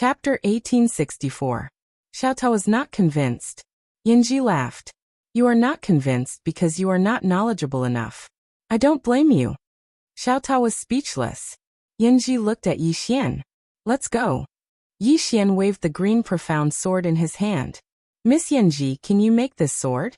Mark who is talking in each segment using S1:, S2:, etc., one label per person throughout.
S1: Chapter 1864. Xiaotao was not convinced. Yinji laughed. You are not convinced because you are not knowledgeable enough. I don't blame you. Xiaotao was speechless. Yinji looked at Yi Xian. Let's go. Yi Xian waved the green profound sword in his hand. Miss Yinji, can you make this sword?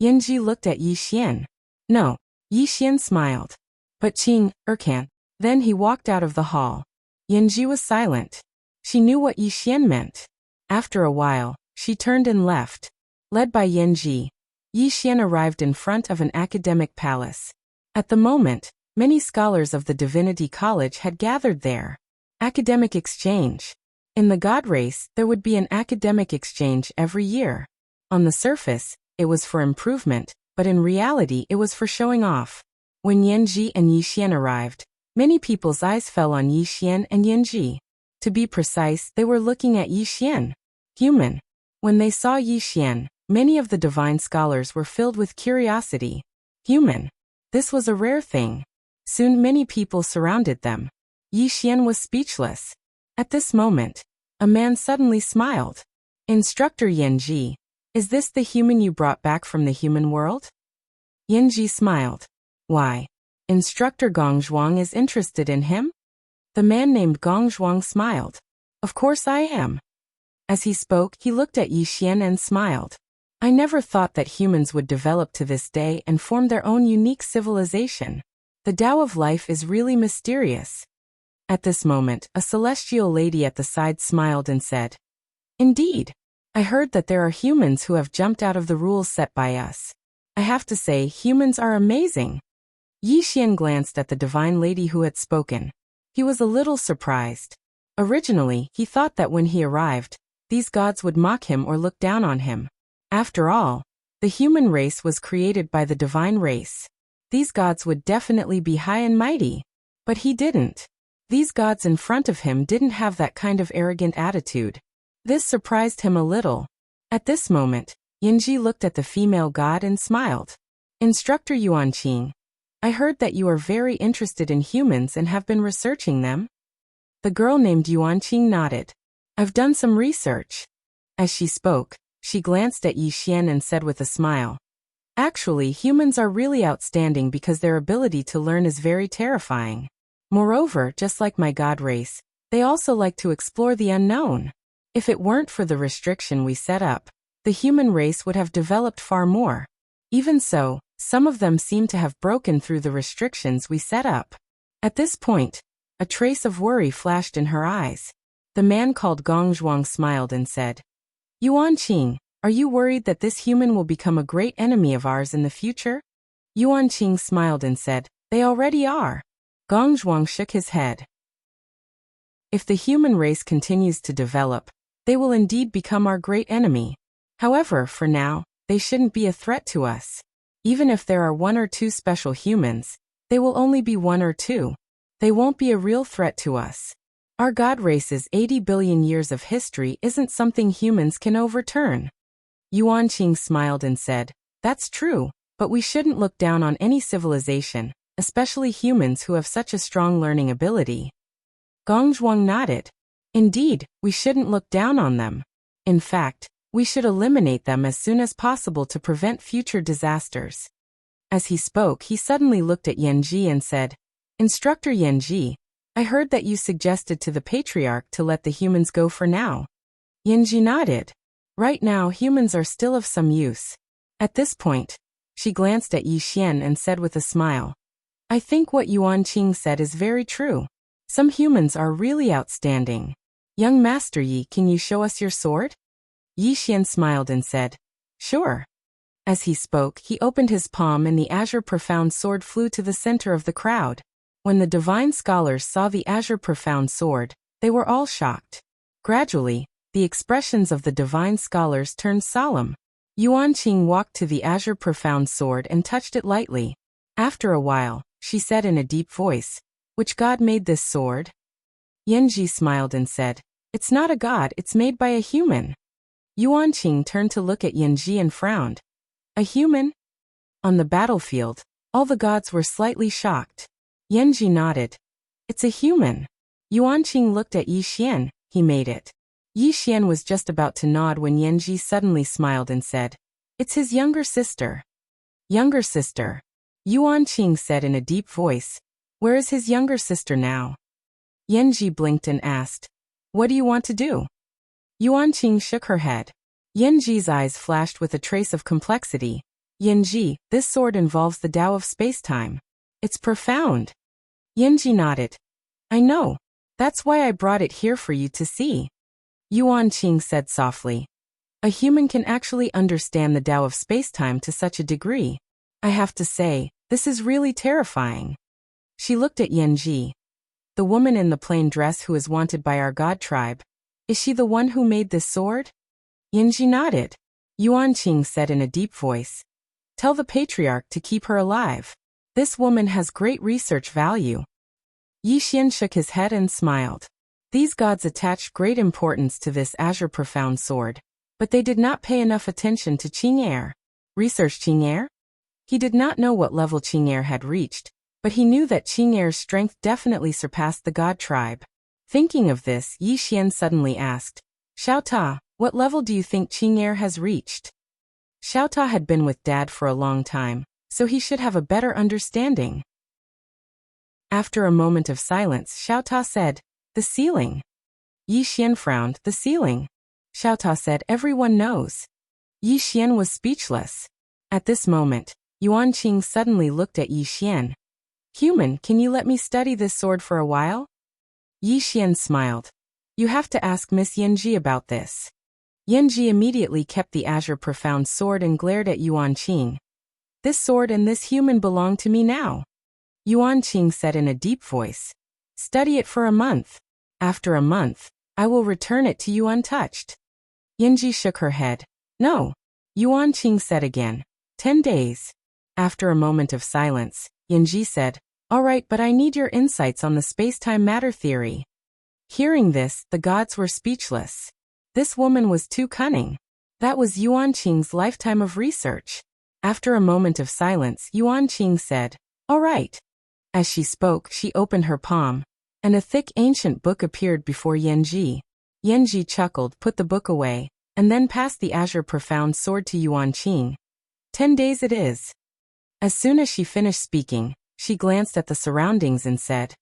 S1: Yinji looked at Yi Xian. No. Yi Xian smiled. But Qing, can't. Then he walked out of the hall. Yinji was silent. She knew what Yi Xian meant. After a while, she turned and left. Led by Yinji, Yi Xian arrived in front of an academic palace. At the moment, many scholars of the Divinity College had gathered there. Academic exchange. In the God race, there would be an academic exchange every year. On the surface, it was for improvement, but in reality it was for showing off. When Yinji and Yi Xian arrived, many people's eyes fell on Yi Xian and Yinji. To be precise, they were looking at Yi Xian. Human. When they saw Yi Xian, many of the divine scholars were filled with curiosity. Human. This was a rare thing. Soon many people surrounded them. Yi Xian was speechless. At this moment, a man suddenly smiled. Instructor Yinji, is this the human you brought back from the human world? Yinji smiled. Why? Instructor Gongzhuang is interested in him? The man named Gongzhuang smiled. Of course I am. As he spoke, he looked at Yi Xian and smiled. I never thought that humans would develop to this day and form their own unique civilization. The Tao of life is really mysterious. At this moment, a celestial lady at the side smiled and said, Indeed. I heard that there are humans who have jumped out of the rules set by us. I have to say, humans are amazing. Yi Xian glanced at the divine lady who had spoken. He was a little surprised. Originally, he thought that when he arrived, these gods would mock him or look down on him. After all, the human race was created by the divine race. These gods would definitely be high and mighty. But he didn't. These gods in front of him didn't have that kind of arrogant attitude. This surprised him a little. At this moment, Yinji looked at the female god and smiled. Instructor Yuanqing, I heard that you are very interested in humans and have been researching them. The girl named Yuanqing nodded. I've done some research. As she spoke, she glanced at Yi Xian and said with a smile. Actually, humans are really outstanding because their ability to learn is very terrifying. Moreover, just like my god race, they also like to explore the unknown. If it weren't for the restriction we set up, the human race would have developed far more. Even so, some of them seem to have broken through the restrictions we set up. At this point, a trace of worry flashed in her eyes. The man called Gongzhuang smiled and said, Yuanqing, are you worried that this human will become a great enemy of ours in the future? Yuanqing smiled and said, They already are. Gongzhuang shook his head. If the human race continues to develop, they will indeed become our great enemy. However, for now, they shouldn't be a threat to us. Even if there are 1 or 2 special humans, they will only be 1 or 2. They won't be a real threat to us. Our god race's 80 billion years of history isn't something humans can overturn. Yuanqing smiled and said, That's true, but we shouldn't look down on any civilization, especially humans who have such a strong learning ability. Gongzhuang nodded. Indeed, we shouldn't look down on them. In fact, we should eliminate them as soon as possible to prevent future disasters. As he spoke, he suddenly looked at Yinji and said, Instructor Yinji, I heard that you suggested to the Patriarch to let the humans go for now. Yinji nodded. Right now, humans are still of some use. At this point, she glanced at Yi Xian and said with a smile, I think what Yuanqing said is very true. Some humans are really outstanding. Young Master Yi, can you show us your sword? Yi Xian smiled and said, Sure. As he spoke, he opened his palm and the azure profound sword flew to the center of the crowd. When the divine scholars saw the azure profound sword, they were all shocked. Gradually, the expressions of the divine scholars turned solemn. Yuanqing walked to the azure profound sword and touched it lightly. After a while, she said in a deep voice, Which god made this sword? Yinji smiled and said, It's not a god, it's made by a human. Yuanqing turned to look at Yinji and frowned. A human? On the battlefield, all the gods were slightly shocked. Yinji nodded. It's a human. Yuanqing looked at Yi Xian. He made it. Yi Xian was just about to nod when Yanji suddenly smiled and said, "It's his younger sister." Younger sister. Yuan Qing said in a deep voice. Where is his younger sister now? Yanji blinked and asked, "What do you want to do?" Yuan Qing shook her head. Yanji's eyes flashed with a trace of complexity. Yanji, this sword involves the Tao of space-time. It's profound. Yanji nodded. I know. That's why I brought it here for you to see. Yuan Qing said softly. A human can actually understand the Tao of space-time to such a degree. I have to say, this is really terrifying. She looked at Yanji. The woman in the plain dress who is wanted by our god tribe. Is she the one who made this sword? Yanji nodded. Yuan Qing said in a deep voice. Tell the patriarch to keep her alive. This woman has great research value. Yi Xian shook his head and smiled. These gods attached great importance to this azure profound sword, but they did not pay enough attention to Qing'er. Research Qing'er? He did not know what level Qing'er had reached, but he knew that Qing'er's strength definitely surpassed the god tribe. Thinking of this, Yi Xian suddenly asked, Xiao Ta, what level do you think Qing'er has reached? Xiao Ta had been with Dad for a long time, so he should have a better understanding. After a moment of silence, Xiao Ta said, the ceiling. Yi Xian frowned, the ceiling. Xiao Ta said, everyone knows. Yi Xian was speechless. At this moment, Yuan Qing suddenly looked at Yi Xian. Human, can you let me study this sword for a while? Yi Xian smiled. You have to ask Miss Yanji about this. Yanji immediately kept the azure profound sword and glared at Yuan Qing. This sword and this human belong to me now. Yuan Qing said in a deep voice. Study it for a month. After a month, I will return it to you untouched. Yanji shook her head. No. Yuan Qing said again. 10 days. After a moment of silence, Yanji said, all right, but I need your insights on the space-time matter theory. Hearing this, the gods were speechless. This woman was too cunning. That was Yuan Qing's lifetime of research. After a moment of silence, Yuan Qing said, all right. As she spoke, she opened her palm, and a thick ancient book appeared before Yanji. Yanji chuckled, put the book away, and then passed the azure profound sword to Yuan Qing. 10 days it is. As soon as she finished speaking, she glanced at the surroundings and said,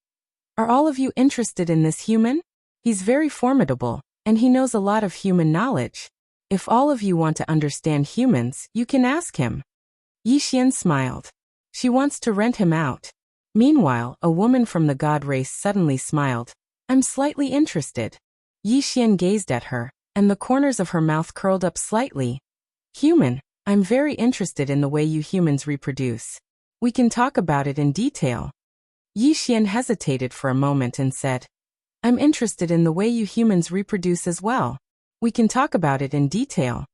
S1: are all of you interested in this human? He's very formidable, and he knows a lot of human knowledge. If all of you want to understand humans, you can ask him. Yi Xian smiled. She wants to rent him out. Meanwhile, a woman from the god race suddenly smiled. I'm slightly interested. Yi Xian gazed at her, and the corners of her mouth curled up slightly. Human, I'm very interested in the way you humans reproduce. We can talk about it in detail. Yi Xian hesitated for a moment and said, I'm interested in the way you humans reproduce as well. We can talk about it in detail.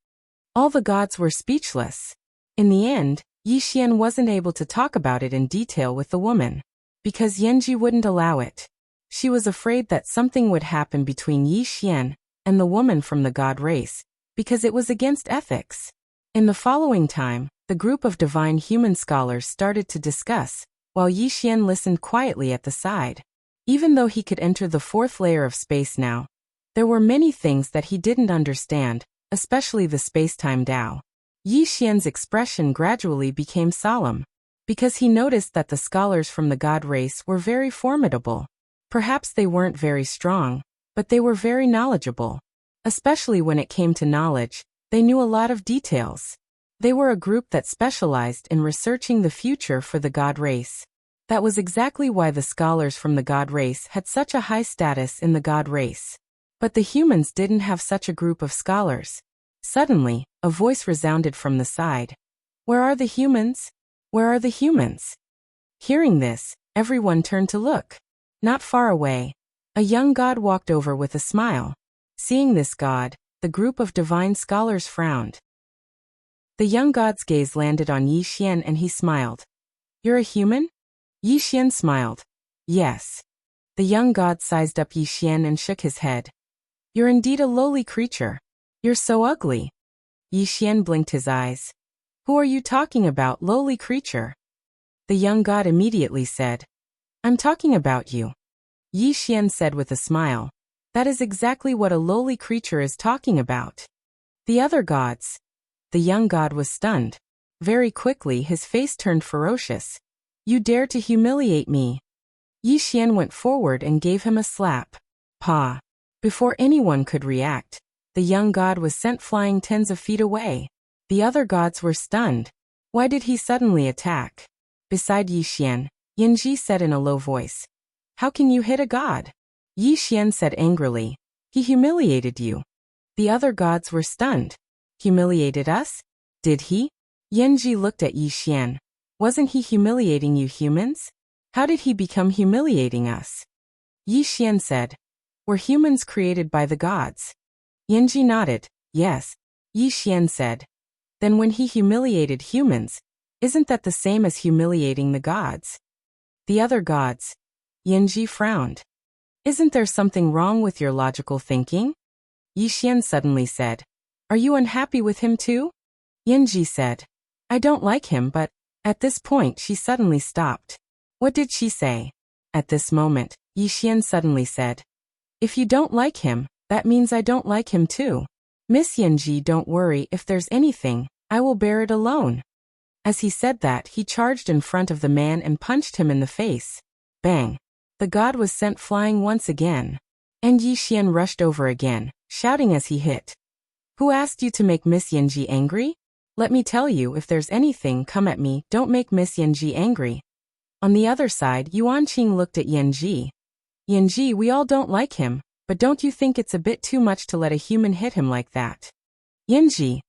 S1: All the gods were speechless. In the end, Yi Xian wasn't able to talk about it in detail with the woman, because Yanji wouldn't allow it. She was afraid that something would happen between Yi Xian and the woman from the god race, because it was against ethics. In the following time, the group of divine human scholars started to discuss, while Yi Xian listened quietly at the side. Even though he could enter the fourth layer of space now, there were many things that he didn't understand, especially the space-time Tao. Yi Xian's expression gradually became solemn, because he noticed that the scholars from the god race were very formidable. Perhaps they weren't very strong, but they were very knowledgeable. Especially when it came to knowledge, they knew a lot of details. They were a group that specialized in researching the future for the god race. That was exactly why the scholars from the god race had such a high status in the god race. But the humans didn't have such a group of scholars. Suddenly, a voice resounded from the side. Where are the humans? Where are the humans? Hearing this, everyone turned to look. Not far away, a young god walked over with a smile. Seeing this god, the group of divine scholars frowned. The young god's gaze landed on Yi Xian and he smiled. You're a human? Yi Xian smiled. Yes. The young god sized up Yi Xian and shook his head. You're indeed a lowly creature. You're so ugly. Yi Xian blinked his eyes. Who are you talking about, lowly creature? The young god immediately said, I'm talking about you. Yi Xian said with a smile. That is exactly what a lowly creature is talking about. The other gods. The young god was stunned. Very quickly his face turned ferocious. You dare to humiliate me? Yi Xian went forward and gave him a slap. Pa. Before anyone could react, the young god was sent flying tens of feet away. The other gods were stunned. Why did he suddenly attack? Beside Yi Xian, Yanji said in a low voice. How can you hit a god? Yi Xian said angrily. He humiliated you. The other gods were stunned. Humiliated us? Did he? Yanji looked at Yi Xian. Wasn't he humiliating you humans? How did he become humiliating us? Yi Xian said. Were humans created by the gods? Yanji nodded. Yes. Yi Xian said. Then when he humiliated humans, isn't that the same as humiliating the gods? The other gods. Yanji frowned. Isn't there something wrong with your logical thinking? Yi Xian suddenly said. Are you unhappy with him too? Yanji said. I don't like him, but... At this point she suddenly stopped. What did she say? At this moment, Yi Xian suddenly said. If you don't like him, that means I don't like him too. Miss Yanji, don't worry, if there's anything, I will bear it alone. As he said that, he charged in front of the man and punched him in the face. Bang! The god was sent flying once again. And Yi Xian rushed over again, shouting as he hit. Who asked you to make Miss Yanji angry? Let me tell you, if there's anything come at me, don't make Miss Yanji angry. On the other side, Yuanqing looked at Yanji. Yanji, we all don't like him, but don't you think it's a bit too much to let a human hit him like that? Yanji.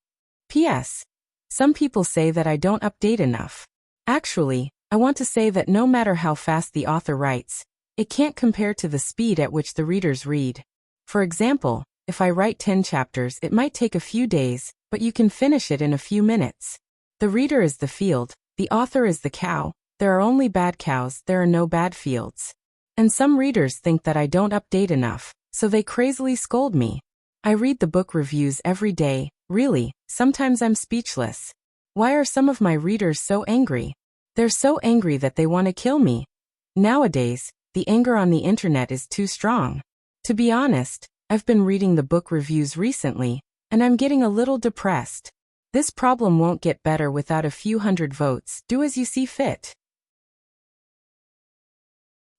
S1: P.S. Some people say that I don't update enough. Actually, I want to say that no matter how fast the author writes, it can't compare to the speed at which the readers read. For example, if I write 10 chapters, it might take a few days, but you can finish it in a few minutes. The reader is the field, the author is the cow. There are only bad cows, there are no bad fields. And some readers think that I don't update enough, so they crazily scold me. I read the book reviews every day, really, sometimes I'm speechless. Why are some of my readers so angry? They're so angry that they want to kill me. Nowadays, the anger on the internet is too strong. To be honest, I've been reading the book reviews recently, and I'm getting a little depressed. This problem won't get better without a few hundred votes. Do as you see fit.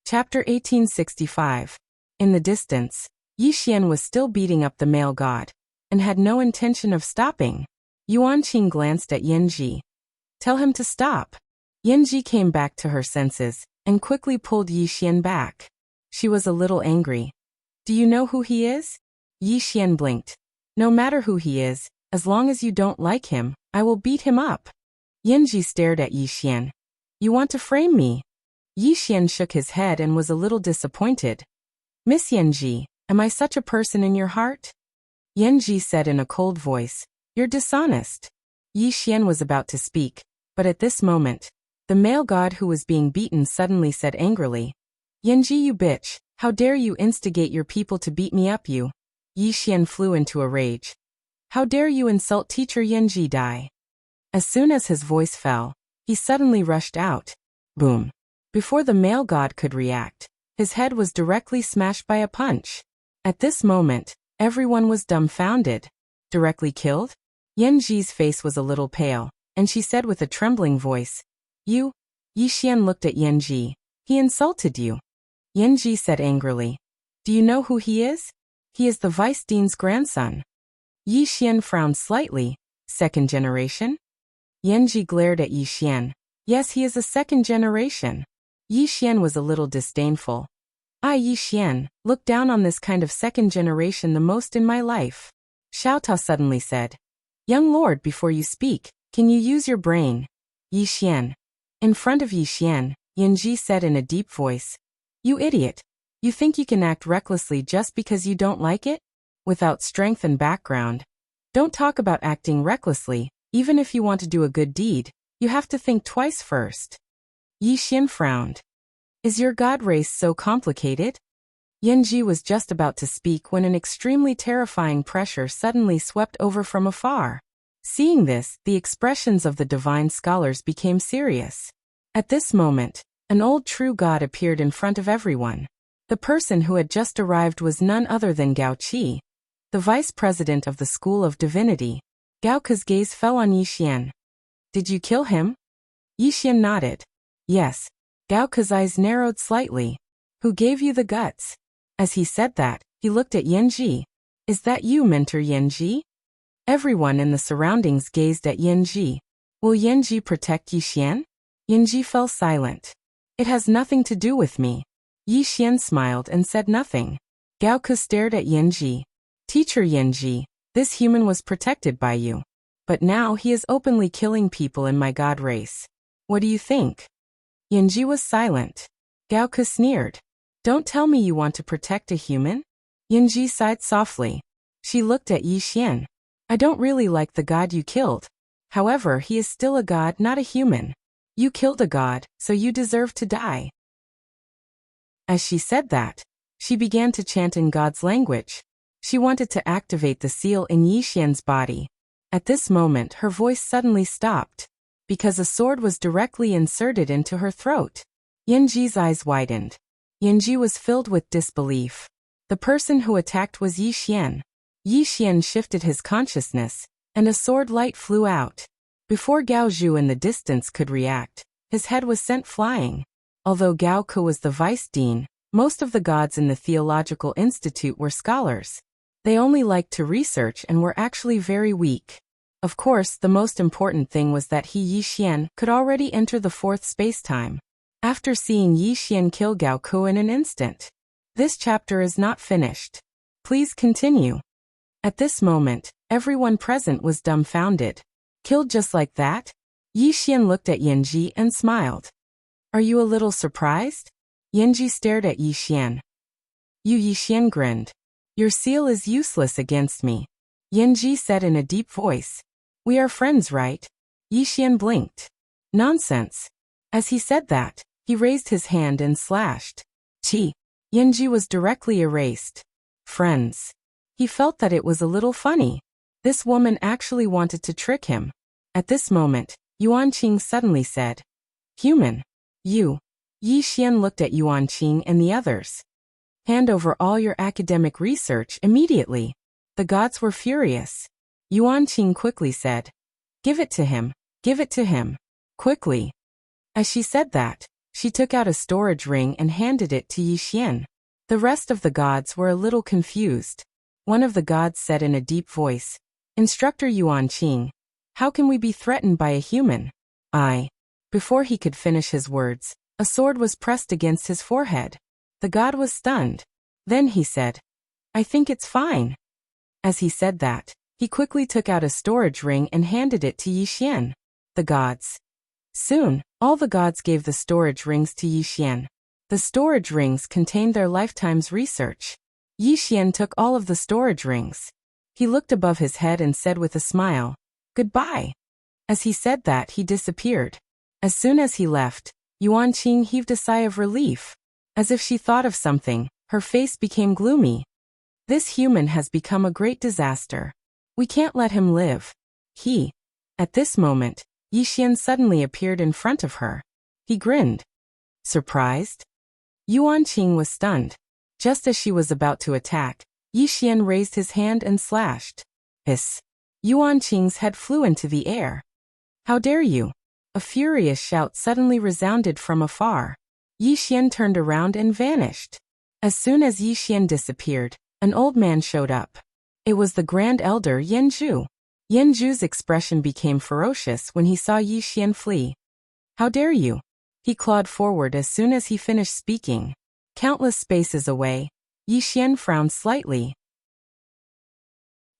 S1: Chapter 1865. In the distance, Yi Xian was still beating up the male god, and had no intention of stopping. Yuanqing glanced at Yanji. Tell him to stop. Yanji came back to her senses, and quickly pulled Yi Xian back. She was a little angry. Do you know who he is? Yi Xian blinked. No matter who he is, as long as you don't like him, I will beat him up. Yanji stared at Yi Xian. You want to frame me? Yi Xian shook his head and was a little disappointed. Miss Yanji, am I such a person in your heart? Yanji said in a cold voice. You're dishonest. Yi Xian was about to speak, but at this moment, the male god who was being beaten suddenly said angrily. Yanji, you bitch, how dare you instigate your people to beat me up, you? Yi Xian flew into a rage. How dare you insult teacher Yanji Dai? As soon as his voice fell, he suddenly rushed out. Boom. Before the male god could react, his head was directly smashed by a punch. At this moment, everyone was dumbfounded. Directly killed? Yanji's face was a little pale, and she said with a trembling voice, You? Yi Xian looked at Yanji. He insulted you. Yanji said angrily. Do you know who he is? He is the vice dean's grandson. Yi Xian frowned slightly. Second generation? Yanji glared at Yi Xian. Yes, he is a second generation. Yi Xian was a little disdainful. I, Yi Xian, look down on this kind of second generation the most in my life. Xiao Tao suddenly said. Young lord, before you speak, can you use your brain? Yi Xian. In front of Yi Xian, Yanji said in a deep voice. You idiot. You think you can act recklessly just because you don't like it? Without strength and background. Don't talk about acting recklessly. Even if you want to do a good deed, you have to think twice first. Yi Xian frowned. Is your god race so complicated? Yanji was just about to speak when an extremely terrifying pressure suddenly swept over from afar. Seeing this, the expressions of the divine scholars became serious. At this moment, an old true god appeared in front of everyone. The person who had just arrived was none other than Gao Qi, the vice president of the School of Divinity. Gao Ke's gaze fell on Yixian. Did you kill him? Yixian nodded. Yes. Gao Ke's eyes narrowed slightly. Who gave you the guts? As he said that, he looked at Yanji. Is that you, Mentor Yanji? Everyone in the surroundings gazed at Yanji. Will Yanji protect Yixian? Yanji fell silent. It has nothing to do with me. Yixian smiled and said nothing. Gao Ke stared at Yanji. Teacher Yanji, this human was protected by you. But now he is openly killing people in my god race. What do you think? Yanji was silent. Gao Ke sneered. Don't tell me you want to protect a human? Yanji sighed softly. She looked at Yixian. I don't really like the god you killed. However, he is still a god, not a human. You killed a god, so you deserve to die. As she said that, she began to chant in God's language. She wanted to activate the seal in Yixian's body. At this moment her voice suddenly stopped, because a sword was directly inserted into her throat. Yanji's eyes widened. Yanji was filled with disbelief. The person who attacked was Yixian. Yixian shifted his consciousness, and a sword light flew out. Before Gao Zhu in the distance could react, his head was sent flying. Although Gao Ke was the vice dean, most of the gods in the Theological Institute were scholars. They only liked to research and were actually very weak. Of course, the most important thing was that he, Yixian, could already enter the fourth spacetime. After seeing Yixian kill Gao Ke in an instant. This chapter is not finished. Please continue. At this moment, everyone present was dumbfounded. Killed just like that? Yixian looked at Yanji and smiled. Are you a little surprised? Yanji stared at Yixian. Yixian grinned. Your seal is useless against me. Yanji said in a deep voice. We are friends, right? Yixian blinked. Nonsense. As he said that, he raised his hand and slashed. Chi. Yanji was directly erased. Friends. He felt that it was a little funny. This woman actually wanted to trick him. At this moment, Yuanqing suddenly said. Human. You. Yixian looked at Yuanqing and the others. Hand over all your academic research immediately. The gods were furious. Yuanqing quickly said. Give it to him. Give it to him. Quickly. As she said that, she took out a storage ring and handed it to Yixian. The rest of the gods were a little confused. One of the gods said in a deep voice. Instructor Yuanqing, how can we be threatened by a human? Before he could finish his words, a sword was pressed against his forehead. The god was stunned. Then he said, I think it's fine. As he said that, he quickly took out a storage ring and handed it to Yixian. The gods. Soon, all the gods gave the storage rings to Yixian. The storage rings contained their lifetime's research. Yixian took all of the storage rings. He looked above his head and said with a smile, Goodbye. As he said that, he disappeared. As soon as he left, Yuanqing heaved a sigh of relief. As if she thought of something, her face became gloomy. This human has become a great disaster. We can't let him live. At this moment, Yixian suddenly appeared in front of her. He grinned. Surprised? Yuanqing was stunned. Just as she was about to attack, Yixian raised his hand and slashed. Hiss. Yuanqing's head flew into the air. How dare you? A furious shout suddenly resounded from afar. Yixian turned around and vanished. As soon as Yixian disappeared, an old man showed up. It was the Grand Elder Yanzhu. Yanzhu's expression became ferocious when he saw Yixian flee. How dare you? He clawed forward as soon as he finished speaking. Countless spaces away, Yixian frowned slightly.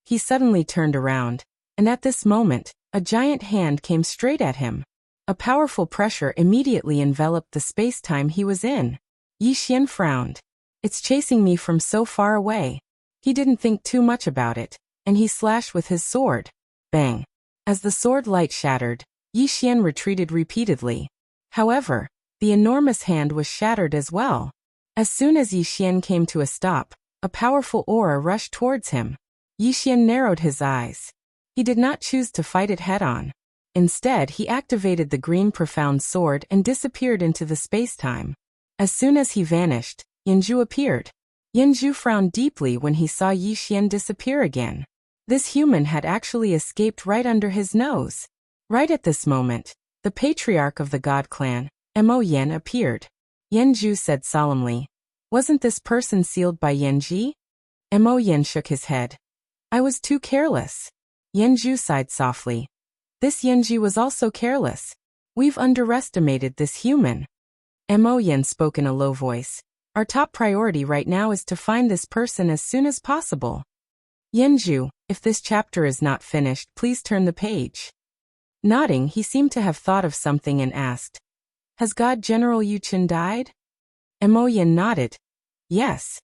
S1: He suddenly turned around, and at this moment, a giant hand came straight at him. A powerful pressure immediately enveloped the space-time he was in. Yixian frowned. It's chasing me from so far away. He didn't think too much about it, and he slashed with his sword. Bang. As the sword light shattered, Yixian retreated repeatedly. However, the enormous hand was shattered as well. As soon as Yixian came to a stop, a powerful aura rushed towards him. Yixian narrowed his eyes. He did not choose to fight it head-on. Instead, he activated the green profound sword and disappeared into the space-time. As soon as he vanished, Yanju appeared. Yanju frowned deeply when he saw Yi Xian disappear again. This human had actually escaped right under his nose. Right at this moment, the patriarch of the God clan, Mo Yen, appeared. Yanju said solemnly, "Wasn't this person sealed by Yanji?" Mo Yen shook his head. "I was too careless." Yanju sighed softly. "This Yanji was also careless. We've underestimated this human." Mo Yen spoke in a low voice. "Our top priority right now is to find this person as soon as possible. Yanju, if this chapter is not finished, please turn the page." Nodding, he seemed to have thought of something and asked, "Has God General Yuchen died?" Mo Yen nodded. "Yes."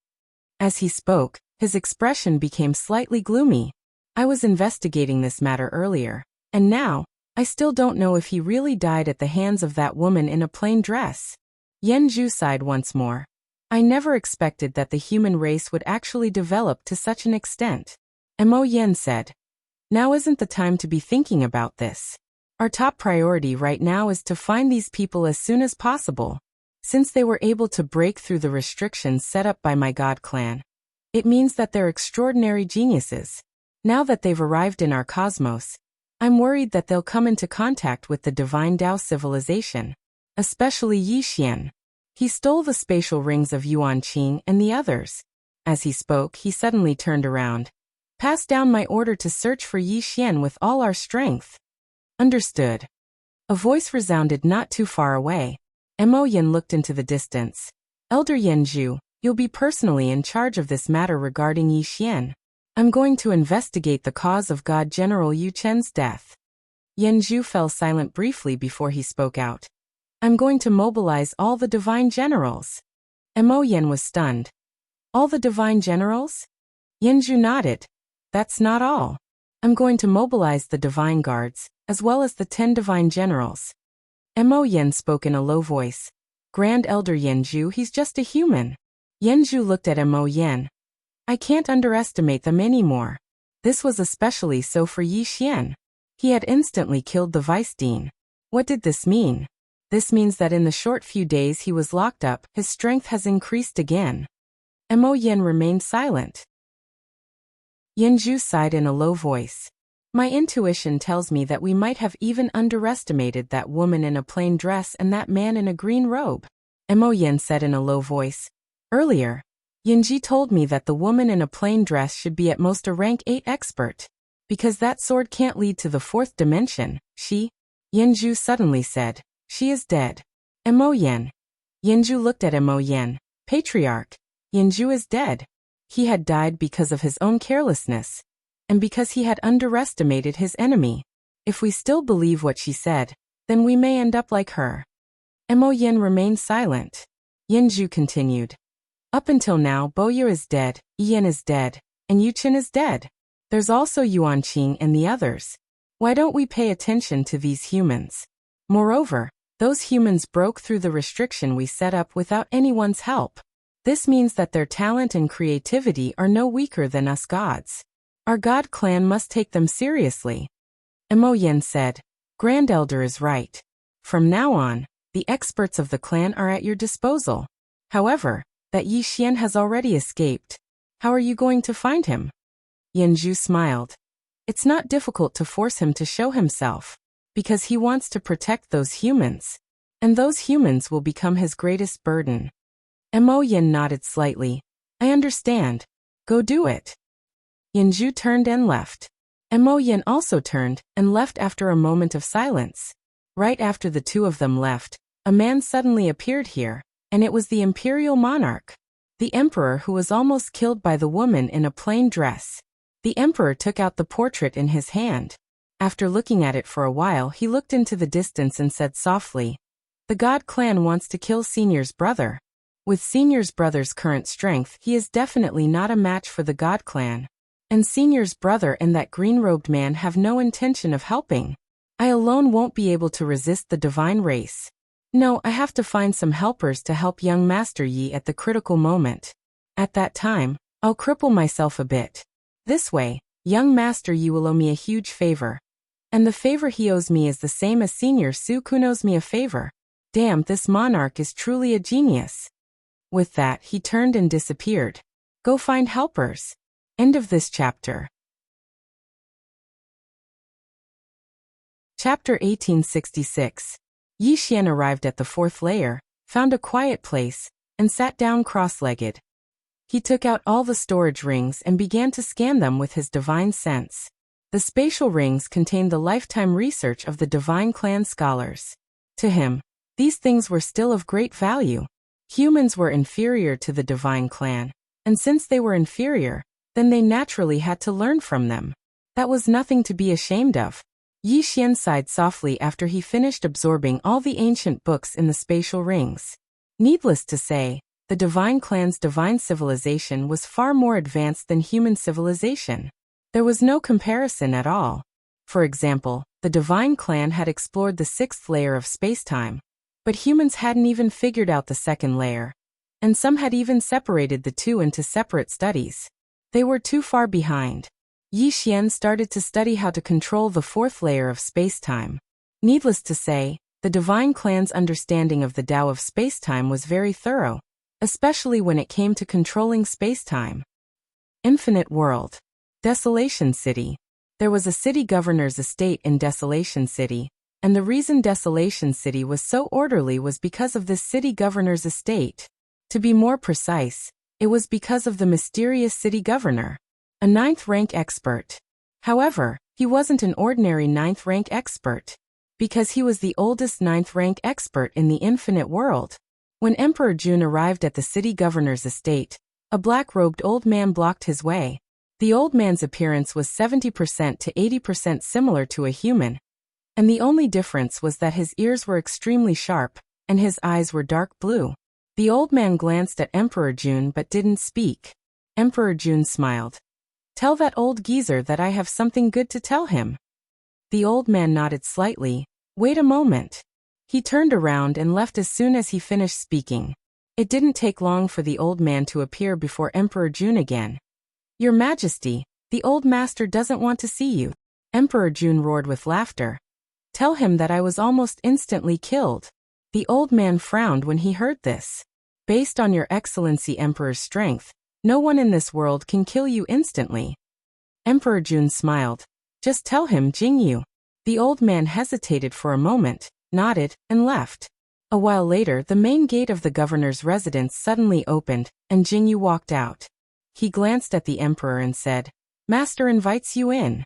S1: As he spoke, his expression became slightly gloomy. "I was investigating this matter earlier, and now, I still don't know if he really died at the hands of that woman in a plain dress." Yanju sighed once more. "I never expected that the human race would actually develop to such an extent." Mo Yen said, "Now isn't the time to be thinking about this. Our top priority right now is to find these people as soon as possible. Since they were able to break through the restrictions set up by my God clan, it means that they're extraordinary geniuses. Now that they've arrived in our cosmos, I'm worried that they'll come into contact with the divine Dao civilization, especially Yi Xian. He stole the spatial rings of Yuan Qing and the others." As he spoke, he suddenly turned around. "Pass down my order to search for Yi Xian with all our strength." "Understood." A voice resounded not too far away. Mo Yen looked into the distance. "Elder Yanju, you'll be personally in charge of this matter regarding Yi Xian. I'm going to investigate the cause of God General Yu Chen's death." Yanju fell silent briefly before he spoke out. "I'm going to mobilize all the divine generals." Mo Yen was stunned. "All the divine generals?" Yanju nodded. "That's not all. I'm going to mobilize the divine guards, as well as the 10 divine generals." Mo Yen spoke in a low voice. "Grand Elder Yanju, he's just a human." Yanju looked at Mo Yen. "I can't underestimate them anymore." This was especially so for Yi Xian. He had instantly killed the vice dean. What did this mean? This means that in the short few days he was locked up, his strength has increased again. Mo Yen remained silent. Yanju sighed in a low voice. "My intuition tells me that we might have even underestimated that woman in a plain dress and that man in a green robe." Mo Yen said in a low voice. "Earlier, Yanji told me that the woman in a plain dress should be at most a rank 8 expert. Because that sword can't lead to the 4th dimension, she..." Yanju suddenly said, "She is dead." Mo Yen. Yanju looked at Mo Yen. "Patriarch, Yanju is dead. He had died because of his own carelessness, and because he had underestimated his enemy. If we still believe what she said, then we may end up like her." Mo Yen remained silent. Yanju continued. "Up until now, Boyu is dead, Ian is dead, and Yuchen is dead. There's also Yuan Qing and the others. Why don't we pay attention to these humans? Moreover, those humans broke through the restriction we set up without anyone's help. This means that their talent and creativity are no weaker than us gods. Our God clan must take them seriously." Mo Yen said, "Grand Elder is right. From now on, the experts of the clan are at your disposal. However, that Yi Xian has already escaped. How are you going to find him?" Yanju smiled. "It's not difficult to force him to show himself, because he wants to protect those humans. And those humans will become his greatest burden." Mo Yen nodded slightly. "I understand. Go do it." Yanju turned and left. Mo Yen also turned and left after a moment of silence. Right after the two of them left, a man suddenly appeared here, and it was the imperial monarch. The emperor who was almost killed by the woman in a plain dress. The emperor took out the portrait in his hand. After looking at it for a while, he looked into the distance and said softly, "The God clan wants to kill Senior's brother. With Senior's brother's current strength, he is definitely not a match for the God clan. And Senior's brother and that green-robed man have no intention of helping. I alone won't be able to resist the divine race. No, I have to find some helpers to help young Master Yi at the critical moment. At that time, I'll cripple myself a bit. This way, young Master Yi will owe me a huge favor. And the favor he owes me is the same as Senior Su Kun owes me a favor. Damn, this monarch is truly a genius." With that, he turned and disappeared. Go find helpers. End of this chapter. Chapter 1866. Yi Xian arrived at the fourth layer, found a quiet place, and sat down cross-legged. He took out all the storage rings and began to scan them with his divine sense. The spatial rings contained the lifetime research of the divine clan scholars. To him, these things were still of great value. Humans were inferior to the divine clan, and since they were inferior, then they naturally had to learn from them. That was nothing to be ashamed of. Yi Xian sighed softly after he finished absorbing all the ancient books in the spatial rings. Needless to say, the divine clan's divine civilization was far more advanced than human civilization. There was no comparison at all. For example, the divine clan had explored the sixth layer of spacetime, but humans hadn't even figured out the second layer, and some had even separated the two into separate studies. They were too far behind. Yi Xian started to study how to control the fourth layer of spacetime. Needless to say, the divine clan's understanding of the Tao of spacetime was very thorough, especially when it came to controlling spacetime. Infinite World. Desolation City. There was a city governor's estate in Desolation City, and the reason Desolation City was so orderly was because of this city governor's estate. To be more precise, it was because of the mysterious city governor, a 9th rank expert. However, he wasn't an ordinary 9th rank expert, because he was the oldest 9th rank expert in the infinite world. When Emperor Jun arrived at the city governor's estate, a black-robed old man blocked his way. The old man's appearance was 70% to 80% similar to a human, and the only difference was that his ears were extremely sharp, and his eyes were dark blue. The old man glanced at Emperor Jun but didn't speak. Emperor Jun smiled. Tell that old geezer that I have something good to tell him. The old man nodded slightly. Wait a moment. He turned around and left as soon as he finished speaking. It didn't take long for the old man to appear before Emperor Jun again. Your Majesty, the old master doesn't want to see you. Emperor Jun roared with laughter. Tell him that I was almost instantly killed. The old man frowned when he heard this. Based on your Excellency Emperor's strength, no one in this world can kill you instantly. Emperor Jun smiled. Just tell him, Jingyu. The old man hesitated for a moment, nodded, and left. A while later, the main gate of the governor's residence suddenly opened, and Jingyu walked out. He glanced at the emperor and said, Master invites you in.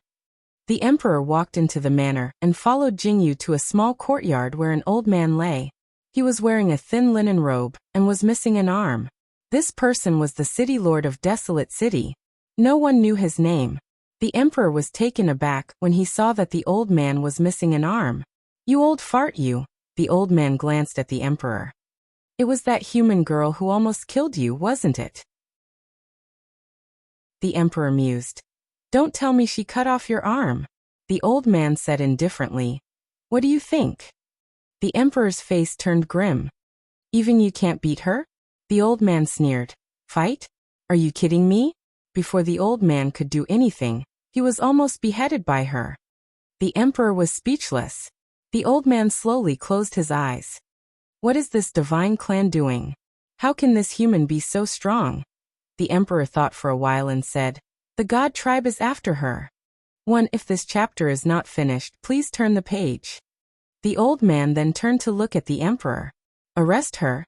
S1: The emperor walked into the manor and followed Jingyu to a small courtyard where an old man lay. He was wearing a thin linen robe and was missing an arm. This person was the city lord of Desolate City. No one knew his name. The emperor was taken aback when he saw that the old man was missing an arm. You old fart you. The old man glanced at the emperor. It was that human girl who almost killed you, wasn't it? The emperor mused. Don't tell me she cut off your arm. The old man said indifferently. What do you think? The emperor's face turned grim. Even you can't beat her? The old man sneered. Fight? Are you kidding me? Before the old man could do anything, he was almost beheaded by her. The emperor was speechless. The old man slowly closed his eyes. What is this divine clan doing? How can this human be so strong? The emperor thought for a while and said, The god tribe is after her. 1. If this chapter is not finished, please turn the page. The old man then turned to look at the emperor. Arrest her?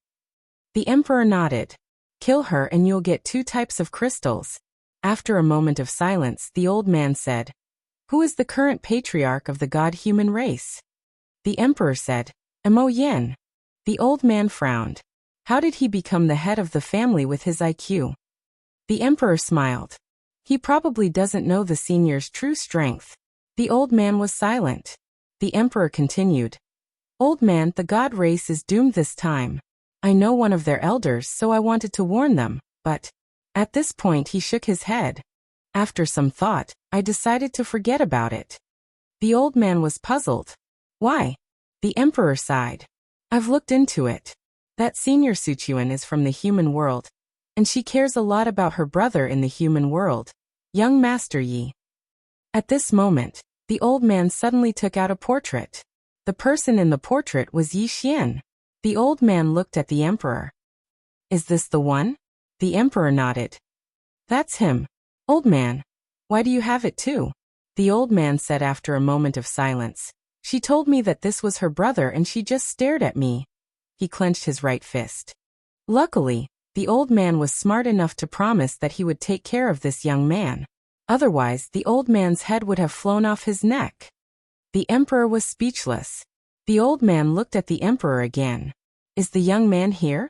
S1: The emperor nodded. Kill her and you'll get 2 types of crystals. After a moment of silence, the old man said, Who is the current patriarch of the god-human race? The emperor said, Mo Yen. The old man frowned. How did he become the head of the family with his IQ? The emperor smiled. He probably doesn't know the senior's true strength. The old man was silent. The emperor continued. Old man, the god race is doomed this time. I know one of their elders, so I wanted to warn them, but... At this point he shook his head. After some thought, I decided to forget about it. The old man was puzzled. Why? The emperor sighed. I've looked into it. That senior Suchuan is from the human world, and she cares a lot about her brother in the human world, young Master Yi. At this moment, the old man suddenly took out a portrait. The person in the portrait was Yi Xian. The old man looked at the emperor. Is this the one? The emperor nodded. That's him. Old man. Why do you have it too? The old man said after a moment of silence. She told me that this was her brother and she just stared at me. He clenched his right fist. Luckily, the old man was smart enough to promise that he would take care of this young man. Otherwise, the old man's head would have flown off his neck. The emperor was speechless. The old man looked at the emperor again. Is the young man here?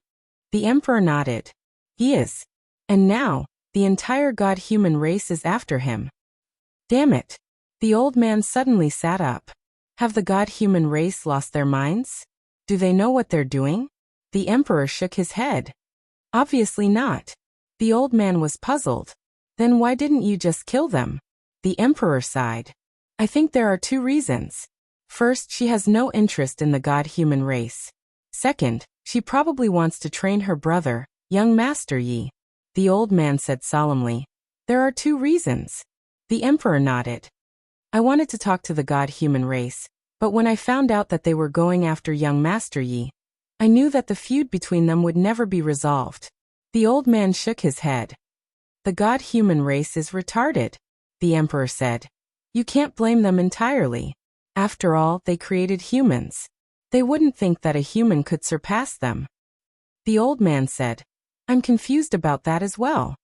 S1: The emperor nodded. He is. And now, the entire god-human race is after him. Damn it. The old man suddenly sat up. Have the god-human race lost their minds? Do they know what they're doing? The emperor shook his head. Obviously not. The old man was puzzled. Then why didn't you just kill them? The emperor sighed. I think there are 2 reasons. First, she has no interest in the god-human race. Second, she probably wants to train her brother, young Master Yi. The old man said solemnly. There are 2 reasons. The emperor nodded. I wanted to talk to the god-human race, but when I found out that they were going after young Master Yi, I knew that the feud between them would never be resolved. The old man shook his head. The god-human race is retarded, the emperor said. You can't blame them entirely. After all, they created humans. They wouldn't think that a human could surpass them. The old man said, I'm confused about that as well.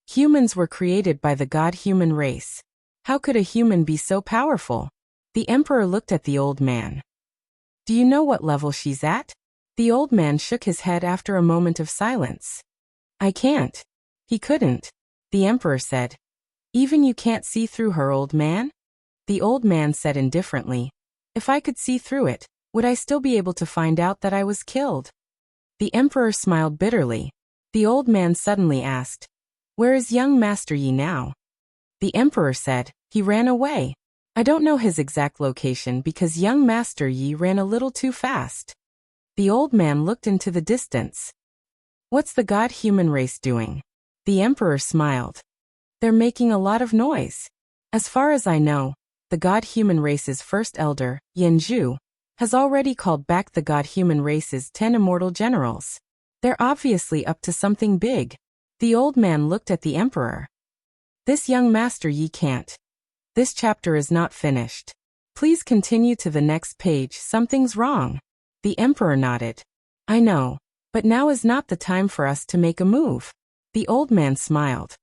S1: Humans were created by the god-human race. How could a human be so powerful? The emperor looked at the old man. Do you know what level she's at? The old man shook his head after a moment of silence. I can't. He couldn't. The emperor said. Even you can't see through her, old man? The old man said indifferently. If I could see through it, would I still be able to find out that I was killed? The emperor smiled bitterly. The old man suddenly asked, Where is young Master Yi now? The emperor said, He ran away. I don't know his exact location because young Master Yi ran a little too fast. The old man looked into the distance. What's the god-human race doing? The emperor smiled. They're making a lot of noise. As far as I know, the god-human race's first elder, Yanzhu, has already called back the god-human race's 10 immortal generals. They're obviously up to something big. The old man looked at the emperor. This young Master Yi can't. This chapter is not finished. Please continue to the next page. Something's wrong. The emperor nodded. I know, but now is not the time for us to make a move. The old man smiled.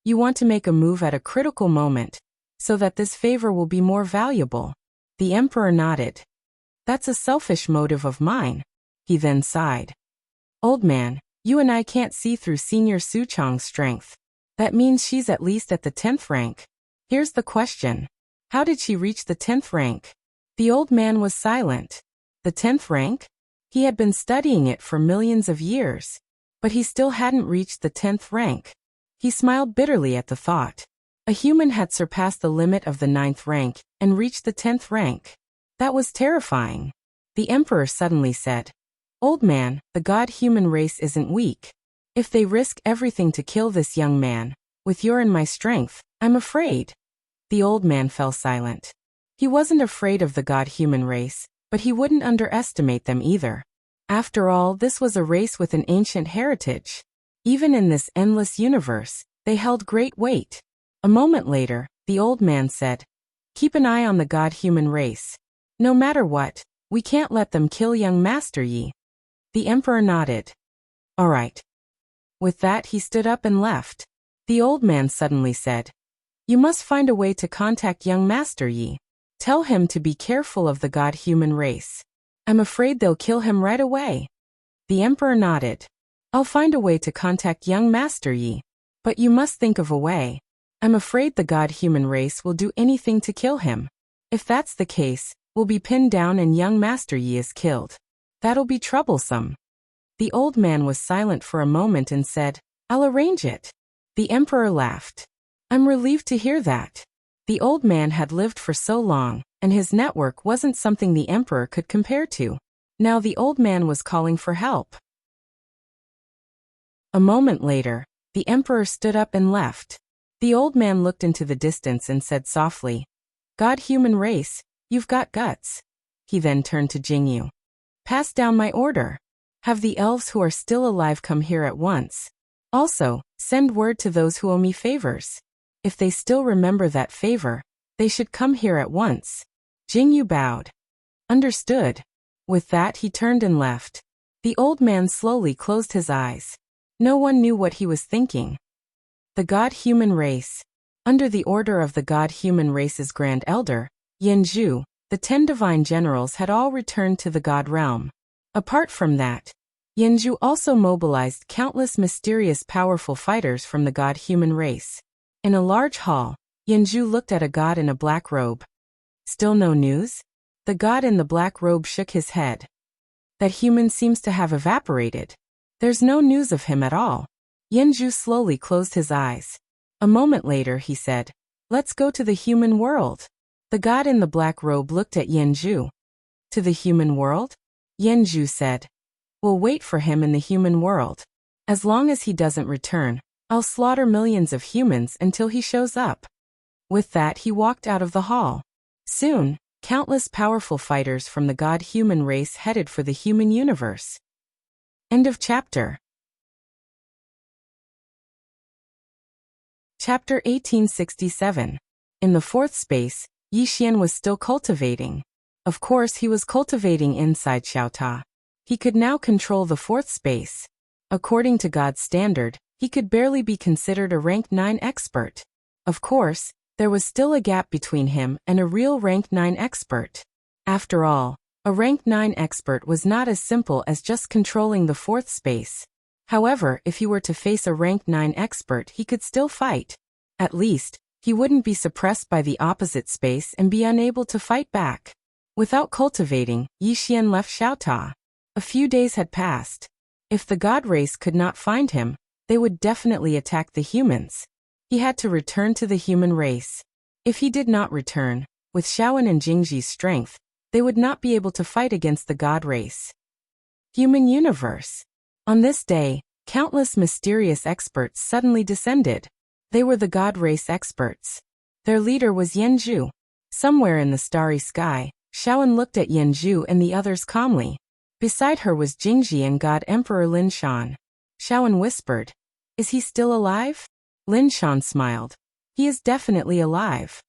S1: You want to make a move at a critical moment, so that this favor will be more valuable. The emperor nodded. That's a selfish motive of mine. He then sighed. Old man, you and I can't see through Senior Su Chang's strength. That means she's at least at the 10th rank. Here's the question. How did she reach the 10th rank? The old man was silent. The 10th rank? He had been studying it for millions of years, but he still hadn't reached the 10th rank. He smiled bitterly at the thought. A human had surpassed the limit of the 9th rank and reached the 10th rank. That was terrifying. The emperor suddenly said, Old man, the god-human race isn't weak. If they risk everything to kill this young man, with your and my strength, I'm afraid. The old man fell silent. He wasn't afraid of the god-human race, but he wouldn't underestimate them either. After all, this was a race with an ancient heritage. Even in this endless universe, they held great weight. A moment later, the old man said, Keep an eye on the god-human race. No matter what, we can't let them kill young Master Yi. The emperor nodded. All right. With that, he stood up and left. The old man suddenly said, You must find a way to contact young Master Yi. Tell him to be careful of the god-human race. I'm afraid they'll kill him right away. The emperor nodded. I'll find a way to contact young Master Yi. But you must think of a way. I'm afraid the god-human race will do anything to kill him. If that's the case, we'll be pinned down and young Master Yi is killed. That'll be troublesome. The old man was silent for a moment and said, I'll arrange it. The emperor laughed. I'm relieved to hear that. The old man had lived for so long, and his network wasn't something the emperor could compare to. Now the old man was calling for help. A moment later, the emperor stood up and left. The old man looked into the distance and said softly, God-human race, you've got guts. He then turned to Jingyu. Pass down my order. Have the elves who are still alive come here at once. Also, send word to those who owe me favors. If they still remember that favor, they should come here at once. Jingyu bowed. Understood. With that he turned and left. The old man slowly closed his eyes. No one knew what he was thinking. The God-human race. Under the order of the God-human race's Grand Elder, Yanzhu, the 10 divine generals had all returned to the God realm. Apart from that, Yanzhu also mobilized countless mysterious powerful fighters from the God-human race. In a large hall, Yanzhu looked at a god in a black robe. Still no news? The god in the black robe shook his head. That human seems to have evaporated. There's no news of him at all. Yanzhu slowly closed his eyes. A moment later he said, "Let's go to the human world." The god in the black robe looked at Yanzhu. "To the human world?" Yanzhu said. "We'll wait for him in the human world. As long as he doesn't return, I'll slaughter millions of humans until he shows up." With that he walked out of the hall. Soon, countless powerful fighters from the God-human race headed for the human universe. End of chapter. Chapter 1867. In the fourth space, Yixian was still cultivating. Of course he was cultivating inside Xiaota. He could now control the fourth space. According to God's standard, he could barely be considered a rank 9 expert. Of course, there was still a gap between him and a real rank 9 expert. After all, a rank 9 expert was not as simple as just controlling the fourth space. However, if he were to face a rank 9 expert, he could still fight. At least, he wouldn't be suppressed by the opposite space and be unable to fight back. Without cultivating, Yixian left Xiaota. A few days had passed. If the god race could not find him, they would definitely attack the humans. He had to return to the human race. If he did not return, with Shaoan and Jingji's strength, they would not be able to fight against the god race. Human universe. On this day, countless mysterious experts suddenly descended. They were the god race experts. Their leader was Yanzhu. Somewhere in the starry sky, Shaoan looked at Yanzhu and the others calmly. Beside her was Jingji and God Emperor Lin Shan. Shaoan whispered, "Is he still alive?" Lin Shan smiled. "He is definitely alive."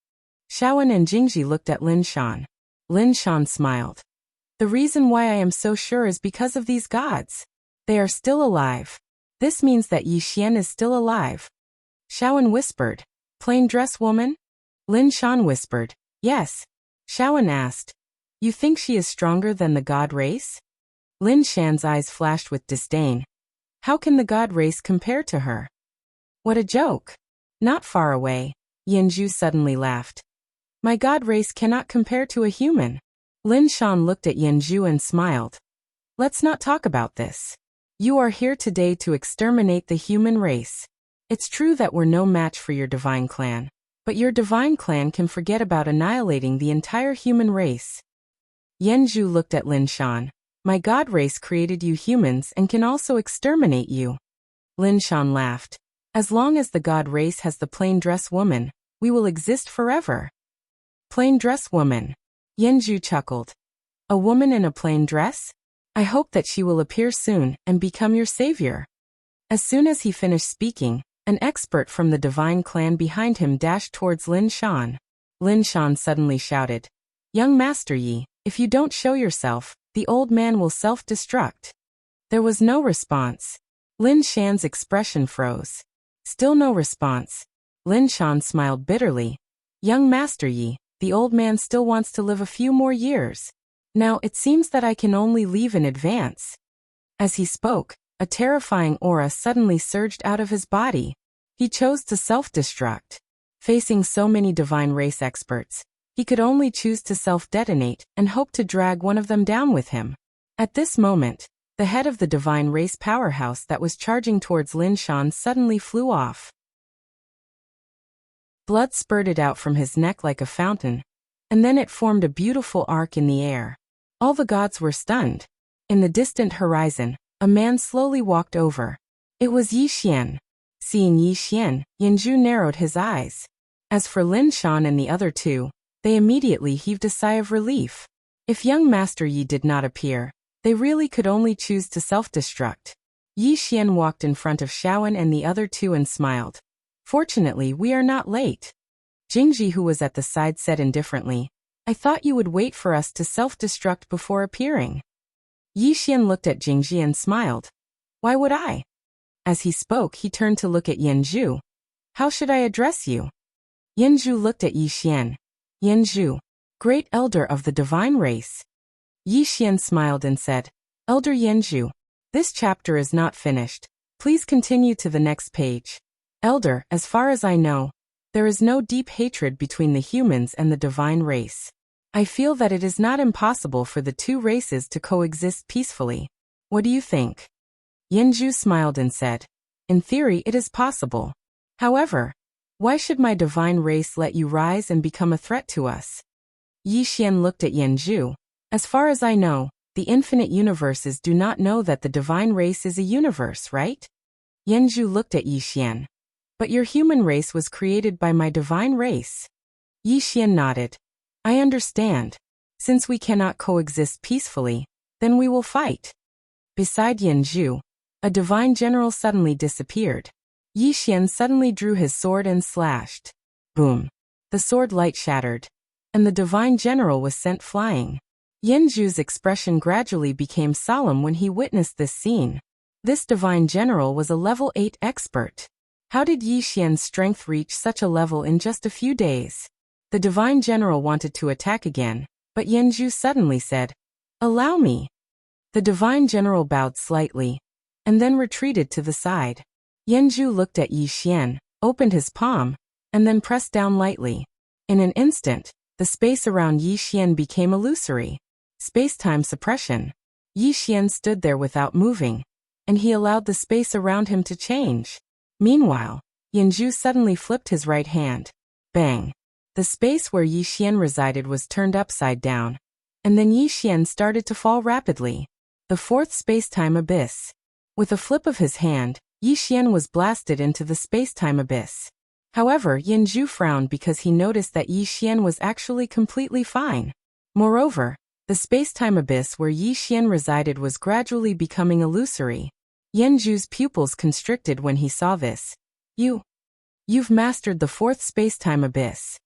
S1: Shaoan and Jingji looked at Lin Shan. Lin Shan smiled. "The reason why I am so sure is because of these gods. They are still alive. This means that Yixian is still alive." Shaoan whispered, "Plain dress woman?" Lin Shan whispered, "Yes." Shaoan asked, "You think she is stronger than the god race?" Lin Shan's eyes flashed with disdain. How can the god race compare to her? What a joke. Not far away, Yanzhu suddenly laughed. My god race cannot compare to a human. Lin Shan looked at Yanzhu and smiled. Let's not talk about this. You are here today to exterminate the human race. It's true that we're no match for your divine clan, but your divine clan can forget about annihilating the entire human race. Yanzhu looked at Lin Shan. My god race created you humans and can also exterminate you. Lin Shan laughed. As long as the god race has the plain dress woman, we will exist forever. Plain dress woman. Yanzhu chuckled. A woman in a plain dress? I hope that she will appear soon and become your savior. As soon as he finished speaking, an expert from the divine clan behind him dashed towards Lin Shan. Lin Shan suddenly shouted, Young Master Yi, if you don't show yourself, the old man will self-destruct. There was no response. Lin Shan's expression froze. Still no response. Lin Shan smiled bitterly. Young Master Yi, the old man still wants to live a few more years. Now it seems that I can only leave in advance. As he spoke, a terrifying aura suddenly surged out of his body. He chose to self-destruct. Facing so many divine race experts, he could only choose to self-detonate and hope to drag one of them down with him. At this moment, the head of the divine race powerhouse that was charging towards Lin Shan suddenly flew off. Blood spurted out from his neck like a fountain, and then it formed a beautiful arc in the air. All the gods were stunned. In the distant horizon, a man slowly walked over. It was Yixian. Seeing Yixian, Yanzhu narrowed his eyes. As for Lin Shan and the other two, they immediately heaved a sigh of relief. If young Master Yi did not appear, They really could only choose to self-destruct. Yi Xian walked in front of Shaoan and the other two and smiled. Fortunately, we are not late. Jingji, who was at the side, said indifferently, I thought you would wait for us to self-destruct before appearing. Yi Xian looked at Jingji and smiled. Why would I? As he spoke, he turned to look at Yanzhu. How should I address you? Yanzhu looked at Yi Xian. Yanzhu, great elder of the divine race. Yi Xian smiled and said, Elder Yanzhu, this chapter is not finished. Please continue to the next page. Elder, as far as I know, there is no deep hatred between the humans and the divine race. I feel that it is not impossible for the two races to coexist peacefully. What do you think? Yanzhu smiled and said, In theory, it is possible. However, why should my divine race let you rise and become a threat to us? Yi Xian looked at Yanzhu. As far as I know, the infinite universes do not know that the divine race is a universe, right? Yanzhu looked at Yi Xian. But your human race was created by my divine race. Yi Xian nodded. I understand. Since we cannot coexist peacefully, then we will fight. Beside Yanzhu, a divine general suddenly disappeared. Yi Xian suddenly drew his sword and slashed. Boom. The sword light shattered, and the divine general was sent flying. Yanzhu's expression gradually became solemn when he witnessed this scene. This divine general was a level 8 expert. How did Yi Xian's strength reach such a level in just a few days? The divine general wanted to attack again, but Yanzhu suddenly said, Allow me. The divine general bowed slightly, and then retreated to the side. Yanzhu looked at Yi Xian, opened his palm, and then pressed down lightly. In an instant, the space around Yi Xian became illusory. Space-time suppression. Yi Xian stood there without moving, and he allowed the space around him to change. Meanwhile, Yanzhu suddenly flipped his right hand. Bang! The space where Yi Xian resided was turned upside down, and then Yi Xian started to fall rapidly. The fourth space-time abyss. With a flip of his hand, Yi Xian was blasted into the space-time abyss. However, Yanzhu frowned because he noticed that Yi Xian was actually completely fine. Moreover, the space-time abyss where Yi Xian resided was gradually becoming illusory. Yanzhu's pupils constricted when he saw this. You've mastered the fourth space-time abyss.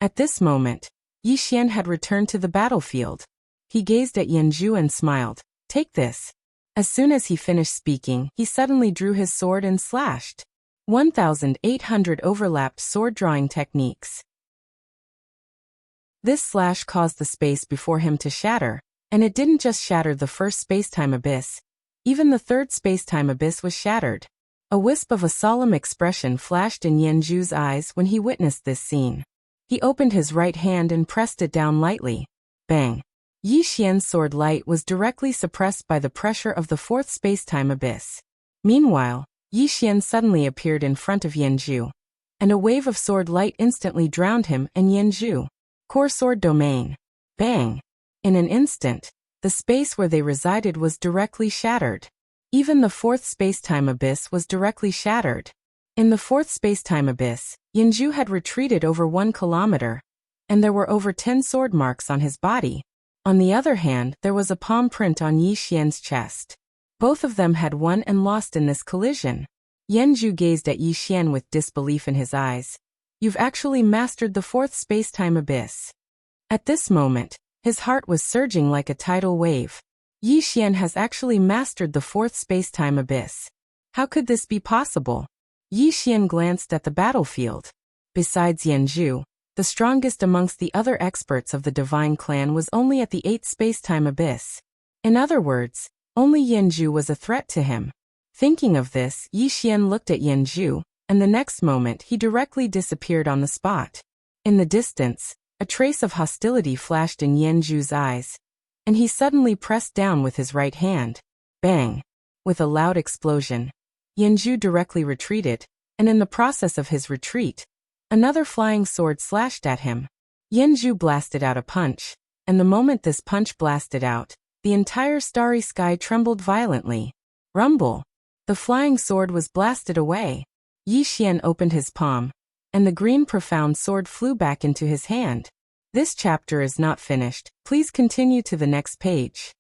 S1: At this moment, Yi Xian had returned to the battlefield. He gazed at Yanzhu and smiled. Take this. As soon as he finished speaking, he suddenly drew his sword and slashed. 1,800 overlapped sword drawing techniques. This slash caused the space before him to shatter, and it didn't just shatter the first space-time abyss. Even the third space-time abyss was shattered. A wisp of a solemn expression flashed in Yanzhu's eyes when he witnessed this scene. He opened his right hand and pressed it down lightly. Bang! Yi Xian's sword light was directly suppressed by the pressure of the fourth space-time abyss. Meanwhile, Yi Xian suddenly appeared in front of Yanzhu, and a wave of sword light instantly drowned him and Yanzhu. Core sword domain. Bang! In an instant, the space where they resided was directly shattered. Even the fourth space-time abyss was directly shattered. In the fourth space-time abyss, Yanzhu had retreated over 1 kilometer, and there were over 10 sword marks on his body. On the other hand, there was a palm print on Yi Xian's chest. Both of them had won and lost in this collision. Yanzhu gazed at Yi Xian with disbelief in his eyes. You've actually mastered the fourth space-time abyss. At this moment, his heart was surging like a tidal wave. Yi Xian has actually mastered the fourth space-time abyss. How could this be possible? Yi Xian glanced at the battlefield. Besides Yanzhu, the strongest amongst the other experts of the Divine Clan was only at the 8th space-time abyss. In other words, only Yanzhu was a threat to him. Thinking of this, Yi Xian looked at Yanzhu, and the next moment he directly disappeared on the spot. In the distance, a trace of hostility flashed in Yanzhu's eyes, and he suddenly pressed down with his right hand. Bang! With a loud explosion, Yanzhu directly retreated, and in the process of his retreat, another flying sword slashed at him. Yanzhu blasted out a punch, and the moment this punch blasted out, the entire starry sky trembled violently. Rumble! The flying sword was blasted away. Yi Xian opened his palm, and the green profound sword flew back into his hand. This chapter is not finished. Please continue to the next page.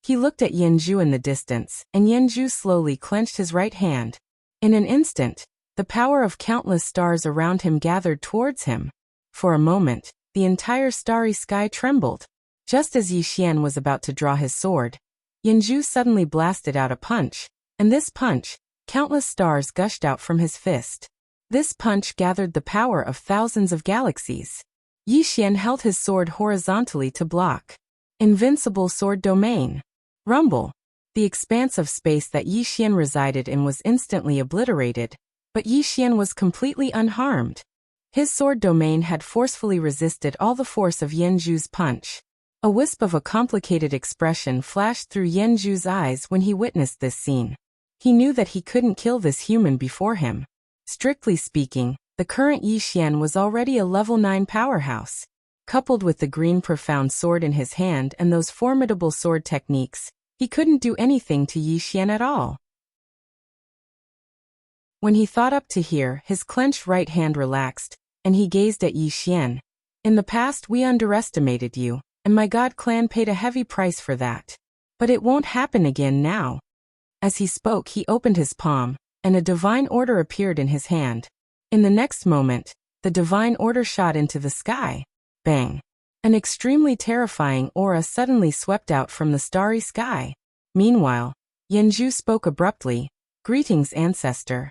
S1: He looked at Yanju in the distance, and Yanju slowly clenched his right hand. In an instant, the power of countless stars around him gathered towards him. For a moment, the entire starry sky trembled. Just as Yi Xian was about to draw his sword, Yanju suddenly blasted out a punch, and this punch, countless stars gushed out from his fist. This punch gathered the power of thousands of galaxies. Yi Xian held his sword horizontally to block. Invincible sword domain. Rumble. The expanse of space that Yi Xian resided in was instantly obliterated, but Yi Xian was completely unharmed. His sword domain had forcefully resisted all the force of Yanju's punch. A wisp of a complicated expression flashed through Yanju's eyes when he witnessed this scene. He knew that he couldn't kill this human before him. Strictly speaking, the current Yi Xian was already a level 9 powerhouse. Coupled with the green profound sword in his hand and those formidable sword techniques, he couldn't do anything to Yi Xian at all. When he thought up to here, his clenched right hand relaxed, and he gazed at Yi Xian. In the past we underestimated you, and my God clan paid a heavy price for that. But it won't happen again now. As he spoke, he opened his palm, and a divine order appeared in his hand. In the next moment, the divine order shot into the sky. Bang! An extremely terrifying aura suddenly swept out from the starry sky. Meanwhile, Yanju spoke abruptly. Greetings, Ancestor.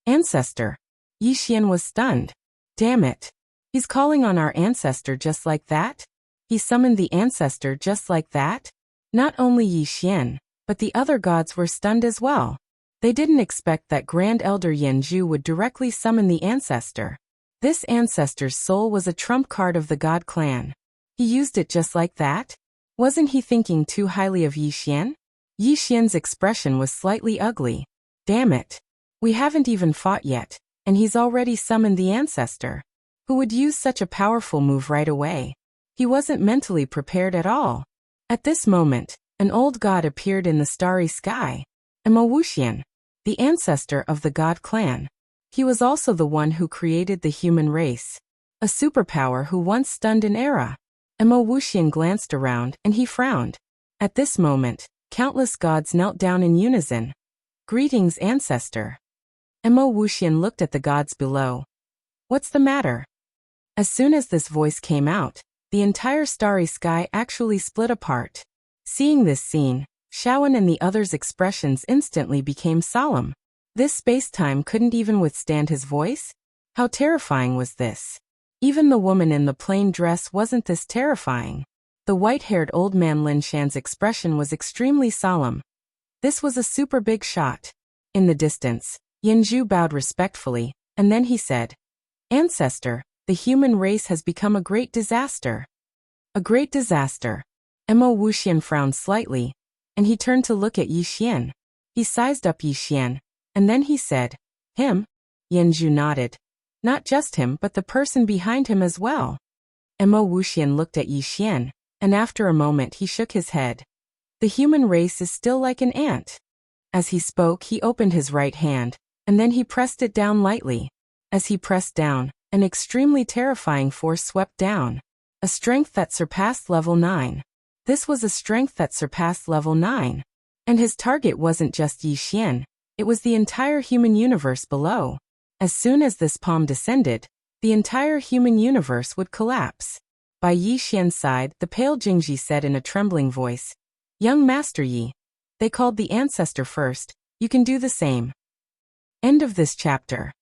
S1: Ancestor. Yi Xian was stunned. Damn it. He's calling on our ancestor just like that? He summoned the ancestor just like that? Not only Yi Xian, but the other gods were stunned as well. They didn't expect that Grand Elder Yanju would directly summon the ancestor. This ancestor's soul was a trump card of the God clan. He used it just like that? Wasn't he thinking too highly of Yi Xian? Yi Xian's expression was slightly ugly. Damn it. We haven't even fought yet, and he's already summoned the ancestor. Who would use such a powerful move right away? He wasn't mentally prepared at all. At this moment, an old god appeared in the starry sky. Wuxia, the ancestor of the God clan. He was also the one who created the human race. A superpower who once stunned an era. Wuxia glanced around and he frowned. At this moment, countless gods knelt down in unison. Greetings, ancestor. Wuxia looked at the gods below. What's the matter? As soon as this voice came out, the entire starry sky actually split apart. Seeing this scene, Shaowen and the others' expressions instantly became solemn. This space-time couldn't even withstand his voice? How terrifying was this? Even the woman in the plain dress wasn't this terrifying. The white-haired old man Lin Shan's expression was extremely solemn. This was a super big shot. In the distance, Yanju bowed respectfully, and then he said, Ancestor, the human race has become a great disaster. A great disaster. Wuxia frowned slightly, and he turned to look at Yi Xian. He sized up Yi Xian, and then he said, Him? Yanju nodded. Not just him but the person behind him as well. Wuxia looked at Yi Xian, and after a moment he shook his head. The human race is still like an ant. As he spoke, he opened his right hand, and then he pressed it down lightly. As he pressed down, an extremely terrifying force swept down. A strength that surpassed level 9. This was a strength that surpassed level 9. And his target wasn't just Yi Xian, it was the entire human universe below. As soon as this palm descended, the entire human universe would collapse. By Yi Xian's side, the pale Jingji said in a trembling voice, Young Master Yi. They called the ancestor first, you can do the same. End of this chapter.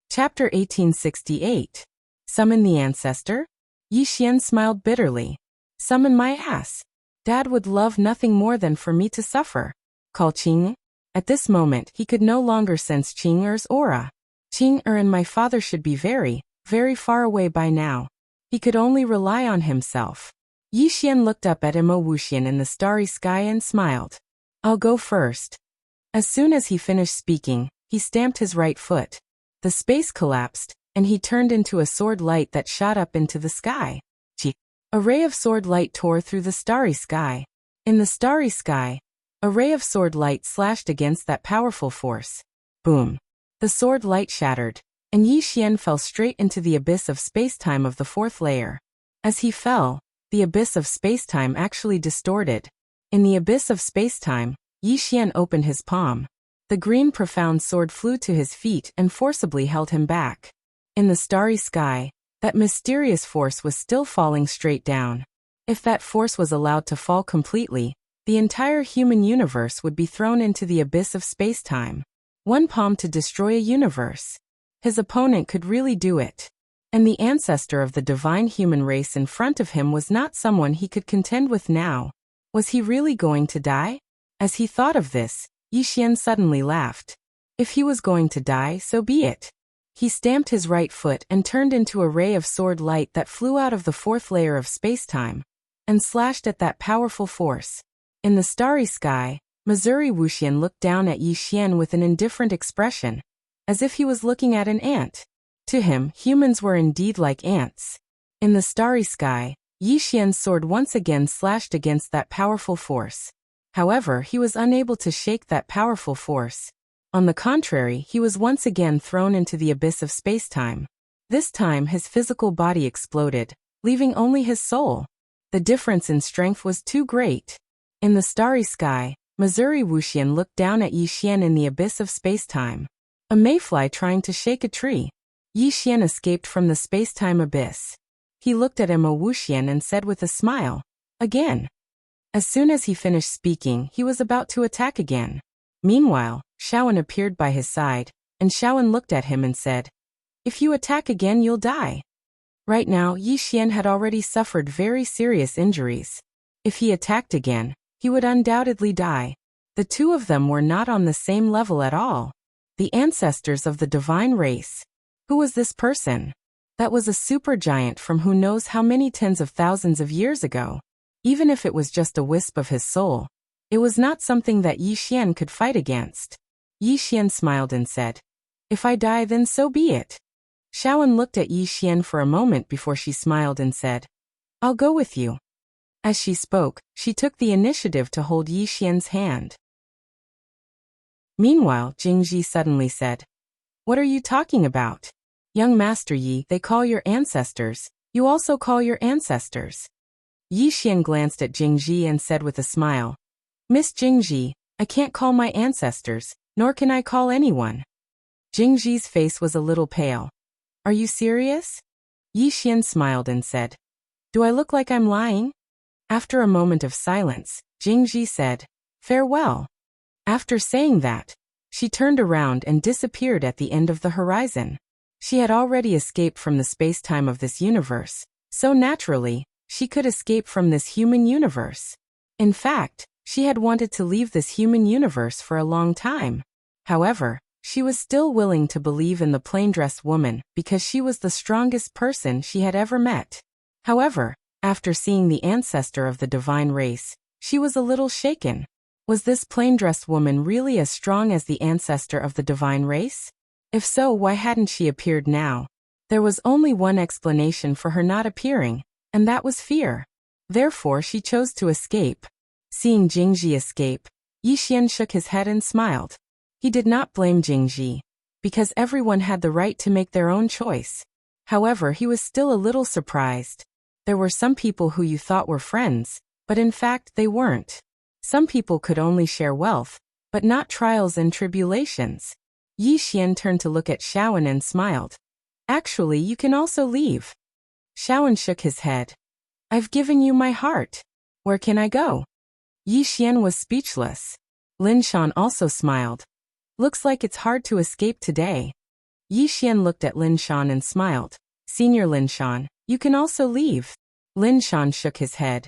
S1: Chapter 1868. Summon the ancestor? Yi Xian smiled bitterly. Summon my ass. Dad would love nothing more than for me to suffer. Call Qing. At this moment, he could no longer sense Qing-er's aura. Qing-er and my father should be very, very far away by now. He could only rely on himself. Yi Xian looked up at Wuxia in the starry sky and smiled. I'll go first. As soon as he finished speaking, he stamped his right foot. The space collapsed, and he turned into a sword light that shot up into the sky. A ray of sword light tore through the starry sky. In the starry sky, a ray of sword light slashed against that powerful force. Boom. The sword light shattered, and Yi Xian fell straight into the abyss of space-time of the fourth layer. As he fell, The abyss of spacetime actually distorted. In the abyss of spacetime, Yi Xian opened his palm. The green profound sword flew to his feet and forcibly held him back. In the starry sky, that mysterious force was still falling straight down. If that force was allowed to fall completely, the entire human universe would be thrown into the abyss of spacetime. One palm to destroy a universe. His opponent could really do it. And the ancestor of the divine human race in front of him was not someone he could contend with now. Was he really going to die? As he thought of this, Yi Xian suddenly laughed. If he was going to die, so be it. He stamped his right foot and turned into a ray of sword light that flew out of the fourth layer of spacetime and slashed at that powerful force. In the starry sky, Missouri Wuxian looked down at Yi Xian with an indifferent expression, as if he was looking at an ant. To him, humans were indeed like ants. In the starry sky, Yi Xian's sword once again slashed against that powerful force. However, he was unable to shake that powerful force. On the contrary, he was once again thrown into the abyss of spacetime. This time his physical body exploded, leaving only his soul. The difference in strength was too great. In the starry sky, Missouri Wuxian looked down at Yi Xian in the abyss of spacetime. A mayfly trying to shake a tree. Yi Xian escaped from the spacetime abyss. He looked at Emma Wuxian and said with a smile, "Again." As soon as he finished speaking, he was about to attack again. Meanwhile, Shaoan appeared by his side, and Shaoan looked at him and said, "If you attack again, you'll die." Right now, Yi Xian had already suffered very serious injuries. If he attacked again, he would undoubtedly die. The two of them were not on the same level at all. The ancestors of the divine race. Who was this person? That was a supergiant from who knows how many tens of thousands of years ago. Even if it was just a wisp of his soul, it was not something that Yi Xian could fight against. Yi Xian smiled and said, "If I die, then so be it." Shaoan looked at Yi Xian for a moment before she smiled and said, "I'll go with you." As she spoke, she took the initiative to hold Yi Xian's hand. Meanwhile, Jingji suddenly said, "What are you talking about? Young Master Yi, they call your ancestors. You also call your ancestors." Yi Xian glanced at Jingji and said with a smile, "Miss Jingji, I can't call my ancestors, nor can I call anyone." Jingji's face was a little pale. "Are you serious?" Yi Xian smiled and said, "Do I look like I'm lying?" After a moment of silence, Jingji said, "Farewell." After saying that, she turned around and disappeared at the end of the horizon. She had already escaped from the spacetime of this universe, so naturally, she could escape from this human universe. In fact, she had wanted to leave this human universe for a long time. However, she was still willing to believe in the plain-dressed woman because she was the strongest person she had ever met. However, after seeing the ancestor of the divine race, she was a little shaken. Was this plain-dressed woman really as strong as the ancestor of the divine race? If so, why hadn't she appeared now? There was only one explanation for her not appearing, and that was fear. Therefore, she chose to escape. Seeing Jingji escape, Yi Xian shook his head and smiled. He did not blame Jingji, because everyone had the right to make their own choice. However, he was still a little surprised. There were some people who you thought were friends, but in fact they weren't. Some people could only share wealth, but not trials and tribulations. Yi Xian turned to look at Shaoan and smiled. "Actually, you can also leave." Shaoan shook his head. "I've given you my heart. Where can I go?" Yi Xian was speechless. Lin Shan also smiled. "Looks like it's hard to escape today." Yi Xian looked at Lin Shan and smiled. "Senior Lin Shan, you can also leave." Lin Shan shook his head.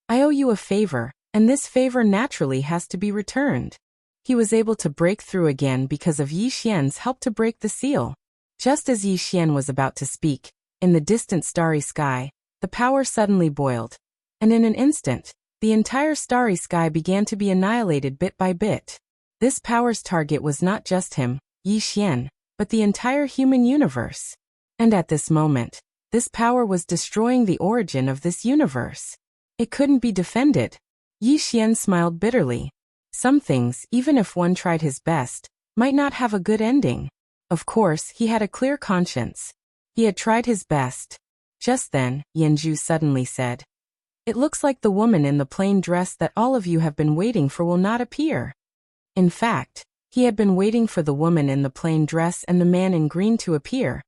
S1: "I owe you a favor, and this favor naturally has to be returned." He was able to break through again because of Yi Xian's help to break the seal. Just as Yi Xian was about to speak, in the distant starry sky, the power suddenly boiled. And in an instant, the entire starry sky began to be annihilated bit by bit. This power's target was not just him, Yi Xian, but the entire human universe. And at this moment, this power was destroying the origin of this universe. It couldn't be defended. Yi Xian smiled bitterly. Some things, even if one tried his best, might not have a good ending. Of course, he had a clear conscience. He had tried his best. Just then, Yanju suddenly said, It looks like the woman in the plain dress that all of you have been waiting for will not appear. In fact, he had been waiting for the woman in the plain dress and the man in green to appear,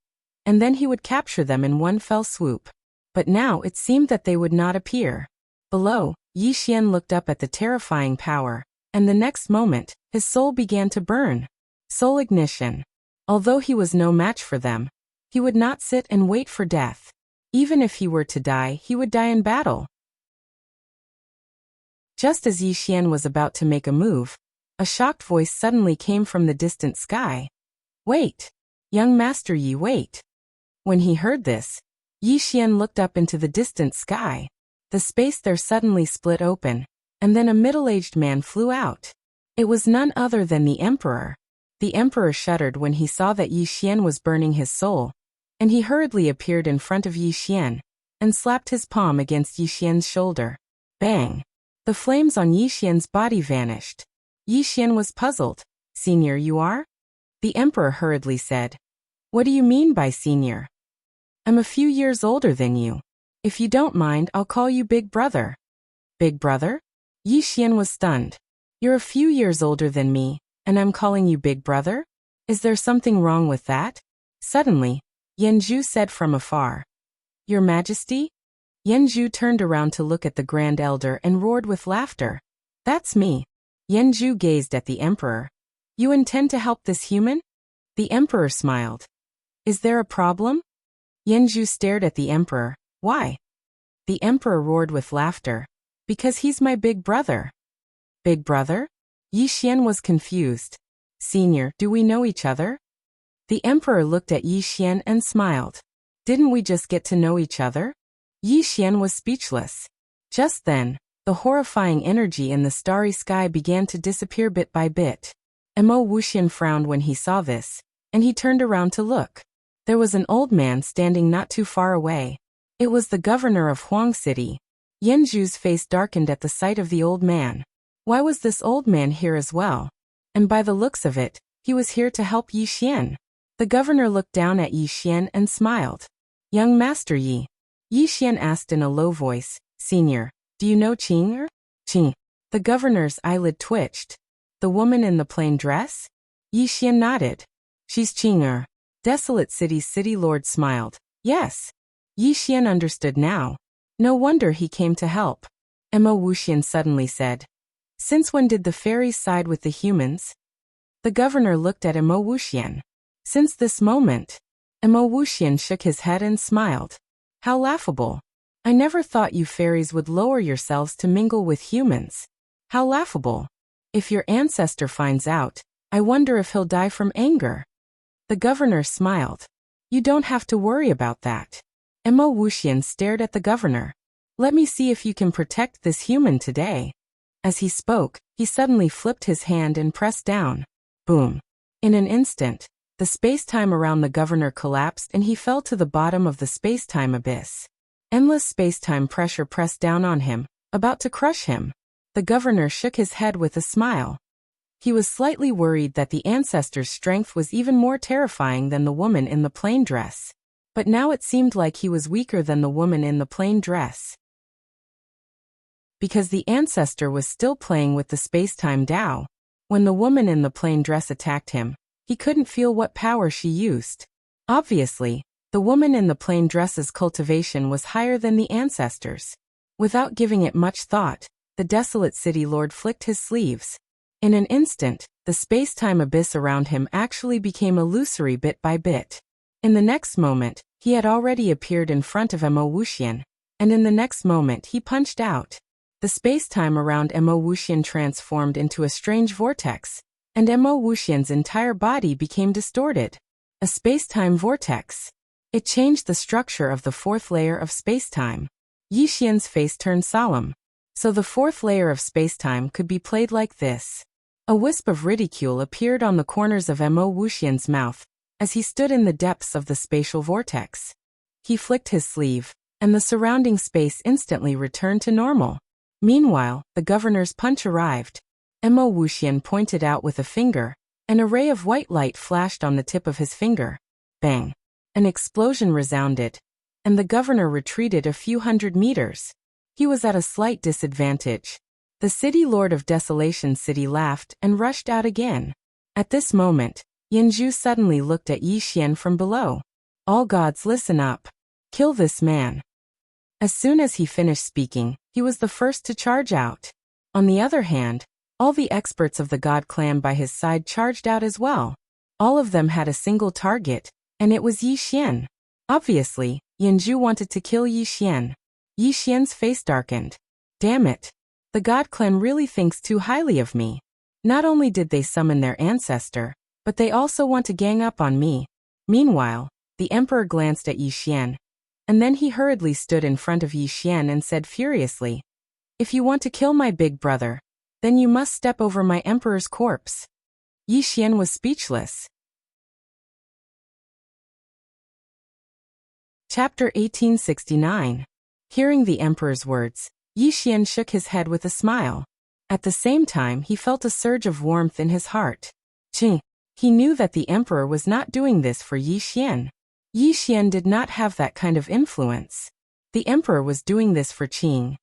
S1: and then he would capture them in one fell swoop. But now it seemed that they would not appear. Below, Yi Xian looked up at the terrifying power, and the next moment, his soul began to burn. Soul ignition. Although he was no match for them, he would not sit and wait for death. Even if he were to die, he would die in battle. Just as Yi Xian was about to make a move, a shocked voice suddenly came from the distant sky. Wait! Young Master Yi, wait! When he heard this, Yi Xian looked up into the distant sky. The space there suddenly split open, and then a middle-aged man flew out. It was none other than the Emperor. The Emperor shuddered when he saw that Yi Xian was burning his soul, and he hurriedly appeared in front of Yi Xian, and slapped his palm against Yi Xian's shoulder. Bang! The flames on Yi Xian's body vanished. Yi Xian was puzzled. Senior, you are? The Emperor hurriedly said. What do you mean by senior? I'm a few years older than you. If you don't mind, I'll call you Big Brother. Big Brother? Yi Xian was stunned. You're a few years older than me, and I'm calling you Big Brother? Is there something wrong with that? Suddenly, Yanzhu said from afar. Your Majesty? Yanzhu turned around to look at the Grand Elder and roared with laughter. That's me. Yanzhu gazed at the Emperor. You intend to help this human? The Emperor smiled. Is there a problem? Yanzhu stared at the Emperor. Why? The Emperor roared with laughter. Because he's my big brother. Big brother? Yi Xian was confused. Senior, do we know each other? The Emperor looked at Yi Xian and smiled. Didn't we just get to know each other? Yi Xian was speechless. Just then, the horrifying energy in the starry sky began to disappear bit by bit. Mo Wuxian frowned when he saw this, and he turned around to look. There was an old man standing not too far away. It was the governor of Huang City. Yanzhu's face darkened at the sight of the old man. Why was this old man here as well? And by the looks of it, he was here to help Yi Xian. The governor looked down at Yi Xian and smiled. Young Master Yi. Yi Xian asked in a low voice, Senior, do you know Qing'er? Qing. The governor's eyelid twitched. The woman in the plain dress? Yi Xian nodded. She's Qing'er. Desolate City's city lord smiled. Yes. Yi Xian understood now. No wonder he came to help. Mo Wuxian suddenly said. Since when did the fairies side with the humans? The governor looked at Mo Wuxian. Since this moment. Mo Wuxian shook his head and smiled. How laughable. I never thought you fairies would lower yourselves to mingle with humans. How laughable. If your ancestor finds out, I wonder if he'll die from anger. The governor smiled. You don't have to worry about that. Mo Wuxian stared at the governor. Let me see if you can protect this human today. As he spoke, he suddenly flipped his hand and pressed down. Boom. In an instant, the space-time around the governor collapsed and he fell to the bottom of the space-time abyss. Endless space-time pressure pressed down on him, about to crush him. The governor shook his head with a smile. He was slightly worried that the ancestor's strength was even more terrifying than the woman in the plain dress. But now it seemed like he was weaker than the woman in the plain dress. Because the ancestor was still playing with the space-time Tao. When the woman in the plain dress attacked him, he couldn't feel what power she used. Obviously, the woman in the plain dress's cultivation was higher than the ancestors. Without giving it much thought, the desolate city lord flicked his sleeves. In an instant, the space-time abyss around him actually became illusory bit by bit. In the next moment, he had already appeared in front of Mo Wuxian, and in the next moment he punched out. The space-time around Mo Wuxian transformed into a strange vortex, and Mo Wuxian's entire body became distorted. A space-time vortex. It changed the structure of the fourth layer of space-time. Yi Xian's face turned solemn. So the fourth layer of space-time could be played like this. A wisp of ridicule appeared on the corners of Mo Wuxian's mouth, as he stood in the depths of the spatial vortex. He flicked his sleeve, and the surrounding space instantly returned to normal. Meanwhile, the governor's punch arrived. Mo Wuxian pointed out with a finger. An array of white light flashed on the tip of his finger. Bang! An explosion resounded, and the governor retreated a few hundred meters. He was at a slight disadvantage. The city lord of Desolation City laughed and rushed out again. At this moment, Yanju suddenly looked at Yi Xian from below. All gods, listen up. Kill this man. As soon as he finished speaking, he was the first to charge out. On the other hand, all the experts of the God clan by his side charged out as well. All of them had a single target, and it was Yi Xian. Obviously, Yanju wanted to kill Yi Xian. Yi Xian's face darkened. Damn it. The God clan really thinks too highly of me. Not only did they summon their ancestor, but they also want to gang up on me. Meanwhile, the emperor glanced at Yi Xian, and then he hurriedly stood in front of Yi Xian and said furiously, "If you want to kill my big brother, then you must step over my emperor's corpse." Yi Xian was speechless. Chapter 1869. Hearing the emperor's words, Yi Xian shook his head with a smile. At the same time, he felt a surge of warmth in his heart. He knew that the emperor was not doing this for Yi Xian. Yi Xian did not have that kind of influence. The emperor was doing this for Qing.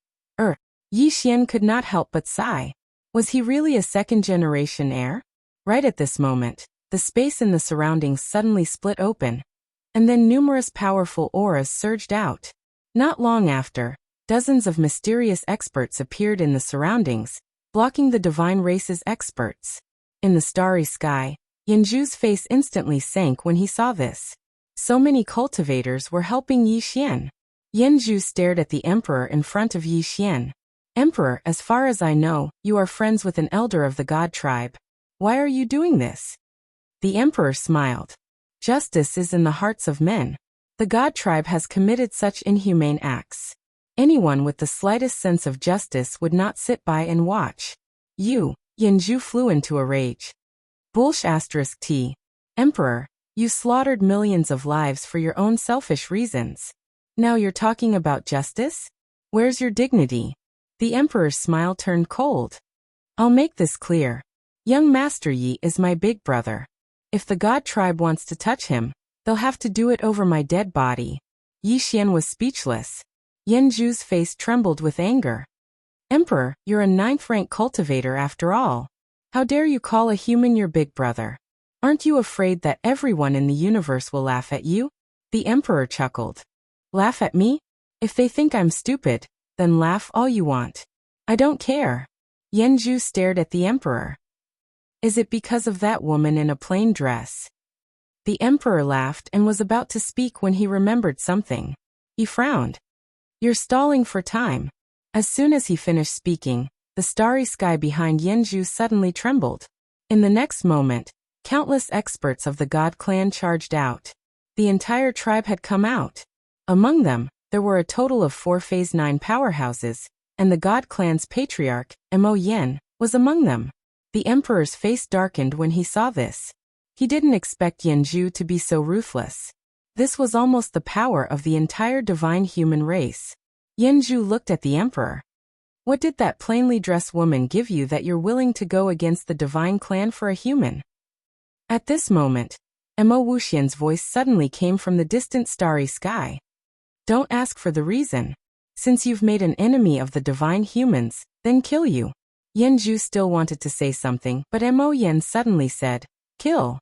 S1: Yi Xian could not help but sigh. Was he really a second-generation heir? Right at this moment, the space in the surroundings suddenly split open, and then numerous powerful auras surged out. Not long after, dozens of mysterious experts appeared in the surroundings, blocking the divine race's experts. In the starry sky, Yanju's face instantly sank when he saw this. So many cultivators were helping Yi Xian. Yanju stared at the emperor in front of Yi Xian. "Emperor, as far as I know, you are friends with an elder of the God tribe. Why are you doing this?" The emperor smiled. "Justice is in the hearts of men. The God tribe has committed such inhumane acts. Anyone with the slightest sense of justice would not sit by and watch." Yanju flew into a rage. *T. Emperor, you slaughtered millions of lives for your own selfish reasons. Now you're talking about justice? Where's your dignity? The emperor's smile turned cold. "I'll make this clear. Young Master Yi is my big brother. If the God tribe wants to touch him, they'll have to do it over my dead body." Yi Xian was speechless. Yanju's face trembled with anger. "Emperor, you're a 9th-rank cultivator after all. How dare you call a human your big brother? Aren't you afraid that everyone in the universe will laugh at you?" The emperor chuckled. "Laugh at me? If they think I'm stupid, then laugh all you want. I don't care." Yanju stared at the emperor. "Is it because of that woman in a plain dress?" The emperor laughed and was about to speak when he remembered something. He frowned. "You're stalling for time." As soon as he finished speaking, the starry sky behind Yanju suddenly trembled. In the next moment, countless experts of the God clan charged out. The entire tribe had come out. Among them, there were a total of 4 Phase 9 powerhouses, and the God clan's patriarch, Mo Yen, was among them. The emperor's face darkened when he saw this. He didn't expect Yanju to be so ruthless. This was almost the power of the entire divine human race. Yanju looked at the emperor. "What did that plainly dressed woman give you that you're willing to go against the divine clan for a human?" At this moment, Mo Wuxian's voice suddenly came from the distant starry sky. "Don't ask for the reason. Since you've made an enemy of the divine humans, then kill you." Yanju still wanted to say something, but Mo Yen suddenly said, "Kill."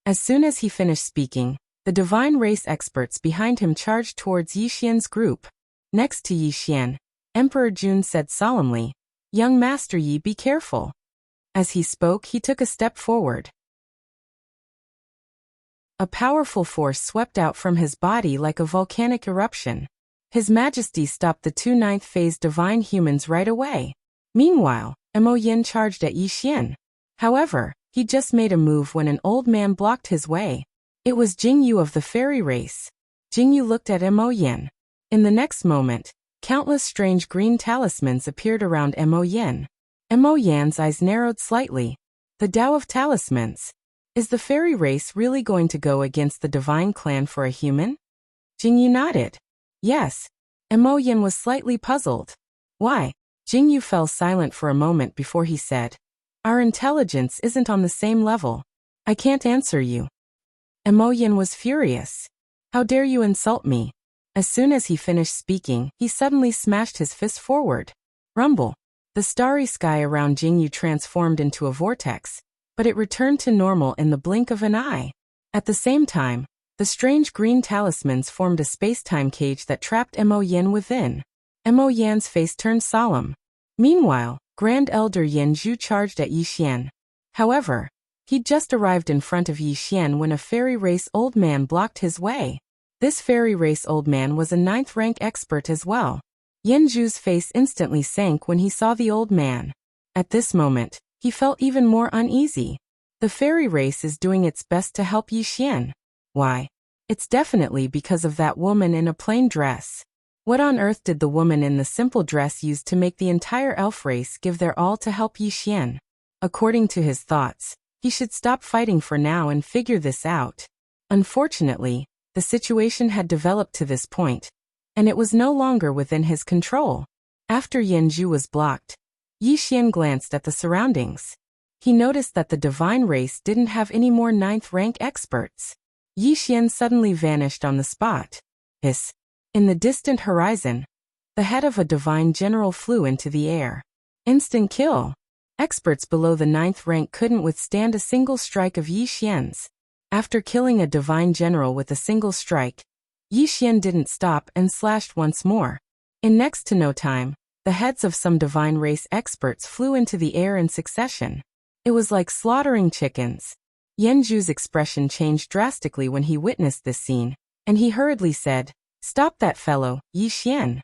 S1: As soon as he finished speaking, the divine race experts behind him charged towards Yi Xian's group. Next to Yi Xian, Emperor Jun said solemnly, "Young Master Yi, be careful." As he spoke, he took a step forward. A powerful force swept out from his body like a volcanic eruption. His Majesty stopped the 2 9th phase divine humans right away. Meanwhile, Mo Yin charged at Yi Xian. However, he just made a move when an old man blocked his way. It was Jingyu of the fairy race. Jingyu looked at Mo Yin. In the next moment, countless strange green talismans appeared around Mo Yin. Mo Yan's eyes narrowed slightly. The Tao of Talismans. Is the fairy race really going to go against the divine clan for a human? Jingyu nodded. Yes. Mo Yin was slightly puzzled. Why? Jingyu fell silent for a moment before he said, "Our intelligence isn't on the same level. I can't answer you." Mo Yin was furious. "How dare you insult me? As soon as he finished speaking, he suddenly smashed his fist forward. Rumble. The starry sky around Jingyu transformed into a vortex, but it returned to normal in the blink of an eye. At the same time, the strange green talismans formed a space-time cage that trapped Mo Yin within. Mo Yan's face turned solemn. Meanwhile, Grand Elder Yin Zhu charged at Yi Xian. However, he'd just arrived in front of Yi Xian when a fairy race old man blocked his way. This fairy race old man was a 9th rank expert as well. Yin Zhu's face instantly sank when he saw the old man. At this moment, he felt even more uneasy. The fairy race is doing its best to help Yi Xian. Why? It's definitely because of that woman in a plain dress. What on earth did the woman in the simple dress use to make the entire elf race give their all to help Yi Xian? According to his thoughts, he should stop fighting for now and figure this out. Unfortunately, the situation had developed to this point, and it was no longer within his control. After Yin Zhu was blocked, Yi Xian glanced at the surroundings. He noticed that the divine race didn't have any more 9th rank experts. Yi Xian suddenly vanished on the spot. Hiss. In the distant horizon, the head of a divine general flew into the air. Instant kill. Experts below the 9th rank couldn't withstand a single strike of Yi Xian's. After killing a divine general with a single strike, Yi Xian didn't stop and slashed once more. In next to no time, the heads of some divine race experts flew into the air in succession. It was like slaughtering chickens. Yin Zhu's expression changed drastically when he witnessed this scene, and he hurriedly said, "Stop that fellow, Yi Xian."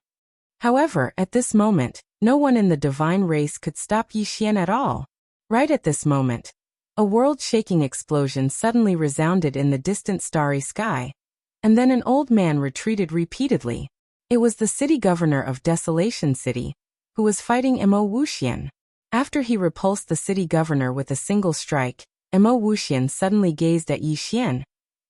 S1: However, at this moment, no one in the divine race could stop Yi Xian at all. Right at this moment, a world-shaking explosion suddenly resounded in the distant starry sky, and then an old man retreated repeatedly. It was the city governor of Desolation City, who was fighting Mo Wuxian. After he repulsed the city governor with a single strike, Mo Wuxian suddenly gazed at Yi Xian,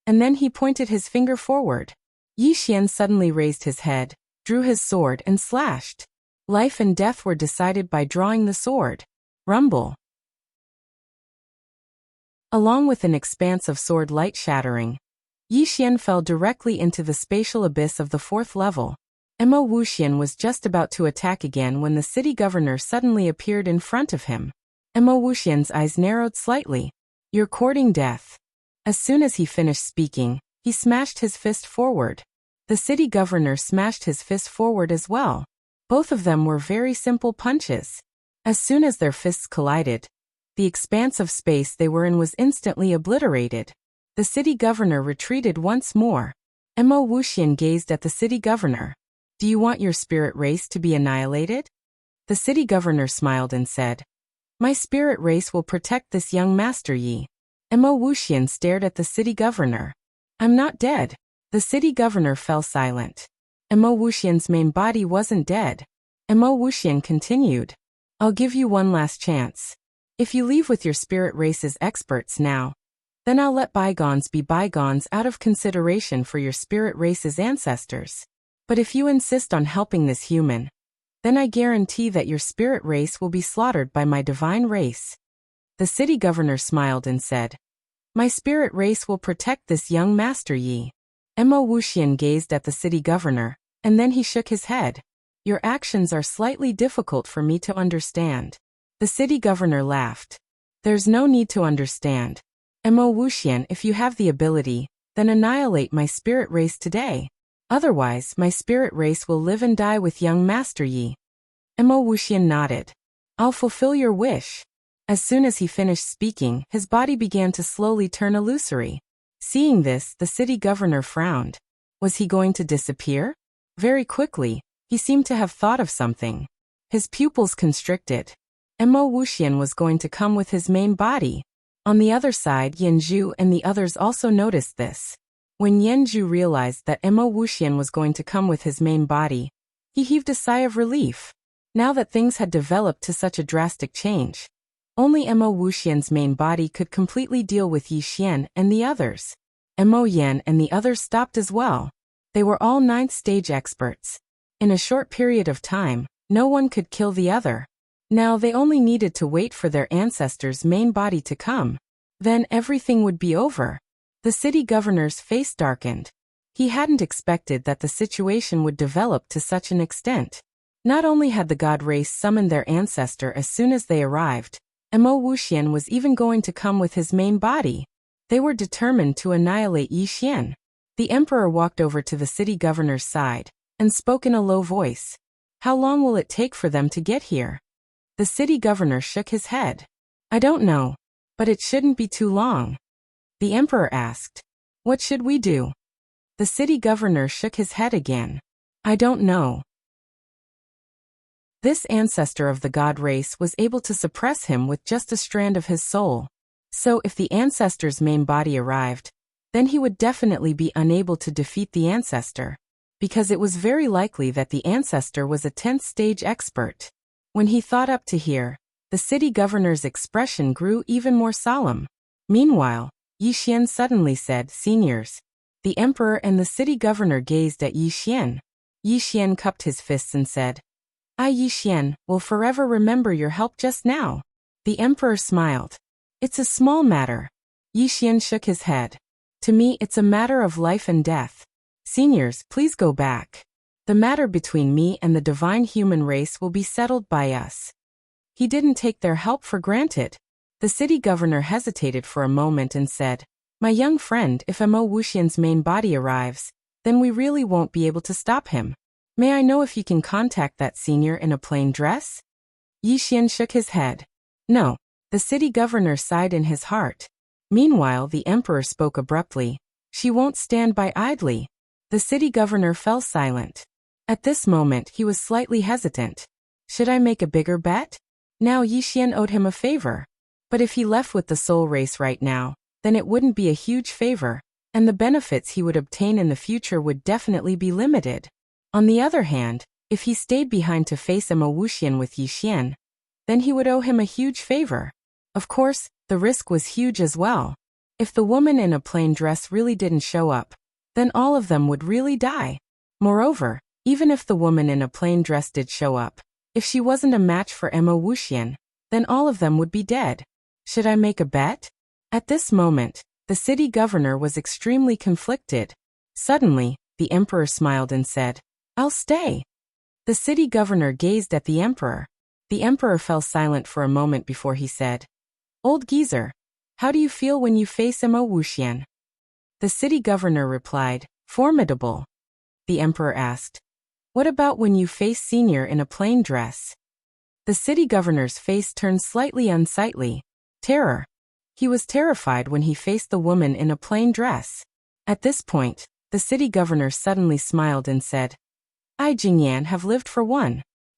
S1: and then he pointed his finger forward. Yi Xian suddenly raised his head, drew his sword and slashed. Life and death were decided by drawing the sword. Rumble. Along with an expanse of sword light shattering, Yi Xian fell directly into the spatial abyss of the 4th level. Mo Wuxian was just about to attack again when the city governor suddenly appeared in front of him. Mo Wuxian's eyes narrowed slightly. "You're courting death." As soon as he finished speaking, he smashed his fist forward. The city governor smashed his fist forward as well. Both of them were very simple punches. As soon as their fists collided, the expanse of space they were in was instantly obliterated. The city governor retreated once more. Mo Wuxian gazed at the city governor. "Do you want your spirit race to be annihilated?" The city governor smiled and said, "My spirit race will protect this young Master Yi." Mo Wuxian stared at the city governor. "I'm not dead." The city governor fell silent. Mo Wuxian's main body wasn't dead. Mo Wuxian continued, "I'll give you one last chance. If you leave with your spirit race's experts now, then I'll let bygones be bygones out of consideration for your spirit race's ancestors. But if you insist on helping this human, then I guarantee that your spirit race will be slaughtered by my divine race." The city governor smiled and said, "My spirit race will protect this young Master Yi." Mo Wuxian gazed at the city governor, and then he shook his head. "Your actions are slightly difficult for me to understand." The city governor laughed. "There's no need to understand. Mo Wuxian, if you have the ability, then annihilate my spirit race today. Otherwise, my spirit race will live and die with young Master Yi." Mo Wuxian nodded. "I'll fulfill your wish." As soon as he finished speaking, his body began to slowly turn illusory. Seeing this, the city governor frowned. Was he going to disappear? Very quickly, he seemed to have thought of something. His pupils constricted. Mo Wuxian was going to come with his main body. On the other side, Yin Zhu and the others also noticed this. When Yin Zhu realized that Mo Wuxian was going to come with his main body, he heaved a sigh of relief. Now that things had developed to such a drastic change, only Mo Wuxian's main body could completely deal with Yi Xian and the others. Mo Yan and the others stopped as well. They were all 9th stage experts. In a short period of time, no one could kill the other. Now they only needed to wait for their ancestors' main body to come. Then everything would be over. The city governor's face darkened. He hadn't expected that the situation would develop to such an extent. Not only had the god race summoned their ancestor as soon as they arrived, Mo Wuxian was even going to come with his main body. They were determined to annihilate Yi Xian. The emperor walked over to the city governor's side and spoke in a low voice. How long will it take for them to get here? The city governor shook his head. I don't know, but it shouldn't be too long. The emperor asked. What should we do? The city governor shook his head again. I don't know. This ancestor of the god race was able to suppress him with just a strand of his soul. So if the ancestor's main body arrived, then he would definitely be unable to defeat the ancestor, because it was very likely that the ancestor was a 10th stage expert. When he thought up to here, the city governor's expression grew even more solemn. Meanwhile, Yi Xian suddenly said, Seniors. The emperor and the city governor gazed at Yi Xian. Yi Xian cupped his fists and said, I, Yi Xian, will forever remember your help just now. The emperor smiled. It's a small matter. Yi Xian shook his head. To me, it's a matter of life and death. Seniors, please go back. The matter between me and the divine human race will be settled by us. He didn't take their help for granted. The city governor hesitated for a moment and said, My young friend, if Mo Wuxian's main body arrives, then we really won't be able to stop him. May I know if you can contact that senior in a plain dress? Yi Xian shook his head. No. The city governor sighed in his heart. Meanwhile, the emperor spoke abruptly. She won't stand by idly. The city governor fell silent. At this moment, he was slightly hesitant. Should I make a bigger bet? Now Yi Xian owed him a favor. But if he left with the soul race right now, then it wouldn't be a huge favor, and the benefits he would obtain in the future would definitely be limited. On the other hand, if he stayed behind to face Mo Wuxian with Yi Xian, then he would owe him a huge favor. Of course, the risk was huge as well. If the woman in a plain dress really didn't show up, then all of them would really die. Moreover, even if the woman in a plain dress did show up, if she wasn't a match for Mo Wuxian, then all of them would be dead. Should I make a bet? At this moment, the city governor was extremely conflicted. Suddenly, the emperor smiled and said, I'll stay. The city governor gazed at the emperor. The emperor fell silent for a moment before he said, Old geezer, how do you feel when you face Mo Wuxian? The city governor replied, Formidable. The emperor asked, What about when you face senior in a plain dress? The city governor's face turned slightly unsightly. Terror. He was terrified when he faced the woman in a plain dress. At this point, the city governor suddenly smiled and said, I, Jingyan, have lived for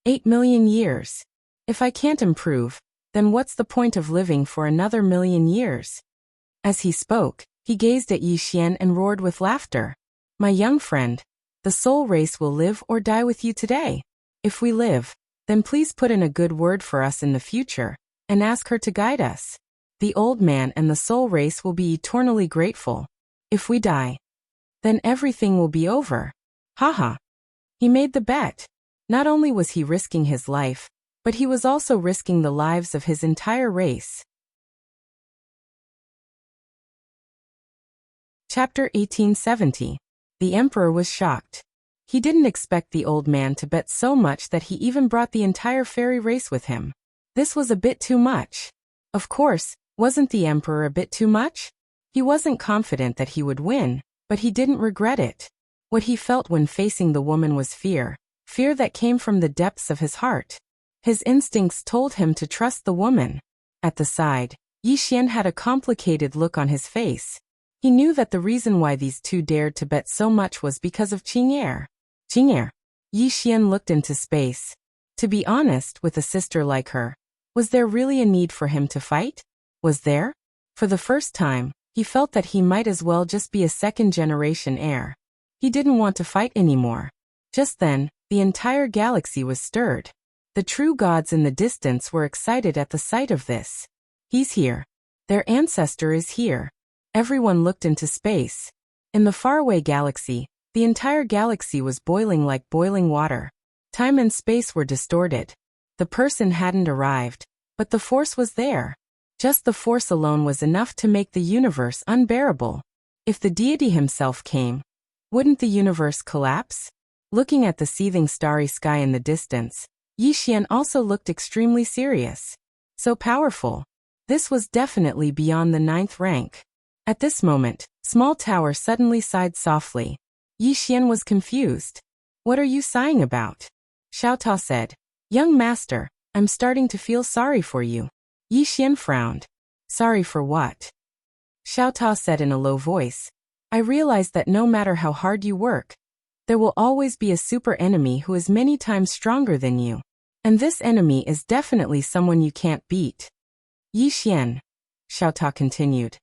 S1: 8 million years. If I can't improve, then what's the point of living for another 1,000,000 years? As he spoke, he gazed at Yi Xian and roared with laughter. My young friend, the soul race will live or die with you today. If we live, then please put in a good word for us in the future, and ask her to guide us. The old man and the soul race will be eternally grateful. If we die, then everything will be over. Haha. He made the bet. Not only was he risking his life, but he was also risking the lives of his entire race. Chapter 1870. The emperor was shocked. He didn't expect the old man to bet so much that he even brought the entire fairy race with him. This was a bit too much. Of course, wasn't the emperor a bit too much? He wasn't confident that he would win, but he didn't regret it. What he felt when facing the woman was fear that came from the depths of his heart. His instincts told him to trust the woman. At the side, Yi Xian had a complicated look on his face. He knew that the reason why these two dared to bet so much was because of Qing'er. Qing'er. Yi Xian looked into space. To be honest, with a sister like her, was there really a need for him to fight? Was there? For the first time, he felt that he might as well just be a second-generation heir. He didn't want to fight anymore. Just then, the entire galaxy was stirred. The true gods in the distance were excited at the sight of this. He's here. Their ancestor is here. Everyone looked into space. In the faraway galaxy, the entire galaxy was boiling like boiling water. Time and space were distorted. The person hadn't arrived, but the force was there. Just the force alone was enough to make the universe unbearable. If the deity himself came, Wouldn't the universe collapse? Looking at the seething starry sky in the distance, Yi Xian also looked extremely serious. So powerful. This was definitely beyond the 9th rank. At this moment, Small Tower suddenly sighed softly. Yi Xian was confused. What are you sighing about? Xiao Tao said. Young master, I'm starting to feel sorry for you. Yi Xian frowned. Sorry for what? Xiao Tao said in a low voice. I realize that no matter how hard you work, there will always be a super enemy who is many times stronger than you. And this enemy is definitely someone you can't beat. Yi Xian, Xiao Tao continued.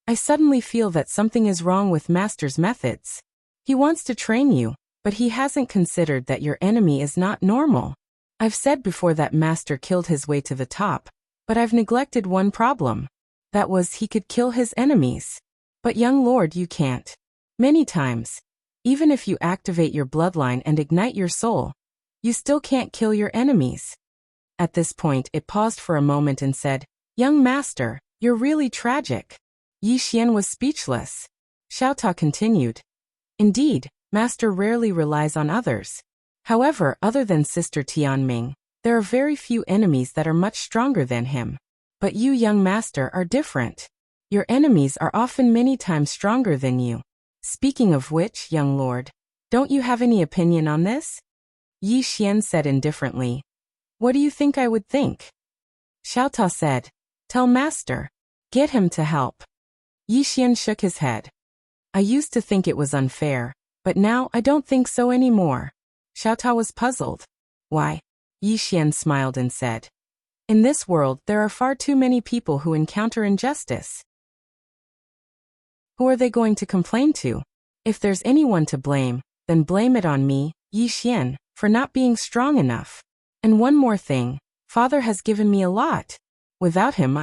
S1: I suddenly feel that something is wrong with Master's methods. He wants to train you, but he hasn't considered that your enemy is not normal. I've said before that Master killed his way to the top, but I've neglected one problem. That was he could kill his enemies. But young lord, you can't. Many times, even if you activate your bloodline and ignite your soul, you still can't kill your enemies. At this point it paused for a moment and said, Young master, you're really tragic. Yi Xian was speechless. Xiao Tao continued. Indeed, master rarely relies on others. However, other than Sister Tianming, there are very few enemies that are much stronger than him. But you, young master, are different. Your enemies are often many times stronger than you. Speaking of which, young lord, don't you have any opinion on this? Yi Xian said indifferently. What do you think I would think? Xiao Tao said. Tell master. Get him to help. Yi Xian shook his head. I used to think it was unfair, but now I don't think so anymore. Xiao Tao was puzzled. Why? Yi Xian smiled and said. In this world there are far too many people who encounter injustice. Who are they going to complain to? If there's anyone to blame, then blame it on me, Yi Xian, for not being strong enough. And one more thing, father has given me a lot. Without him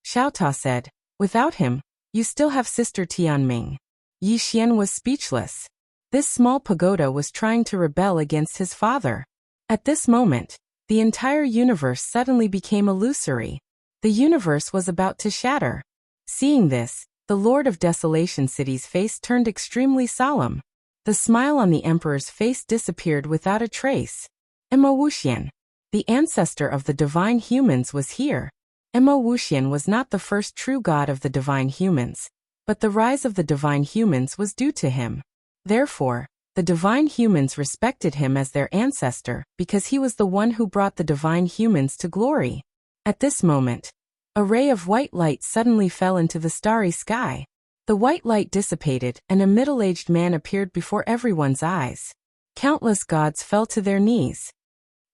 S1: Xiao Tao said. Without him, you still have Sister Tianming. Yi Xian was speechless. This small pagoda was trying to rebel against his father. At this moment, the entire universe suddenly became illusory. The universe was about to shatter. Seeing this, the Lord of Desolation City's face turned extremely solemn. The smile on the emperor's face disappeared without a trace. Emma Wuxian, the ancestor of the divine humans, was here. Emma Wuxian was not the first true god of the divine humans, but the rise of the divine humans was due to him. Therefore, the divine humans respected him as their ancestor because he was the one who brought the divine humans to glory. At this moment, a ray of white light suddenly fell into the starry sky. The white light dissipated and a middle-aged man appeared before everyone's eyes. Countless gods fell to their knees.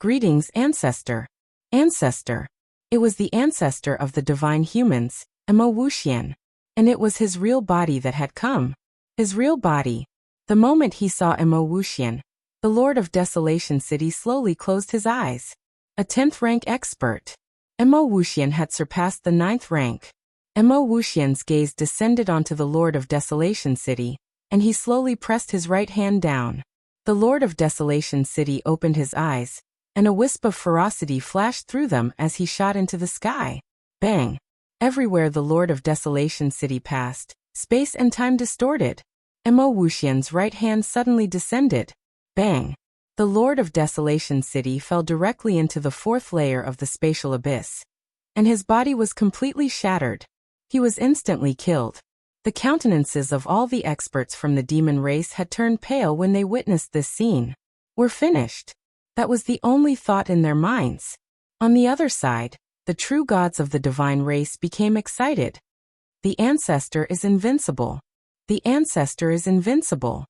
S1: Greetings, ancestor. Ancestor. It was the ancestor of the divine humans, Emma Wuxian. And it was his real body that had come. His real body. The moment he saw Emma Wuxian, the Lord of Desolation City slowly closed his eyes. A 10th rank expert. Emma Wuxian had surpassed the 9th rank. Emma Wuxian's gaze descended onto the Lord of Desolation City, and he slowly pressed his right hand down. The Lord of Desolation City opened his eyes, and a wisp of ferocity flashed through them as he shot into the sky. Bang! Everywhere the Lord of Desolation City passed, space and time distorted. Emma Wuxian's right hand suddenly descended. Bang! The Lord of Desolation City fell directly into the 4th layer of the spatial abyss. And his body was completely shattered. He was instantly killed. The countenances of all the experts from the demon race had turned pale when they witnessed this scene. We're finished. That was the only thought in their minds. On the other side, the true gods of the divine race became excited. The ancestor is invincible. The ancestor is invincible.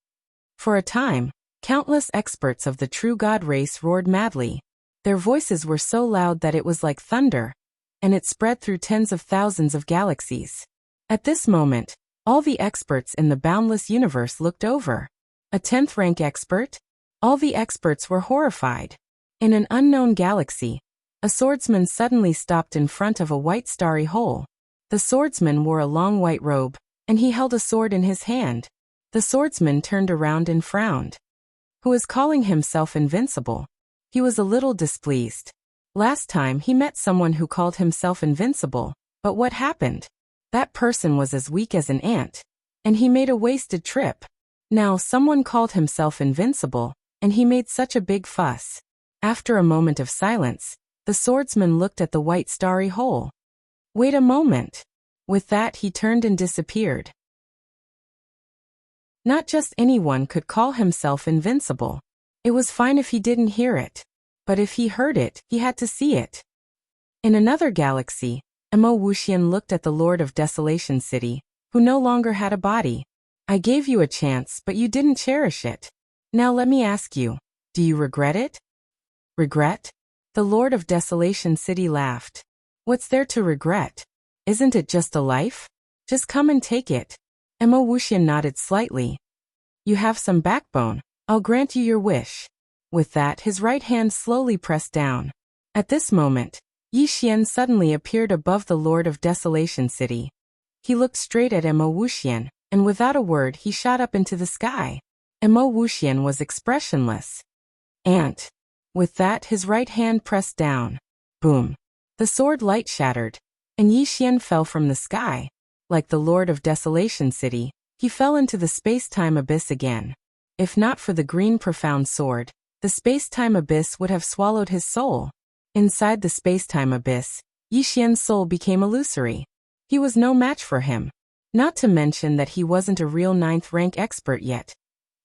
S1: For a time, countless experts of the true god race roared madly. Their voices were so loud that it was like thunder, and it spread through tens of thousands of galaxies. At this moment, all the experts in the boundless universe looked over. A 10th rank expert? All the experts were horrified. In an unknown galaxy, a swordsman suddenly stopped in front of a white starry hole. The swordsman wore a long white robe, and he held a sword in his hand. The swordsman turned around and frowned. Who is calling himself invincible? He was a little displeased. Last time he met someone who called himself invincible, but what happened? That person was as weak as an ant, and he made a wasted trip. Now someone called himself invincible, and he made such a big fuss. After a moment of silence, the swordsman looked at the white starry hole. Wait a moment. With that he turned and disappeared. Not just anyone could call himself invincible. It was fine if he didn't hear it. But if he heard it, he had to see it. In another galaxy, Wuxian looked at the Lord of Desolation City, who no longer had a body. I gave you a chance, but you didn't cherish it. Now let me ask you, do you regret it? Regret? The Lord of Desolation City laughed. What's there to regret? Isn't it just a life? Just come and take it. Wuxian nodded slightly. You have some backbone. I'll grant you your wish. With that, his right hand slowly pressed down. At this moment, Yi Xian suddenly appeared above the Lord of Desolation City. He looked straight at Wuxian, and without a word he shot up into the sky. Wuxian was expressionless. Ant. With that, his right hand pressed down. Boom. The sword light shattered, and Yi Xian fell from the sky. Like the Lord of Desolation City, he fell into the space-time abyss again. If not for the green profound sword, the space-time abyss would have swallowed his soul. Inside the space-time abyss, Yi Xian's soul became illusory. He was no match for him. Not to mention that he wasn't a real 9th rank expert yet.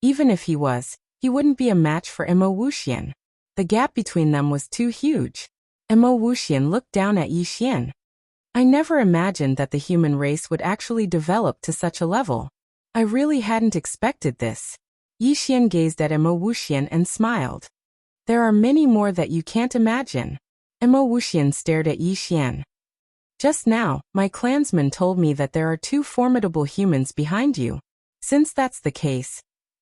S1: Even if he was, he wouldn't be a match for Wuxian. The gap between them was too huge. Wuxian looked down at Yi Xian. I never imagined that the human race would actually develop to such a level. I really hadn't expected this. Yi Xian gazed at Wuxian and smiled. There are many more that you can't imagine. Wuxian stared at Yi Xian. Just now, my clansman told me that there are 2 formidable humans behind you. Since that's the case,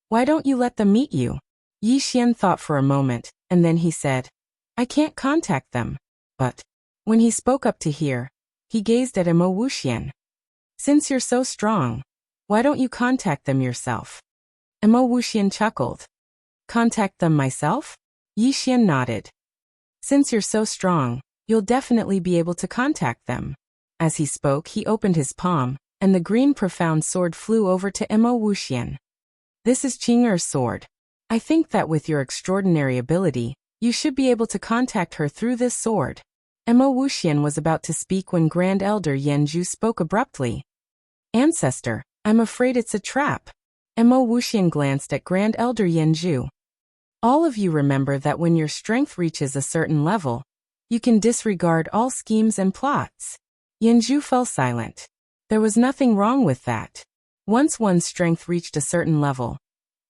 S1: why don't you let them meet you? Yi Xian thought for a moment, and then he said, I can't contact them. But when he spoke up to hear, he gazed at Wuxian. Since you're so strong, why don't you contact them yourself? Wuxian chuckled. Contact them myself? Yi Xian nodded. Since you're so strong, you'll definitely be able to contact them. As he spoke, he opened his palm, and the green profound sword flew over to Wuxian. This is Qing'er's sword. I think that with your extraordinary ability, you should be able to contact her through this sword. Wuxian was about to speak when Grand Elder Yanzhu spoke abruptly. Ancestor, I'm afraid it's a trap. Wuxian glanced at Grand Elder Yanzhu. All of you remember that when your strength reaches a certain level, you can disregard all schemes and plots. Yanzhu fell silent. There was nothing wrong with that. Once one's strength reached a certain level,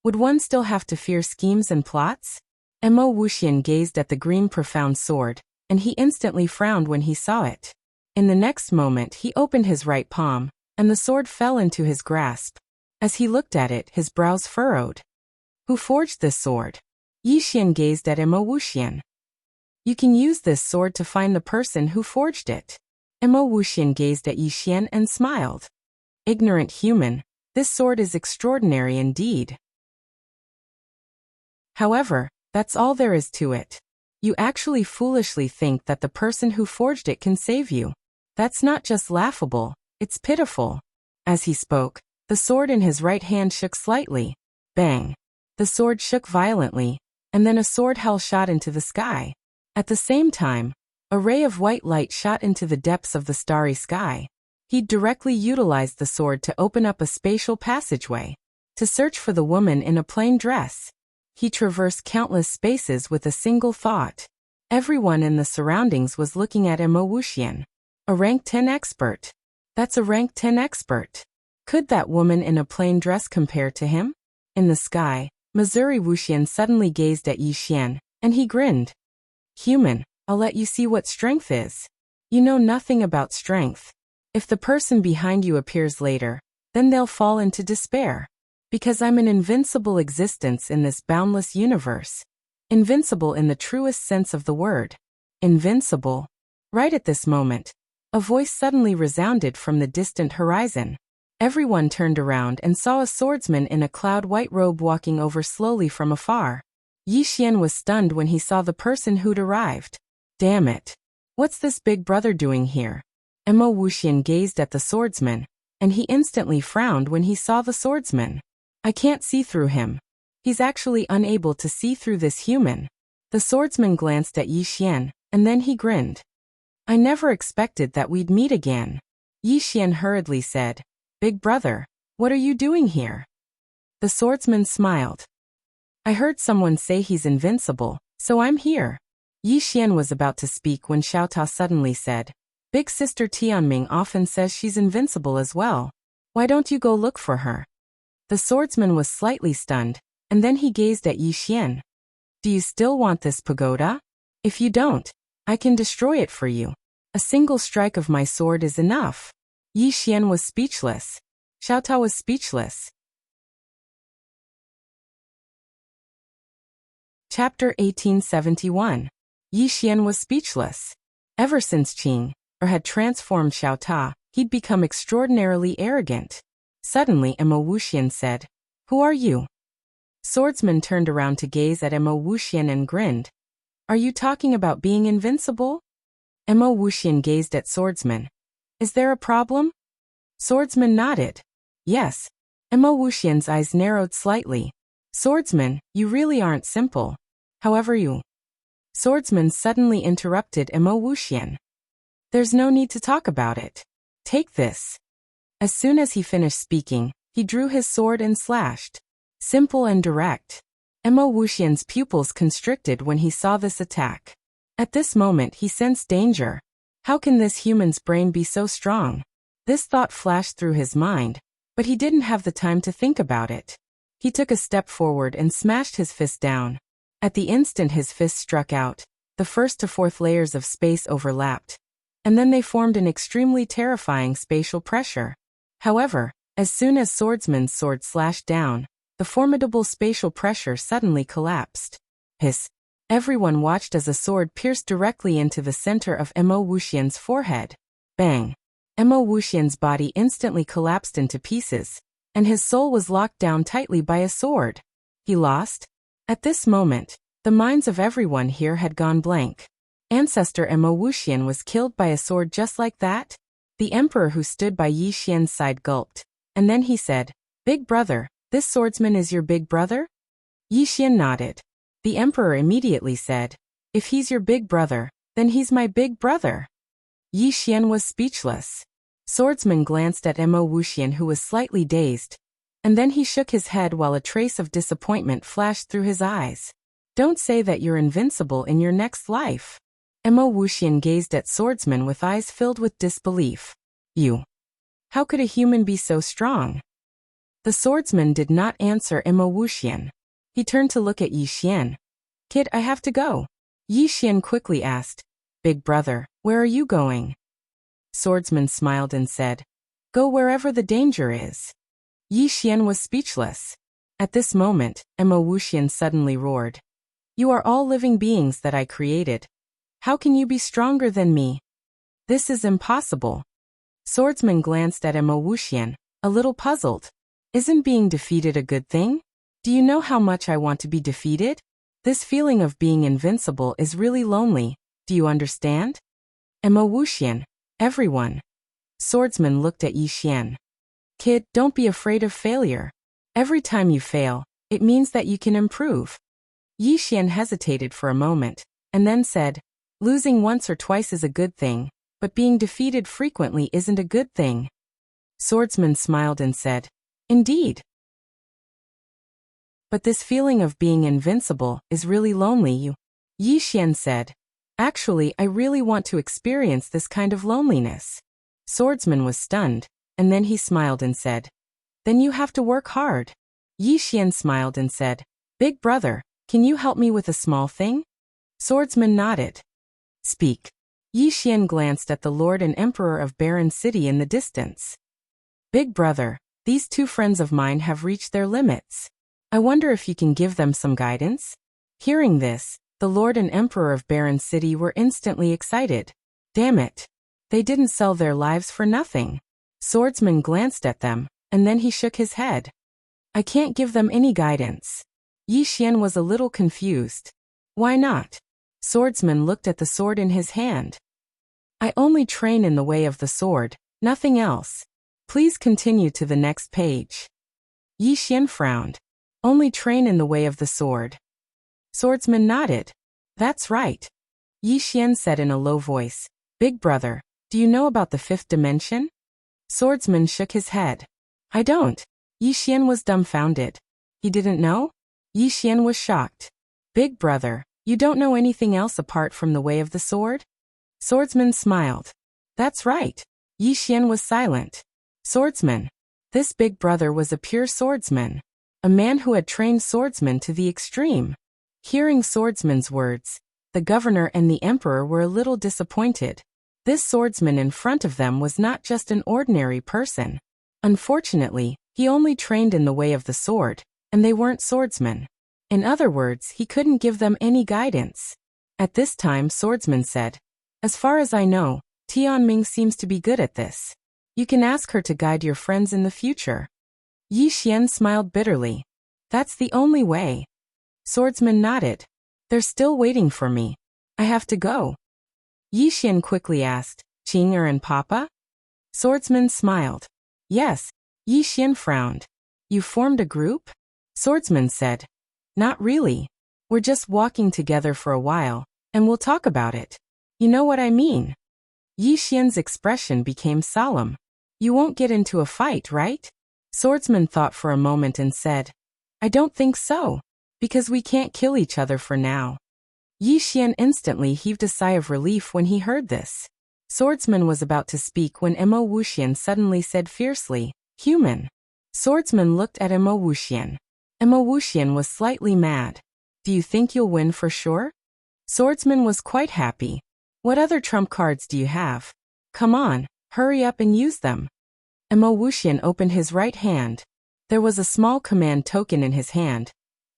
S1: would one still have to fear schemes and plots? Wuxian gazed at the green profound sword, and he instantly frowned when he saw it. In the next moment he opened his right palm, and the sword fell into his grasp. As he looked at it, his brows furrowed. Who forged this sword? Yi Xian gazed at Wuxian. You can use this sword to find the person who forged it. Wuxian gazed at Yi Xian and smiled. Ignorant human, this sword is extraordinary indeed. However, that's all there is to it. You actually foolishly think that the person who forged it can save you. That's not just laughable, it's pitiful. As he spoke, the sword in his right hand shook slightly. Bang! The sword shook violently, and then a sword hell shot into the sky. At the same time, a ray of white light shot into the depths of the starry sky. He directly utilized the sword to open up a spatial passageway, to search for the woman in a plain dress. He traversed countless spaces with a single thought. Everyone in the surroundings was looking at Wuxian. A rank 10 expert. That's a rank 10 expert. Could that woman in a plain dress compare to him? In the sky, Missouri Wuxian suddenly gazed at Yi Xian, and he grinned. Human, I'll let you see what strength is. You know nothing about strength. If the person behind you appears later, then they'll fall into despair. Because I'm an invincible existence in this boundless universe. Invincible in the truest sense of the word. Invincible. Right at this moment, a voice suddenly resounded from the distant horizon. Everyone turned around and saw a swordsman in a cloud-white robe walking over slowly from afar. Yi Xian was stunned when he saw the person who'd arrived. Damn it. What's this big brother doing here? Wuxian gazed at the swordsman, and he instantly frowned when he saw the swordsman. I can't see through him. He's actually unable to see through this human. The swordsman glanced at Yi Xian, and then he grinned. I never expected that we'd meet again. Yi Xian hurriedly said, Big brother, what are you doing here? The swordsman smiled. I heard someone say he's invincible, so I'm here. Yi Xian was about to speak when Xiao Tao suddenly said, Big sister Tianming often says she's invincible as well. Why don't you go look for her? The swordsman was slightly stunned, and then he gazed at Yi Xian. Do you still want this pagoda? If you don't, I can destroy it for you. A single strike of my sword is enough. Yi Xian was speechless. Xiao Tao was speechless. Chapter 1871. Yi Xian was speechless. Ever since Qing had transformed Xiao Tao, he'd become extraordinarily arrogant. Suddenly Emma Wuxian said, Who are you? Swordsman turned around to gaze at Emma Wuxian and grinned. Are you talking about being invincible? Emma Wuxian gazed at Swordsman. Is there a problem? Swordsman nodded. Yes. Emma Wuxian's eyes narrowed slightly. Swordsman, you really aren't simple. However you... Swordsman suddenly interrupted Emma Wuxian. There's no need to talk about it. Take this. As soon as he finished speaking, he drew his sword and slashed. Simple and direct. Emma Wuxian's pupils constricted when he saw this attack. At this moment he sensed danger. How can this human's brain be so strong? This thought flashed through his mind, but he didn't have the time to think about it. He took a step forward and smashed his fist down. At the instant his fist struck out, the first to fourth layers of space overlapped, and then they formed an extremely terrifying spatial pressure. However, as soon as Swordsman's sword slashed down, the formidable spatial pressure suddenly collapsed. Hiss! Everyone watched as a sword pierced directly into the center of Emma Wuxian's forehead. Bang! Emma Wuxian's body instantly collapsed into pieces, and his soul was locked down tightly by a sword. He lost? At this moment, the minds of everyone here had gone blank. Ancestor Emma Wuxian was killed by a sword just like that? The emperor who stood by Yi Xian's side gulped, and then he said, Big brother, this swordsman is your big brother? Yi Xian nodded. The emperor immediately said, If he's your big brother, then he's my big brother. Yi Xian was speechless. Swordsman glanced at Emma Wuxian, who was slightly dazed, and then he shook his head while a trace of disappointment flashed through his eyes. Don't say that you're invincible in your next life. Emma Wuxian gazed at Swordsman with eyes filled with disbelief. You. How could a human be so strong? The swordsman did not answer Emma Wuxian. He turned to look at Yi Xian. Kid, I have to go. Yi Xian quickly asked, Big brother, where are you going? Swordsman smiled and said, Go wherever the danger is. Yi Xian was speechless. At this moment, Emma Wuxian suddenly roared. You are all living beings that I created. How can you be stronger than me? This is impossible. Swordsman glanced at Emma Wuxian, a little puzzled. Isn't being defeated a good thing? Do you know how much I want to be defeated? This feeling of being invincible is really lonely, do you understand? Emma Wuxian, everyone. Swordsman looked at Yi Xian. Kid, don't be afraid of failure. Every time you fail, it means that you can improve. Yi Xian hesitated for a moment, and then said, Losing once or twice is a good thing, but being defeated frequently isn't a good thing. Swordsman smiled and said, Indeed. But this feeling of being invincible is really lonely. Yi Xian said, Actually, I really want to experience this kind of loneliness. Swordsman was stunned, and then he smiled and said, Then you have to work hard. Yi Xian smiled and said, Big brother, can you help me with a small thing? Swordsman nodded. Speak. Yi Xian glanced at the Lord and Emperor of Barren City in the distance. Big brother, these two friends of mine have reached their limits. I wonder if you can give them some guidance? Hearing this, the Lord and Emperor of Barren City were instantly excited. Damn it. They didn't sell their lives for nothing. Swordsman glanced at them, and then he shook his head. I can't give them any guidance. Yi Xian was a little confused. Why not? Swordsman looked at the sword in his hand. I only train in the way of the sword, nothing else. Please continue to the next page. Yi Xian frowned. Only train in the way of the sword. Swordsman nodded. That's right. Yi Xian said in a low voice. Big brother, do you know about the fifth dimension? Swordsman shook his head. I don't. Yi Xian was dumbfounded. He didn't know? Yi Xian was shocked. Big brother, you don't know anything else apart from the way of the sword? Swordsman smiled. That's right. Yi Xian was silent. Swordsman. This big brother was a pure swordsman. A man who had trained swordsmen to the extreme. Hearing Swordsman's words, the governor and the emperor were a little disappointed. This swordsman in front of them was not just an ordinary person. Unfortunately, he only trained in the way of the sword, and they weren't swordsmen. In other words, he couldn't give them any guidance. At this time, Swordsman said, as far as I know, Tianming seems to be good at this. You can ask her to guide your friends in the future. Yi Xian smiled bitterly. That's the only way. Swordsman nodded. They're still waiting for me. I have to go. Yi Xian quickly asked, Qing'er and Papa? Swordsman smiled. Yes. Yi Xian frowned. You formed a group? Swordsman said. Not really. We're just walking together for a while, and we'll talk about it. You know what I mean? Yi Xian's expression became solemn. You won't get into a fight, right? Swordsman thought for a moment and said, I don't think so. Because we can't kill each other for now. Yi Xian instantly heaved a sigh of relief when he heard this. Swordsman was about to speak when Mo Wuxian suddenly said fiercely, Human. Swordsman looked at Mo Wuxian. Mo Wuxian was slightly mad. Do you think you'll win for sure? Swordsman was quite happy. What other trump cards do you have? Come on, hurry up and use them. Mo Wuxian opened his right hand. There was a small command token in his hand,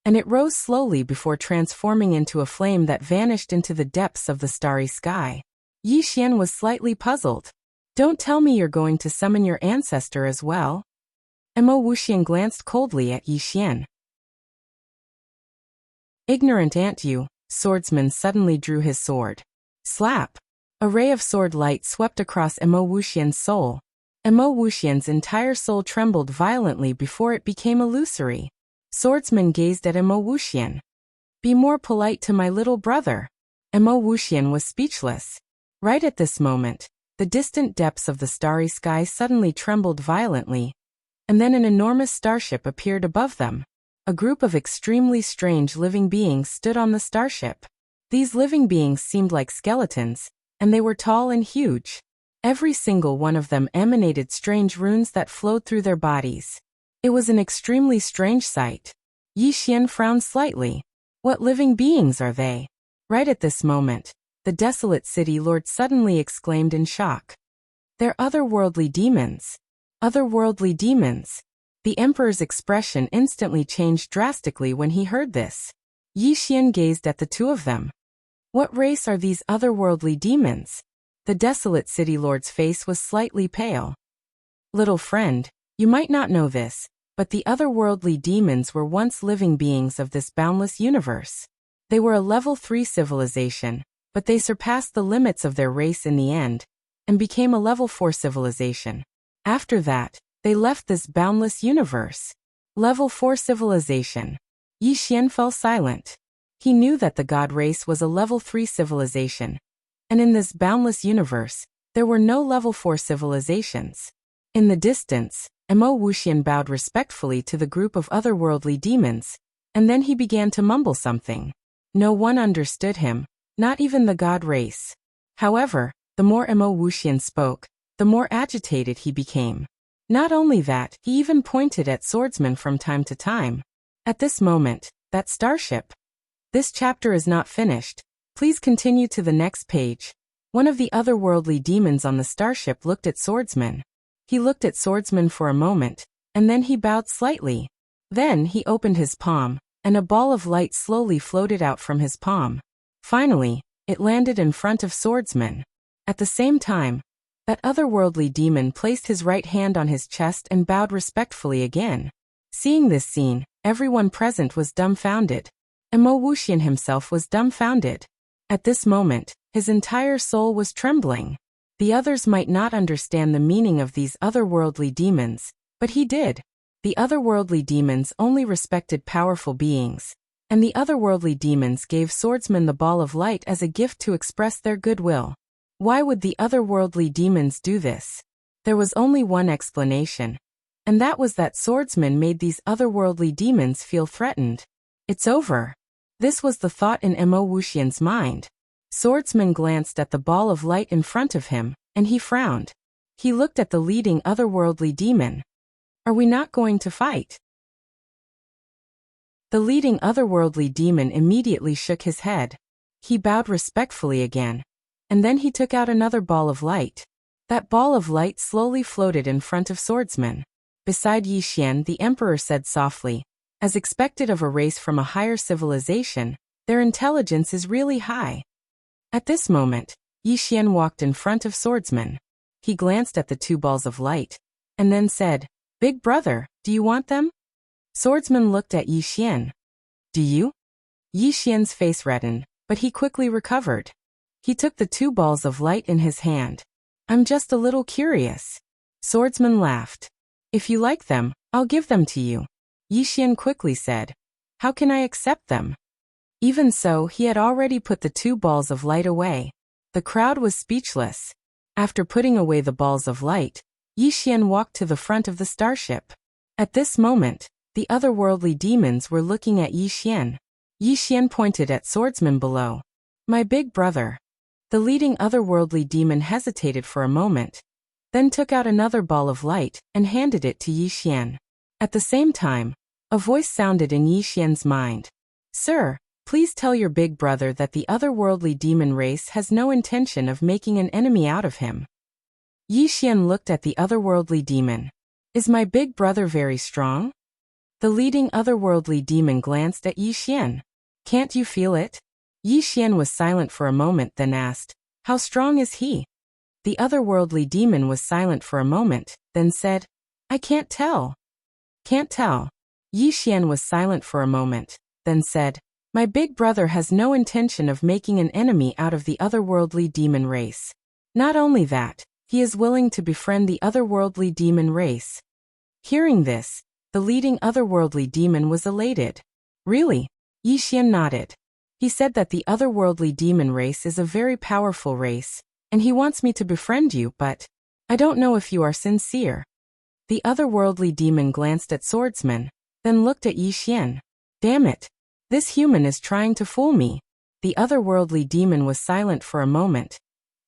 S1: and it rose slowly before transforming into a flame that vanished into the depths of the starry sky. Yi Xian was slightly puzzled. Don't tell me you're going to summon your ancestor as well. Mo Wuxian glanced coldly at Yi Xian. Ignorant ant you, Swordsman suddenly drew his sword. Slap! A ray of sword light swept across Mo Wuxian's soul. Mo Wuxian's entire soul trembled violently before it became illusory. Swordsman gazed at Mo Wuxian. Be more polite to my little brother. Mo Wuxian was speechless. Right at this moment, the distant depths of the starry sky suddenly trembled violently, and then an enormous starship appeared above them. A group of extremely strange living beings stood on the starship. These living beings seemed like skeletons, and they were tall and huge. Every single one of them emanated strange runes that flowed through their bodies. It was an extremely strange sight. Yi Xian frowned slightly. What living beings are they? Right at this moment, the desolate city lord suddenly exclaimed in shock. They're otherworldly demons. Otherworldly demons. The emperor's expression instantly changed drastically when he heard this. Yi Xian gazed at the two of them. What race are these otherworldly demons? The desolate city lord's face was slightly pale. Little friend, you might not know this, but the otherworldly demons were once living beings of this boundless universe. They were a level 3 civilization, but they surpassed the limits of their race in the end, and became a level 4 civilization. After that, they left this boundless universe. Level 4 civilization. Yi Xian fell silent. He knew that the god race was a level 3 civilization, and in this boundless universe, there were no level 4 civilizations. In the distance, Mo Wuxian bowed respectfully to the group of otherworldly demons, and then he began to mumble something. No one understood him, not even the god race. However, the more Mo Wuxian spoke, the more agitated he became. Not only that, he even pointed at Swordsman from time to time. At this moment, that starship. This chapter is not finished. Please continue to the next page. One of the otherworldly demons on the starship looked at Swordsman. He looked at Swordsman for a moment, and then he bowed slightly. Then he opened his palm, and a ball of light slowly floated out from his palm. Finally, it landed in front of Swordsman. At the same time, that otherworldly demon placed his right hand on his chest and bowed respectfully again. Seeing this scene, everyone present was dumbfounded. Mo Wuxian himself was dumbfounded. At this moment, his entire soul was trembling. The others might not understand the meaning of these otherworldly demons, but he did. The otherworldly demons only respected powerful beings, and the otherworldly demons gave swordsmen the ball of light as a gift to express their goodwill. Why would the otherworldly demons do this? There was only one explanation, and that was that swordsmen made these otherworldly demons feel threatened. It's over. This was the thought in Mo Wuxian's mind. Swordsman glanced at the ball of light in front of him, and he frowned. He looked at the leading otherworldly demon. Are we not going to fight? The leading otherworldly demon immediately shook his head. He bowed respectfully again, and then he took out another ball of light. That ball of light slowly floated in front of swordsman. Beside Yi Xian, the emperor said softly, as expected of a race from a higher civilization, their intelligence is really high. At this moment, Yi Xian walked in front of swordsman. He glanced at the two balls of light, and then said, "Big brother, do you want them?" Swordsman looked at Yi Xian. "Do you?" Yi Xian's face reddened, but he quickly recovered. He took the two balls of light in his hand. "I'm just a little curious." Swordsman laughed. "If you like them, I'll give them to you." Yi Xian quickly said, "How can I accept them?" Even so, he had already put the two balls of light away. The crowd was speechless. After putting away the balls of light, Yi Xian walked to the front of the starship. At this moment, the otherworldly demons were looking at Yi Xian. Yi Xian pointed at swordsman below. "My big brother." The leading otherworldly demon hesitated for a moment, then took out another ball of light and handed it to Yi Xian. At the same time, a voice sounded in Yi Xian's mind. "Sir, please tell your big brother that the otherworldly demon race has no intention of making an enemy out of him." Yi Xian looked at the otherworldly demon. "Is my big brother very strong?" The leading otherworldly demon glanced at Yi Xian. "Can't you feel it?" Yi Xian was silent for a moment, then asked, "How strong is he?" The otherworldly demon was silent for a moment, then said, "I can't tell." "Can't tell." Yi Xian was silent for a moment, then said, "My big brother has no intention of making an enemy out of the otherworldly demon race. Not only that, he is willing to befriend the otherworldly demon race." Hearing this, the leading otherworldly demon was elated. "Really?" Yi Xian nodded. "He said that the otherworldly demon race is a very powerful race, and he wants me to befriend you, but I don't know if you are sincere." The otherworldly demon glanced at swordsman, then looked at Yi Xian. "Damn it! This human is trying to fool me." The otherworldly demon was silent for a moment.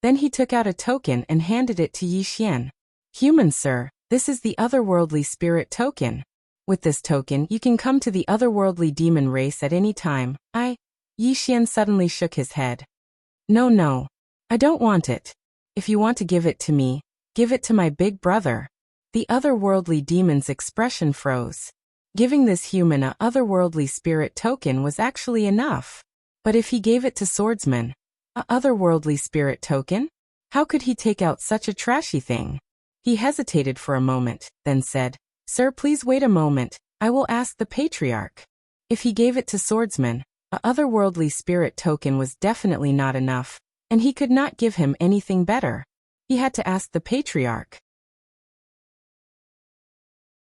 S1: Then he took out a token and handed it to Yi Xian. "Human sir, this is the otherworldly spirit token. With this token you can come to the otherworldly demon race at any time." Yi Xian suddenly shook his head. No, I don't want it. If you want to give it to me, give it to my big brother." The otherworldly demon's expression froze. Giving this human a otherworldly spirit token was actually enough. But if he gave it to swordsman, a otherworldly spirit token? How could he take out such a trashy thing? He hesitated for a moment, then said, "Sir, please wait a moment, I will ask the patriarch." If he gave it to swordsman, a otherworldly spirit token was definitely not enough, and he could not give him anything better. He had to ask the patriarch.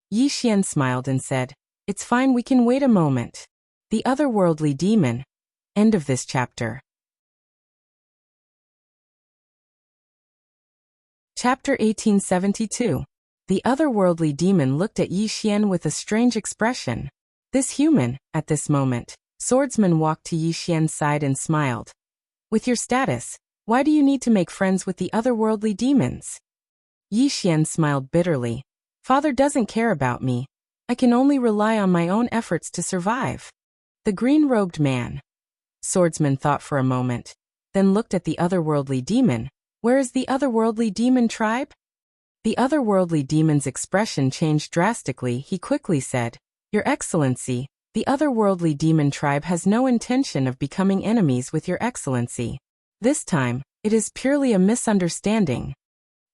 S1: Yi Xian smiled and said, "It's fine, we can wait a moment." The otherworldly demon. End of this chapter. Chapter 1872. The otherworldly demon looked at Yi Xian with a strange expression. This human, at this moment, swordsman walked to Yi Xian's side and smiled. "With your status, why do you need to make friends with the otherworldly demons?" Yi Xian smiled bitterly. "Father doesn't care about me. I can only rely on my own efforts to survive." The green-robed man. Swordsman thought for a moment, then looked at the otherworldly demon. "Where is the otherworldly demon tribe?" The otherworldly demon's expression changed drastically. He quickly said, "Your Excellency, the otherworldly demon tribe has no intention of becoming enemies with Your Excellency. This time, it is purely a misunderstanding."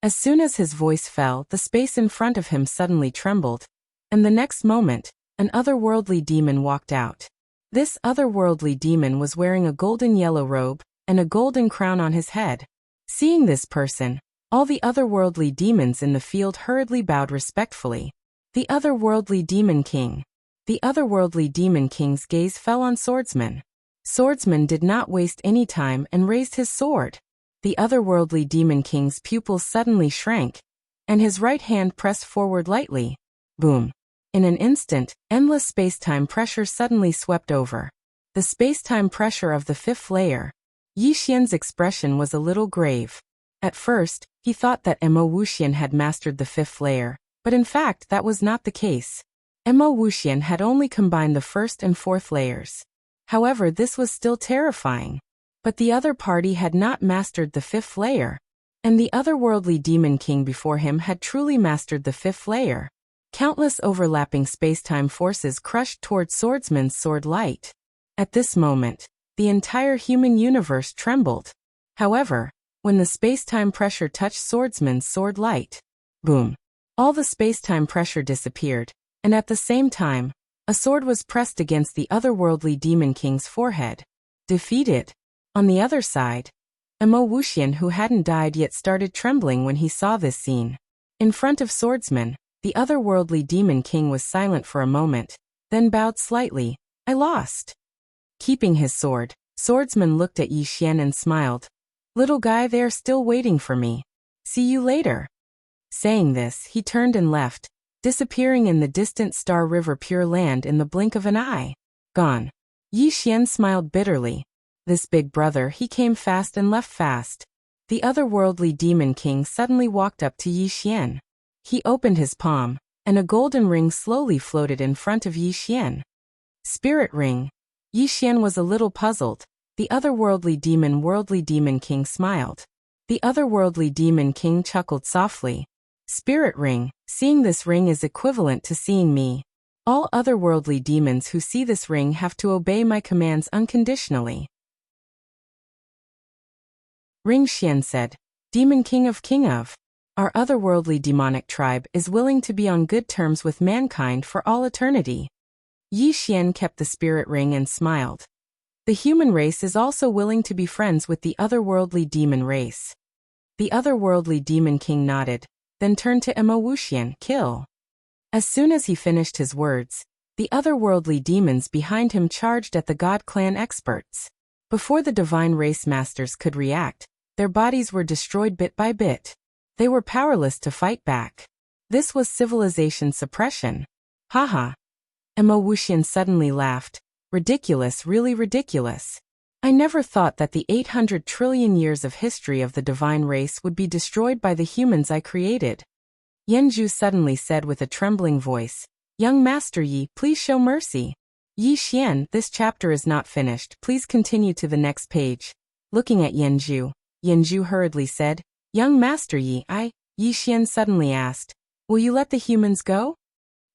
S1: As soon as his voice fell, the space in front of him suddenly trembled, and the next moment, an otherworldly demon walked out. This otherworldly demon was wearing a golden yellow robe and a golden crown on his head. Seeing this person, all the otherworldly demons in the field hurriedly bowed respectfully. The otherworldly demon king. The otherworldly demon king's gaze fell on Swordsman. Swordsman did not waste any time and raised his sword. The otherworldly demon king's pupils suddenly shrank, and his right hand pressed forward lightly. Boom. In an instant, endless space-time pressure suddenly swept over. The space-time pressure of the fifth layer. Yi Xian's expression was a little grave. At first, he thought that Mo Wuxian had mastered the fifth layer, but in fact that was not the case. Mo Wuxian had only combined the first and fourth layers. However, this was still terrifying. But the other party had not mastered the fifth layer, and the otherworldly demon king before him had truly mastered the fifth layer. Countless overlapping space-time forces crushed toward Swordsman's sword light. At this moment, the entire human universe trembled. However, when the space-time pressure touched Swordsman's sword light, boom, all the space-time pressure disappeared, and at the same time, a sword was pressed against the otherworldly demon king's forehead. Defeated. On the other side, Mo Wuxian, who hadn't died yet, started trembling when he saw this scene. In front of Swordsman, the otherworldly demon king was silent for a moment, then bowed slightly. I lost. Keeping his sword, Swordsman looked at Yi Xian and smiled. Little guy, they are still waiting for me. See you later. Saying this, he turned and left, disappearing in the distant Star River Pure Land in the blink of an eye. Gone. Yi Xian smiled bitterly. This big brother, he came fast and left fast. The otherworldly demon king suddenly walked up to Yi Xian. He opened his palm, and a golden ring slowly floated in front of Yi Xian. Spirit ring. Yi Xian was a little puzzled. The otherworldly demon king smiled. The otherworldly demon king chuckled softly. Spirit ring. Seeing this ring is equivalent to seeing me. All otherworldly demons who see this ring have to obey my commands unconditionally. Ring Xian said, Demon King of our otherworldly demonic tribe is willing to be on good terms with mankind for all eternity. Yi Xian kept the spirit ring and smiled. The human race is also willing to be friends with the otherworldly demon race. The otherworldly demon king nodded, then turned to Mo Wuxian, kill. As soon as he finished his words, the otherworldly demons behind him charged at the God Clan experts. Before the divine race masters could react, their bodies were destroyed bit by bit. They were powerless to fight back. This was civilization suppression. Haha. Mo Wuxian suddenly laughed. Ridiculous, really ridiculous. I never thought that the 800 trillion years of history of the divine race would be destroyed by the humans I created. Yanzhu suddenly said with a trembling voice, Young Master Yi, please show mercy. Yi Xian, this chapter is not finished. Please continue to the next page. Looking at Yanzhu, Yanzhu hurriedly said, Young Master Yi, Yi Xian suddenly asked, will you let the humans go?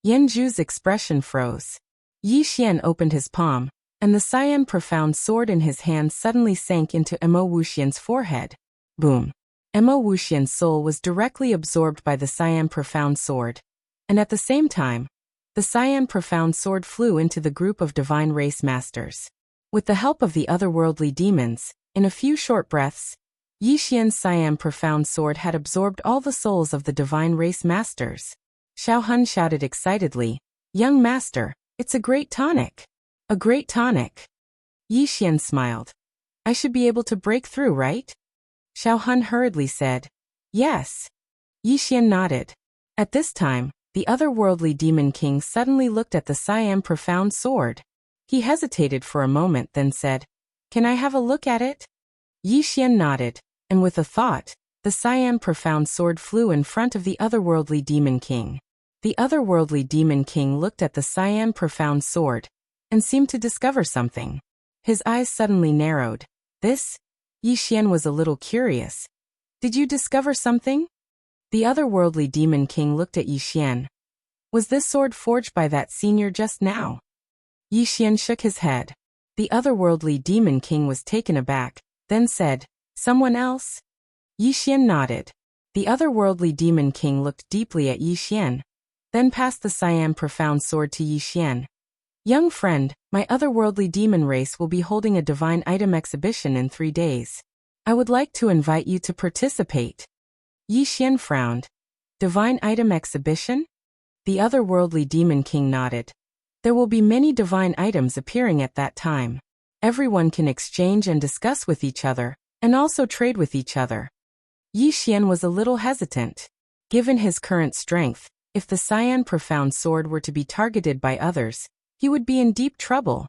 S1: Yanzhu's expression froze. Yi Xian opened his palm, and the cyan profound sword in his hand suddenly sank into Mo Wuxian's forehead. Boom. Mo Wuxian's soul was directly absorbed by the cyan profound sword, and at the same time, the cyan profound sword flew into the group of divine race masters. With the help of the otherworldly demons, in a few short breaths, Yi Xian's cyan profound sword had absorbed all the souls of the divine race masters. Xiao Hun shouted excitedly, Young Master, it's a great tonic. A great tonic. Yi Xian smiled. I should be able to break through, right? Xiao Hun hurriedly said, Yes. Yi Xian nodded. At this time, the otherworldly demon king suddenly looked at the cyan profound sword. He hesitated for a moment, then said, Can I have a look at it? Yi Xian nodded, and with a thought, the cyan profound sword flew in front of the otherworldly demon king. The otherworldly demon king looked at the cyan profound sword, and seemed to discover something. His eyes suddenly narrowed. This? Yi Xian was a little curious. Did you discover something? The otherworldly demon king looked at Yi Xian. Was this sword forged by that senior just now? Yi Xian shook his head. The otherworldly demon king was taken aback, then said, Someone else? Yi Xian nodded. The otherworldly demon king looked deeply at Yi Xian, then passed the cyan profound sword to Yi Xian. Young friend, my otherworldly demon race will be holding a divine item exhibition in 3 days. I would like to invite you to participate. Yi Xian frowned. Divine item exhibition? The otherworldly demon king nodded. There will be many divine items appearing at that time. Everyone can exchange and discuss with each other, and also trade with each other. Yi Xian was a little hesitant. Given his current strength, if the Cyan Profound Sword were to be targeted by others, he would be in deep trouble.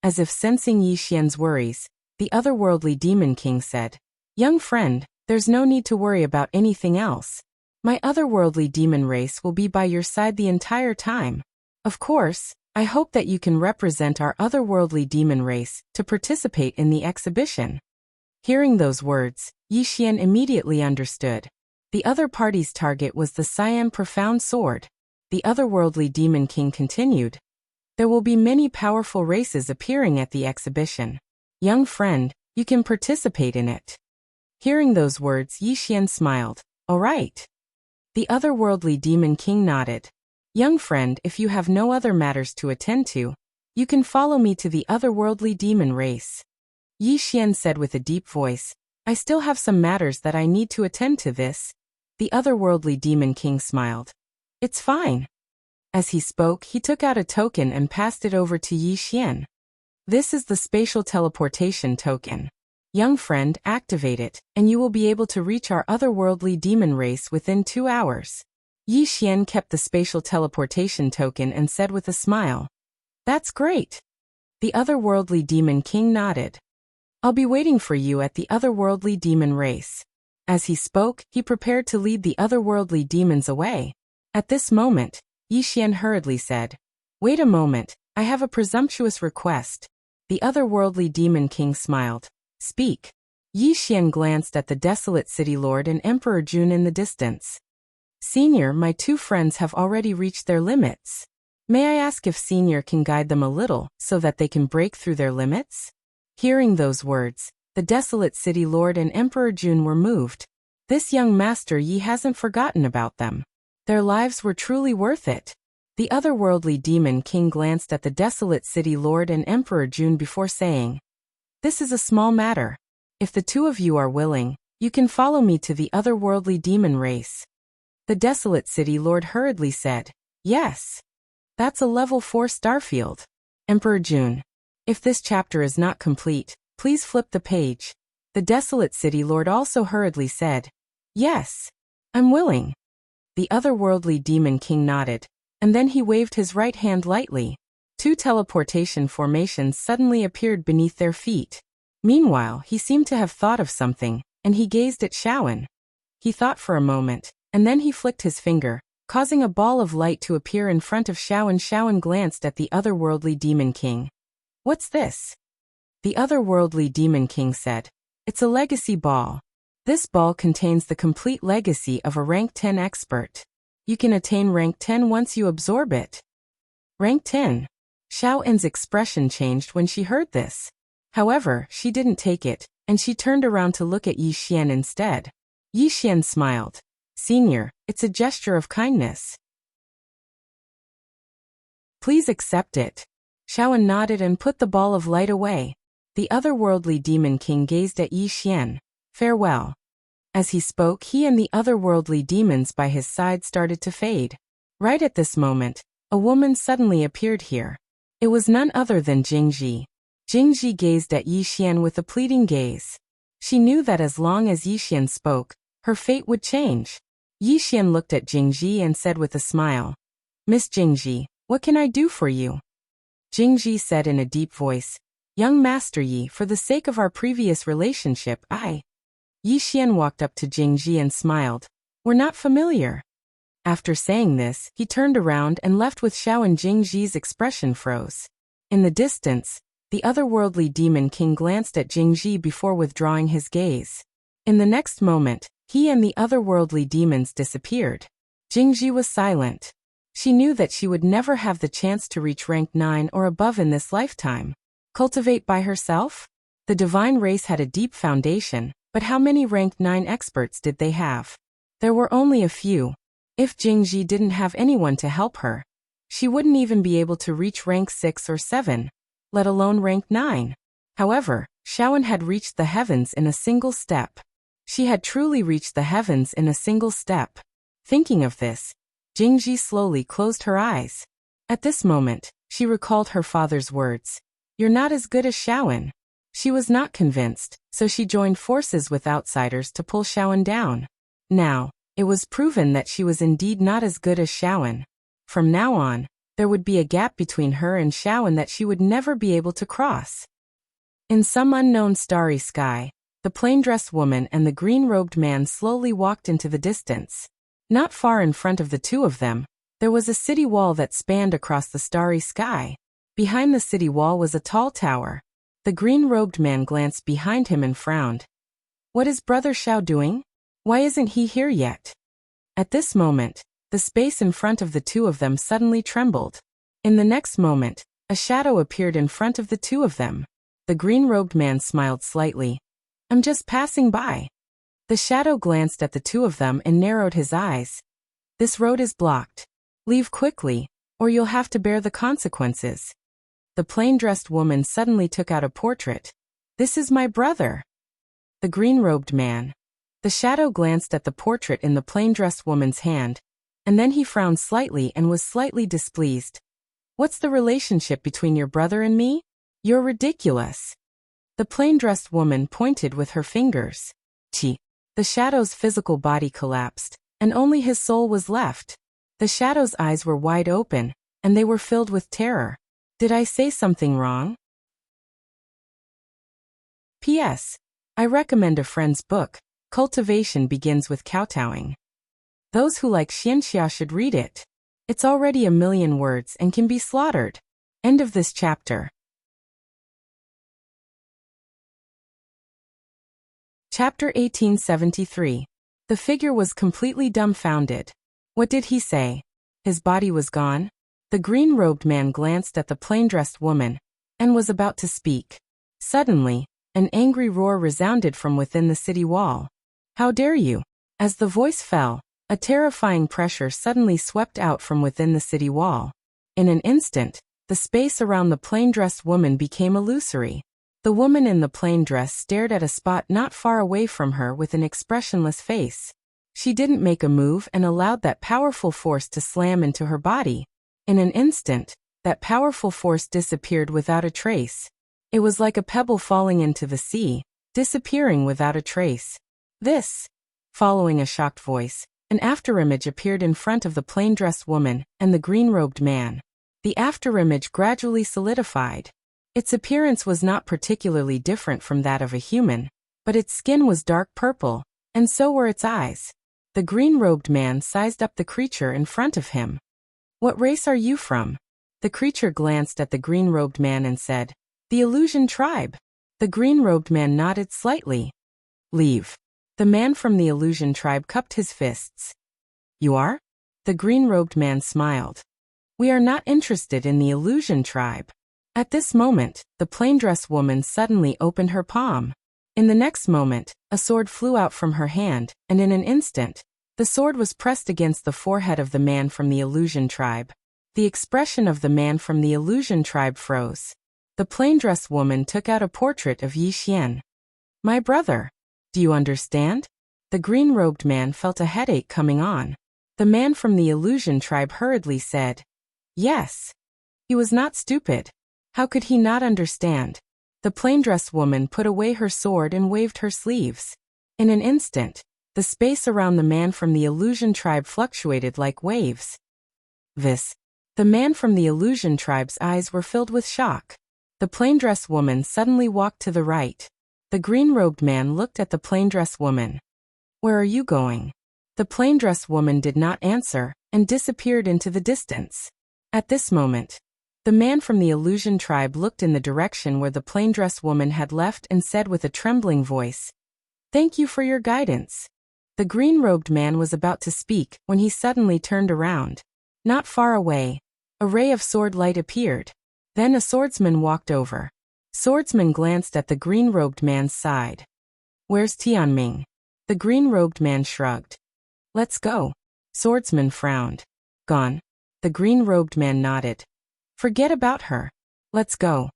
S1: As if sensing Yi Xian's worries, the otherworldly demon king said, "Young friend, there's no need to worry about anything else. My otherworldly demon race will be by your side the entire time. Of course, I hope that you can represent our otherworldly demon race to participate in the exhibition." Hearing those words, Yi Xian immediately understood. The other party's target was the Cyan Profound Sword. The otherworldly demon king continued. There will be many powerful races appearing at the exhibition. Young friend, you can participate in it. Hearing those words, Yi Xian smiled. All right. The otherworldly demon king nodded. Young friend, if you have no other matters to attend to, you can follow me to the otherworldly demon race. Yi Xian said with a deep voice, I still have some matters that I need to attend to this. The otherworldly demon king smiled. It's fine. As he spoke, he took out a token and passed it over to Yi Xian. This is the spatial teleportation token. Young friend, activate it, and you will be able to reach our otherworldly demon race within 2 hours. Yi Xian kept the spatial teleportation token and said with a smile, That's great. The otherworldly demon king nodded. I'll be waiting for you at the otherworldly demon race. As he spoke, he prepared to lead the otherworldly demons away. At this moment, Yi Xian hurriedly said, Wait a moment, I have a presumptuous request. The otherworldly demon king smiled. Speak. Yi Xian glanced at the desolate city lord and Emperor Jun in the distance. Senior, my 2 friends have already reached their limits. May I ask if Senior can guide them a little, so that they can break through their limits? Hearing those words, the desolate city lord and Emperor Jun were moved. This young master Yi hasn't forgotten about them. Their lives were truly worth it. The otherworldly demon king glanced at the desolate city lord and Emperor Jun before saying, This is a small matter. If the 2 of you are willing, you can follow me to the otherworldly demon race. The desolate city lord hurriedly said, Yes. That's a level 4 starfield. Emperor Jun. If this chapter is not complete, please flip the page. The desolate city lord also hurriedly said, Yes. I'm willing. The otherworldly demon king nodded, and then he waved his right hand lightly. 2 teleportation formations suddenly appeared beneath their feet. Meanwhile, he seemed to have thought of something, and he gazed at Shaoan. He thought for a moment, and then he flicked his finger, causing a ball of light to appear in front of Shaoan. Shaoan glanced at the otherworldly demon king. What's this? The otherworldly demon king said. It's a legacy ball. This ball contains the complete legacy of a rank 10 expert. You can attain rank 10 once you absorb it. Rank 10. Shaoan's expression changed when she heard this. However, she didn't take it, and she turned around to look at Yi Xian instead. Yi Xian smiled. Senior, it's a gesture of kindness. Please accept it. Shaoan nodded and put the ball of light away. The otherworldly demon king gazed at Yi Xian. Farewell. As he spoke, he and the otherworldly demons by his side started to fade. Right at this moment, a woman suddenly appeared here. It was none other than Jingji. Jingji gazed at Yi Xian with a pleading gaze. She knew that as long as Yi Xian spoke, her fate would change. Yi Xian looked at Jingji and said with a smile, Miss Jingji, what can I do for you? Jingji said in a deep voice, Young Master Yi, for the sake of our previous relationship, Yi Xian walked up to Jingji and smiled. We're not familiar. After saying this, he turned around and left with Shaoan. Jingji's expression froze. In the distance, the otherworldly demon king glanced at Jingji before withdrawing his gaze. In the next moment, he and the otherworldly demons disappeared. Jingji was silent. She knew that she would never have the chance to reach rank 9 or above in this lifetime. Cultivate by herself? The divine race had a deep foundation, but how many rank 9 experts did they have? There were only a few. If Jingji didn't have anyone to help her, she wouldn't even be able to reach rank 6 or 7, let alone rank 9. However, Shaoan had reached the heavens in a single step. She had truly reached the heavens in a single step. Thinking of this, Jingji slowly closed her eyes. At this moment, she recalled her father's words. You're not as good as Shaoan. She was not convinced, so she joined forces with outsiders to pull Shaoan down. Now, it was proven that she was indeed not as good as Shaoan. From now on, there would be a gap between her and Shaoan that she would never be able to cross. In some unknown starry sky, the plain-dressed woman and the green-robed man slowly walked into the distance. Not far in front of the two of them, there was a city wall that spanned across the starry sky. Behind the city wall was a tall tower. The green-robed man glanced behind him and frowned. What is Brother Xiao doing? Why isn't he here yet? At this moment, the space in front of the two of them suddenly trembled. In the next moment, a shadow appeared in front of the two of them. The green-robed man smiled slightly. I'm just passing by. The shadow glanced at the two of them and narrowed his eyes. This road is blocked. Leave quickly, or you'll have to bear the consequences. The plain-dressed woman suddenly took out a portrait. This is my brother. The green-robed man. The shadow glanced at the portrait in the plain-dressed woman's hand, and then he frowned slightly and was slightly displeased. What's the relationship between your brother and me? You're ridiculous. The plain-dressed woman pointed with her fingers. Chi. The shadow's physical body collapsed, and only his soul was left. The shadow's eyes were wide open, and they were filled with terror. Did I say something wrong? P.S. I recommend a friend's book, Cultivation Begins with Kowtowing. Those who like Xianxia should read it. It's already 1,000,000 words and can be slaughtered. End of this chapter. Chapter 1873. The figure was completely dumbfounded. What did he say? His body was gone? The green-robed man glanced at the plain-dressed woman, and was about to speak. Suddenly, an angry roar resounded from within the city wall. How dare you? As the voice fell, a terrifying pressure suddenly swept out from within the city wall. In an instant, the space around the plain-dressed woman became illusory. The woman in the plain dress stared at a spot not far away from her with an expressionless face. She didn't make a move and allowed that powerful force to slam into her body. In an instant, that powerful force disappeared without a trace. It was like a pebble falling into the sea, disappearing without a trace. This. Following a shocked voice, an afterimage appeared in front of the plain-dressed woman and the green-robed man. The afterimage gradually solidified. Its appearance was not particularly different from that of a human, but its skin was dark purple, and so were its eyes. The green-robed man sized up the creature in front of him. What race are you from? The creature glanced at the green-robed man and said, The Illusion Tribe. The green-robed man nodded slightly. Leave. The man from the Illusion Tribe cupped his fists. You are? The green-robed man smiled. We are not interested in the Illusion Tribe. At this moment, the plain-dressed woman suddenly opened her palm. In the next moment, a sword flew out from her hand, and in an instant, the sword was pressed against the forehead of the man from the Illusion Tribe. The expression of the man from the Illusion Tribe froze. The plain-dressed woman took out a portrait of Yi Xian. My brother. Do you understand? The green-robed man felt a headache coming on. The man from the Illusion Tribe hurriedly said, Yes. He was not stupid. How could he not understand? The plain-dressed woman put away her sword and waved her sleeves. In an instant, the space around the man from the Illusion Tribe fluctuated like waves. The man from the Illusion Tribe's eyes were filled with shock. The plain-dressed woman suddenly walked to the right. The green-robed man looked at the plain-dressed woman. Where are you going? The plain-dressed woman did not answer, and disappeared into the distance. At this moment, the man from the Illusion Tribe looked in the direction where the plain-dressed woman had left and said with a trembling voice, Thank you for your guidance. The green-robed man was about to speak when he suddenly turned around. Not far away, a ray of sword light appeared. Then a swordsman walked over. Swordsman glanced at the green-robed man's side. Where's Tianming? The green-robed man shrugged. Let's go. Swordsman frowned. Gone. The green-robed man nodded. Forget about her. Let's go.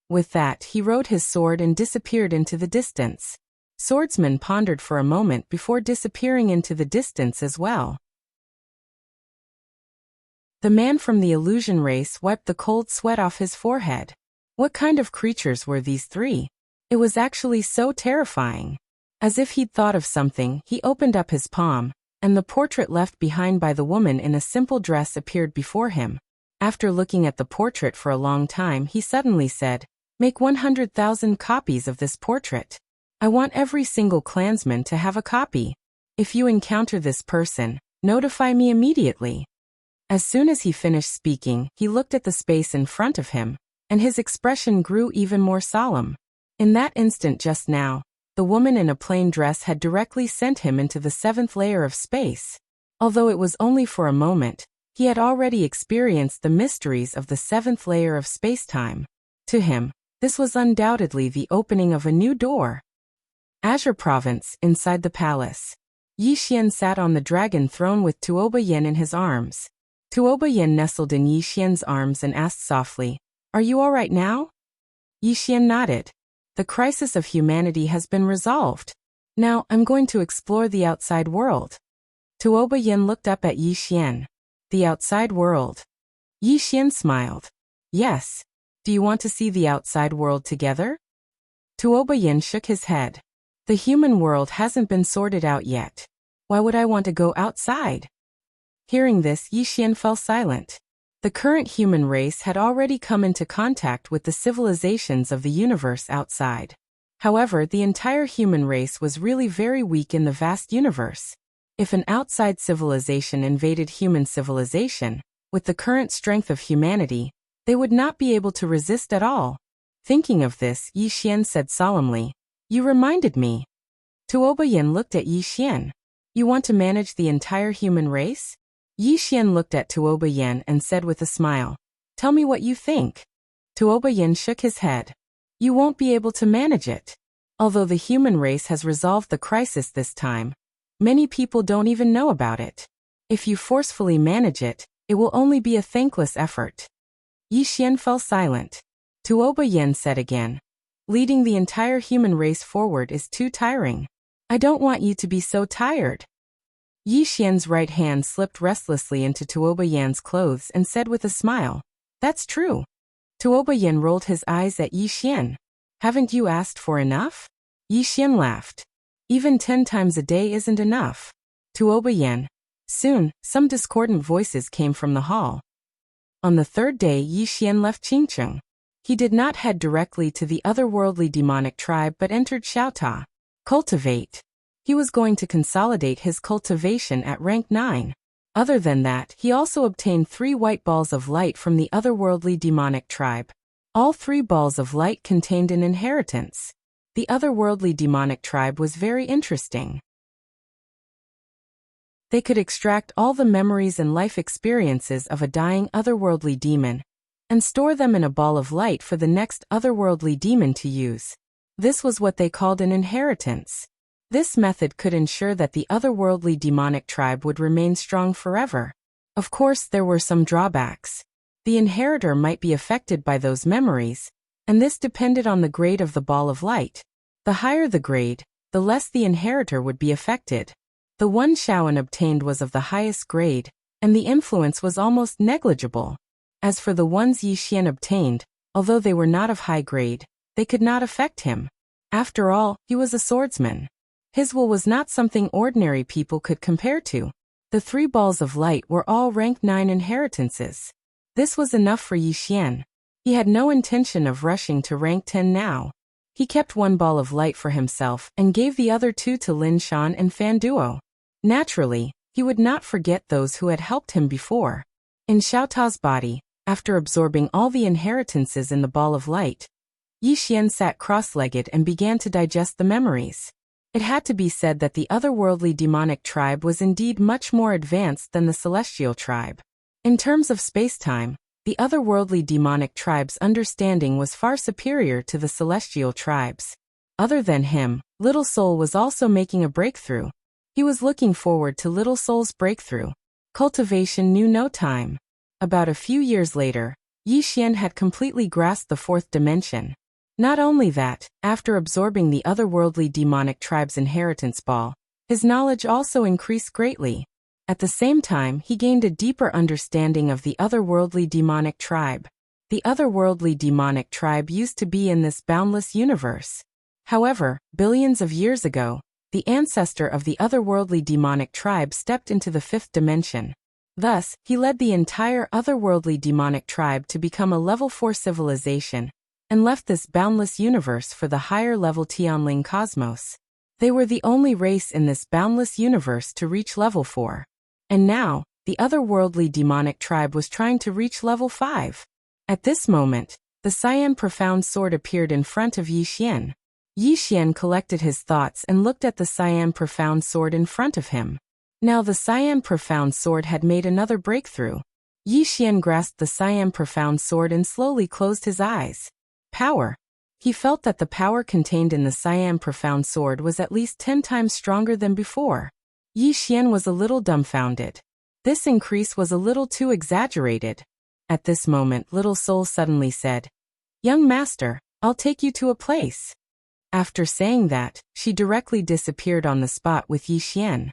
S1: With that, he rode his sword and disappeared into the distance. Swordsman pondered for a moment before disappearing into the distance as well. The man from the illusion race wiped the cold sweat off his forehead. What kind of creatures were these three? It was actually so terrifying. As if he'd thought of something, he opened up his palm, and the portrait left behind by the woman in a simple dress appeared before him. After looking at the portrait for a long time, he suddenly said, "Make 100,000 copies of this portrait. I want every single clansman to have a copy. If you encounter this person, notify me immediately." As soon as he finished speaking, he looked at the space in front of him, and his expression grew even more solemn. In that instant just now, the woman in a plain dress had directly sent him into the 7th layer of space. Although it was only for a moment, he had already experienced the mysteries of the 7th layer of space-time. To him, this was undoubtedly the opening of a new door. Azure Province, inside the palace. Yi Xian sat on the dragon throne with Tuoba Yin in his arms. Tuoba Yin nestled in Yi Xian's arms and asked softly, "Are you all right now?" Yi Xian nodded. The crisis of humanity has been resolved. Now, I'm going to explore the outside world. Tuoba Yin looked up at Yi Xian. The outside world. Yi Xian smiled. Yes. Do you want to see the outside world together? Tuoba Yin shook his head. The human world hasn't been sorted out yet. Why would I want to go outside? Hearing this, Yi Xian fell silent. The current human race had already come into contact with the civilizations of the universe outside. However, the entire human race was really very weak in the vast universe. If an outside civilization invaded human civilization, with the current strength of humanity, they would not be able to resist at all. Thinking of this, Yi Xian said solemnly, "You reminded me." Tuoba Yin looked at Yi Xian. "You want to manage the entire human race?" Yi Xian looked at Tuoba Yin and said with a smile, "Tell me what you think." Tuoba Yin shook his head. "You won't be able to manage it. Although the human race has resolved the crisis this time, many people don't even know about it. If you forcefully manage it, it will only be a thankless effort." Yi Xian fell silent. Tuoba Yin said again, "Leading the entire human race forward is too tiring. I don't want you to be so tired." Yi Xian's right hand slipped restlessly into Tuoba Yan's clothes and said with a smile, "That's true." Tuoba Yan rolled his eyes at Yi Xian. "Haven't you asked for enough?" Yi Xian laughed. "Even 10 times a day isn't enough." Tuoba Yan. Soon, some discordant voices came from the hall. On the 3rd day, Yi Xian left Qingcheng. He did not head directly to the otherworldly demonic tribe but entered Xiaota. Cultivate. He was going to consolidate his cultivation at rank 9. Other than that, he also obtained 3 white balls of light from the otherworldly demonic tribe. All 3 balls of light contained an inheritance. The otherworldly demonic tribe was very interesting. They could extract all the memories and life experiences of a dying otherworldly demon and store them in a ball of light for the next otherworldly demon to use. This was what they called an inheritance. This method could ensure that the otherworldly demonic tribe would remain strong forever. Of course, there were some drawbacks. The inheritor might be affected by those memories, and this depended on the grade of the ball of light. The higher the grade, the less the inheritor would be affected. The one Shaoan obtained was of the highest grade, and the influence was almost negligible. As for the ones Yi Xian obtained, although they were not of high grade, they could not affect him. After all, he was a swordsman. His will was not something ordinary people could compare to. The 3 balls of light were all rank 9 inheritances. This was enough for Yi Xian. He had no intention of rushing to rank 10 now. He kept 1 ball of light for himself and gave the other 2 to Lin Shan and Fan Duo. Naturally, he would not forget those who had helped him before. In Xiaota's body, after absorbing all the inheritances in the ball of light, Yi Xian sat cross-legged and began to digest the memories. It had to be said that the otherworldly demonic tribe was indeed much more advanced than the celestial tribe. In terms of space-time, the otherworldly demonic tribe's understanding was far superior to the celestial tribe's. Other than him, Little Soul was also making a breakthrough. He was looking forward to Little Soul's breakthrough. Cultivation knew no time. About a few years later, Yi Xian had completely grasped the 4th dimension. Not only that, after absorbing the otherworldly demonic tribe's inheritance ball, his knowledge also increased greatly. At the same time, he gained a deeper understanding of the otherworldly demonic tribe. The otherworldly demonic tribe used to be in this boundless universe. However, billions of years ago, the ancestor of the otherworldly demonic tribe stepped into the fifth dimension. Thus, he led the entire otherworldly demonic tribe to become a level 4 civilization, and left this boundless universe for the higher-level Tianling cosmos. They were the only race in this boundless universe to reach level 4. And now, the otherworldly demonic tribe was trying to reach level 5. At this moment, the Cyan Profound Sword appeared in front of Yi Xian. Yi Xian collected his thoughts and looked at the Cyan Profound Sword in front of him. Now the Cyan Profound Sword had made another breakthrough. Yi Xian grasped the Cyan Profound Sword and slowly closed his eyes. Power. He felt that the power contained in the Cyan Profound Sword was at least 10 times stronger than before. Yi Xian was a little dumbfounded. This increase was a little too exaggerated. At this moment, Little Soul suddenly said, "Young master, I'll take you to a place." After saying that, she directly disappeared on the spot with Yi Xian.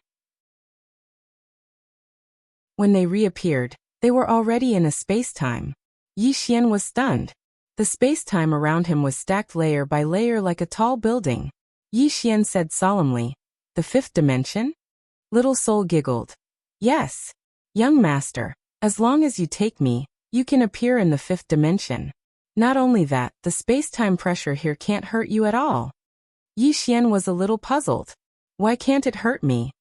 S1: When they reappeared, they were already in a space-time. Yi Xian was stunned. The space-time around him was stacked layer by layer like a tall building. Yi Xian said solemnly, "The fifth dimension?" Little Soul giggled. "Yes. Young master, as long as you take me, you can appear in the fifth dimension. Not only that, the space-time pressure here can't hurt you at all." Yi Xian was a little puzzled. "Why can't it hurt me?"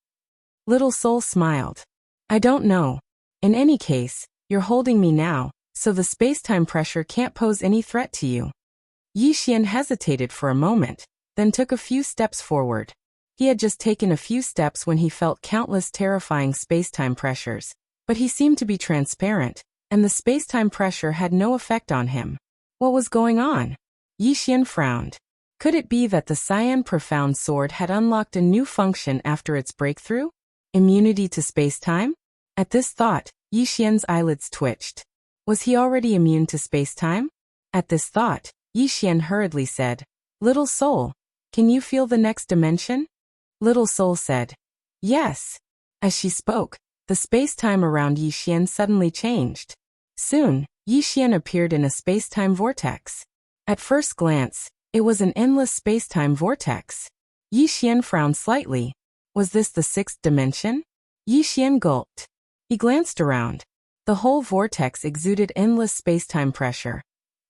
S1: Little Soul smiled. "I don't know. In any case, you're holding me now, so the space-time pressure can't pose any threat to you." Yi Xian hesitated for a moment, then took a few steps forward. He had just taken a few steps when he felt countless terrifying space-time pressures, but he seemed to be transparent, and the space-time pressure had no effect on him. What was going on? Yi Xian frowned. Could it be that the Cyan Profound Sword had unlocked a new function after its breakthrough? Immunity to space-time? At this thought, Yi Xian's eyelids twitched. Was he already immune to space-time? At this thought, Yi Xian hurriedly said, "Little Soul, can you feel the next dimension?" Little Soul said, "Yes." As she spoke, the space-time around Yi Xian suddenly changed. Soon, Yi Xian appeared in a space-time vortex. At first glance, it was an endless space-time vortex. Yi Xian frowned slightly. Was this the sixth dimension? Yi Xian gulped. He glanced around. The whole vortex exuded endless space-time pressure.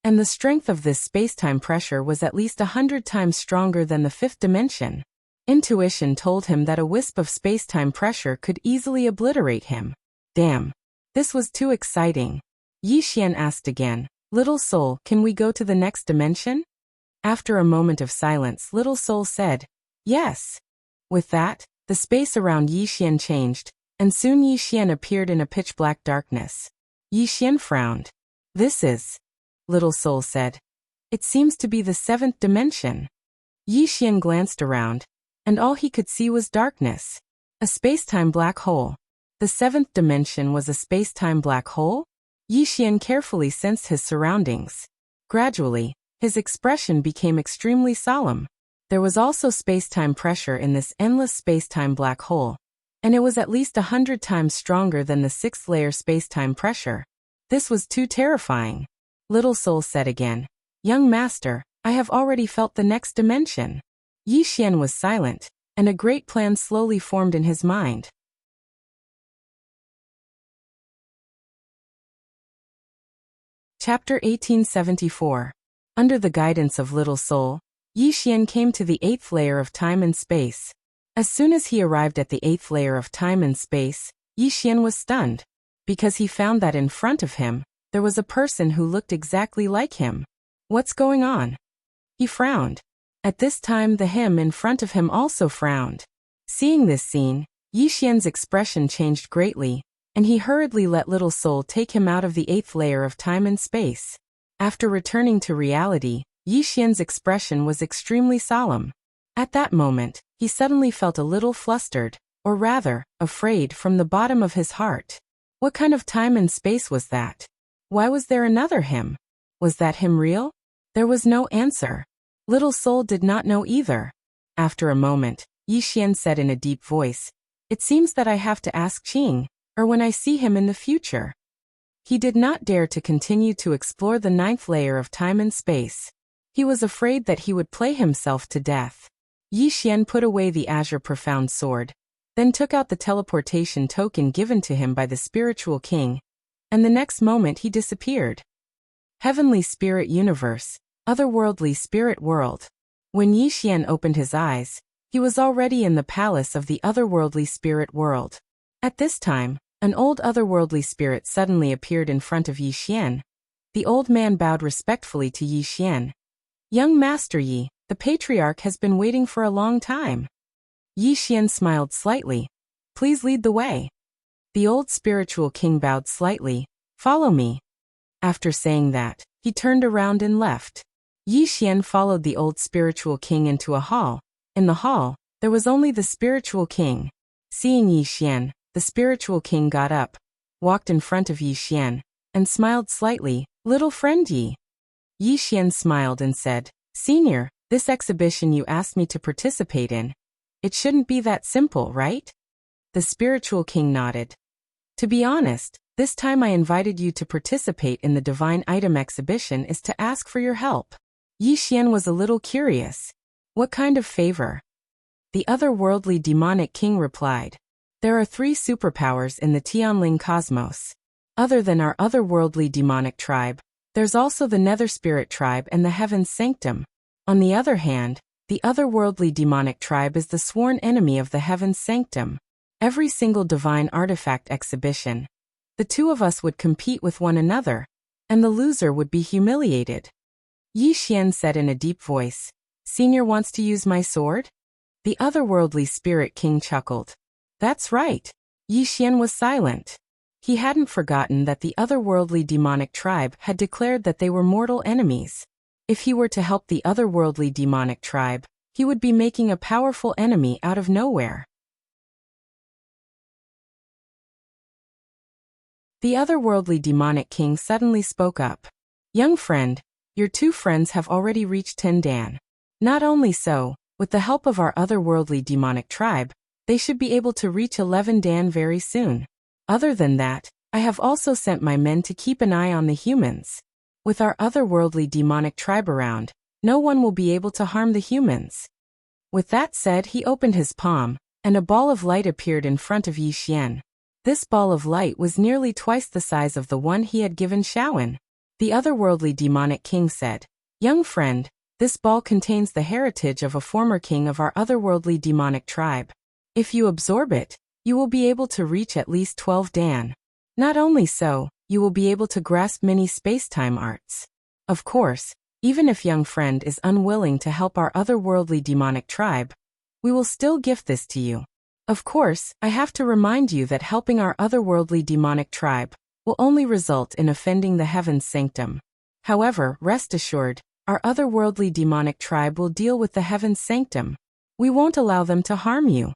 S1: And the strength of this space-time pressure was at least 100 times stronger than the fifth dimension. Intuition told him that a wisp of space-time pressure could easily obliterate him. Damn. This was too exciting. Yi Xian asked again, "Little Soul, can we go to the next dimension?" After a moment of silence, Little Soul said, "Yes." With that, the space around Yi Xian changed, and soon Yi Xian appeared in a pitch-black darkness. Yi Xian frowned. "This is," Little Soul said. "It seems to be the seventh dimension." Yi Xian glanced around, and all he could see was darkness. A space-time black hole. The seventh dimension was a space-time black hole? Yi Xian carefully sensed his surroundings. Gradually, his expression became extremely solemn. There was also space-time pressure in this endless space-time black hole, and it was at least 100 times stronger than the sixth layer space-time pressure. This was too terrifying. Little Soul said again, "Young master, I have already felt the next dimension." Yi Xian was silent, and a great plan slowly formed in his mind. Chapter 1874. Under the guidance of Little Soul, Yi Xian came to the 8th layer of time and space. As soon as he arrived at the 8th layer of time and space, Yi Xian was stunned, because he found that in front of him, there was a person who looked exactly like him. What's going on? He frowned. At this time, the him in front of him also frowned. Seeing this scene, Yi Xian's expression changed greatly, and he hurriedly let Little Soul take him out of the 8th layer of time and space. After returning to reality, Yi Xian's expression was extremely solemn. At that moment, he suddenly felt a little flustered, or rather, afraid from the bottom of his heart. What kind of time and space was that? Why was there another him? Was that him real? There was no answer. Little Soul did not know either. After a moment, Yi Xian said in a deep voice, It seems that I have to ask Qing, or when I see him in the future. He did not dare to continue to explore the 9th layer of time and space. He was afraid that he would play himself to death. Yi Xian put away the azure profound sword, then took out the teleportation token given to him by the spiritual king, and the next moment he disappeared. Heavenly Spirit Universe, Otherworldly Spirit World. When Yi Xian opened his eyes, he was already in the palace of the Otherworldly Spirit World. At this time, an old otherworldly spirit suddenly appeared in front of Yi Xian. The old man bowed respectfully to Yi Xian. Young Master Yi, the patriarch has been waiting for a long time. Yi Xian smiled slightly. Please lead the way. The old spiritual king bowed slightly. Follow me. After saying that, he turned around and left. Yi Xian followed the old spiritual king into a hall. In the hall, there was only the spiritual king. Seeing Yi Xian, the spiritual king got up, walked in front of Yi Xian, and smiled slightly. Little friend Yi. Yi Xian smiled and said, Senior, this exhibition you asked me to participate in. It shouldn't be that simple, right? The spiritual king nodded. To be honest, this time I invited you to participate in the divine item exhibition is to ask for your help. Yi Xian was a little curious. What kind of favor? The otherworldly demonic king replied. There are 3 superpowers in the Tianling cosmos. Other than our otherworldly demonic tribe, there's also the Nether Spirit tribe and the Heaven's Sanctum. On the other hand, the otherworldly demonic tribe is the sworn enemy of the Heaven's Sanctum. Every single divine artifact exhibition, the 2 of us would compete with one another, and the loser would be humiliated. Yi Xian said in a deep voice, Senior wants to use my sword? The otherworldly spirit king chuckled. That's right. Yi Xian was silent. He hadn't forgotten that the otherworldly demonic tribe had declared that they were mortal enemies. If he were to help the otherworldly demonic tribe, he would be making a powerful enemy out of nowhere. The otherworldly demonic king suddenly spoke up. Young friend, your 2 friends have already reached 10 Dan. Not only so, with the help of our otherworldly demonic tribe, they should be able to reach 11 Dan very soon. Other than that, I have also sent my men to keep an eye on the humans. With our otherworldly demonic tribe around, no one will be able to harm the humans. With that said, he opened his palm, and a ball of light appeared in front of Yi Xian. This ball of light was nearly twice the size of the one he had given Shaowen. The otherworldly demonic king said, Young friend, this ball contains the heritage of a former king of our otherworldly demonic tribe. If you absorb it, you will be able to reach at least 12 Dan. Not only so, you will be able to grasp many space-time arts. Of course, even if young friend is unwilling to help our otherworldly demonic tribe, we will still gift this to you. Of course, I have to remind you that helping our otherworldly demonic tribe will only result in offending the Heaven's Sanctum. However, rest assured, our otherworldly demonic tribe will deal with the Heaven's Sanctum. We won't allow them to harm you.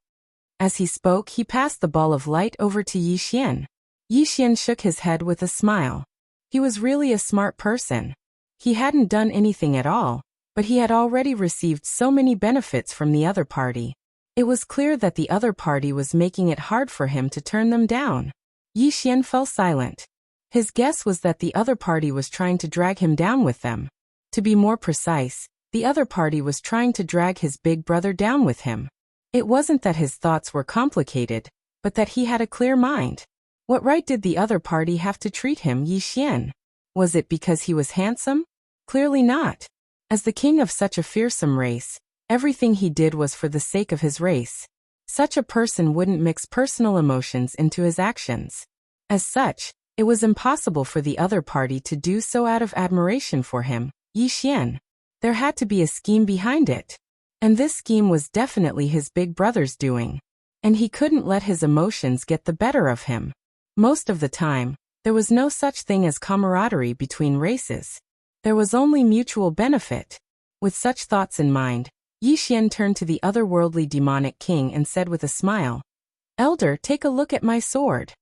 S1: As he spoke, he passed the ball of light over to Yi Xian. Yi Xian shook his head with a smile. He was really a smart person. He hadn't done anything at all, but he had already received so many benefits from the other party. It was clear that the other party was making it hard for him to turn them down. Yi Xian fell silent. His guess was that the other party was trying to drag him down with them. To be more precise, the other party was trying to drag his big brother down with him. It wasn't that his thoughts were complicated, but that he had a clear mind. What right did the other party have to treat him, Yi Xian? Was it because he was handsome? Clearly not. As the king of such a fearsome race, everything he did was for the sake of his race. Such a person wouldn't mix personal emotions into his actions. As such, it was impossible for the other party to do so out of admiration for him, Yi Xian. There had to be a scheme behind it. And this scheme was definitely his big brother's doing. And he couldn't let his emotions get the better of him. Most of the time, there was no such thing as camaraderie between races. There was only mutual benefit. With such thoughts in mind, Yi Xian turned to the otherworldly demonic king and said with a smile, Elder, take a look at my sword.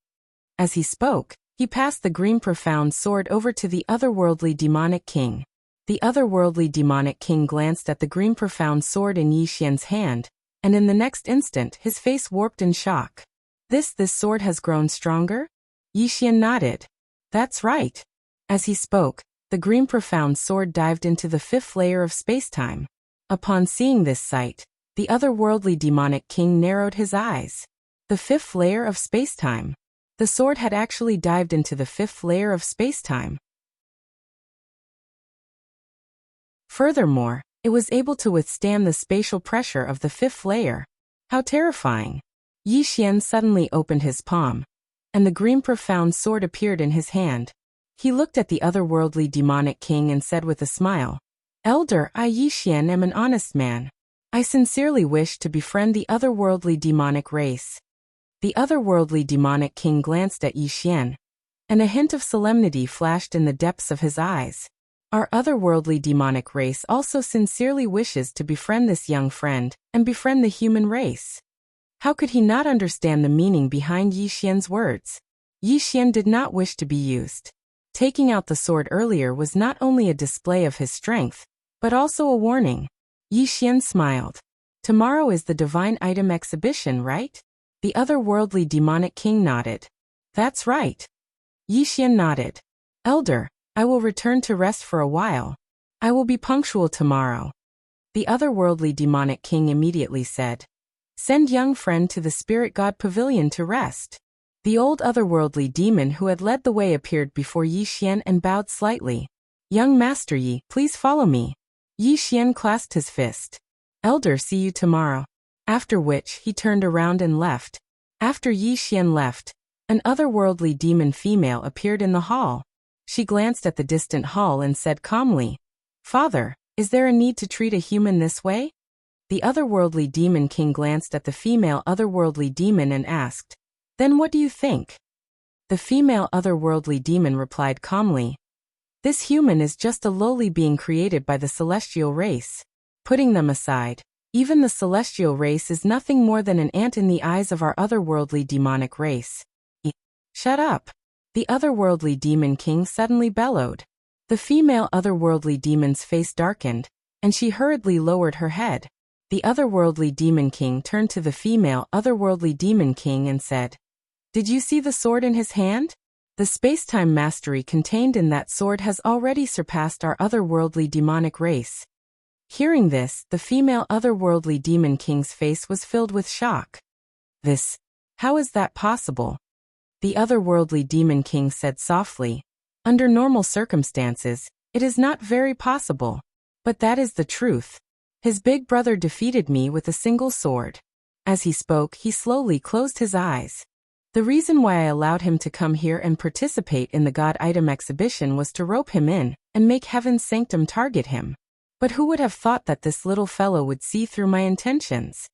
S1: As he spoke, he passed the green profound sword over to the otherworldly demonic king. The otherworldly demonic king glanced at the green profound sword in Yi Xian's hand, and in the next instant his face warped in shock. This sword has grown stronger? Yi Xian nodded. That's right. As he spoke, the green profound sword dived into the 5th layer of spacetime. Upon seeing this sight, the otherworldly demonic king narrowed his eyes. The 5th layer of spacetime. The sword had actually dived into the 5th layer of spacetime. Furthermore, it was able to withstand the spatial pressure of the 5th layer. How terrifying! Yi Xian suddenly opened his palm, and the green profound sword appeared in his hand. He looked at the otherworldly demonic king and said with a smile, "Elder, I Yi Xian am an honest man. I sincerely wish to befriend the otherworldly demonic race." The otherworldly demonic king glanced at Yi Xian, and a hint of solemnity flashed in the depths of his eyes. Our otherworldly demonic race also sincerely wishes to befriend this young friend and befriend the human race. How could he not understand the meaning behind Yi Xian's words? Yi Xian did not wish to be used. Taking out the sword earlier was not only a display of his strength, but also a warning. Yi Xian smiled. Tomorrow is the divine item exhibition, right? The otherworldly demonic king nodded. That's right. Yi Xian nodded. Elder, I will return to rest for a while. I will be punctual tomorrow. The otherworldly demonic king immediately said, Send young friend to the spirit god pavilion to rest. The old otherworldly demon who had led the way appeared before Yi Xian and bowed slightly. Young Master Yi, please follow me. Yi Xian clasped his fist. Elder, see you tomorrow. After which he turned around and left. After Yi Xian left, an otherworldly demon female appeared in the hall. She glanced at the distant hall and said calmly, Father, is there a need to treat a human this way? The otherworldly demon king glanced at the female otherworldly demon and asked, Then what do you think? The female otherworldly demon replied calmly, This human is just a lowly being created by the celestial race. Putting them aside, even the celestial race is nothing more than an ant in the eyes of our otherworldly demonic race. Shut up! The otherworldly demon king suddenly bellowed. The female otherworldly demon's face darkened, and she hurriedly lowered her head. The otherworldly demon king turned to the female otherworldly demon king and said, Did you see the sword in his hand? The spacetime mastery contained in that sword has already surpassed our otherworldly demonic race. Hearing this, the female otherworldly demon king's face was filled with shock. How is that possible? The otherworldly demon king said softly, Under normal circumstances, it is not very possible. But that is the truth. His big brother defeated me with a single sword. As he spoke, he slowly closed his eyes. The reason why I allowed him to come here and participate in the God Item exhibition was to rope him in and make Heaven's Sanctum target him. But who would have thought that this little fellow would see through my intentions?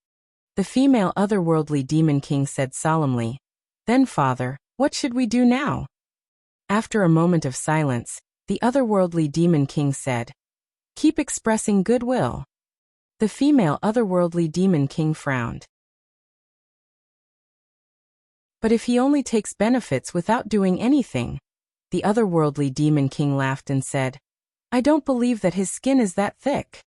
S1: The female otherworldly demon king said solemnly, Then, Father, what should we do now? After a moment of silence, the otherworldly demon king said, Keep expressing goodwill. The female otherworldly demon king frowned. But if he only takes benefits without doing anything? The otherworldly demon king laughed and said, I don't believe that his skin is that thick.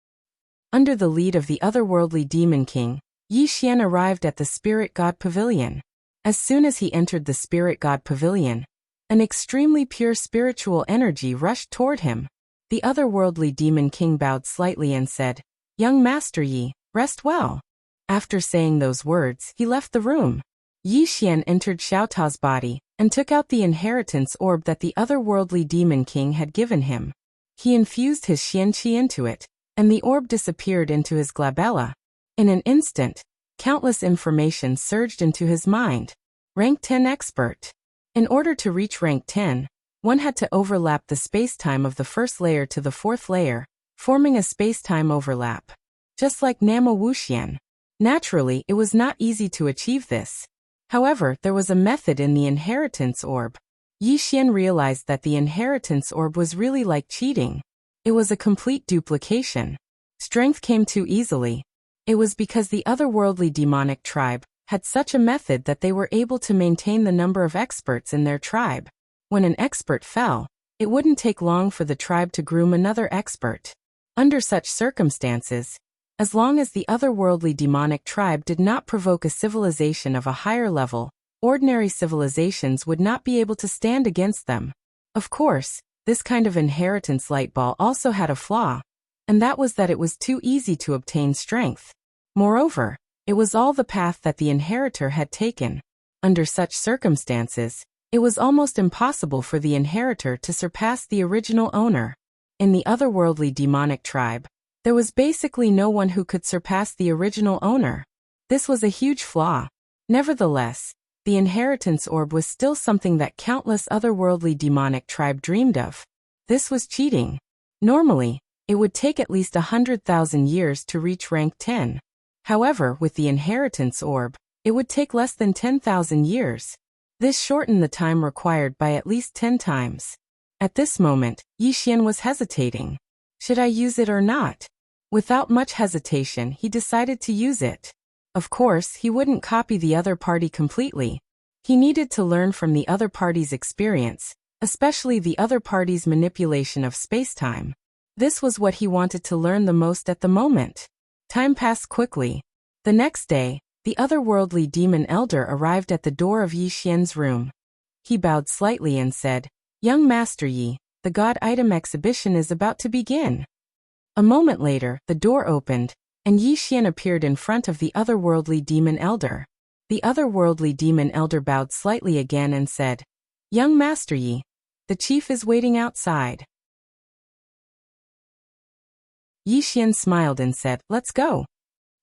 S1: Under the lead of the otherworldly demon king, Yi Xian arrived at the spirit god pavilion. As soon as he entered the spirit god pavilion, an extremely pure spiritual energy rushed toward him. The otherworldly demon king bowed slightly and said, Young Master Yi, rest well. After saying those words, he left the room. Yi Xian entered Xiaotao's body and took out the inheritance orb that the otherworldly demon king had given him. He infused his xianqi into it, and the orb disappeared into his glabella. In an instant, countless information surged into his mind. Rank 10 expert. In order to reach rank 10, one had to overlap the spacetime of the first layer to the fourth layer, forming a spacetime overlap. Just like Nama Wuxian. Naturally, it was not easy to achieve this. However, there was a method in the inheritance orb. Yi Xian realized that the inheritance orb was really like cheating. It was a complete duplication. Strength came too easily. It was because the otherworldly demonic tribe had such a method that they were able to maintain the number of experts in their tribe. When an expert fell, it wouldn't take long for the tribe to groom another expert. Under such circumstances, As long as the otherworldly demonic tribe did not provoke a civilization of a higher level, ordinary civilizations would not be able to stand against them. Of course, this kind of inheritance lightball also had a flaw, and that was that it was too easy to obtain strength. Moreover, it was all the path that the inheritor had taken. Under such circumstances, it was almost impossible for the inheritor to surpass the original owner. In the otherworldly demonic tribe, there was basically no one who could surpass the original owner. This was a huge flaw. Nevertheless, the inheritance orb was still something that countless otherworldly demonic tribe dreamed of. This was cheating. Normally, it would take at least 100,000 years to reach rank 10. However, with the inheritance orb, it would take less than 10,000 years. This shortened the time required by at least 10 times. At this moment, Yi Xian was hesitating. Should I use it or not? Without much hesitation, he decided to use it. Of course, he wouldn't copy the other party completely. He needed to learn from the other party's experience, especially the other party's manipulation of space-time. This was what he wanted to learn the most at the moment. Time passed quickly. The next day, the otherworldly demon elder arrived at the door of Yi Xian's room. He bowed slightly and said, "Young Master Yi, the God item exhibition is about to begin." A moment later, the door opened, and Yi Xian appeared in front of the otherworldly demon elder. The otherworldly demon elder bowed slightly again and said, "Young Master Yi, the chief is waiting outside." Yi Xian smiled and said, "Let's go."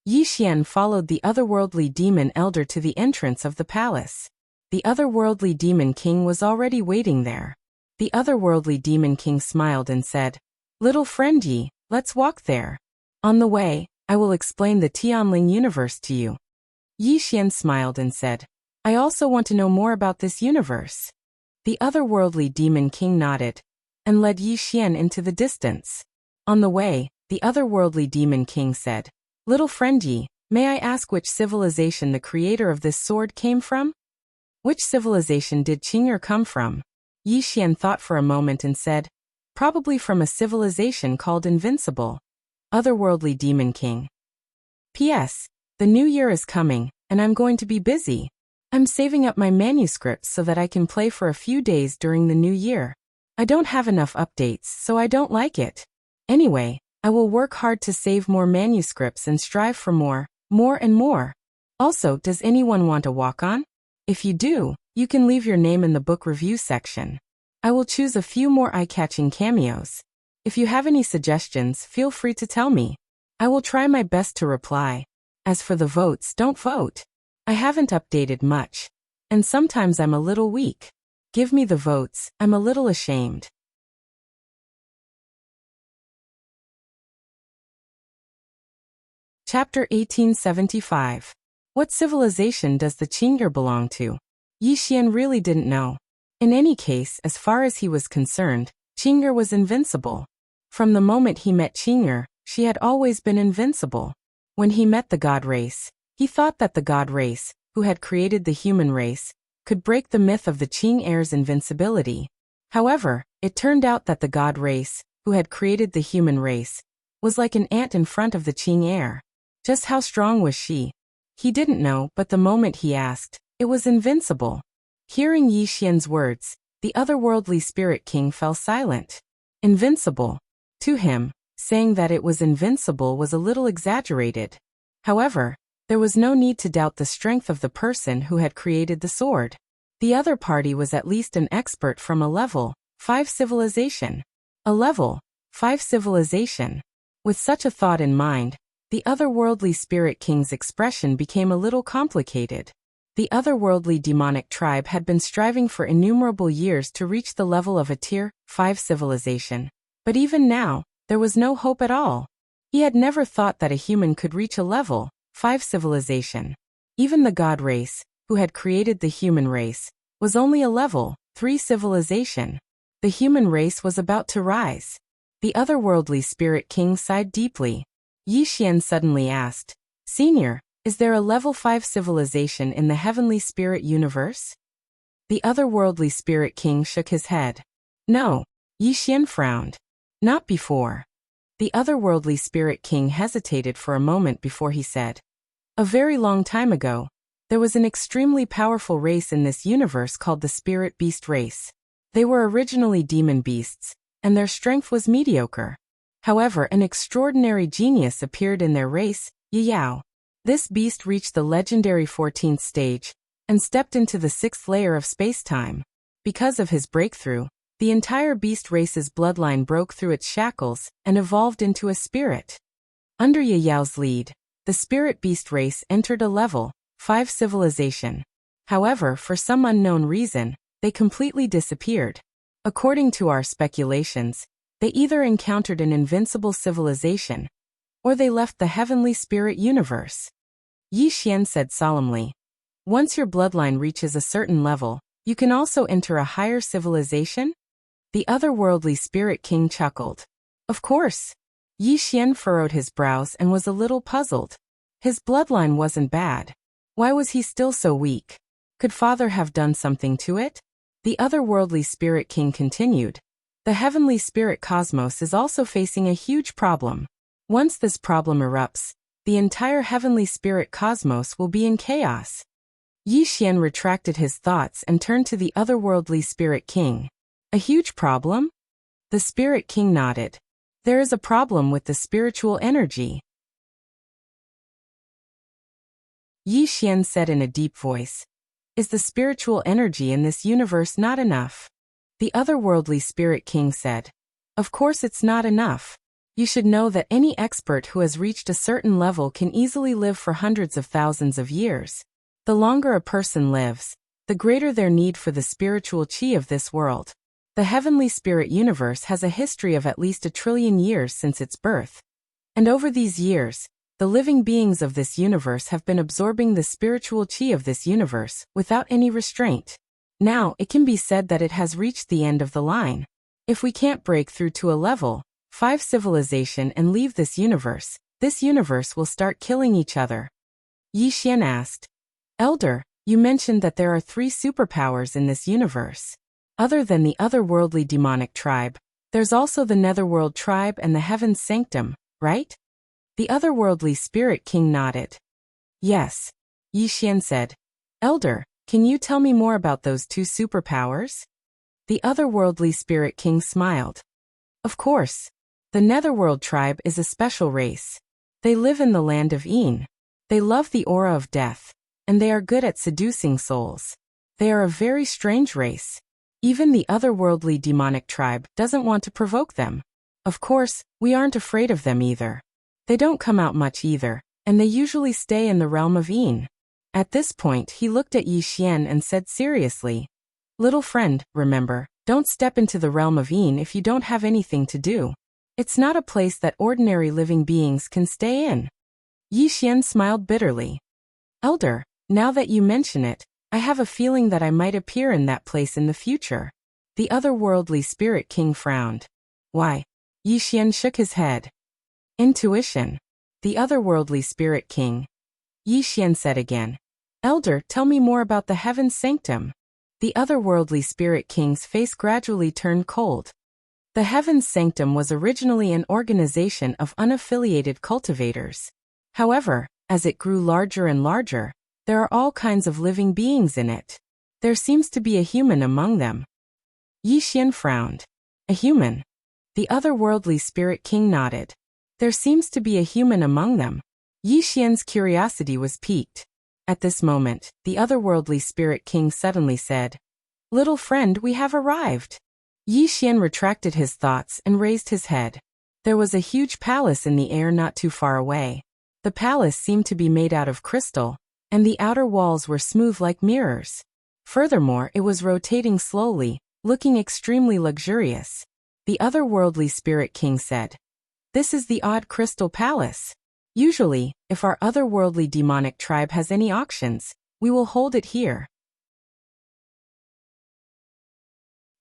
S1: Yi Xian followed the otherworldly demon elder to the entrance of the palace. The otherworldly demon king was already waiting there. The otherworldly demon king smiled and said, "Little friend Yi, let's walk there. On the way, I will explain the Tianling universe to you." Yi Xian smiled and said, "I also want to know more about this universe." The otherworldly demon king nodded and led Yi Xian into the distance. On the way, the otherworldly demon king said, "Little friend Yi, may I ask which civilization the creator of this sword came from?" "Which civilization did Qing'er come from?" Yi Xian thought for a moment and said, "Probably from a civilization called Invincible." Otherworldly demon king. P.S. The new year is coming, and I'm going to be busy. I'm saving up my manuscripts so that I can play for a few days during the new year. I don't have enough updates, so I don't like it. Anyway, I will work hard to save more manuscripts and strive for more and more. Also, does anyone want a walk-on? If you do, you can leave your name in the book review section. I will choose a few more eye-catching cameos. If you have any suggestions, feel free to tell me. I will try my best to reply. As for the votes, don't vote. I haven't updated much, and sometimes I'm a little weak. Give me the votes, I'm a little ashamed. Chapter 1875. What civilization does the Qing'er belong to? Yi Xian really didn't know. In any case, as far as he was concerned, Qing'er was invincible. From the moment he met Qing'er, she had always been invincible. When he met the god race, he thought that the god race, who had created the human race, could break the myth of the Qing heir's invincibility. However, it turned out that the god race, who had created the human race, was like an ant in front of the Qing heir. Just how strong was she? He didn't know, but the moment he asked, it was invincible. Hearing Yi Xian's words, the otherworldly spirit king fell silent. Invincible. To him, saying that it was invincible was a little exaggerated. However, there was no need to doubt the strength of the person who had created the sword. The other party was at least an expert from a level 5 civilization. A level 5 civilization. With such a thought in mind, the otherworldly spirit king's expression became a little complicated. The otherworldly demonic tribe had been striving for innumerable years to reach the level of a tier 5 civilization. But even now, there was no hope at all. He had never thought that a human could reach a level 5 civilization. Even the god race, who had created the human race, was only a level 3 civilization. The human race was about to rise. The otherworldly spirit king sighed deeply. Yi Xian suddenly asked, "Senior, is there a level 5 civilization in the heavenly spirit universe?" The otherworldly spirit king shook his head. "No." Yi Xian frowned. "Not before." The otherworldly spirit king hesitated for a moment before he said, "A very long time ago, there was an extremely powerful race in this universe called the Spirit Beast race. They were originally demon beasts, and their strength was mediocre. However, an extraordinary genius appeared in their race, Yao. This beast reached the legendary 14th stage and stepped into the 6th layer of space-time. Because of his breakthrough, the entire beast race's bloodline broke through its shackles and evolved into a spirit. Under Yao's lead, the Spirit Beast race entered a level 5 civilization. However, for some unknown reason, they completely disappeared. According to our speculations, they either encountered an invincible civilization, or they left the heavenly spirit universe." Yi Xian said solemnly, "Once your bloodline reaches a certain level, you can also enter a higher civilization?" The otherworldly spirit king chuckled. "Of course." Yi Xian furrowed his brows and was a little puzzled. His bloodline wasn't bad. Why was he still so weak? Could father have done something to it? The otherworldly spirit king continued. The heavenly spirit cosmos is also facing a huge problem. Once this problem erupts, the entire heavenly spirit cosmos will be in chaos. Yi Xian retracted his thoughts and turned to the otherworldly spirit king. "A huge problem?" The spirit king nodded. "There is a problem with the spiritual energy." Yi Xian said in a deep voice, "Is the spiritual energy in this universe not enough?" The otherworldly spirit king said, "Of course it's not enough. You should know that any expert who has reached a certain level can easily live for hundreds of thousands of years. The longer a person lives, the greater their need for the spiritual chi of this world. The heavenly spirit universe has a history of at least 1 trillion years since its birth. And over these years, the living beings of this universe have been absorbing the spiritual chi of this universe without any restraint. Now, it can be said that it has reached the end of the line. If we can't break through to a level 5 civilization and leave this universe will start killing each other." Yi Xian asked, "Elder, you mentioned that there are 3 superpowers in this universe. Other than the otherworldly demonic tribe, there's also the netherworld tribe and the heaven's sanctum, right?" The otherworldly spirit king nodded. "Yes." Yi Xian said, "Elder, can you tell me more about those 2 superpowers?" The otherworldly spirit king smiled. "Of course. The netherworld tribe is a special race. They live in the land of Yin. They love the aura of death, and they are good at seducing souls. They are a very strange race. Even the otherworldly demonic tribe doesn't want to provoke them. Of course, we aren't afraid of them either. They don't come out much either, and they usually stay in the realm of Yin." At this point he looked at Yi Xian and said seriously, "Little friend, remember, don't step into the realm of Yin if you don't have anything to do. It's not a place that ordinary living beings can stay in." Yi Xian smiled bitterly. "Elder, now that you mention it, I have a feeling that I might appear in that place in the future." The otherworldly spirit king frowned. "Why?" Yi Xian shook his head. "Intuition." The otherworldly spirit king. Yi Xian said again, "Elder, tell me more about the heaven's sanctum." The otherworldly spirit king's face gradually turned cold. The heaven's sanctum was originally an organization of unaffiliated cultivators. However, as it grew larger and larger, there are all kinds of living beings in it. There seems to be a human among them. Yi Xian frowned. "A human?" The otherworldly spirit king nodded. "There seems to be a human among them." Yi Xian's curiosity was piqued. At this moment, the otherworldly spirit king suddenly said, "Little friend, we have arrived." Yi Xian retracted his thoughts and raised his head. There was a huge palace in the air not too far away. The palace seemed to be made out of crystal, and the outer walls were smooth like mirrors. Furthermore, it was rotating slowly, looking extremely luxurious. The otherworldly spirit king said, "This is the odd crystal palace. Usually, if our otherworldly demonic tribe has any auctions, we will hold it here."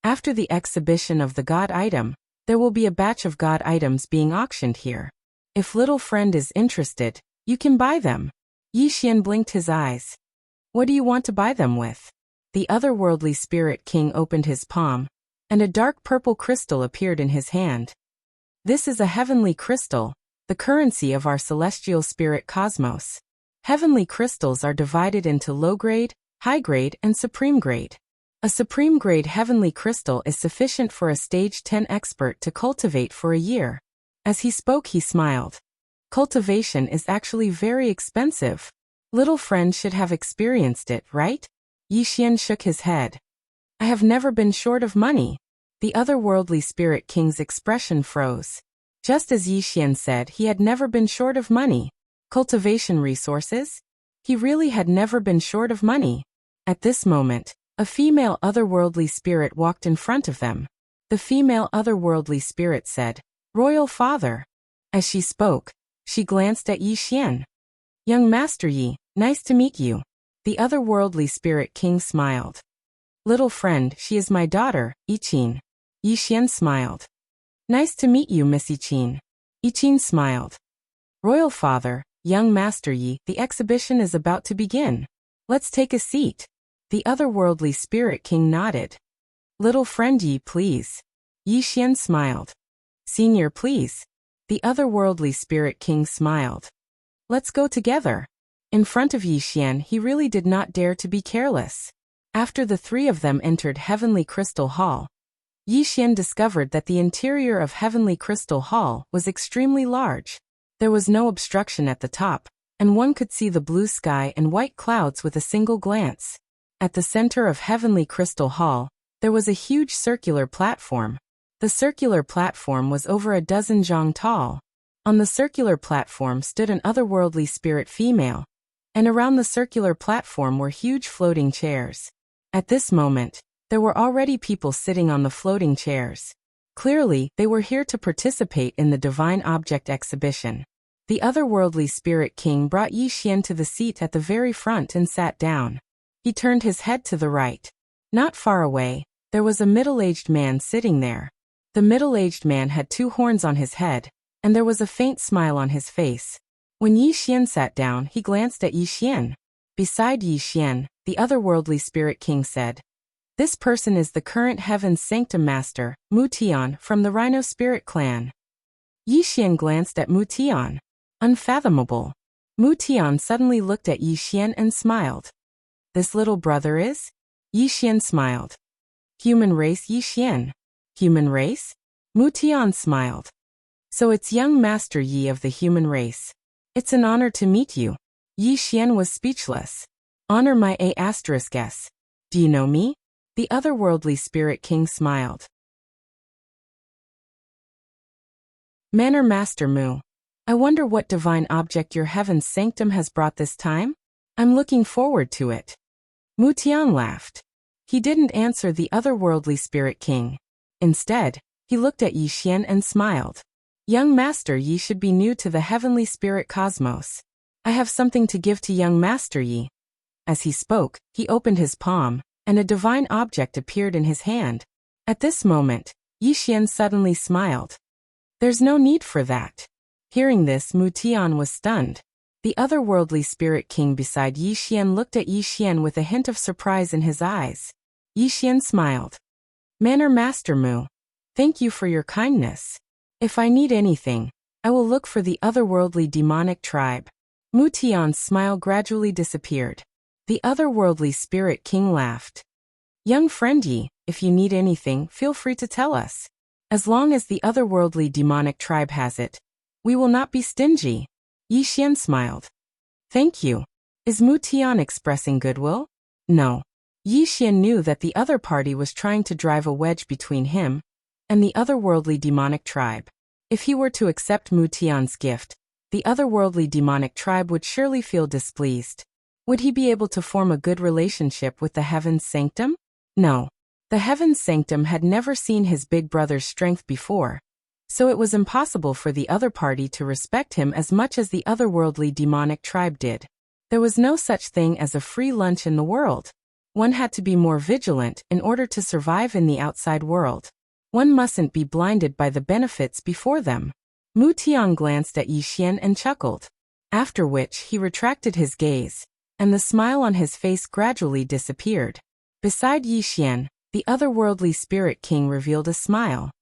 S1: After the exhibition of the god item, there will be a batch of god items being auctioned here. If little friend is interested, you can buy them. Yi Xian blinked his eyes. "What do you want to buy them with?" The otherworldly spirit king opened his palm, and a dark purple crystal appeared in his hand. This is a heavenly crystal, the currency of our celestial spirit cosmos. Heavenly crystals are divided into low-grade, high-grade, and supreme-grade. A supreme-grade heavenly crystal is sufficient for a stage 10 expert to cultivate for a year. As he spoke, he smiled. Cultivation is actually very expensive. Little friend should have experienced it, right? Yixian shook his head. I have never been short of money. The otherworldly spirit king's expression froze. Just as Yixian said, he had never been short of money. Cultivation resources? He really had never been short of money. At this moment, a female otherworldly spirit walked in front of them. The female otherworldly spirit said, "Royal Father." As she spoke, she glanced at Yixian. "Young Master Yi, nice to meet you." The otherworldly spirit king smiled. "Little friend, she is my daughter, Yiqin." Yixian smiled. "Nice to meet you, Miss Yiqin." Yiqin smiled. "Royal Father, young Master Yi, the exhibition is about to begin. Let's take a seat." The otherworldly spirit king nodded. "Little friend Yi, please." Yixian smiled. "Senior, please." The otherworldly spirit king smiled. "Let's go together." In front of Yixian, he really did not dare to be careless. After the three of them entered Heavenly Crystal Hall, Yixian discovered that the interior of Heavenly Crystal Hall was extremely large. There was no obstruction at the top, and one could see the blue sky and white clouds with a single glance. At the center of Heavenly Crystal Hall, there was a huge circular platform. The circular platform was over a dozen zhang tall. On the circular platform stood an otherworldly spirit female, and around the circular platform were huge floating chairs. At this moment, there were already people sitting on the floating chairs. Clearly, they were here to participate in the Divine Object exhibition. The otherworldly spirit king brought Yixian to the seat at the very front and sat down. He turned his head to the right. Not far away, there was a middle-aged man sitting there. The middle-aged man had two horns on his head, and there was a faint smile on his face. When Yixian sat down, he glanced at Yixian. Beside Yixian, the otherworldly spirit king said, "This person is the current Heaven's Sanctum Master, Mu Tian, from the Rhino Spirit Clan." Yixian glanced at Mu Tian. Unfathomable. Mu Tian suddenly looked at Yixian and smiled. "This little brother is?" Yixian smiled. "Human race Yixian." "Human race?" Mu Tian smiled. "So it's young Master Yi of the human race. It's an honor to meet you." Yixian was speechless. "Honor my A*S. Do you know me?" The otherworldly spirit king smiled. Manor Master Mu. I wonder what divine object your Heaven's Sanctum has brought this time? I'm looking forward to it. Mu Tian laughed. He didn't answer the otherworldly spirit king. Instead, he looked at Yixian and smiled. Young Master Yi should be new to the heavenly spirit cosmos. I have something to give to young Master Yi. As he spoke, he opened his palm, and a divine object appeared in his hand. At this moment, Yixian suddenly smiled. There's no need for that. Hearing this, Mu Tian was stunned. The otherworldly spirit king beside Yixian looked at Yixian with a hint of surprise in his eyes. Yixian smiled. Manor Master Mu, thank you for your kindness. If I need anything, I will look for the otherworldly demonic tribe. Mu Tian's smile gradually disappeared. The otherworldly spirit king laughed. Young friend Yi, if you need anything, feel free to tell us. As long as the otherworldly demonic tribe has it, we will not be stingy. Yixian smiled. Thank you. Is Mu Tian expressing goodwill? No. Yixian knew that the other party was trying to drive a wedge between him and the otherworldly demonic tribe. If he were to accept Mu Tian's gift, the otherworldly demonic tribe would surely feel displeased. Would he be able to form a good relationship with the Heaven's Sanctum? No. The Heaven's Sanctum had never seen his big brother's strength before, so it was impossible for the other party to respect him as much as the otherworldly demonic tribe did. There was no such thing as a free lunch in the world. One had to be more vigilant in order to survive in the outside world. One mustn't be blinded by the benefits before them. Mu Tian glanced at Yixian and chuckled, after which he retracted his gaze, and the smile on his face gradually disappeared. Beside Yixian, the otherworldly spirit king revealed a smile.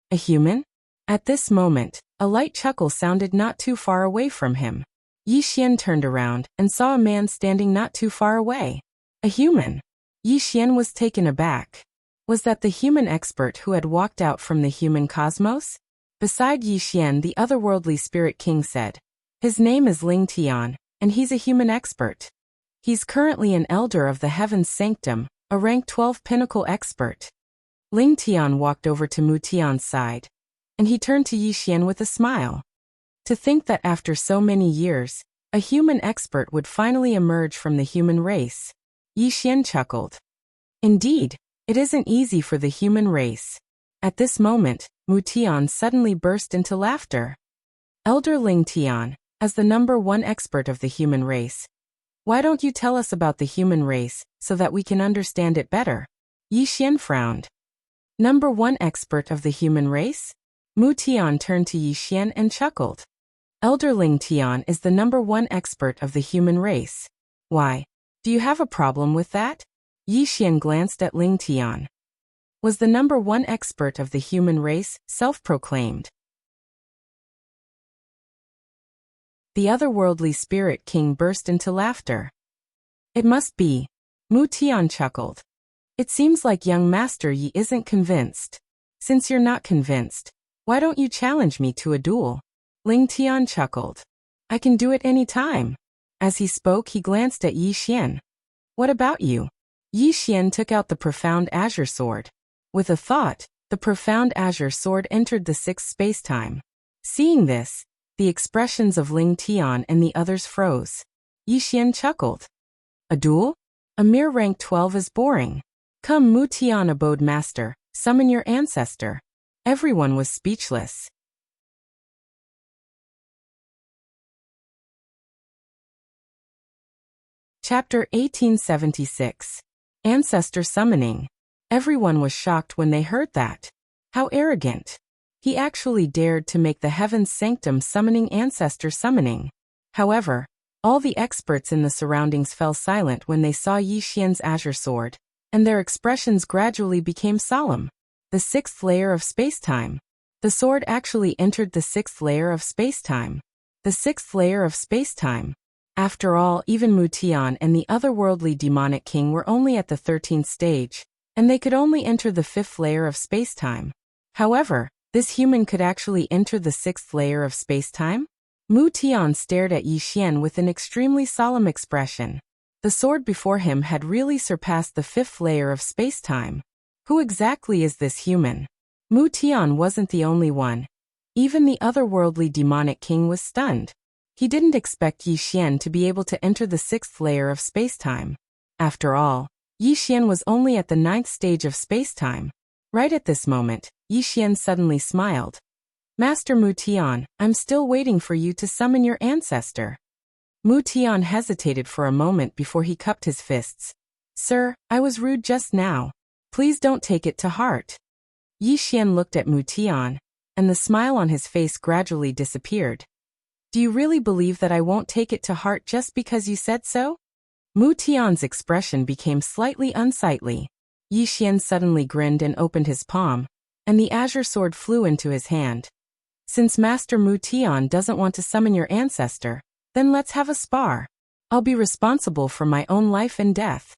S1: A human? At this moment, a light chuckle sounded not too far away from him. Yi Xian turned around and saw a man standing not too far away. A human. Yi Xian was taken aback. Was that the human expert who had walked out from the human cosmos? Beside Yi Xian, the otherworldly spirit king said, "His name is Ling Tian, and he's a human expert. He's currently an elder of the Heaven's Sanctum, a rank 12 pinnacle expert." Ling Tian walked over to Mu Tian's side, and he turned to Yi Xian with a smile. To think that after so many years, a human expert would finally emerge from the human race. Yi Xian chuckled. Indeed, it isn't easy for the human race. At this moment, Mu Tian suddenly burst into laughter. Elder Ling Tian, as the #1 expert of the human race, why don't you tell us about the human race, so that we can understand it better? Yi Xian frowned. #1 expert of the human race? Mu Tian turned to Yi Xian and chuckled. Elder Ling Tian is the #1 expert of the human race. Why? Do you have a problem with that? Yi Xian glanced at Ling Tian. Was the #1 expert of the human race self-proclaimed? The otherworldly spirit king burst into laughter. It must be. Mu Tian chuckled. It seems like young Master Yi isn't convinced. Since you're not convinced, why don't you challenge me to a duel? Ling Tian chuckled. I can do it any time. As he spoke, he glanced at Yi Xian. What about you? Yi Xian took out the profound azure sword. With a thought, the profound azure sword entered the sixth space-time. Seeing this, the expressions of Ling Tian and the others froze. Yi Xian chuckled. A duel? A mere rank 12 is boring. Come, Mu Tian abode master, summon your ancestor. Everyone was speechless. Chapter 1876. Ancestor Summoning. Everyone was shocked when they heard that. How arrogant. He actually dared to make the Heaven's Sanctum summoning ancestor summoning. However, all the experts in the surroundings fell silent when they saw Yi Xian's azure sword, and their expressions gradually became solemn. The sixth layer of space-time. The sword actually entered the sixth layer of space-time. The sixth layer of space-time. After all, even Mu Tian and the otherworldly demonic king were only at the 13th stage, and they could only enter the 5th layer of space-time. However, this human could actually enter the 6th layer of space-time? Mu Tian stared at Yi Xian with an extremely solemn expression. The sword before him had really surpassed the 5th layer of space-time. Who exactly is this human? Mu Tian wasn't the only one. Even the otherworldly demonic king was stunned. He didn't expect Yi Xian to be able to enter the 6th layer of space-time. After all, Yi Xian was only at the 9th stage of space-time. Right at this moment, Yi Xian suddenly smiled. Master Mu Tian, I'm still waiting for you to summon your ancestor. Mu Tian hesitated for a moment before he cupped his fists. Sir, I was rude just now. Please don't take it to heart. Yi Xian looked at Mu Tian, and the smile on his face gradually disappeared. Do you really believe that I won't take it to heart just because you said so? Mu Tian's expression became slightly unsightly. Yi Xian suddenly grinned and opened his palm, and the azure sword flew into his hand. Since Master Mu Tian doesn't want to summon your ancestor, then let's have a spar. I'll be responsible for my own life and death.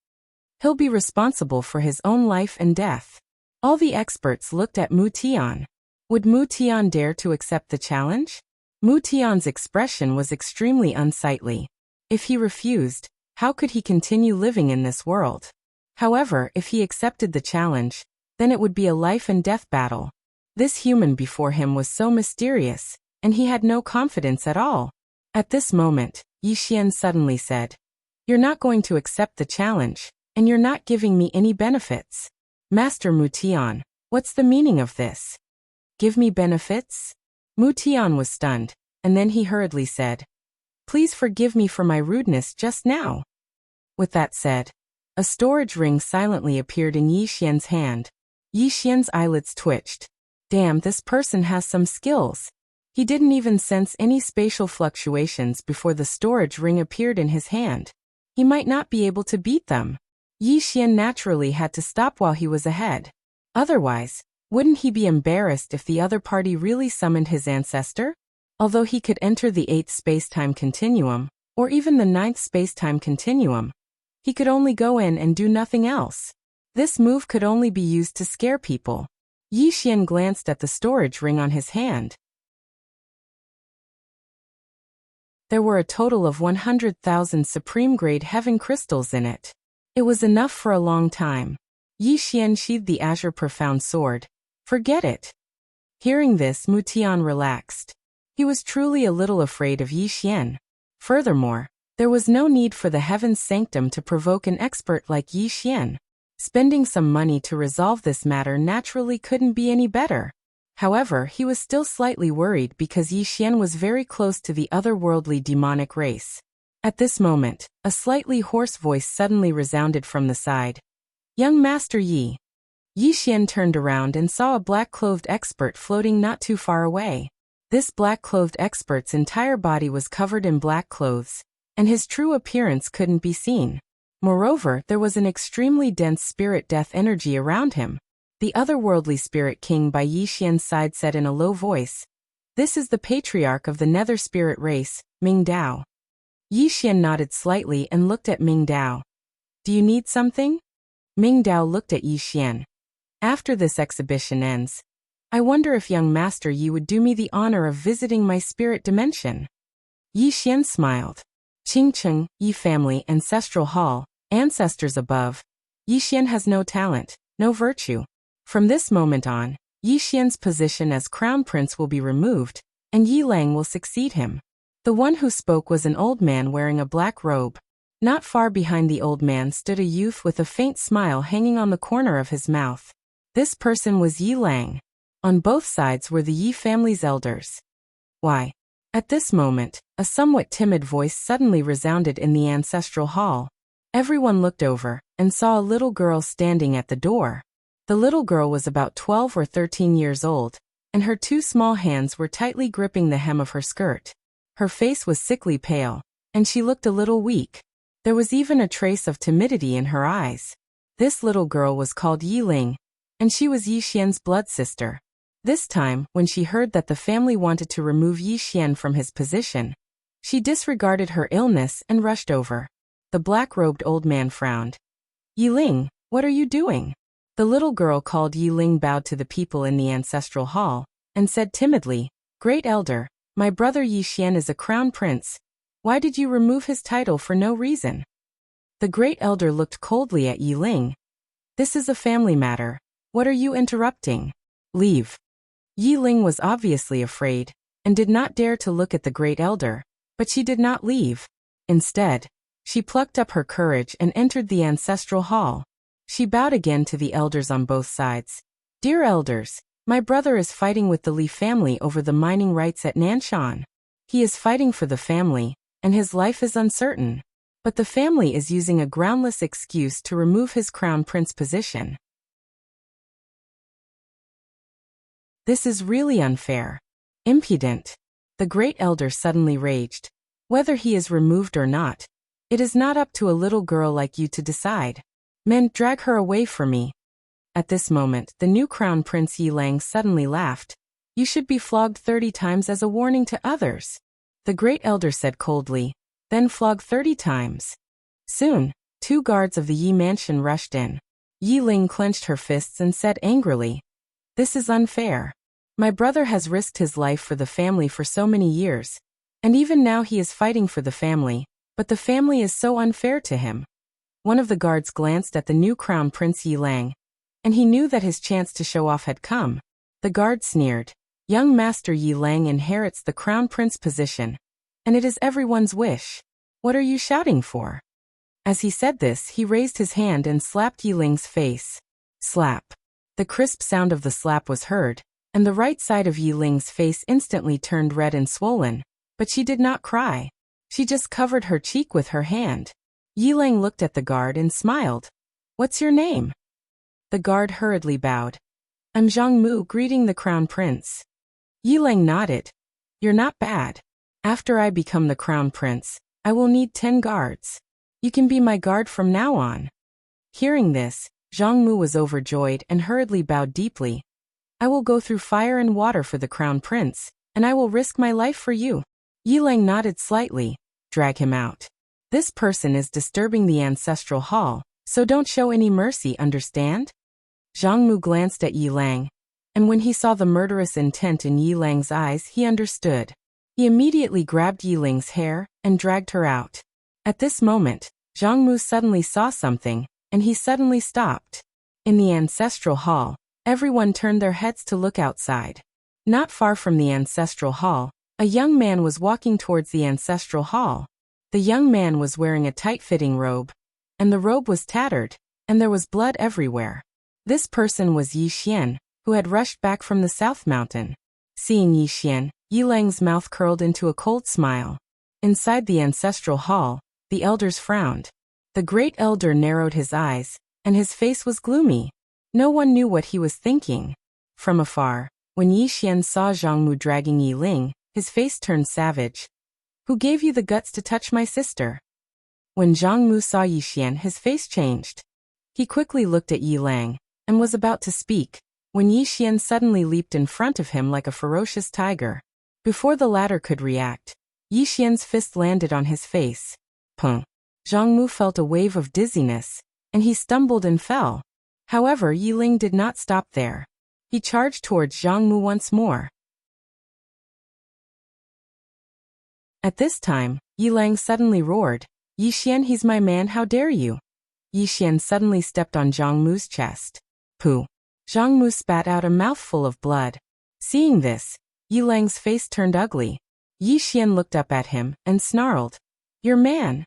S1: He'll be responsible for his own life and death. All the experts looked at Mu Tian. Would Mu Tian dare to accept the challenge? Mu Tian's expression was extremely unsightly. If he refused, how could he continue living in this world? However, if he accepted the challenge, then it would be a life and death battle. This human before him was so mysterious, and he had no confidence at all. At this moment, Yi Xian suddenly said, You're not going to accept the challenge, and you're not giving me any benefits. Master Mu Tian, what's the meaning of this? Give me benefits? Mu Tian was stunned, and then he hurriedly said, Please forgive me for my rudeness just now. With that said, a storage ring silently appeared in Yi Xian's hand. Yi Xian's eyelids twitched. Damn, this person has some skills. He didn't even sense any spatial fluctuations before the storage ring appeared in his hand. He might not be able to beat them. Yi Xian naturally had to stop while he was ahead. Otherwise, Wouldn't he be embarrassed if the other party really summoned his ancestor? Although he could enter the 8th space-time continuum, or even the 9th space-time continuum, he could only go in and do nothing else. This move could only be used to scare people. Yi Xian glanced at the storage ring on his hand. There were a total of 100,000 supreme-grade heaven crystals in it. It was enough for a long time. Yi Xian sheathed the azure profound sword. Forget it. Hearing this, Mu Tian relaxed. He was truly a little afraid of Yi Xian. Furthermore, there was no need for the heaven's sanctum to provoke an expert like Yi Xian. Spending some money to resolve this matter naturally couldn't be any better. However, he was still slightly worried because Yi Xian was very close to the otherworldly demonic race. At this moment, a slightly hoarse voice suddenly resounded from the side. "Young Master Yi." Yi Xian turned around and saw a black-clothed expert floating not too far away. This black-clothed expert's entire body was covered in black clothes, and his true appearance couldn't be seen. Moreover, there was an extremely dense spirit death energy around him. The otherworldly spirit king by Yi Xian's side said in a low voice, "This is the patriarch of the nether spirit race, Ming Dao." Yi Xian nodded slightly and looked at Ming Dao. "Do you need something?" Ming Dao looked at Yi Xian. "After this exhibition ends, I wonder if young Master Yi would do me the honor of visiting my spirit dimension." Yi Xian smiled. Qingcheng, Yi family, ancestral hall, ancestors above. Yi Xian has no talent, no virtue. From this moment on, Yi Xian's position as crown prince will be removed, and Yi Lang will succeed him. The one who spoke was an old man wearing a black robe. Not far behind the old man stood a youth with a faint smile hanging on the corner of his mouth. This person was Yi Lang. On both sides were the Yi family's elders. "Why?" At this moment, a somewhat timid voice suddenly resounded in the ancestral hall. Everyone looked over and saw a little girl standing at the door. The little girl was about 12 or 13 years old, and her two small hands were tightly gripping the hem of her skirt. Her face was sickly pale, and she looked a little weak. There was even a trace of timidity in her eyes. This little girl was called Yi Ling, and she was Yi Xian's blood sister. This time, when she heard that the family wanted to remove Yi Xian from his position, she disregarded her illness and rushed over. The black-robed old man frowned. "Yi Ling, what are you doing?" The little girl called Yi Ling bowed to the people in the ancestral hall, and said timidly, "Great elder, my brother Yi Xian is a crown prince. Why did you remove his title for no reason?" The great elder looked coldly at Yi Ling. "This is a family matter. What are you interrupting? Leave." Yi Ling was obviously afraid, and did not dare to look at the great elder, but she did not leave. Instead, she plucked up her courage and entered the ancestral hall. She bowed again to the elders on both sides. "Dear elders, my brother is fighting with the Li family over the mining rights at Nanshan. He is fighting for the family, and his life is uncertain. But the family is using a groundless excuse to remove his crown prince position. This is really unfair. Impudent." The great elder suddenly raged. "Whether he is removed or not, it is not up to a little girl like you to decide. Men, drag her away from me." At this moment, the new crown prince Yi Lang suddenly laughed. "You should be flogged 30 times as a warning to others." The great elder said coldly, "Then flog 30 times. Soon, 2 guards of the Yi mansion rushed in. Yi Ling clenched her fists and said angrily, "This is unfair. My brother has risked his life for the family for so many years, and even now he is fighting for the family, but the family is so unfair to him." One of the guards glanced at the new crown prince Yi Lang, and he knew that his chance to show off had come. The guard sneered, "Young Master Yi Lang inherits the crown prince position, and it is everyone's wish. What are you shouting for?" As he said this, he raised his hand and slapped Yi Ling's face. Slap. The crisp sound of the slap was heard, and the right side of Yi Ling's face instantly turned red and swollen, but she did not cry. She just covered her cheek with her hand. Yi Ling looked at the guard and smiled. "What's your name?" The guard hurriedly bowed. "I'm Zhang Mu, greeting the crown prince." Yi Ling nodded. "You're not bad. After I become the crown prince, I will need 10 guards. You can be my guard from now on." Hearing this, Zhang Mu was overjoyed and hurriedly bowed deeply. I will go through fire and water for the crown prince, and I will risk my life for you. Yi Lang nodded slightly. Drag him out. This person is disturbing the ancestral hall, so don't show any mercy, understand? Zhang Mu glanced at Yi Lang, and when he saw the murderous intent in Yi Lang's eyes, he understood. He immediately grabbed Yi Lang's hair and dragged her out. At this moment, Zhang Mu suddenly saw something, and he suddenly stopped. In the ancestral hall, everyone turned their heads to look outside. Not far from the ancestral hall, a young man was walking towards the ancestral hall. The young man was wearing a tight-fitting robe, and the robe was tattered, and there was blood everywhere. This person was Yi Xian, who had rushed back from the South Mountain. Seeing Yi Xian, Yi Lang's mouth curled into a cold smile. Inside the ancestral hall, the elders frowned. The great elder narrowed his eyes, and his face was gloomy. No one knew what he was thinking. From afar, when Yi Xian saw Zhang Mu dragging Yi Ling, his face turned savage. Who gave you the guts to touch my sister? When Zhang Mu saw Yi Xian, his face changed. He quickly looked at Yi Lang, and was about to speak, when Yi Xian suddenly leaped in front of him like a ferocious tiger. Before the latter could react, Yi Xian's fist landed on his face. Pung! Zhang Mu felt a wave of dizziness, and he stumbled and fell. However, Yi Ling did not stop there. He charged towards Zhang Mu once more. At this time, Yi Lang suddenly roared, Yi Xian, he's my man, how dare you? Yi Xian suddenly stepped on Zhang Mu's chest. Pooh! Zhang Mu spat out a mouthful of blood. Seeing this, Yi Lang's face turned ugly. Yi Xian looked up at him and snarled, your man.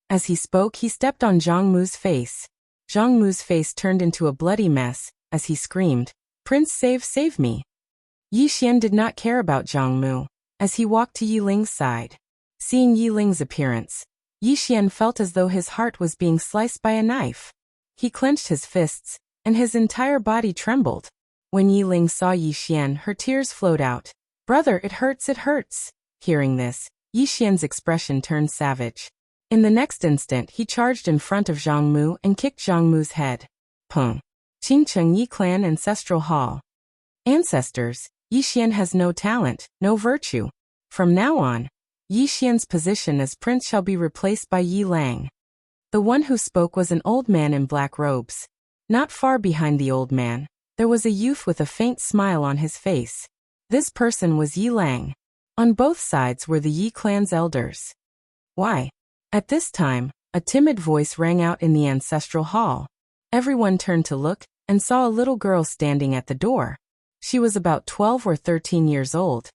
S1: As he spoke, he stepped on Zhang Mu's face. Zhang Mu's face turned into a bloody mess, as he screamed, Prince, save me. Yi Xian did not care about Zhang Mu, as he walked to Yi Ling's side. Seeing Yi Ling's appearance, Yi Xian felt as though his heart was being sliced by a knife. He clenched his fists, and his entire body trembled. When Yi Ling saw Yi Xian, her tears flowed out. Brother, it hurts, it hurts. Hearing this, Yi Xian's expression turned savage. In the next instant, he charged in front of Zhang Mu and kicked Zhang Mu's head. Pung! Qingcheng Yi Clan Ancestral Hall. Ancestors, Yi Xian has no talent, no virtue. From now on, Yi Xian's position as prince shall be replaced by Yi Lang. The one who spoke was an old man in black robes. Not far behind the old man, there was a youth with a faint smile on his face. This person was Yi Lang. On both sides were the Yi clan's elders. Why? At this time, a timid voice rang out in the ancestral hall. Everyone turned to look, and saw a little girl standing at the door. She was about 12 or 13 years old,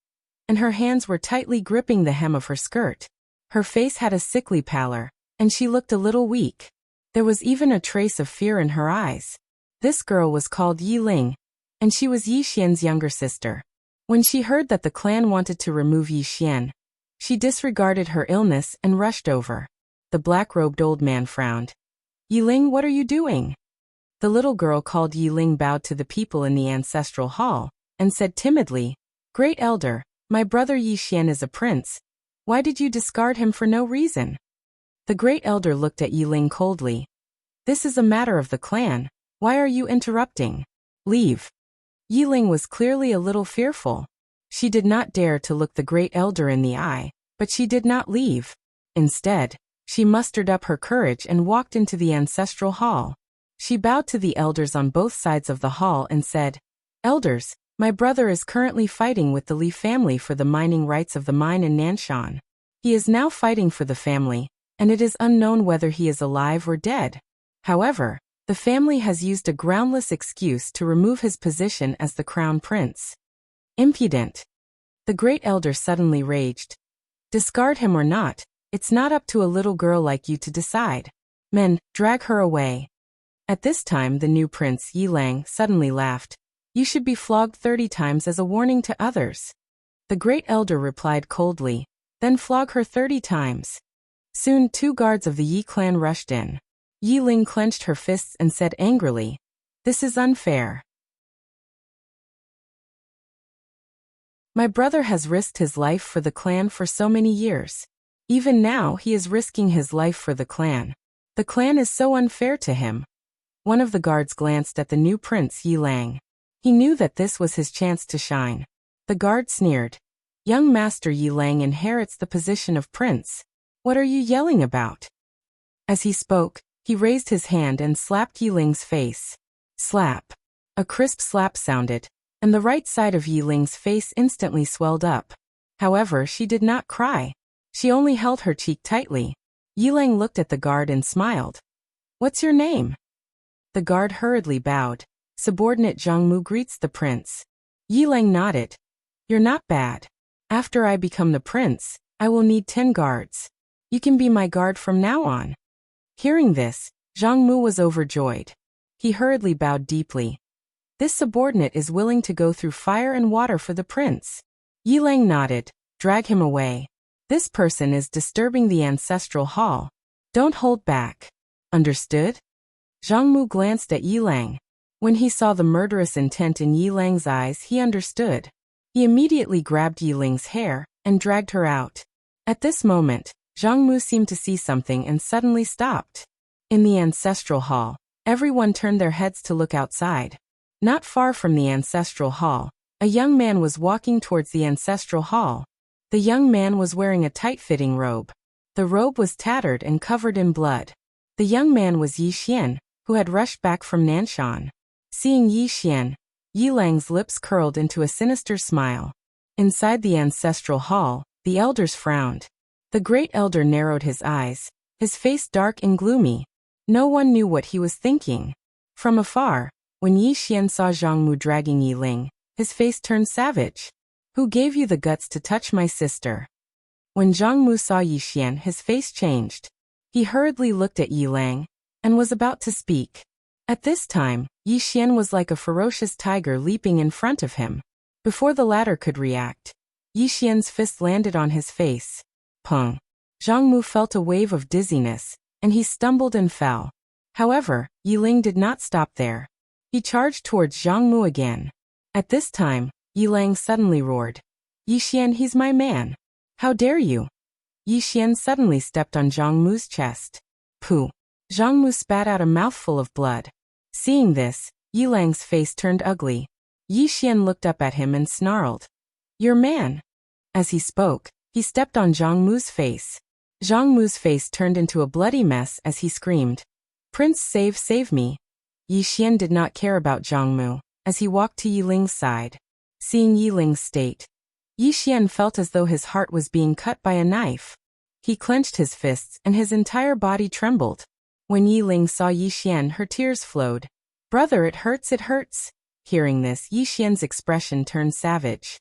S1: and her hands were tightly gripping the hem of her skirt. Her face had a sickly pallor, and she looked a little weak. There was even a trace of fear in her eyes. This girl was called Yi Ling, and she was Yi Xian's younger sister. When she heard that the clan wanted to remove Yi Xian, she disregarded her illness and rushed over. The black-robed old man frowned. Yi Ling, what are you doing? The little girl called Yi Ling bowed to the people in the ancestral hall, and said timidly, Great Elder, my brother Yi Xian is a prince. Why did you discard him for no reason? The Great Elder looked at Yi Ling coldly. This is a matter of the clan. Why are you interrupting? Leave. Yi Ling was clearly a little fearful. She did not dare to look the Great Elder in the eye, but she did not leave. Instead, she mustered up her courage and walked into the ancestral hall. She bowed to the elders on both sides of the hall and said, Elders, my brother is currently fighting with the Li family for the mining rights of the mine in Nanshan. He is now fighting for the family, and it is unknown whether he is alive or dead. However, the family has used a groundless excuse to remove his position as the crown prince. Impudent! The Great Elder suddenly raged. Discard him or not, it's not up to a little girl like you to decide. Men, drag her away. At this time the new prince Yi Lang suddenly laughed. You should be flogged 30 times as a warning to others. The Great Elder replied coldly, then flog her 30 times. Soon 2 guards of the Yi clan rushed in. Yi Ling clenched her fists and said angrily, This is unfair. My brother has risked his life for the clan for so many years. Even now he is risking his life for the clan. The clan is so unfair to him. One of the guards glanced at the new prince Yi Lang. He knew that this was his chance to shine. The guard sneered. Young Master Yi Lang inherits the position of prince. What are you yelling about? As he spoke, he raised his hand and slapped Yi Ling's face. Slap. A crisp slap sounded, and the right side of Yi Ling's face instantly swelled up. However, she did not cry. She only held her cheek tightly. Yi Lang looked at the guard and smiled. What's your name? The guard hurriedly bowed. Subordinate Zhang Mu greets the prince. Yi Lang nodded. You're not bad. After I become the prince, I will need 10 guards. You can be my guard from now on. Hearing this, Zhang Mu was overjoyed. He hurriedly bowed deeply. This subordinate is willing to go through fire and water for the prince. Yi Lang nodded. Drag him away. This person is disturbing the ancestral hall. Don't hold back. Understood? Zhang Mu glanced at Yi Lang. When he saw the murderous intent in Yi Lang's eyes, he understood. He immediately grabbed Yi Ling's hair and dragged her out. At this moment, Zhang Mu seemed to see something and suddenly stopped. In the ancestral hall, everyone turned their heads to look outside. Not far from the ancestral hall, a young man was walking towards the ancestral hall. The young man was wearing a tight-fitting robe. The robe was tattered and covered in blood. The young man was Yi Xian, who had rushed back from Nanshan. Seeing Yi Xian, Yi Lang's lips curled into a sinister smile. Inside the ancestral hall, the elders frowned. The great elder narrowed his eyes, his face dark and gloomy. No one knew what he was thinking. From afar, when Yi Xian saw Zhang Mu dragging Yi Ling, his face turned savage. Who gave you the guts to touch my sister? When Zhang Mu saw Yi Xian, his face changed. He hurriedly looked at Yi Lang and was about to speak. At this time, Yi Xian was like a ferocious tiger leaping in front of him. Before the latter could react, Yi Xian's fist landed on his face. Pung. Zhang Mu felt a wave of dizziness, and he stumbled and fell. However, Yi Ling did not stop there. He charged towards Zhang Mu again. At this time, Yi Lang suddenly roared. Yi Xian, he's my man. How dare you? Yi Xian suddenly stepped on Zhang Mu's chest. Pooh. Zhang Mu spat out a mouthful of blood. Seeing this, Yi Lang's face turned ugly. Yi Xian looked up at him and snarled. Your man. As he spoke, he stepped on Zhang Mu's face. Zhang Mu's face turned into a bloody mess as he screamed. Prince, save me. Yi Xian did not care about Zhang Mu, as he walked to Yi Ling's side. Seeing Yi Ling's state, Yi Xian felt as though his heart was being cut by a knife. He clenched his fists and his entire body trembled. When Yi Ling saw Yi Xian, her tears flowed. Brother, it hurts, it hurts. Hearing this, Yi Xian's expression turned savage.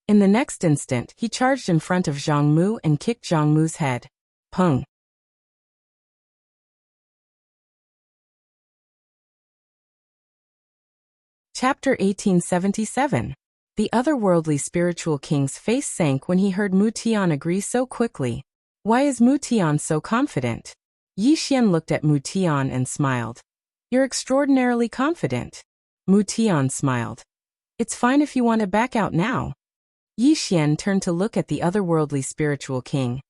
S1: In the next instant, he charged in front of Zhang Mu and kicked Zhang Mu's head. Pung. Chapter 1877. The otherworldly spiritual king's face sank when he heard Mu Tian agree so quickly. Why is Mu Tian so confident? Yi Xian looked at Mu Tian and smiled. You're extraordinarily confident. Mu Tian smiled. It's fine if you want to back out now. Yi Xian turned to look at the otherworldly spiritual king.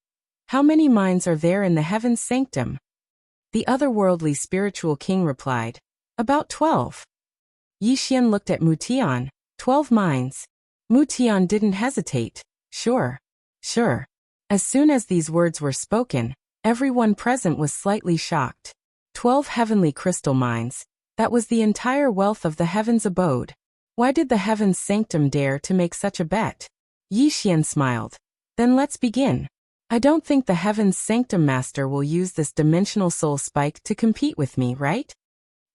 S1: How many minds are there in the heaven's sanctum? The otherworldly spiritual king replied. About 12. Yi Xian looked at Mu Tian. 12 minds. Mu Tian didn't hesitate. Sure. As soon as these words were spoken, everyone present was slightly shocked. 12 heavenly crystal mines. That was the entire wealth of the heaven's abode. Why did the heaven's sanctum dare to make such a bet? Yi Xian smiled. Then let's begin. I don't think the heaven's sanctum master will use this dimensional soul spike to compete with me, right?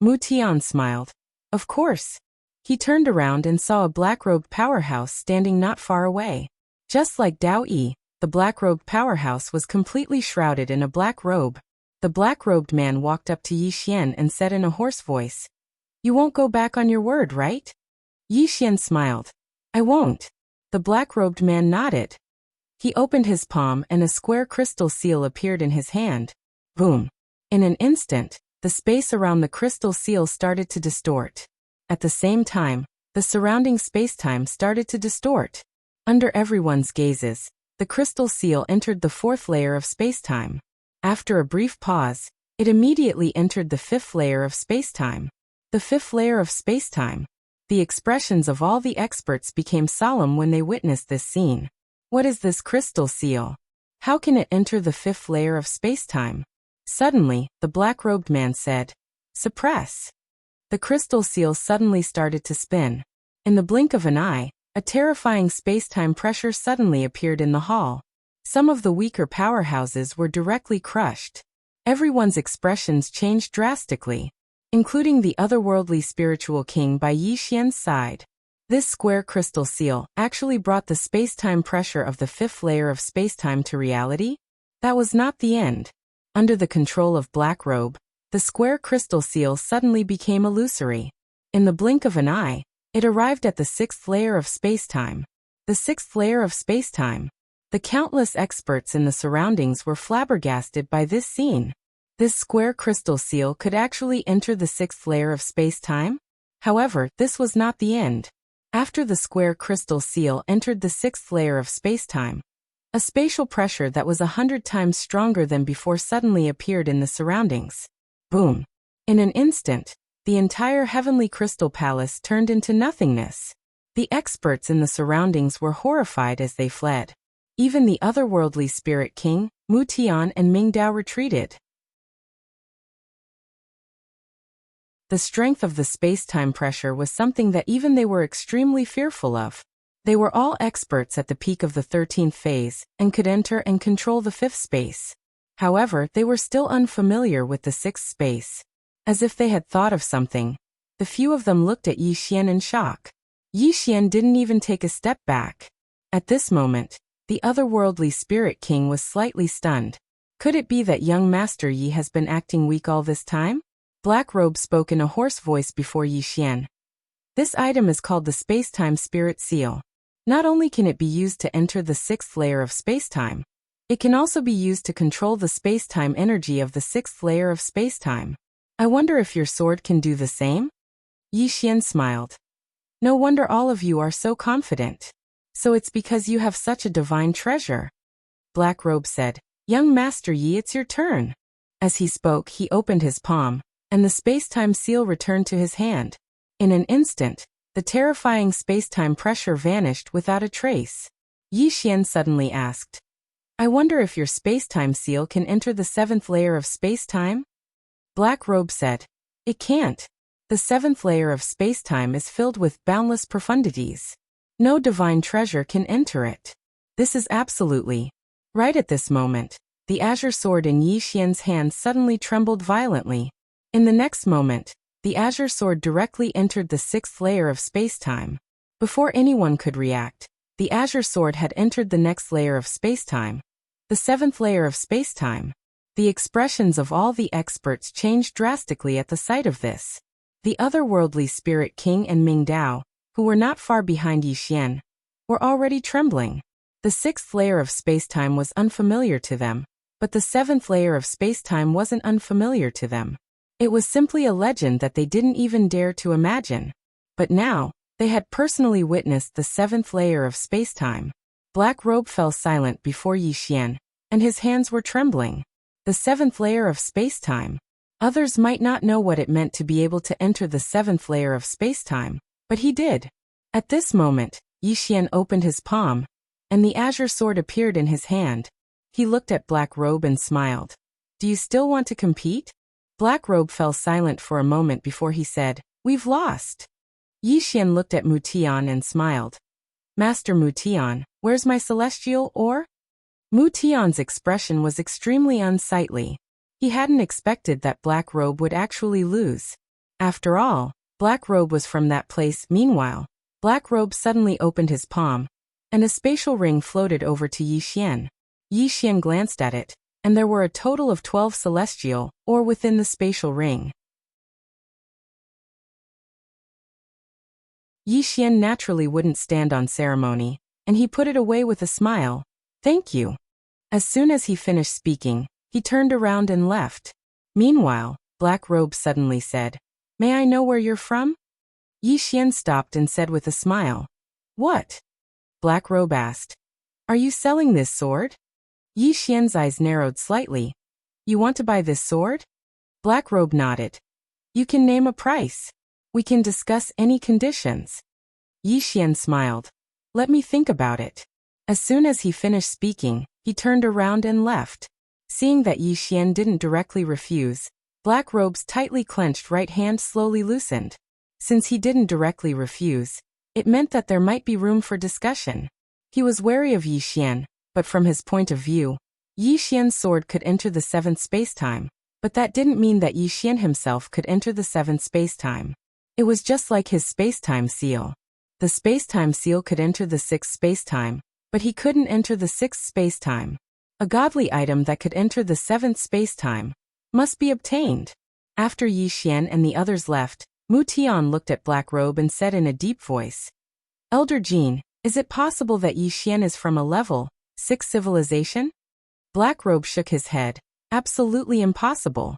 S1: Mu Tian smiled. Of course. He turned around and saw a black-robed powerhouse standing not far away. Just like Dao Yi, the black-robed powerhouse was completely shrouded in a black robe. The black-robed man walked up to Yi Xian and said in a hoarse voice, You won't go back on your word, right? Yi Xian smiled. I won't. The black-robed man nodded. He opened his palm and a square crystal seal appeared in his hand. Boom. In an instant, the space around the crystal seal started to distort. At the same time, the surrounding spacetime started to distort. Under everyone's gazes, the crystal seal entered the fourth layer of spacetime. After a brief pause, It immediately entered the fifth layer of spacetime. The fifth layer of spacetime. The expressions of all the experts became solemn when they witnessed this scene. What is this crystal seal? How can it enter the fifth layer of spacetime? Suddenly, the black-robed man said, "Suppress." The crystal seal suddenly started to spin. In the blink of an eye, a terrifying spacetime pressure suddenly appeared in the hall. Some of the weaker powerhouses were directly crushed. Everyone's expressions changed drastically, including the otherworldly spiritual king by Yi Xian's side. This square crystal seal actually brought the spacetime pressure of the fifth layer of spacetime to reality? That was not the end. Under the control of Black Robe, the square crystal seal suddenly became illusory. In the blink of an eye, it arrived at the sixth layer of spacetime. The sixth layer of spacetime. The countless experts in the surroundings were flabbergasted by this scene. This square crystal seal could actually enter the sixth layer of spacetime? However, this was not the end. After the square crystal seal entered the sixth layer of spacetime, a spatial pressure that was 100 times stronger than before suddenly appeared in the surroundings. Boom! In an instant, the entire heavenly crystal palace turned into nothingness. The experts in the surroundings were horrified as they fled. Even the otherworldly spirit king, Mu Tian and Ming Dao retreated. The strength of the space-time pressure was something that even they were extremely fearful of. They were all experts at the peak of the 13th phase, and could enter and control the 5th space. However, they were still unfamiliar with the 6th space. As if they had thought of something, the few of them looked at Yi Xian in shock. Yi Xian didn't even take a step back. At this moment, the otherworldly spirit king was slightly stunned. Could it be that young Master Yi has been acting weak all this time? Black Robe spoke in a hoarse voice before Yi Xian. This item is called the Spacetime Spirit Seal. Not only can it be used to enter the 6th layer of spacetime, it can also be used to control the spacetime energy of the 6th layer of spacetime. I wonder if your sword can do the same? Yi Xian smiled. No wonder all of you are so confident. So it's because you have such a divine treasure. Black Robe said, "Young Master Yi, it's your turn." As he spoke, he opened his palm, and the spacetime seal returned to his hand. In an instant, the terrifying spacetime pressure vanished without a trace. Yi Xian suddenly asked, "I wonder if your spacetime seal can enter the 7th layer of spacetime?" Black Robe said, "It can't. The 7th layer of spacetime is filled with boundless profundities. No divine treasure can enter it." This is absolutely right. At this moment, the azure sword in Yi Xian's hand suddenly trembled violently. In the next moment, the azure sword directly entered the 6th layer of spacetime. Before anyone could react, the azure sword had entered the next layer of spacetime, the 7th layer of spacetime. The expressions of all the experts changed drastically at the sight of this. The otherworldly spirit king and Ming Dao, who were not far behind Yi Xian, were already trembling. The 6th layer of spacetime was unfamiliar to them, but the 7th layer of spacetime wasn't unfamiliar to them. It was simply a legend that they didn't even dare to imagine. But now, they had personally witnessed the 7th layer of spacetime. Black Robe fell silent before Yi Xian, and his hands were trembling. The 7th layer of spacetime. Others might not know what it meant to be able to enter the 7th layer of spacetime, but he did. At this moment, Yi Xian opened his palm, and the azure sword appeared in his hand. He looked at Black Robe and smiled. "Do you still want to compete?" Black Robe fell silent for a moment before he said, "We've lost." Yi Xian looked at Mu Tian and smiled. "Master Mu Tian, where's my celestial ore?" Mu Tian's expression was extremely unsightly. He hadn't expected that Black Robe would actually lose. After all, Black Robe was from that place. Meanwhile, Black Robe suddenly opened his palm, and a spatial ring floated over to Yi Xian. Yi Xian glanced at it, and there were a total of 12 celestial, or within the spatial ring. Yi Xian naturally wouldn't stand on ceremony, and he put it away with a smile. "Thank you." As soon as he finished speaking, he turned around and left. Meanwhile, Black Robe suddenly said, "May I know where you're from?" Yi Xian stopped and said with a smile, "What?" Black Robe asked, "Are you selling this sword?" Yi Xian's eyes narrowed slightly. "You want to buy this sword?" Black Robe nodded. You can name a price. We can discuss any conditions. Yi Xian smiled. Let me think about it. As soon as he finished speaking, he turned around and left. Seeing that Yi Xian didn't directly refuse, Black Robe's tightly clenched right hand slowly loosened. Since he didn't directly refuse, it meant that there might be room for discussion. He was wary of Yi Xian, but from his point of view, Yi Xian's sword could enter the seventh spacetime, but that didn't mean that Yi Xian himself could enter the seventh spacetime. It was just like his spacetime seal. The spacetime seal could enter the sixth spacetime, but he couldn't enter the sixth spacetime. A godly item that could enter the seventh spacetime must be obtained. After Yi Xian and the others left, Mu Tian looked at Black Robe and said in a deep voice, Elder Jin, is it possible that Yi Xian is from a level 6 civilization? Black Robe shook his head. Absolutely impossible.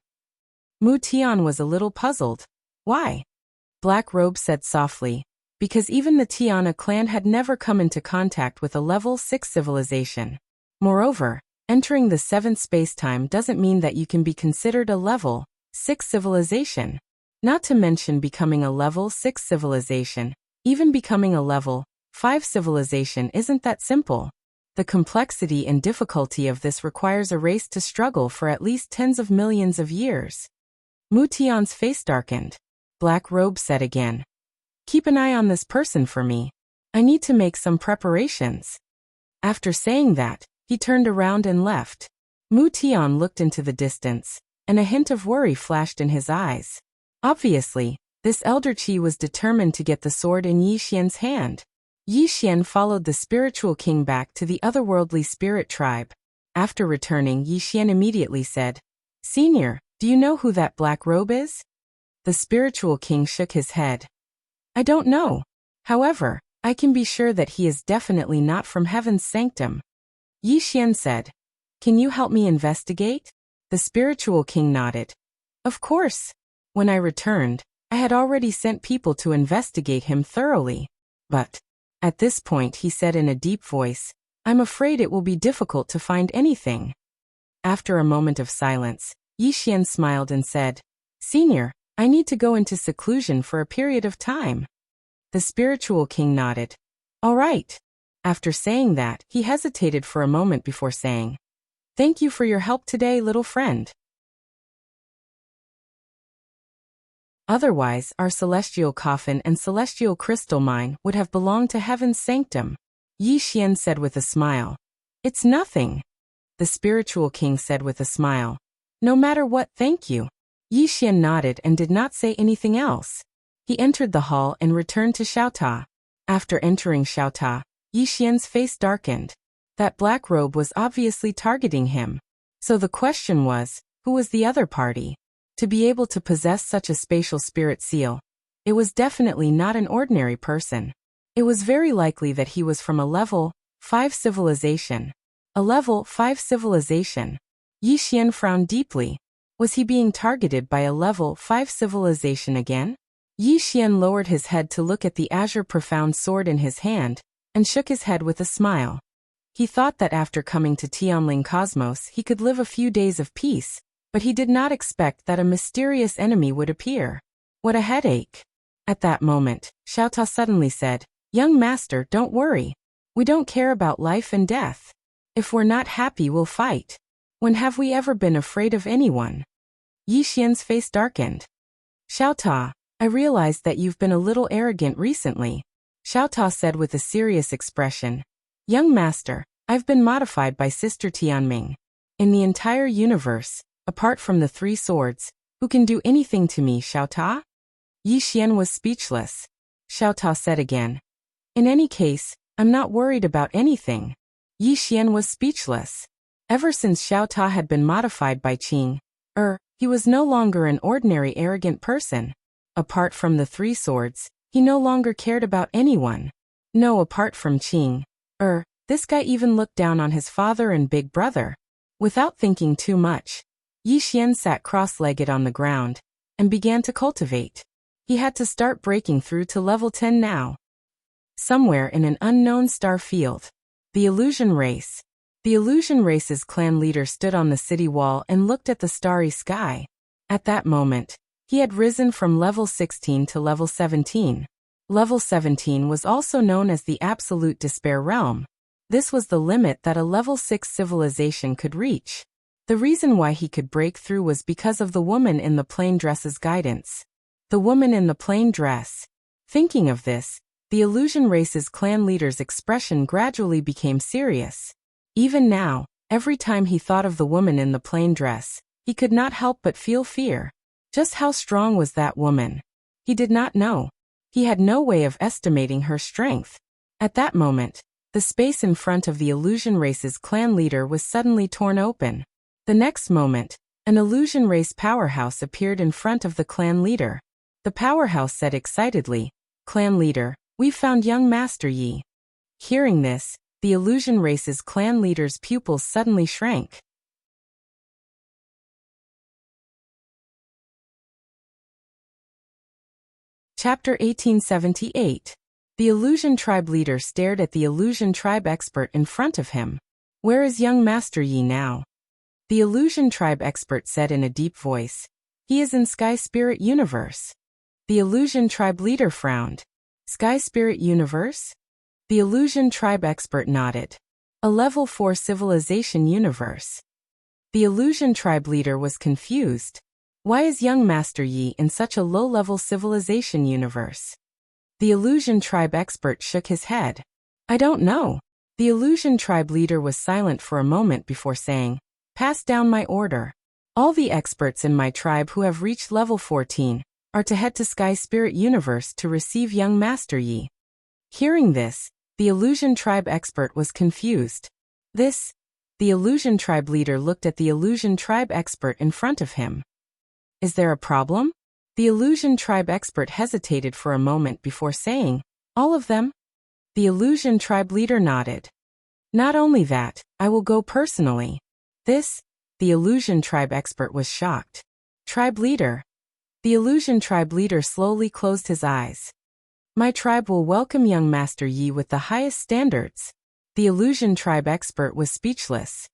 S1: Mu Tian was a little puzzled. Why? Black Robe said softly, because even the Tiana clan had never come into contact with a level 6 civilization. Moreover, entering the 7th spacetime doesn't mean that you can be considered a level 6 civilization. Not to mention becoming a level 6 civilization, even becoming a level 5 civilization isn't that simple. The complexity and difficulty of this requires a race to struggle for at least tens of millions of years. Mu Tian's face darkened. Black Robe said again, Keep an eye on this person for me. I need to make some preparations. After saying that, he turned around and left. Mu Tian looked into the distance, and a hint of worry flashed in his eyes. Obviously, this elder Qi was determined to get the sword in Yi Xian's hand. Yi Xian followed the spiritual king back to the otherworldly spirit tribe. After returning, Yi Xian immediately said, Senior, do you know who that Black Robe is? The spiritual king shook his head. I don't know. However, I can be sure that he is definitely not from heaven's sanctum. Yi Xian said, Can you help me investigate? The spiritual king nodded. Of course. When I returned, I had already sent people to investigate him thoroughly. But at this point he said in a deep voice, I'm afraid it will be difficult to find anything. After a moment of silence, Yi Xian smiled and said, Senior, I need to go into seclusion for a period of time. The spiritual king nodded. All right. After saying that, he hesitated for a moment before saying, Thank you for your help today, little friend. Otherwise, our celestial coffin and celestial crystal mine would have belonged to heaven's sanctum. Yi Xian said with a smile. It's nothing. The spiritual king said with a smile. No matter what, thank you. Yi Xian nodded and did not say anything else. He entered the hall and returned to Xiaota. After entering Xiaota, Yi Xian's face darkened. That Black Robe was obviously targeting him. So the question was, who was the other party? To be able to possess such a spatial spirit seal, it was definitely not an ordinary person. It was very likely that he was from a level 5 civilization. A level 5 civilization. Yi Xian frowned deeply. Was he being targeted by a level 5 civilization again? Yi Xian lowered his head to look at the azure profound sword in his hand, and shook his head with a smile. He thought that after coming to Tianling Cosmos he could live a few days of peace, but he did not expect that a mysterious enemy would appear. What a headache. At that moment, Xiaota suddenly said, Young master, don't worry. We don't care about life and death. If we're not happy, we'll fight. When have we ever been afraid of anyone? Yi Xian's face darkened. Xiaota, I realized that you've been a little arrogant recently. Xiaota said with a serious expression. Young master, I've been modified by Sister Tianming. In the entire universe, apart from the 3 swords, who can do anything to me, Xiaota? Yi Xian was speechless. Xiaota said again. In any case, I'm not worried about anything. Yi Xian was speechless. Ever since Xiaota had been modified by Qing, he was no longer an ordinary arrogant person. Apart from the 3 swords, he no longer cared about anyone. No, apart from Qing, this guy even looked down on his father and big brother. Without thinking too much, Yi Xian sat cross-legged on the ground and began to cultivate. He had to start breaking through to level 10 now. Somewhere in an unknown star field, the illusion race. The illusion race's clan leader stood on the city wall and looked at the starry sky. At that moment, he had risen from level 16 to level 17. Level 17 was also known as the Absolute Despair Realm. This was the limit that a level 6 civilization could reach. The reason why he could break through was because of the woman in the plain dress's guidance. The woman in the plain dress. Thinking of this, the illusion race's clan leader's expression gradually became serious. Even now, every time he thought of the woman in the plain dress, he could not help but feel fear. Just how strong was that woman? He did not know. He had no way of estimating her strength. At that moment, the space in front of the illusion race's clan leader was suddenly torn open. The next moment, an illusion race powerhouse appeared in front of the clan leader. The powerhouse said excitedly, "Clan leader, we've found young Master Yi." Hearing this, the illusion race's clan leader's pupils suddenly shrank. Chapter 1878. The illusion tribe leader stared at the illusion tribe expert in front of him. "Where is young Master Yi now?" The illusion tribe expert said in a deep voice. "He is in Sky Spirit Universe." The illusion tribe leader frowned. "Sky Spirit Universe?" The illusion tribe expert nodded. "A level 4 civilization universe." The illusion tribe leader was confused. Why is young Master Yi in such a low-level civilization universe? The illusion tribe expert shook his head. "I don't know." The illusion tribe leader was silent for a moment before saying, "Pass down my order. All the experts in my tribe who have reached level 14 are to head to Sky Spirit Universe to receive young Master Yi." Hearing this, the illusion tribe expert was confused. The illusion tribe leader looked at the illusion tribe expert in front of him. "Is there a problem?" The illusion tribe expert hesitated for a moment before saying, "All of them?" The illusion tribe leader nodded. "Not only that, I will go personally." The illusion tribe expert was shocked. "Tribe leader." The illusion tribe leader slowly closed his eyes. "My tribe will welcome young Master Yi with the highest standards." The illusion tribe expert was speechless.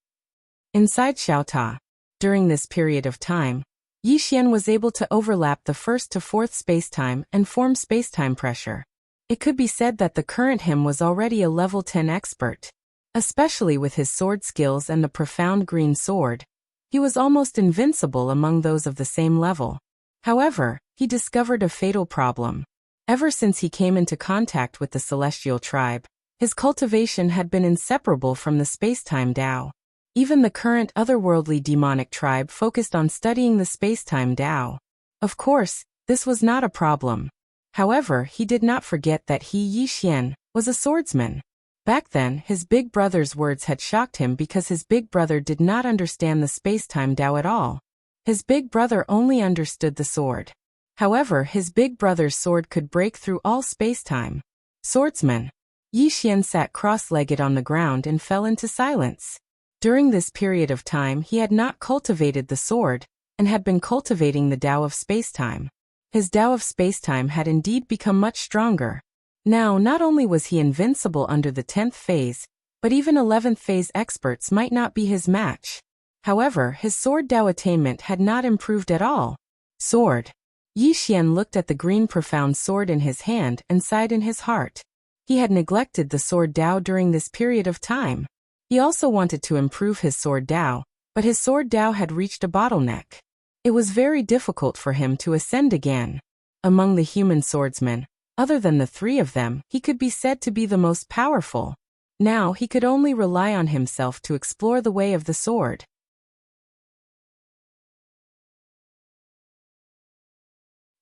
S1: Inside Xiaota, during this period of time, Yi Xian was able to overlap the first to fourth spacetime and form spacetime pressure. It could be said that the current him was already a level 10 expert. Especially with his sword skills and the profound green sword, he was almost invincible among those of the same level. However, he discovered a fatal problem. Ever since he came into contact with the celestial tribe, his cultivation had been inseparable from the spacetime Tao. Even the current otherworldly demonic tribe focused on studying the spacetime Tao. Of course, this was not a problem. However, he did not forget that he, Yi Xian, was a swordsman. Back then, his big brother's words had shocked him because his big brother did not understand the spacetime Tao at all. His big brother only understood the sword. However, his big brother's sword could break through all spacetime. Swordsman. Yi Xian sat cross-legged on the ground and fell into silence. During this period of time he had not cultivated the sword, and had been cultivating the Tao of spacetime. His Tao of spacetime had indeed become much stronger. Now, not only was he invincible under the 10th phase, but even 11th phase experts might not be his match. However, his sword Tao attainment had not improved at all. Sword. Yi Xian looked at the green profound sword in his hand and sighed in his heart. He had neglected the sword Tao during this period of time. He also wanted to improve his sword Tao, but his sword Tao had reached a bottleneck. It was very difficult for him to ascend again. Among the human swordsmen, other than the three of them, he could be said to be the most powerful. Now he could only rely on himself to explore the way of the sword.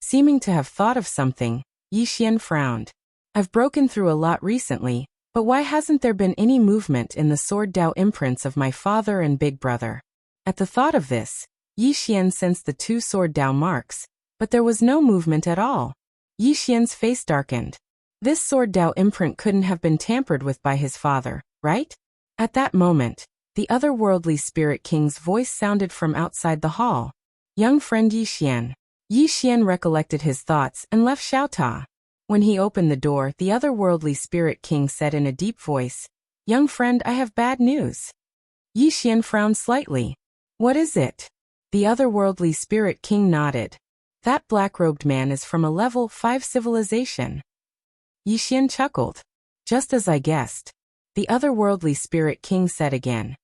S1: Seeming to have thought of something, Yi Xian frowned. "I've broken through a lot recently, but why hasn't there been any movement in the sword Tao imprints of my father and big brother?" At the thought of this, Yi Xian sensed the two sword Tao marks, but there was no movement at all. Yi Xian's face darkened. This sword Tao imprint couldn't have been tampered with by his father, right? At that moment, the otherworldly spirit king's voice sounded from outside the hall. "Young friend Yi Xian." Yi Xian recollected his thoughts and left Xiaota. When he opened the door, the otherworldly spirit king said in a deep voice, "Young friend, I have bad news." Yi Xian frowned slightly. "What is it?" The otherworldly spirit king nodded. That black-robed man is from a level 5 civilization. Yi Xian chuckled. Just as I guessed. The otherworldly spirit king said again.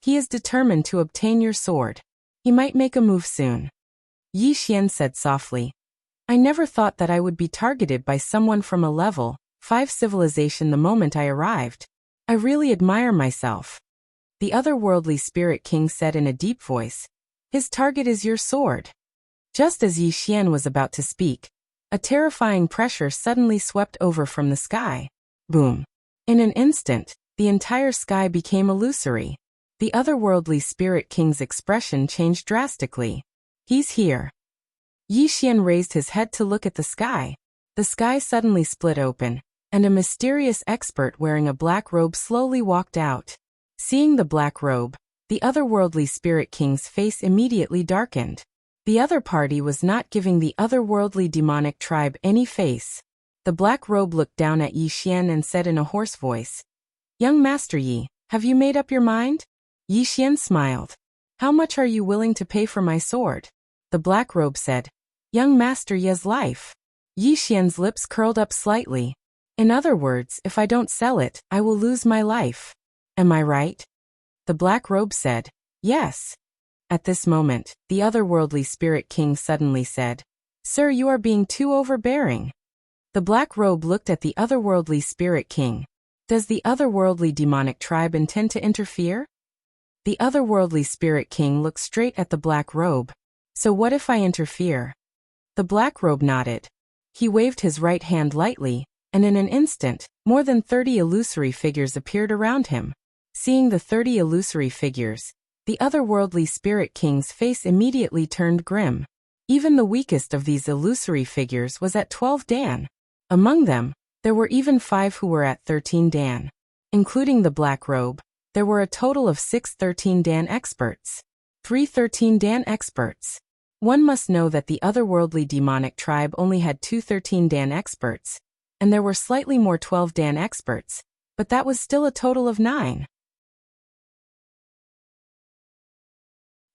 S1: He is determined to obtain your sword. He might make a move soon. Yi Xian said softly. I never thought that I would be targeted by someone from a level 5 civilization the moment I arrived. I really admire myself. The otherworldly spirit king said in a deep voice. His target is your sword. Just as Yi Xian was about to speak, a terrifying pressure suddenly swept over from the sky. Boom. In an instant, the entire sky became illusory. The otherworldly spirit king's expression changed drastically. He's here. Yi Xian raised his head to look at the sky. The sky suddenly split open, and a mysterious expert wearing a black robe slowly walked out. Seeing the black robe, the otherworldly spirit king's face immediately darkened. The other party was not giving the otherworldly demonic tribe any face. The black robe looked down at Yi Xian and said in a hoarse voice, Young Master Yi, have you made up your mind? Yi Xian smiled. How much are you willing to pay for my sword? The black robe said, Young Master Yi's life. Yi Xian's lips curled up slightly. In other words, if I don't sell it, I will lose my life. Am I right? The black robe said, Yes. At this moment, the otherworldly spirit king suddenly said, Sir, you are being too overbearing. The black robe looked at the otherworldly spirit king. Does the otherworldly demonic tribe intend to interfere? The otherworldly spirit king looked straight at the black robe. So what if I interfere? The black robe nodded. He waved his right hand lightly, and in an instant, more than 30 illusory figures appeared around him. Seeing the 30 illusory figures, the otherworldly spirit king's face immediately turned grim. Even the weakest of these illusory figures was at 12 Dan. Among them, there were even 5 who were at 13 Dan. Including the black robe, there were a total of 6 13 Dan experts. 3 13 Dan experts. One must know that the otherworldly demonic tribe only had 2 13 Dan experts, and there were slightly more 12 Dan experts, but that was still a total of 9.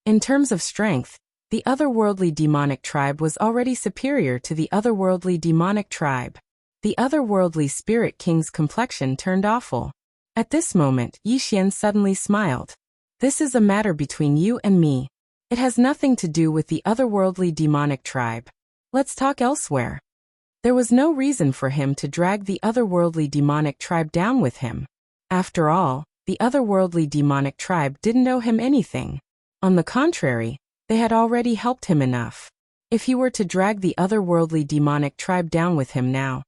S1: In terms of strength, the otherworldly demonic tribe was already superior to the otherworldly demonic tribe. The otherworldly spirit king's complexion turned awful. At this moment, Yi Xian suddenly smiled. This is a matter between you and me. It has nothing to do with the otherworldly demonic tribe. Let's talk elsewhere. There was no reason for him to drag the otherworldly demonic tribe down with him. After all, the otherworldly demonic tribe didn't owe him anything. On the contrary, they had already helped him enough. If he were to drag the otherworldly demonic tribe down with him now,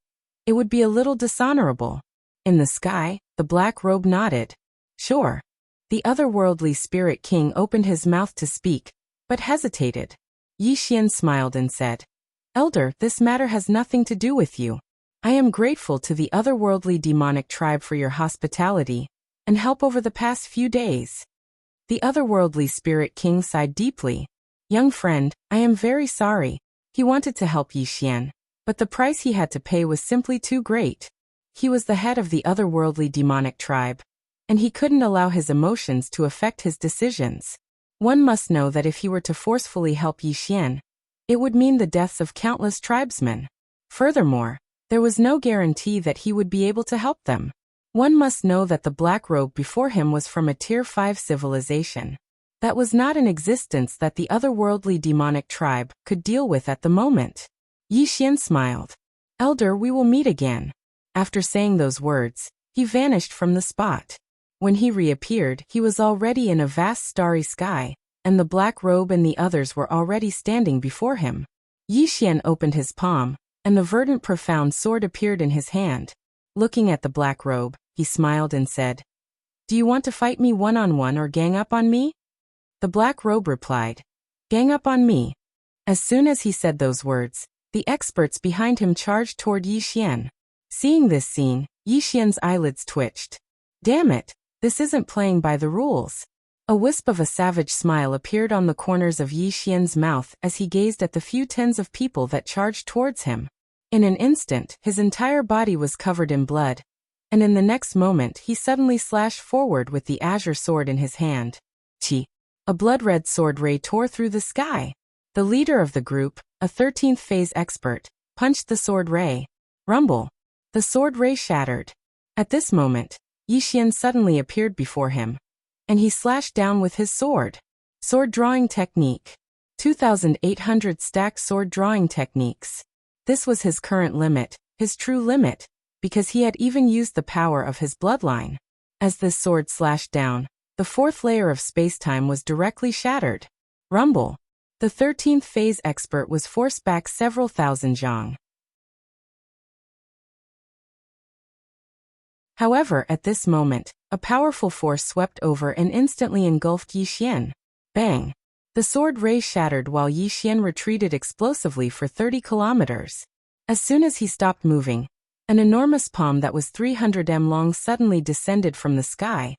S1: it would be a little dishonorable. In the sky, the black robe nodded. Sure. The otherworldly spirit king opened his mouth to speak, but hesitated. Yi Xian smiled and said, Elder, this matter has nothing to do with you. I am grateful to the otherworldly demonic tribe for your hospitality and help over the past few days. The otherworldly spirit king sighed deeply. Young friend, I am very sorry. He wanted to help Yi Xian, but the price he had to pay was simply too great. He was the head of the otherworldly demonic tribe, and he couldn't allow his emotions to affect his decisions. One must know that if he were to forcefully help Yi Xian, it would mean the deaths of countless tribesmen. Furthermore, there was no guarantee that he would be able to help them. One must know that the black robe before him was from a Tier 5 civilization. That was not an existence that the otherworldly demonic tribe could deal with at the moment. Yi Xian smiled. Elder, we will meet again. After saying those words, he vanished from the spot. When he reappeared, he was already in a vast starry sky, and the black robe and the others were already standing before him. Yi Xian opened his palm, and the verdant profound sword appeared in his hand. Looking at the black robe, he smiled and said, Do you want to fight me one-on-one or gang up on me? The black robe replied, Gang up on me. As soon as he said those words, the experts behind him charged toward Yi Xian. Seeing this scene, Yi Xian's eyelids twitched. Damn it, this isn't playing by the rules. A wisp of a savage smile appeared on the corners of Yi Xian's mouth as he gazed at the few tens of people that charged towards him. In an instant, his entire body was covered in blood, and in the next moment he suddenly slashed forward with the azure sword in his hand. Chi. A blood-red sword ray tore through the sky. The leader of the group, a 13th phase expert, punched the sword ray. Rumble. The sword ray shattered. At this moment, Yi Xian suddenly appeared before him, and he slashed down with his sword. Sword drawing technique. 2,800 stacked sword drawing techniques. This was his current limit, his true limit, because he had even used the power of his bloodline. As this sword slashed down, the 4th layer of spacetime was directly shattered. Rumble. The 13th phase expert was forced back several thousand zhang. However, at this moment, a powerful force swept over and instantly engulfed Yi Xian. Bang! The sword ray shattered while Yi Xian retreated explosively for 30 kilometers. As soon as he stopped moving, an enormous palm that was 300 m long suddenly descended from the sky,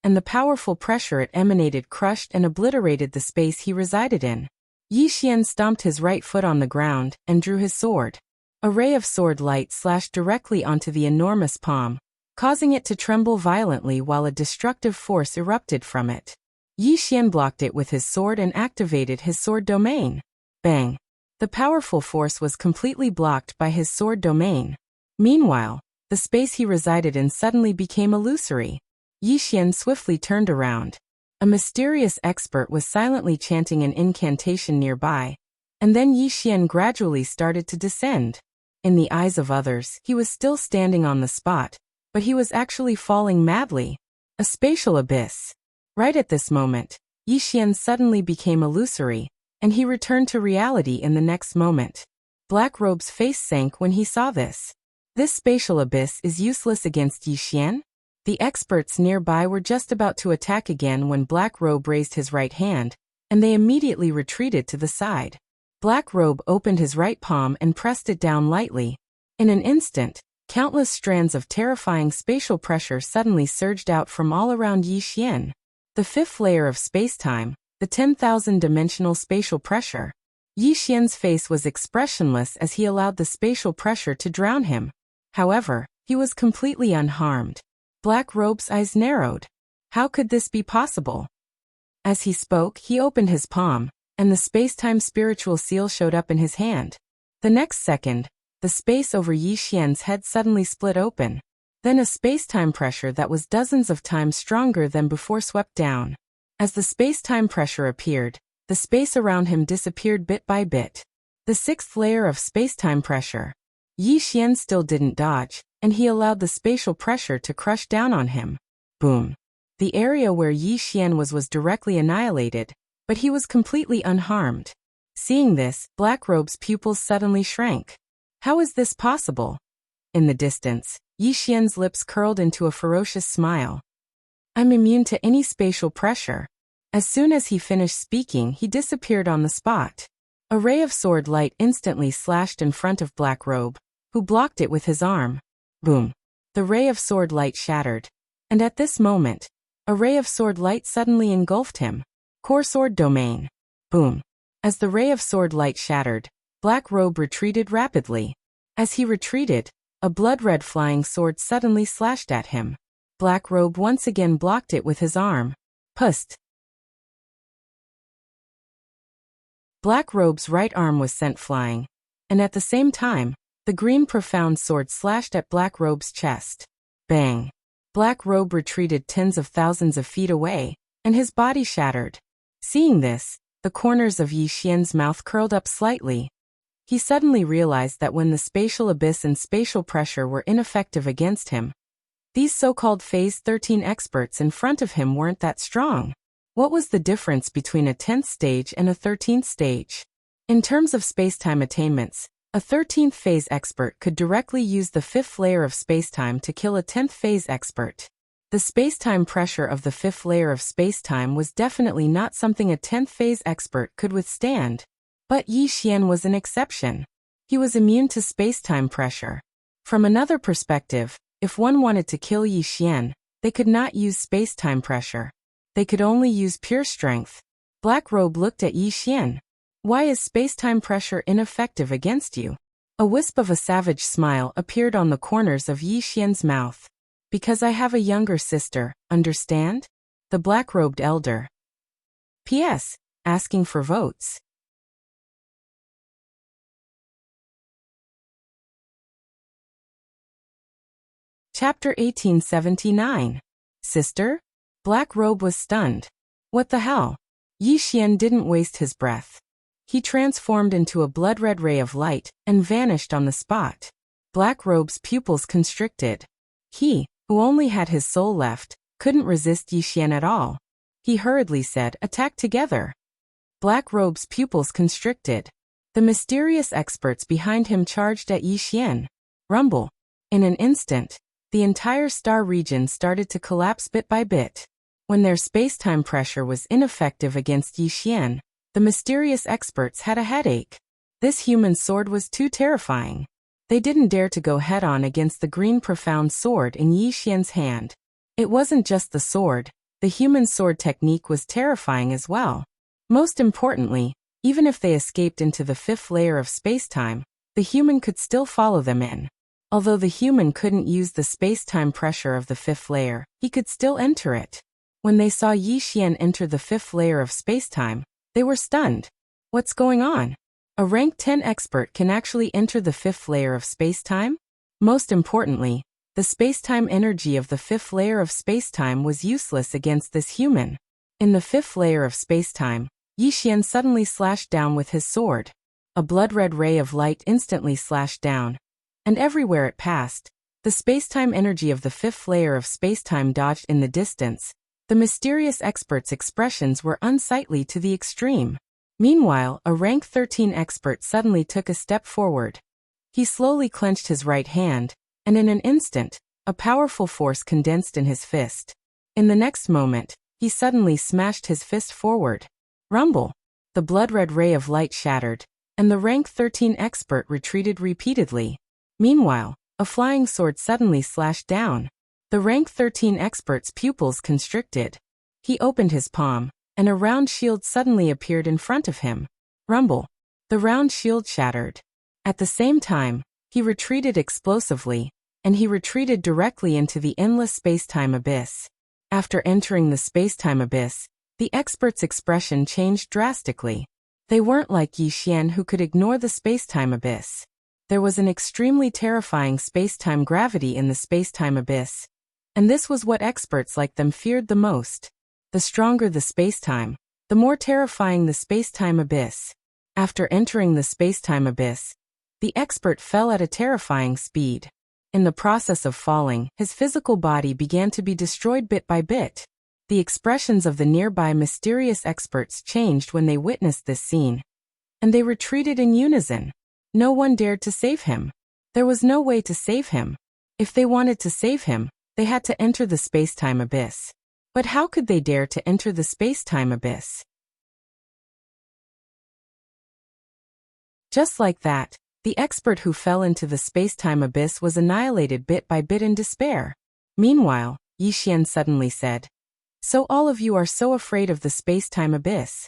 S1: and the powerful pressure it emanated crushed and obliterated the space he resided in. Yi Xian stomped his right foot on the ground and drew his sword. A ray of sword light slashed directly onto the enormous palm, causing it to tremble violently while a destructive force erupted from it. Yi Xian blocked it with his sword and activated his sword domain. Bang! The powerful force was completely blocked by his sword domain. Meanwhile, the space he resided in suddenly became illusory. Yi Xian swiftly turned around. A mysterious expert was silently chanting an incantation nearby, and then Yi Xian gradually started to descend. In the eyes of others, he was still standing on the spot, but he was actually falling madly. A spatial abyss. Right at this moment, Yi Xian suddenly became illusory, and he returned to reality in the next moment. Blackrobe's face sank when he saw this. This spatial abyss is useless against Yi Xian? The experts nearby were just about to attack again when Blackrobe raised his right hand, and they immediately retreated to the side. Blackrobe opened his right palm and pressed it down lightly. In an instant, countless strands of terrifying spatial pressure suddenly surged out from all around Yi Xian. The 5th layer of spacetime, the 10,000-dimensional spatial pressure. Yi Xian's face was expressionless as he allowed the spatial pressure to drown him. However, he was completely unharmed. Blackrobe's eyes narrowed. How could this be possible? As he spoke, he opened his palm, and the spacetime spiritual seal showed up in his hand. The next second, the space over Yi Xian's head suddenly split open. Then a spacetime pressure that was dozens of times stronger than before swept down. As the spacetime pressure appeared, the space around him disappeared bit by bit. The 6th layer of spacetime pressure. Yi Xian still didn't dodge, and he allowed the spatial pressure to crush down on him. Boom. The area where Yi Xian was directly annihilated, but he was completely unharmed. Seeing this, Blackrobe's pupils suddenly shrank. How is this possible? In the distance, Yi Xian's lips curled into a ferocious smile. I'm immune to any spatial pressure. As soon as he finished speaking, he disappeared on the spot. A ray of sword light instantly slashed in front of Blackrobe, who blocked it with his arm. Boom. The ray of sword light shattered. And at this moment, a ray of sword light suddenly engulfed him. Core sword domain. Boom. As the ray of sword light shattered, Blackrobe retreated rapidly. As he retreated, a blood-red flying sword suddenly slashed at him. Blackrobe once again blocked it with his arm. Pust. Blackrobe's right arm was sent flying, and at the same time, the green profound sword slashed at Blackrobe's chest. Bang! Blackrobe retreated tens of thousands of feet away, and his body shattered. Seeing this, the corners of Yi Xian's mouth curled up slightly. He suddenly realized that when the spatial abyss and spatial pressure were ineffective against him, these so-called Phase 13 experts in front of him weren't that strong. What was the difference between a 10th stage and a 13th stage? In terms of spacetime attainments, a 13th phase expert could directly use the 5th layer of spacetime to kill a 10th phase expert. The spacetime pressure of the 5th layer of spacetime was definitely not something a 10th phase expert could withstand. But Yi Xian was an exception. He was immune to spacetime pressure. From another perspective, if one wanted to kill Yi Xian, they could not use spacetime pressure. They could only use pure strength. Blackrobe looked at Yi Xian. Why is spacetime pressure ineffective against you? A wisp of a savage smile appeared on the corners of Yi Xian's mouth. Because I have a younger sister, understand? The black-robed elder P.S. Asking for votes. Chapter 1879. Sister? Black Robe was stunned. What the hell? Yi Xian didn't waste his breath. He transformed into a blood-red ray of light and vanished on the spot. Black Robe's pupils constricted. He, who only had his soul left, couldn't resist Yi Xian at all. He hurriedly said, "Attack together." Black Robe's pupils constricted. The mysterious experts behind him charged at Yi Xian. Rumble. In an instant, the entire star region started to collapse bit by bit. When their space-time pressure was ineffective against Yi Xian, the mysterious experts had a headache. This human sword was too terrifying. They didn't dare to go head-on against the green profound sword in Yi Xian's hand. It wasn't just the sword, the human sword technique was terrifying as well. Most importantly, even if they escaped into the fifth layer of space-time, the human could still follow them in. Although the human couldn't use the space-time pressure of the fifth layer, he could still enter it. When they saw Yi Xian enter the fifth layer of space-time, they were stunned. What's going on? A rank 10 expert can actually enter the fifth layer of space-time? Most importantly, the space-time energy of the fifth layer of space-time was useless against this human. In the fifth layer of space-time, Yi Xian suddenly slashed down with his sword. A blood-red ray of light instantly slashed down. And everywhere it passed, the space-time energy of the fifth layer of space-time dodged in the distance. The mysterious expert's expressions were unsightly to the extreme. Meanwhile, a rank 13 expert suddenly took a step forward. He slowly clenched his right hand, and in an instant, a powerful force condensed in his fist. In the next moment, he suddenly smashed his fist forward. Rumble! The blood-red ray of light shattered, and the rank 13 expert retreated repeatedly. Meanwhile, a flying sword suddenly slashed down. The rank 13 expert's pupils constricted. He opened his palm, and a round shield suddenly appeared in front of him. Rumble! The round shield shattered. At the same time, he retreated explosively, and he retreated directly into the endless space-time abyss. After entering the space-time abyss, the expert's expression changed drastically. They weren't like Yi Xian who could ignore the space-time abyss. There was an extremely terrifying space-time gravity in the space-time abyss. And this was what experts like them feared the most. The stronger the space-time, the more terrifying the space-time abyss. After entering the space-time abyss, the expert fell at a terrifying speed. In the process of falling, his physical body began to be destroyed bit by bit. The expressions of the nearby mysterious experts changed when they witnessed this scene. And they retreated in unison. No one dared to save him. There was no way to save him. If they wanted to save him, they had to enter the space-time abyss. But how could they dare to enter the space-time abyss? Just like that, the expert who fell into the space-time abyss was annihilated bit by bit in despair. Meanwhile, Yi Xian suddenly said, "So all of you are so afraid of the space-time abyss?"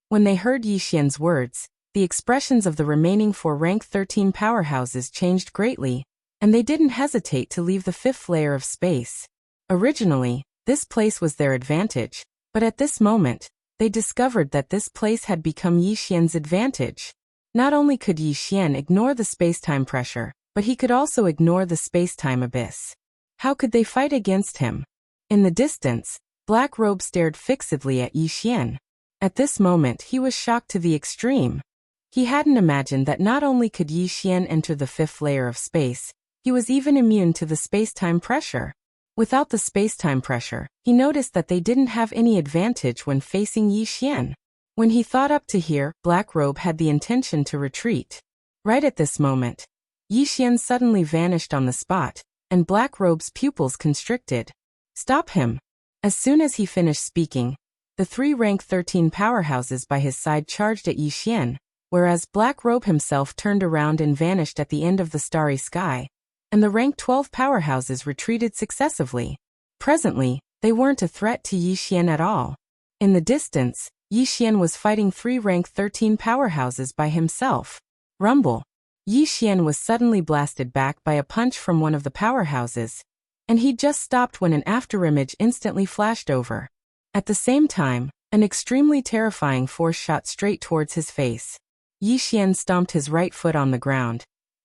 S1: When they heard Yi Xian's words, the expressions of the remaining 4 rank 13 powerhouses changed greatly, and they didn't hesitate to leave the fifth layer of space. Originally, this place was their advantage, but at this moment, they discovered that this place had become Yi Xian's advantage. Not only could Yi Xian ignore the space-time pressure, but he could also ignore the space-time abyss. How could they fight against him? In the distance, Black Robe stared fixedly at Yi Xian. At this moment he was shocked to the extreme. He hadn't imagined that not only could Yi Xian enter the fifth layer of space, he was even immune to the space-time pressure. Without the space-time pressure, he noticed that they didn't have any advantage when facing Yi Xian. When he thought up to here, Black Robe had the intention to retreat. Right at this moment, Yi Xian suddenly vanished on the spot, and Black Robe's pupils constricted. "Stop him!" As soon as he finished speaking, the 3 rank 13 powerhouses by his side charged at Yi Xian, whereas Black Robe himself turned around and vanished at the end of the starry sky, and the rank 12 powerhouses retreated successively. Presently, they weren't a threat to Yi Xian at all. In the distance, Yi Xian was fighting 3 rank 13 powerhouses by himself. Rumble! Yi Xian was suddenly blasted back by a punch from one of the powerhouses, and he just stopped when an afterimage instantly flashed over. At the same time, An extremely terrifying force shot straight towards his face. Yi Xian stomped his right foot on the ground,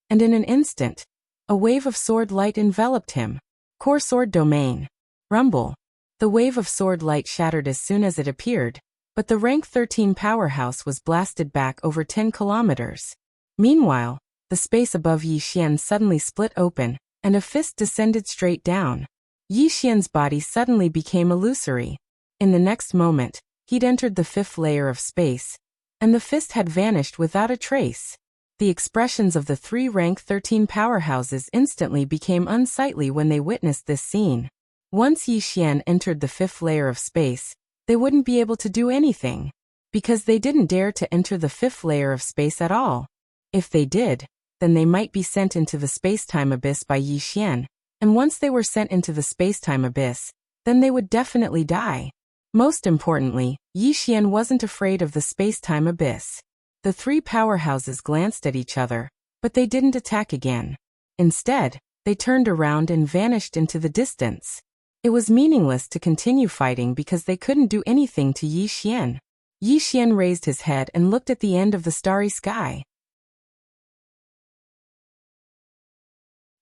S1: and in an instant, a wave of sword light enveloped him. Core sword domain. Rumble. The wave of sword light shattered as soon as it appeared, but the rank 13 powerhouse was blasted back over 10 kilometers. Meanwhile, the space above Yi Xian suddenly split open, and a fist descended straight down. Yi Xian's body suddenly became illusory. In the next moment, he'd entered the 5th layer of space, and the fist had vanished without a trace. The expressions of the 3 rank 13 powerhouses instantly became unsightly when they witnessed this scene. Once Yi Xian entered the 5th layer of space, they wouldn't be able to do anything, because they didn't dare to enter the 5th layer of space at all. If they did, then they might be sent into the space-time abyss by Yi Xian, and once they were sent into the space-time abyss, then they would definitely die. Most importantly, Yi Xian wasn't afraid of the space-time abyss. The 3 powerhouses glanced at each other, but they didn't attack again. Instead, they turned around and vanished into the distance. It was meaningless to continue fighting because they couldn't do anything to Yi Xian. Yi Xian raised his head and looked at the end of the starry sky.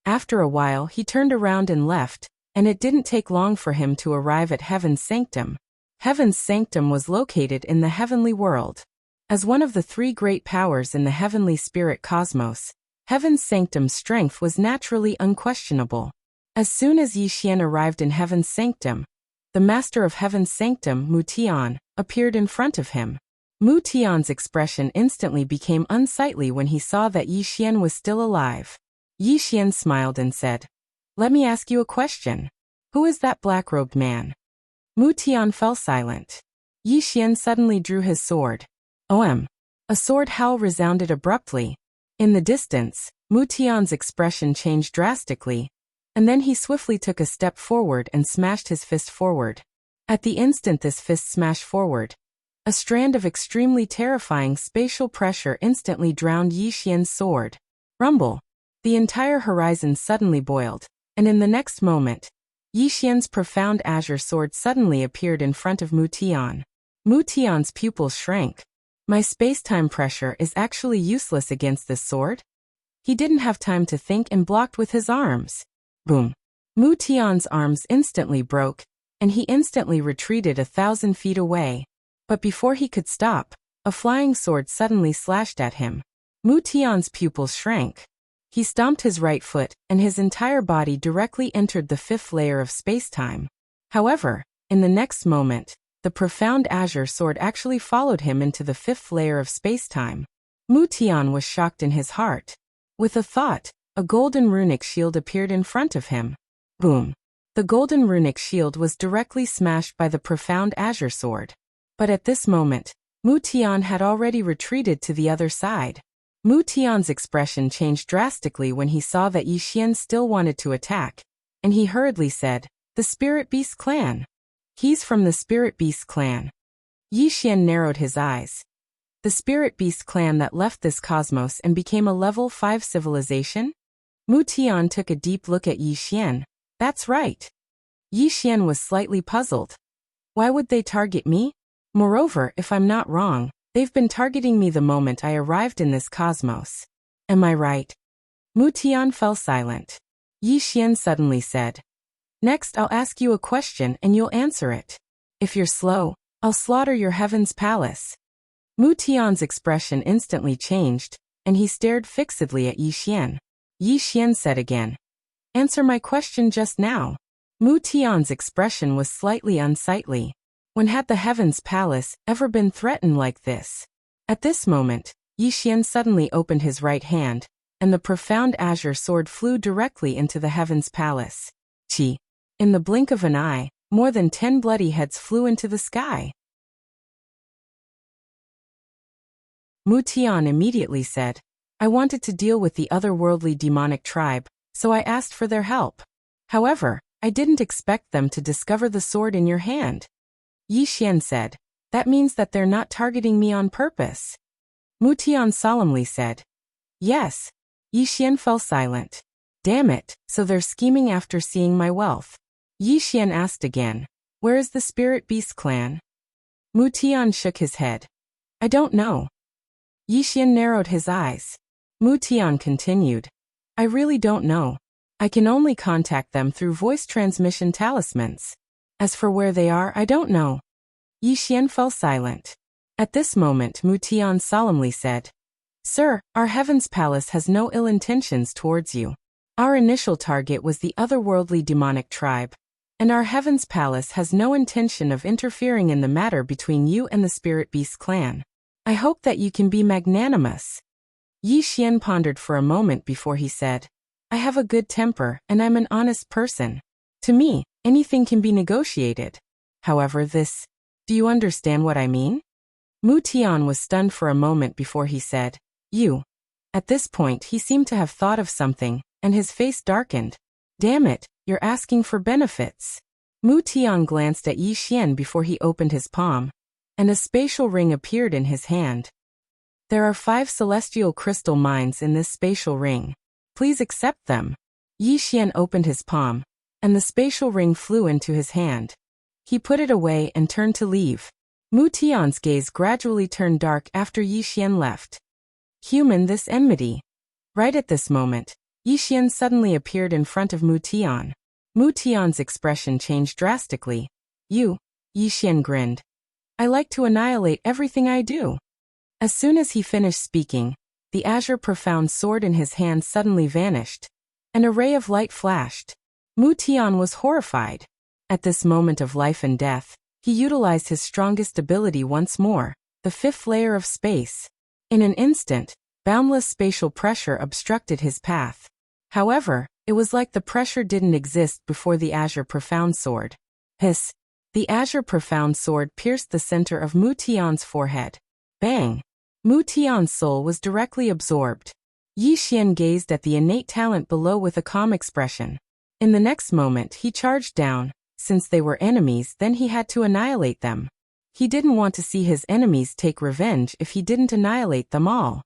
S1: After a while, he turned around and left, and it didn't take long for him to arrive at Heaven's Sanctum. Heaven's Sanctum was located in the heavenly world. As one of the 3 great powers in the heavenly spirit cosmos, Heaven's Sanctum's strength was naturally unquestionable. As soon as Yi Xian arrived in Heaven's Sanctum, the master of Heaven's Sanctum, Mu Tian, appeared in front of him. Mu Tian's expression instantly became unsightly when he saw that Yi Xian was still alive. Yi Xian smiled and said, "Let me ask you a question. Who is that black-robed man?" Mu Tian fell silent. Yi Xian suddenly drew his sword. OM. A sword howl resounded abruptly. In the distance, Mu Tian's expression changed drastically, and then he swiftly took a step forward and smashed his fist forward. At the instant this fist smashed forward, a strand of extremely terrifying spatial pressure instantly drowned Yi Xian's sword. Rumble. The entire horizon suddenly boiled, and in the next moment, Yi Xian's profound azure sword suddenly appeared in front of Mu Tian. Mu Tian's pupils shrank. My space-time pressure is actually useless against this sword? He didn't have time to think and blocked with his arms. Boom. Mu Tian's arms instantly broke, and he instantly retreated 1,000 feet away. But before he could stop, a flying sword suddenly slashed at him. Mu Tian's pupils shrank. He stomped his right foot, and his entire body directly entered the 5th layer of space-time. However, in the next moment, the profound azure sword actually followed him into the 5th layer of space-time. Mu Tian was shocked in his heart. With a thought, a golden runic shield appeared in front of him. Boom. The golden runic shield was directly smashed by the profound azure sword. But at this moment, Mu Tian had already retreated to the other side. Mu Tian's expression changed drastically when he saw that Yi Xian still wanted to attack, and he hurriedly said, "The Spirit Beast Clan." "He's from the Spirit Beast Clan." Yi Xian narrowed his eyes. The Spirit Beast Clan that left this cosmos and became a level 5 civilization? Mu Tian took a deep look at Yi Xian. That's right. Yi Xian was slightly puzzled. Why would they target me? Moreover, if I'm not wrong, they've been targeting me the moment I arrived in this cosmos. Am I right? Mu Tian fell silent. Yi Xian suddenly said, "Next I'll ask you a question and you'll answer it. If you're slow, I'll slaughter your heaven's palace." Mu Tian's expression instantly changed, and he stared fixedly at Yi Xian. Yi Xian said again, "Answer my question just now." Mu Tian's expression was slightly unsightly. When had the heaven's palace ever been threatened like this? At this moment, Yi Xian suddenly opened his right hand, and the profound azure sword flew directly into the heaven's palace. Chi. In the blink of an eye, more than 10 bloody heads flew into the sky. Mu Tian immediately said, "I wanted to deal with the otherworldly demonic tribe, so I asked for their help. However, I didn't expect them to discover the sword in your hand." Yi Xian said, "That means that they're not targeting me on purpose." Mu Tian solemnly said, "Yes." Yi Xian fell silent. "Damn it, so they're scheming after seeing my wealth." Yi Xian asked again, "Where is the Spirit Beast Clan?" Mu Tian shook his head. I don't know. Yi Xian narrowed his eyes. Mu Tian continued. I really don't know. I can only contact them through voice transmission talismans. As for where they are, I don't know. Yi Xian fell silent. At this moment Mu Tian solemnly said, Sir, our Heaven's Palace has no ill intentions towards you. Our initial target was the otherworldly demonic tribe, and our Heaven's Palace has no intention of interfering in the matter between you and the Spirit Beast clan. I hope that you can be magnanimous. Yi Xian pondered for a moment before he said, I have a good temper and I'm an honest person. To me, anything can be negotiated. However, do you understand what I mean? Mu Tian was stunned for a moment before he said, You. At this point he seemed to have thought of something, and his face darkened. Damn it, you're asking for benefits. Mu Tian glanced at Yi Xian before he opened his palm, and a spatial ring appeared in his hand. There are 5 celestial crystal mines in this spatial ring. Please accept them. Yi Xian opened his palm, and the spatial ring flew into his hand. He put it away and turned to leave. Mu Tian's gaze gradually turned dark after Yi Xian left. Human, this enmity. Right at this moment, Yi Xian suddenly appeared in front of Mu Tian. Mu Tian's expression changed drastically. You, Yi Xian grinned. I like to annihilate everything I do. As soon as he finished speaking, the azure profound sword in his hand suddenly vanished. An array of light flashed. Mu Tian was horrified. At this moment of life and death, he utilized his strongest ability once more, the 5th layer of space. In an instant, boundless spatial pressure obstructed his path. However, it was like the pressure didn't exist before the azure profound sword. Hiss! The azure profound sword pierced the center of Mu Tian's forehead. Bang! Mu Tian's soul was directly absorbed. Yi Xian gazed at the innate talent below with a calm expression. In the next moment he charged down. Since they were enemies, then he had to annihilate them. He didn't want to see his enemies take revenge if he didn't annihilate them all.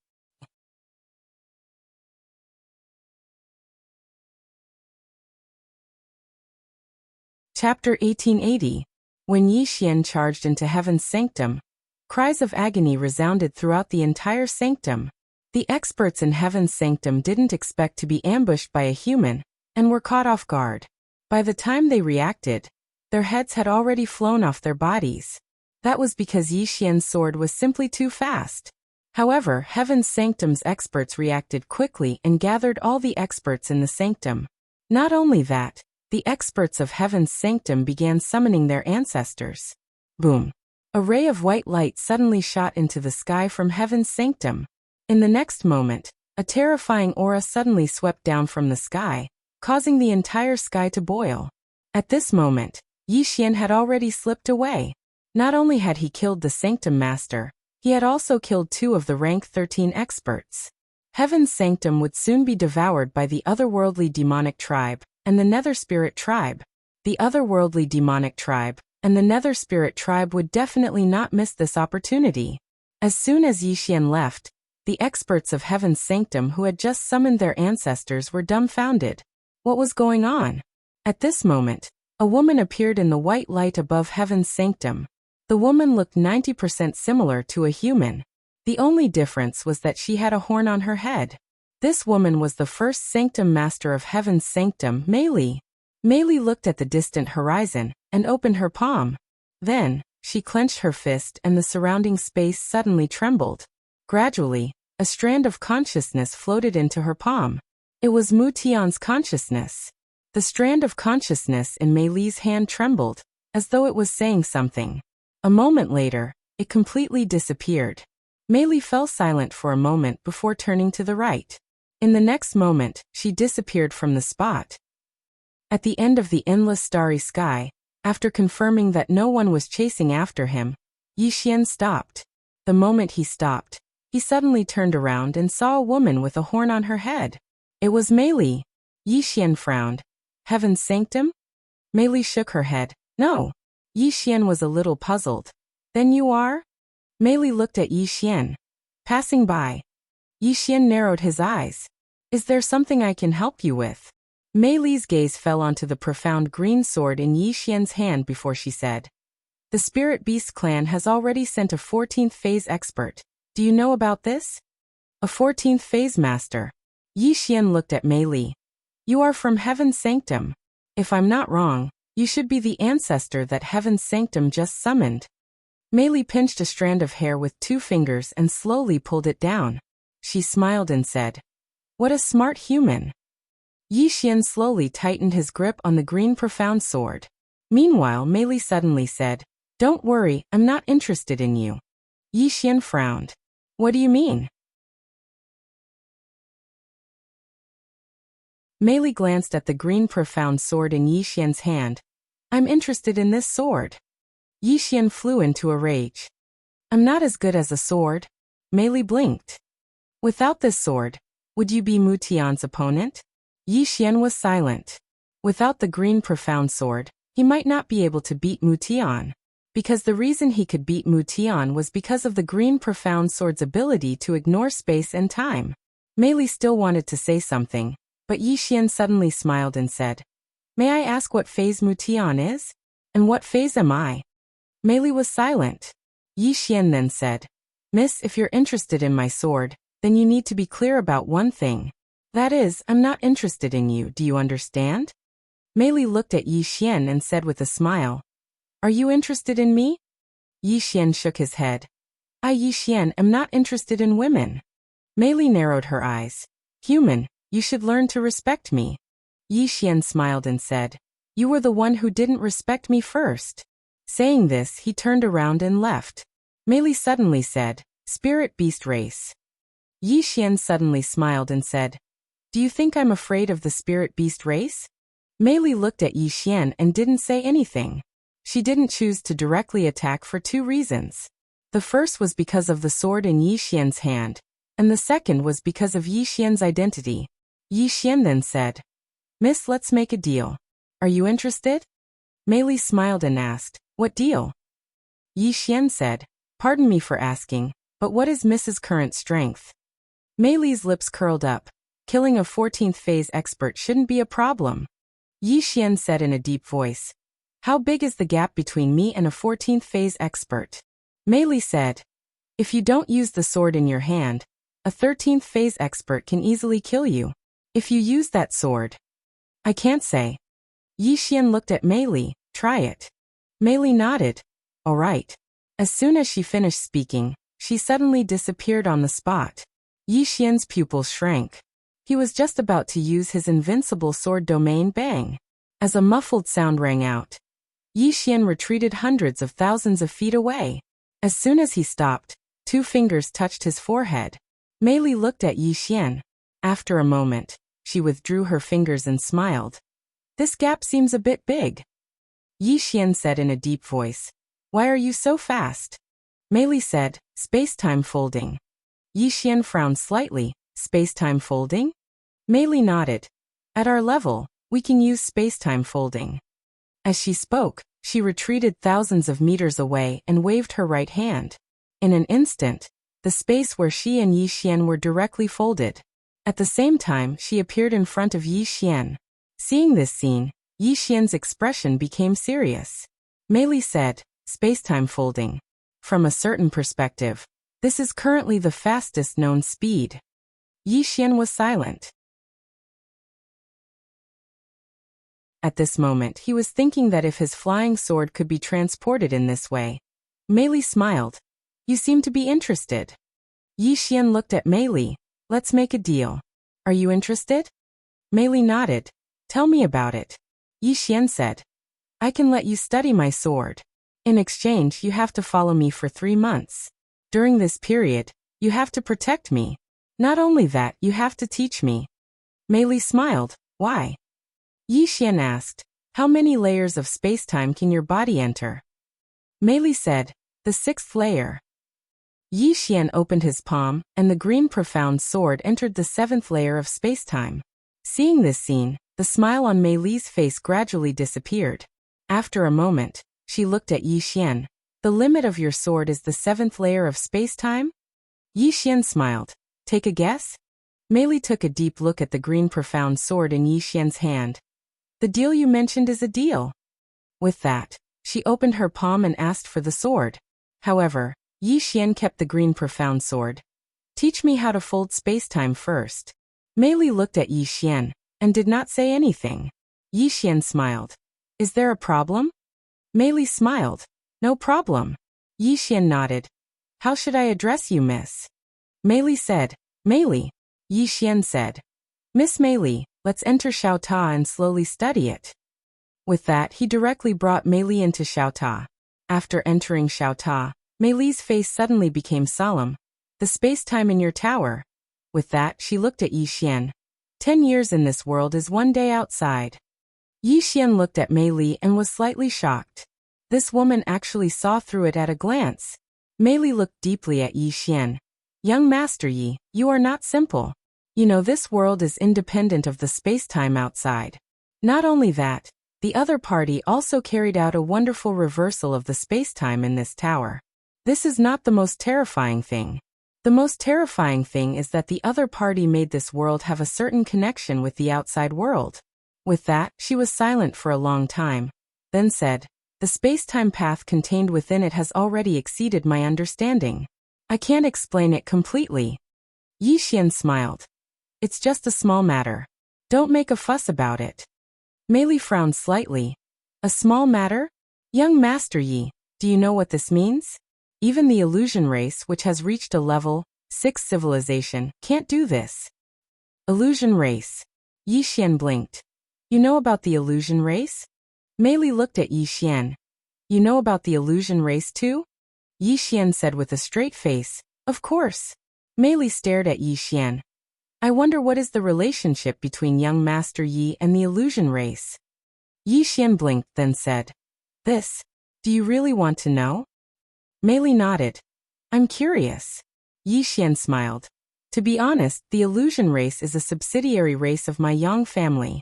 S1: Chapter 1880. When Yi Xian charged into Heaven's Sanctum, cries of agony resounded throughout the entire sanctum. The experts in Heaven's Sanctum didn't expect to be ambushed by a human, and were caught off guard. By the time they reacted, their heads had already flown off their bodies. That was because Yi Xian's sword was simply too fast. However, Heaven's Sanctum's experts reacted quickly and gathered all the experts in the sanctum. Not only that, the experts of Heaven's Sanctum began summoning their ancestors. Boom! A ray of white light suddenly shot into the sky from Heaven's Sanctum. In the next moment, a terrifying aura suddenly swept down from the sky, causing the entire sky to boil. At this moment, Yi Xian had already slipped away. Not only had he killed the Sanctum Master, he had also killed 2 of the rank 13 experts. Heaven's Sanctum would soon be devoured by the otherworldly demonic tribe and the Nether Spirit tribe. The otherworldly demonic tribe and the Nether Spirit tribe would definitely not miss this opportunity. As soon as Yi Xian left, the experts of Heaven's Sanctum who had just summoned their ancestors were dumbfounded. What was going on? At this moment, a woman appeared in the white light above Heaven's Sanctum. The woman looked 90% similar to a human. The only difference was that she had a horn on her head. This woman was the first Sanctum Master of Heaven's Sanctum, Mei Li. Mei Li looked at the distant horizon and opened her palm. Then, she clenched her fist and the surrounding space suddenly trembled. Gradually, a strand of consciousness floated into her palm. It was Mu Tian's consciousness. The strand of consciousness in Mei Li's hand trembled, as though it was saying something. A moment later, it completely disappeared. Mei Li fell silent for a moment before turning to the right. In the next moment, she disappeared from the spot. At the end of the endless starry sky, after confirming that no one was chasing after him, Yi Xian stopped. The moment he stopped, he suddenly turned around and saw a woman with a horn on her head. It was Mei Li. Yi Xian frowned. Heaven's Sanctum? Mei Li shook her head. No. Yi Xian was a little puzzled. Then you are? Mei Li looked at Yi Xian. Passing by. Yi Xian narrowed his eyes. Is there something I can help you with? Mei Li's gaze fell onto the profound green sword in Yi Xian's hand before she said. The Spirit Beast clan has already sent a 14th phase expert. Do you know about this? A 14th phase master. Yi Xian looked at Mei Li. You are from Heaven's Sanctum. If I'm not wrong, you should be the ancestor that Heaven's Sanctum just summoned. Mei Li pinched a strand of hair with 2 fingers and slowly pulled it down. She smiled and said, "What a smart human." Yi Xian slowly tightened his grip on the green profound sword. Meanwhile, Mei Li suddenly said, "Don't worry, I'm not interested in you." Yi Xian frowned. "What do you mean?" Mei Li glanced at the green profound sword in Yi Xian's hand. "I'm interested in this sword." Yi Xian flew into a rage. "I'm not as good as a sword." Mei Li blinked. "Without this sword, would you be Mu Tian's opponent?" Yi Xian was silent. Without the green profound sword, he might not be able to beat Mu Tian. Because the reason he could beat Mu Tian was because of the green profound sword's ability to ignore space and time. Mei Li still wanted to say something, but Yi Xian suddenly smiled and said, "May I ask what phase Mu Tian is? And what phase am I?" Mei Li was silent. Yi Xian then said, "Miss, if you're interested in my sword, then you need to be clear about one thing. That is, I'm not interested in you, do you understand?" Mei Li looked at Yi Xian and said with a smile, "Are you interested in me?" Yi Xian shook his head. "I, Yi Xian, am not interested in women." Mei Li narrowed her eyes. "Human, you should learn to respect me." Yi Xian smiled and said, "You were the one who didn't respect me first." Saying this, he turned around and left. Mei Li suddenly said, "Spirit Beast race." Yi Xian suddenly smiled and said, "Do you think I'm afraid of the Spirit Beast race?" Mei Li looked at Yi Xian and didn't say anything. She didn't choose to directly attack for 2 reasons. The first was because of the sword in Yi Xian's hand, and the second was because of Yi Xian's identity. Yi Xian then said, "Miss, let's make a deal. Are you interested?" Mei Li smiled and asked, "What deal?" Yi Xian said, "Pardon me for asking, but what is Mrs. current strength?" Mei Li's lips curled up. Killing a 14th phase expert shouldn't be a problem. Yi Xian said in a deep voice, "How big is the gap between me and a 14th phase expert?" Mei Li said, "If you don't use the sword in your hand, a 13th phase expert can easily kill you. If you use that sword." "I can't say." Yi Xian looked at Mei Li. "Try it." Mei Li nodded. "All right." As soon as she finished speaking, she suddenly disappeared on the spot. Yi Xian's pupils shrank. He was just about to use his invincible sword domain bang. As a muffled sound rang out, Yi Xian retreated hundreds of thousands of feet away. As soon as he stopped, 2 fingers touched his forehead. Mei Li looked at Yi Xian. After a moment, she withdrew her fingers and smiled. "This gap seems a bit big." Yi Xian said in a deep voice, "Why are you so fast?" Mei Li said, "Space-time folding." Yi Xian frowned slightly. "Space-time folding?" Mei Li nodded. "At our level, we can use space-time folding." As she spoke, she retreated thousands of meters away and waved her right hand. In an instant, the space where she and Yi Xian were directly folded. At the same time, she appeared in front of Yi Xian. Seeing this scene, Yi Xian's expression became serious. Mei Li said, "Space-time folding. From a certain perspective, this is currently the fastest known speed." Yi Xian was silent. At this moment, he was thinking that if his flying sword could be transported in this way. Mei Li smiled. "You seem to be interested." Yi Xian looked at Mei Li. "Let's make a deal. Are you interested?" Mei Li nodded. "Tell me about it." Yi Xian said, "I can let you study my sword. In exchange, you have to follow me for 3 months. During this period, you have to protect me. Not only that, you have to teach me." Mei Li smiled. "Why?" Yi Xian asked, "How many layers of spacetime can your body enter?" Mei Li said, "The 6th layer." Yi Xian opened his palm, and the green profound sword entered the 7th layer of spacetime. Seeing this scene, the smile on Mei Li's face gradually disappeared. After a moment, she looked at Yi Xian. "The limit of your sword is the 7th layer of spacetime?" Yi Xian smiled. "Take a guess?" Mei Li took a deep look at the green profound sword in Yi Xian's hand. "The deal you mentioned is a deal." With that, She opened her palm and asked for the sword. However, Yi Xian kept the green profound sword. Teach me how to fold spacetime first. Mei Li looked at Yi Xian and did not say anything. Yi Xian smiled. Is there a problem? Mei Li smiled. No problem. Yi Xian nodded. How should I address you, miss? Mei Li said. Mei Li. Yi Xian said. Miss Mei Li, let's enter Xiao Ta and slowly study it. With that, he directly brought Mei Li into Xiao Ta. After entering Xiao Ta, Mei Li's face suddenly became solemn. The space-time in your tower. With that, she looked at Yi Xian. 10 years in this world is 1 day outside. Yi Xian looked at Mei Li and was slightly shocked. This woman actually saw through it at a glance. Mei Li looked deeply at Yi Xian. Young Master Yi, you are not simple. You know this world is independent of the space-time outside. Not only that, the other party also carried out a wonderful reversal of the space-time in this tower. This is not the most terrifying thing. The most terrifying thing is that the other party made this world have a certain connection with the outside world. With that, she was silent for a long time, then said, the space-time path contained within it has already exceeded my understanding. I can't explain it completely. Yi Xian smiled. It's just a small matter. Don't make a fuss about it. Mei Li frowned slightly. A small matter? Young Master Yi, do you know what this means? Even the illusion race, which has reached a level 6 civilization, can't do this. Illusion race. Yi Xian blinked. You know about the illusion race? Mei Li looked at Yi Xian. You know about the illusion race too? Yi Xian said with a straight face, of course. Mei Li stared at Yi Xian. I wonder what is the relationship between young Master Yi and the illusion race. Yi Xian blinked, then said, this. Do you really want to know? Mei Li nodded. I'm curious. Yi Xian smiled. To be honest, the illusion race is a subsidiary race of my Yang family.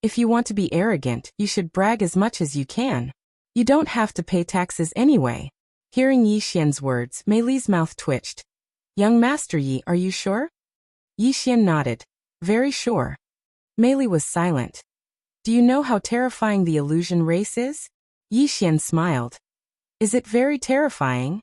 S1: If you want to be arrogant, you should brag as much as you can. You don't have to pay taxes anyway. Hearing Yi Xian's words, Mei Li's mouth twitched. Young Master Yi, are you sure? Yi Xian nodded. Very sure. Mei Li was silent. Do you know how terrifying the illusion race is? Yi Xian smiled. Is it very terrifying?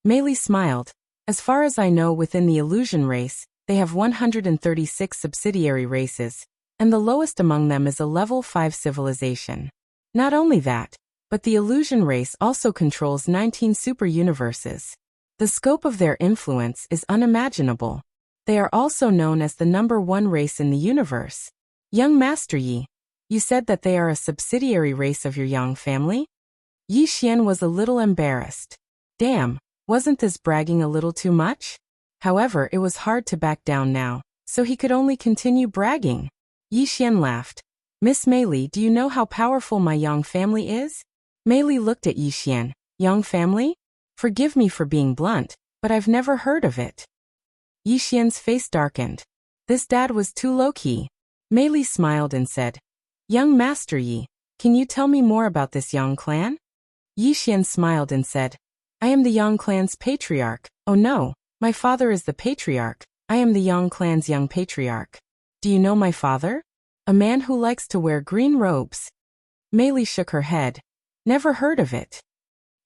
S1: Mei Li smiled. As far as I know, within the illusion race, they have 136 subsidiary races, and the lowest among them is a level 5 civilization. Not only that, but the illusion race also controls 19 super universes. The scope of their influence is unimaginable. They are also known as the number 1 race in the universe. Young Master Yi, you said that they are a subsidiary race of your Yang family? Yi Xian was a little embarrassed. Damn, wasn't this bragging a little too much? However, it was hard to back down now, so he could only continue bragging. Yi Xian laughed. Miss Mei Li, do you know how powerful my Yang family is? Mei Li looked at Yi Xian. Yang family? Forgive me for being blunt, but I've never heard of it. Yi Xian's face darkened. This dad was too low-key. Mei Li smiled and said, Young Master Yi, can you tell me more about this Yang clan? Yi Xian smiled and said, I am the Yang clan's patriarch. Oh no, my father is the patriarch. I am the Yang clan's young patriarch. Do you know my father? A man who likes to wear green robes. Mei Li shook her head. Never heard of it.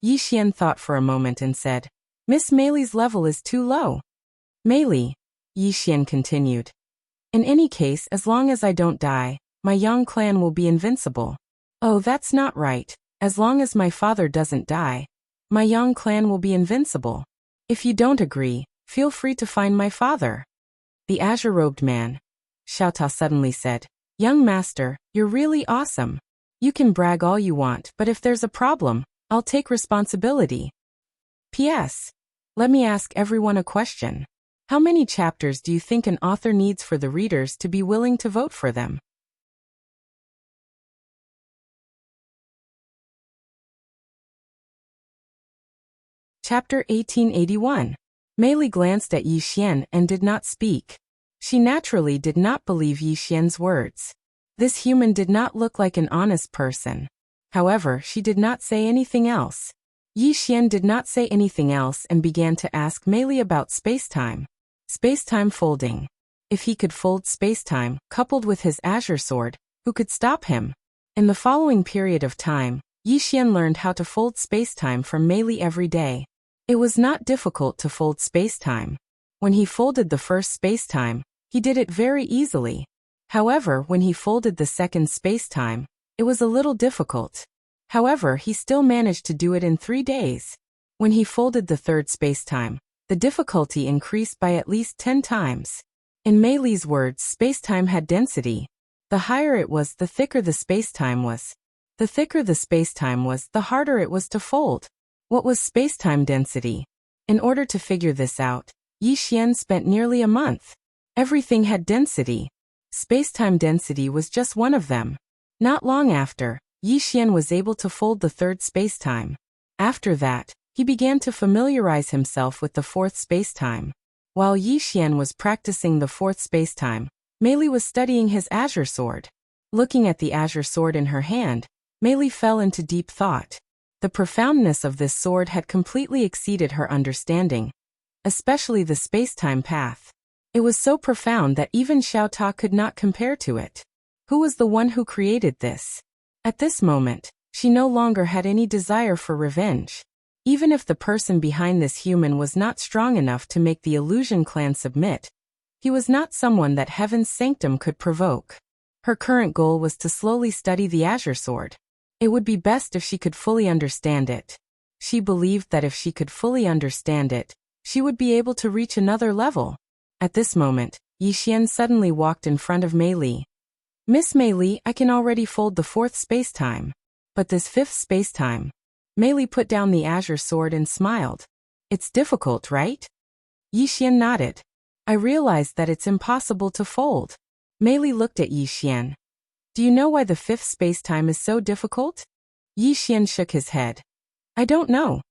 S1: Yi Xian thought for a moment and said, Miss Mei Li's level is too low. Mei Li, Yi Xian continued. In any case, as long as I don't die, my Yang clan will be invincible. Oh, that's not right. As long as my father doesn't die, my Yang clan will be invincible. If you don't agree, feel free to find my father. The azure-robed man. Xiao Ta suddenly said, Young Master, you're really awesome. You can brag all you want, but if there's a problem, I'll take responsibility. P.S. Let me ask everyone a question. How many chapters do you think an author needs for the readers to be willing to vote for them? Chapter 1881. Mei Li glanced at Yi Xian and did not speak. She naturally did not believe Yi Xian's words. This human did not look like an honest person. However, she did not say anything else. Yi Xian did not say anything else and began to ask Mei Li about spacetime. Spacetime folding. If he could fold spacetime, coupled with his azure sword, Who could stop him? In the following period of time, Yi Xian learned how to fold spacetime from Mei Li every day. It was not difficult to fold spacetime. When he folded the first spacetime, he did it very easily. However, when he folded the second spacetime, it was a little difficult. However, he still managed to do it in 3 days. When he folded the third spacetime, the difficulty increased by at least 10 times. In Mei Li's words, spacetime had density. The higher it was, the thicker the spacetime was. The thicker the spacetime was, the harder it was to fold. What was spacetime density? In order to figure this out, Yi Xian spent nearly a month. Everything had density. Spacetime density was just one of them. Not long after, Yi Xian was able to fold the third spacetime. After that, he began to familiarize himself with the fourth spacetime. While Yi Xian was practicing the fourth spacetime, Mei Li was studying his azure sword. Looking at the azure sword in her hand, Mei Li fell into deep thought. The profoundness of this sword had completely exceeded her understanding, especially the spacetime path. It was so profound that even Xiao Ta could not compare to it. Who was the one who created this? At this moment, she no longer had any desire for revenge. Even if the person behind this human was not strong enough to make the illusion clan submit, he was not someone that Heaven's sanctum could provoke. Her current goal was to slowly study the azure sword. It would be best if she could fully understand it. She believed that if she could fully understand it, she would be able to reach another level. At this moment, Yi Xian suddenly walked in front of Mei Li. Miss Mei Li, I can already fold the fourth spacetime. But this fifth spacetime. Mei Li put down the azure sword and smiled. It's difficult, right? Yi Xian nodded. I realized that it's impossible to fold. Mei Li looked at Yi Xian. Do you know why the fifth spacetime is so difficult? Yi Xian shook his head. I don't know.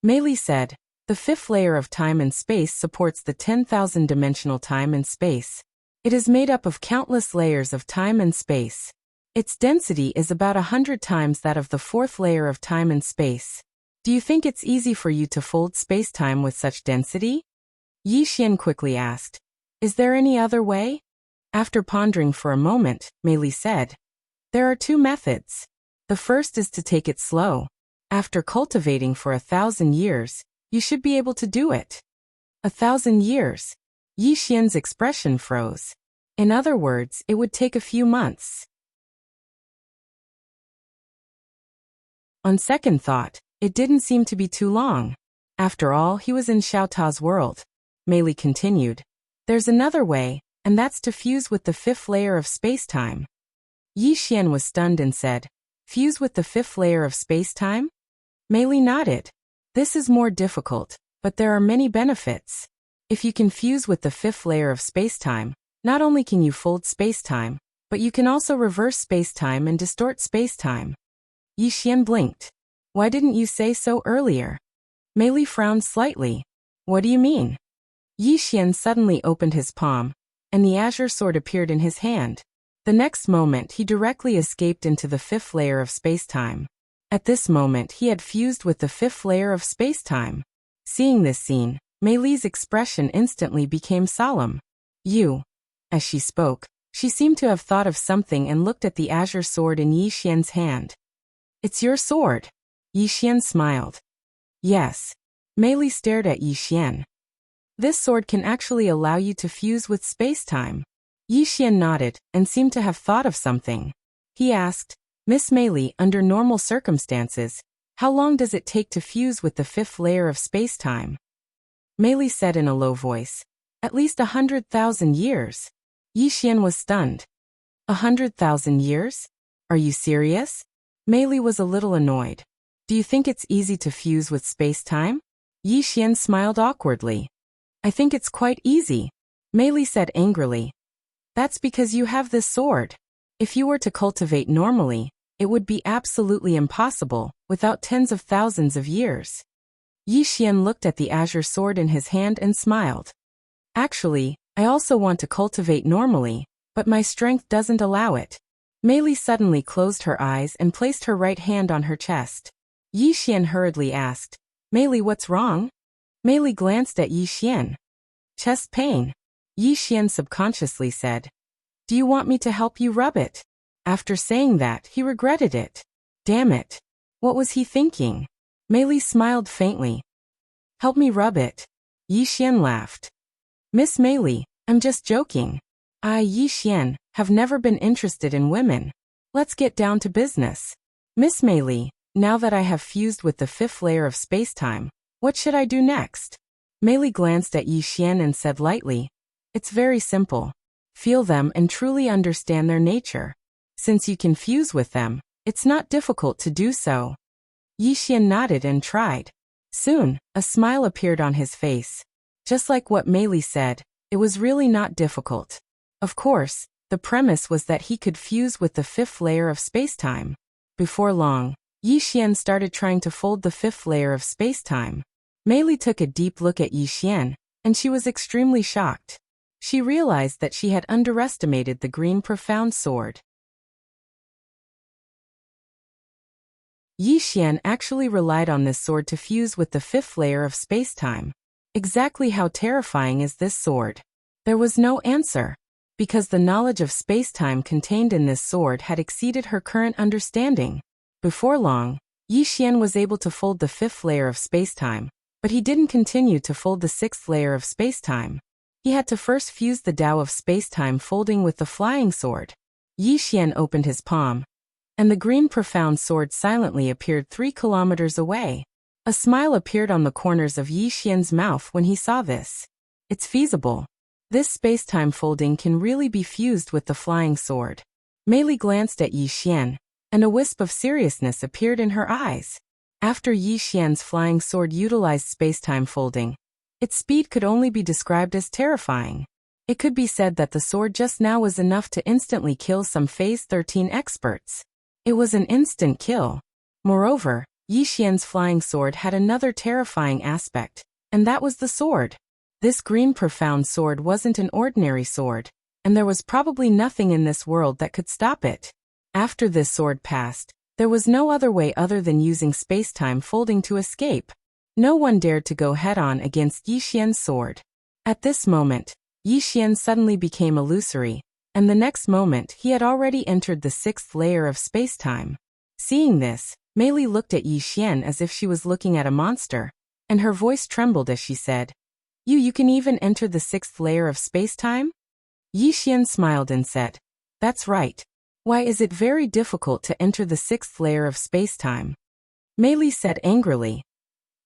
S1: Mei Li said, the fifth layer of time and space supports the 10,000 dimensional time and space. It is made up of countless layers of time and space. Its density is about 100 times that of the fourth layer of time and space. Do you think it's easy for you to fold spacetime with such density? Yi Xian quickly asked. Is there any other way? After pondering for a moment, Mei Li said, there are 2 methods. The first is to take it slow. After cultivating for 1,000 years, you should be able to do it. 1,000 years. Yi Xian's expression froze. In other words, it would take a few months. On second thought, it didn't seem to be too long. After all, he was in Xiao Ta's world. Mei Li continued. There's another way, and that's to fuse with the fifth layer of spacetime. Yi Xian was stunned and said, fuse with the fifth layer of spacetime? Mei Li nodded. This is more difficult, but there are many benefits. If you can fuse with the fifth layer of spacetime, not only can you fold spacetime, but you can also reverse spacetime and distort spacetime. Yi Xian blinked. Why didn't you say so earlier? Mei Li frowned slightly. What do you mean? Yi Xian suddenly opened his palm, and the azure sword appeared in his hand. The next moment he directly escaped into the fifth layer of spacetime. At this moment he had fused with the fifth layer of spacetime. Seeing this scene, Mei Li's expression instantly became solemn. You. As she spoke, she seemed to have thought of something and looked at the azure sword in Yi Xian's hand. It's your sword. Yi Xian smiled. Yes. Mei Li stared at Yi Xian. This sword can actually allow you to fuse with spacetime. Yi Xian nodded and seemed to have thought of something. He asked, Miss Mei Li, under normal circumstances, how long does it take to fuse with the fifth layer of spacetime? Mei Li said in a low voice, at least 100,000 years. Yi Xian was stunned. 100,000 years? Are you serious? Mei Li was a little annoyed. Do you think it's easy to fuse with spacetime? Yi Xian smiled awkwardly. I think it's quite easy. Mei Li said angrily. That's because you have this sword. If you were to cultivate normally, it would be absolutely impossible, without tens of thousands of years. Yi Xian looked at the azure sword in his hand and smiled. Actually, I also want to cultivate normally, but my strength doesn't allow it. Mei Li suddenly closed her eyes and placed her right hand on her chest. Yi Xian hurriedly asked, Mei Li, what's wrong? Mei Li glanced at Yi Xian. Chest pain. Yi Xian subconsciously said, do you want me to help you rub it? After saying that, he regretted it. Damn it. What was he thinking? Mei Li smiled faintly. Help me rub it. Yi Xian laughed. Miss Mei Li, I'm just joking. I, Yi Xian, have never been interested in women. Let's get down to business. Miss Mei Li, now that I have fused with the 5th layer of space-time, what should I do next? Mei Li glanced at Yi Xian and said lightly, it's very simple. Feel them and truly understand their nature. Since you can fuse with them, it's not difficult to do so. Yi Xian nodded and tried. Soon, a smile appeared on his face. Just like what Mei Li said, it was really not difficult. Of course, the premise was that he could fuse with the 5th layer of space-time. Before long, Yi Xian started trying to fold the 5th layer of space-time. Mei Li took a deep look at Yi Xian, and she was extremely shocked. She realized that she had underestimated the green profound sword. Yi Xian actually relied on this sword to fuse with the 5th layer of space-time. Exactly how terrifying is this sword? There was no answer, because the knowledge of space-time contained in this sword had exceeded her current understanding. Before long, Yi Xian was able to fold the 5th layer of space-time, but he didn't continue to fold the 6th layer of space-time. He had to first fuse the Tao of space-time folding with the flying sword. Yi Xian opened his palm, and the green profound sword silently appeared 3 kilometers away. A smile appeared on the corners of Yi Xian's mouth when he saw this. It's feasible. This space-time folding can really be fused with the flying sword. Mei Li glanced at Yi Xian, and a wisp of seriousness appeared in her eyes. After Yi Xian's flying sword utilized space-time folding, its speed could only be described as terrifying. It could be said that the sword just now was enough to instantly kill some Phase 13 experts. It was an instant kill. Moreover, Yi Xian's flying sword had another terrifying aspect, and that was the sword. This green profound sword wasn't an ordinary sword, and there was probably nothing in this world that could stop it. After this sword passed, there was no other way other than using space-time folding to escape. No one dared to go head-on against Yi Xian's sword. At this moment, Yi Xian suddenly became illusory, and the next moment he had already entered the 6th layer of space-time. Seeing this, Mei Li looked at Yi Xian as if she was looking at a monster, and her voice trembled as she said, You can even enter the 6th layer of space-time? Yi Xian smiled and said, That's right. Why is it very difficult to enter the 6th layer of space-time? Mei Li said angrily,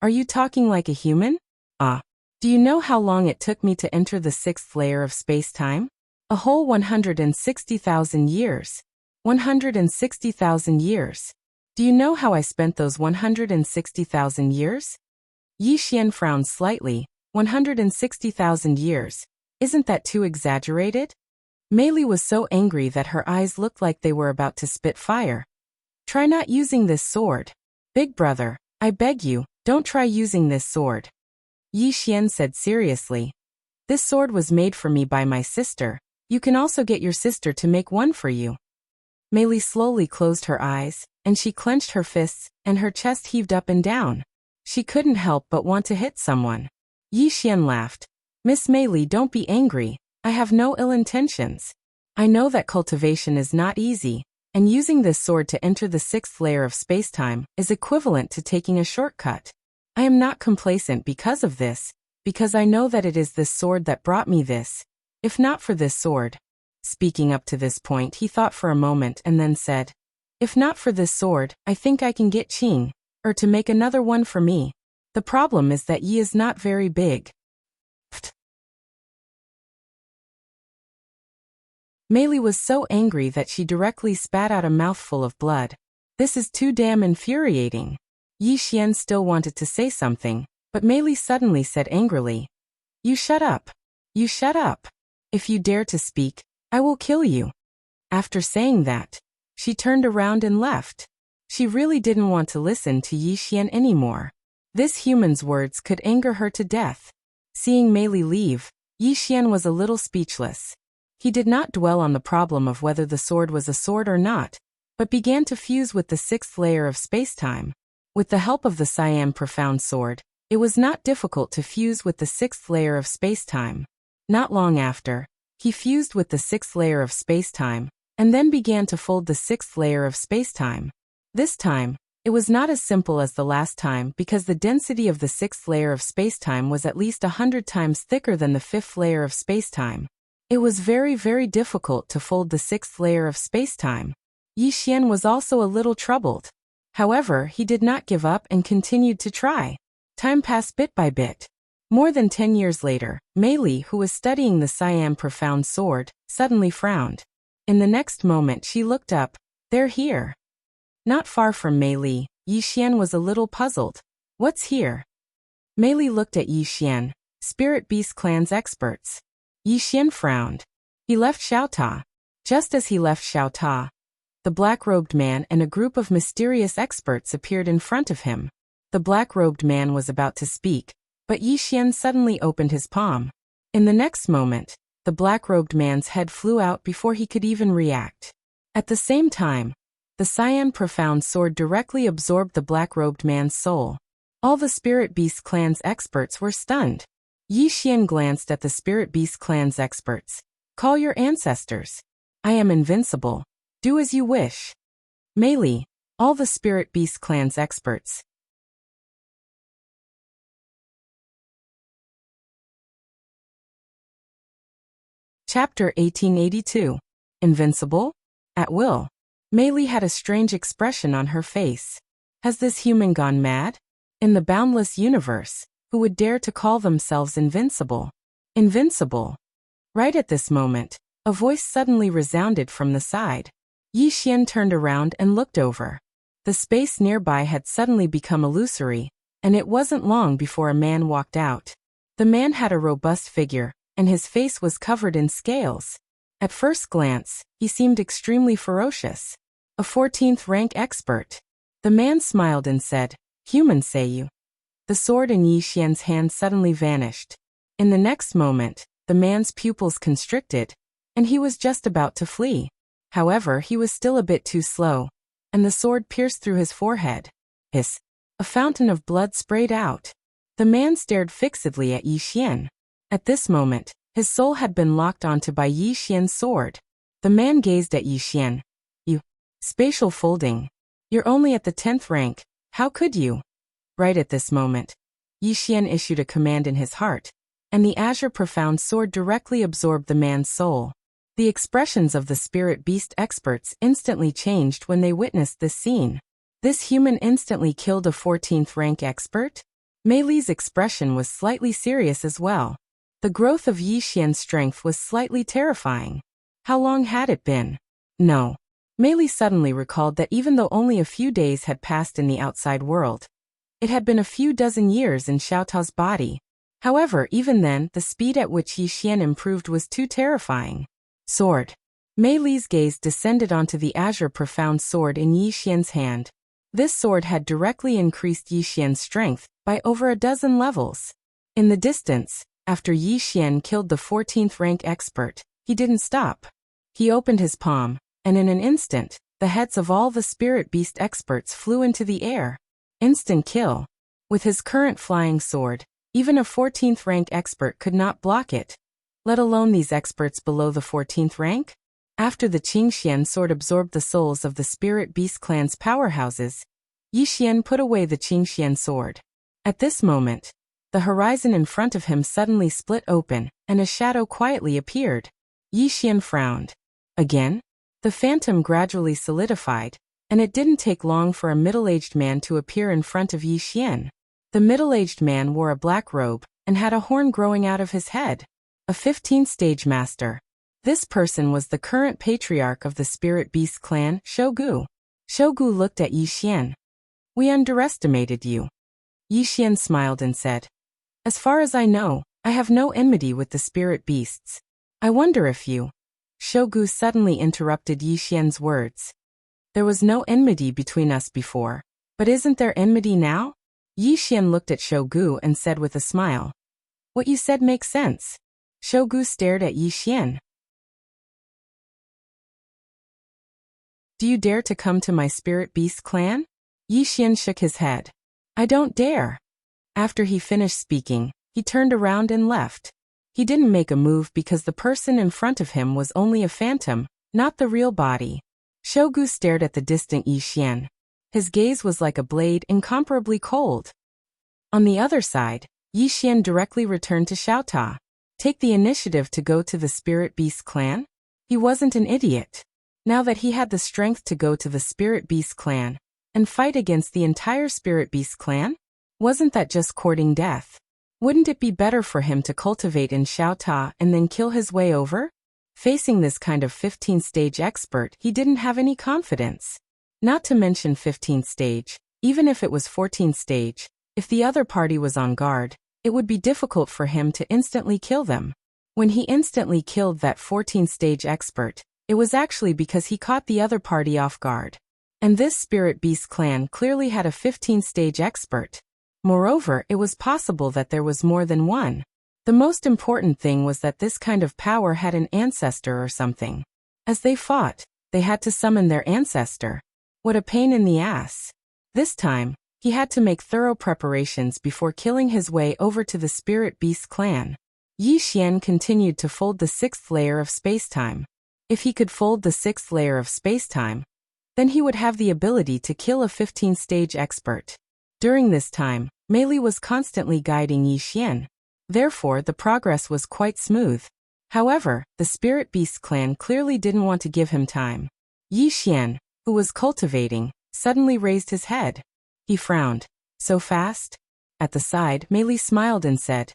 S1: Are you talking like a human? Do you know how long it took me to enter the 6th layer of space-time? A whole 160,000 years. 160,000 years. Do you know how I spent those 160,000 years? Yi Xian frowned slightly. 160,000 years. Isn't that too exaggerated? Mei Li was so angry that her eyes looked like they were about to spit fire. Try not using this sword. Big brother, I beg you, don't try using this sword. Yi Xian said seriously. This sword was made for me by my sister. You can also get your sister to make one for you. Mei Li slowly closed her eyes, and she clenched her fists, and her chest heaved up and down. She couldn't help but want to hit someone. Yi Xian laughed. Miss Mei Li, don't be angry. I have no ill intentions. I know that cultivation is not easy, and using this sword to enter the 6th layer of space-time is equivalent to taking a shortcut. I am not complacent because of this, because I know that it is this sword that brought me this. If not for this sword. Speaking up to this point, he thought for a moment and then said, If not for this sword, I think I can get Qing, or to make another one for me. The problem is that Yi is not very big. Pfft. Mei Li was so angry that she directly spat out a mouthful of blood. This is too damn infuriating. Yi Xian still wanted to say something, but Mei Li suddenly said angrily, You shut up. You shut up. If you dare to speak, I will kill you. After saying that, she turned around and left. She really didn't want to listen to Yi Xian anymore. This human's words could anger her to death. Seeing Mei Li leave, Yi Xian was a little speechless. He did not dwell on the problem of whether the sword was a sword or not, but began to fuse with the 6th layer of space-time. With the help of the Siam Profound Sword, it was not difficult to fuse with the 6th layer of space-time. Not long after, he fused with the 6th layer of space-time, and then began to fold the sixth layer of spacetime. This time, it was not as simple as the last time because the density of the sixth layer of spacetime was at least 100 times thicker than the fifth layer of spacetime. It was very, very difficult to fold the sixth layer of spacetime. Yi Xian was also a little troubled. However, he did not give up and continued to try. Time passed bit by bit. More than 10 years later, Mei Li, who was studying the Siam Profound Sword, suddenly frowned. In the next moment she looked up. They're here. Not far from Mei Li, Yi Xian was a little puzzled. What's here? Mei Li looked at Yi Xian. Spirit Beast Clan's experts. Yi Xian frowned. He left Xiaota. Just as he left Xiaota, the black-robed man and a group of mysterious experts appeared in front of him. The black-robed man was about to speak, but Yi Xian suddenly opened his palm. In the next moment, the black-robed man's head flew out before he could even react. At the same time, the Siam Profound Sword directly absorbed the black-robed man's soul. All the Spirit Beast Clan's experts were stunned. Yi Xian glanced at the Spirit Beast Clan's experts. Call your ancestors. I am invincible. Do as you wish. Mei Li, all the Spirit Beast Clan's experts. Chapter 1882. Invincible? At will. Mei Li had a strange expression on her face. Has this human gone mad? In the boundless universe, who would dare to call themselves invincible? Invincible. Right at this moment, a voice suddenly resounded from the side. Yi Xian turned around and looked over. The space nearby had suddenly become illusory, and it wasn't long before a man walked out. The man had a robust figure, and his face was covered in scales. At first glance, he seemed extremely ferocious. A 14th rank expert. The man smiled and said, Human, say you. The sword in Yi Xian's hand suddenly vanished. In the next moment, the man's pupils constricted, and he was just about to flee. However, he was still a bit too slow, and the sword pierced through his forehead. Hiss! A fountain of blood sprayed out. The man stared fixedly at Yi Xian. At this moment, his soul had been locked onto by Yi Xian's sword. The man gazed at Yi Xian. You. Spatial folding. You're only at the 10th rank. How could you? Right at this moment, Yi Xian issued a command in his heart, and the Azure Profound Sword directly absorbed the man's soul. The expressions of the spirit beast experts instantly changed when they witnessed this scene. This human instantly killed a 14th rank expert? Mei Li's expression was slightly serious as well. The growth of Yi Xian's strength was slightly terrifying. How long had it been? No. Mei Li suddenly recalled that even though only a few days had passed in the outside world, it had been a few dozen years in Xiaotao's body. However, even then, the speed at which Yi Xian improved was too terrifying. Sword. Mei Li's gaze descended onto the Azure Profound Sword in Yi Xian's hand. This sword had directly increased Yi Xian's strength by over a dozen levels. In the distance, after Yi Xian killed the 14th rank expert, he didn't stop. He opened his palm, and in an instant, the heads of all the spirit beast experts flew into the air. Instant kill. With his current flying sword, even a 14th rank expert could not block it, let alone these experts below the 14th rank. After the Qingxian sword absorbed the souls of the spirit beast clan's powerhouses, Yi Xian put away the Qingxian sword. At this moment, the horizon in front of him suddenly split open, and a shadow quietly appeared. Yi Xian frowned. Again? The phantom gradually solidified, and it didn't take long for a middle-aged man to appear in front of Yi Xian. The middle-aged man wore a black robe, and had a horn growing out of his head. A 15th stage master. This person was the current patriarch of the Spirit Beast clan, Shogu. Shogu looked at Yi Xian. We underestimated you. Yi Xian smiled and said, As far as I know, I have no enmity with the spirit beasts. I wonder if you... Shogu suddenly interrupted Yi Xian's words. There was no enmity between us before, but isn't there enmity now? Yi Xian looked at Shogu and said with a smile. What you said makes sense. Shogu stared at Yi Xian. Do you dare to come to my spirit beast clan? Yi Xian shook his head. I don't dare. After he finished speaking, he turned around and left. He didn't make a move because the person in front of him was only a phantom, not the real body. Shogu stared at the distant Yi Xian. His gaze was like a blade, incomparably cold. On the other side, Yi Xian directly returned to Xiaota. Take the initiative to go to the Spirit Beast clan? He wasn't an idiot. Now that he had the strength to go to the Spirit Beast clan and fight against the entire Spirit Beast clan, wasn't that just courting death? Wouldn't it be better for him to cultivate in Xiaota and then kill his way over? Facing this kind of 15th stage expert, he didn't have any confidence. Not to mention 15th stage, even if it was 14th stage, if the other party was on guard, it would be difficult for him to instantly kill them. When he instantly killed that 14th stage expert, it was actually because he caught the other party off guard. And this Spirit Beast clan clearly had a 15th stage expert. Moreover, it was possible that there was more than one. The most important thing was that this kind of power had an ancestor or something. As they fought, they had to summon their ancestor. What a pain in the ass. This time, he had to make thorough preparations before killing his way over to the Spirit Beast clan. Yi Xian continued to fold the 6th layer of spacetime. If he could fold the 6th layer of spacetime, then he would have the ability to kill a 15th stage expert. During this time, Mei Li was constantly guiding Yi Xian. Therefore, the progress was quite smooth. However, the Spirit Beast clan clearly didn't want to give him time. Yi Xian, who was cultivating, suddenly raised his head. He frowned. So fast? At the side, Mei Li smiled and said,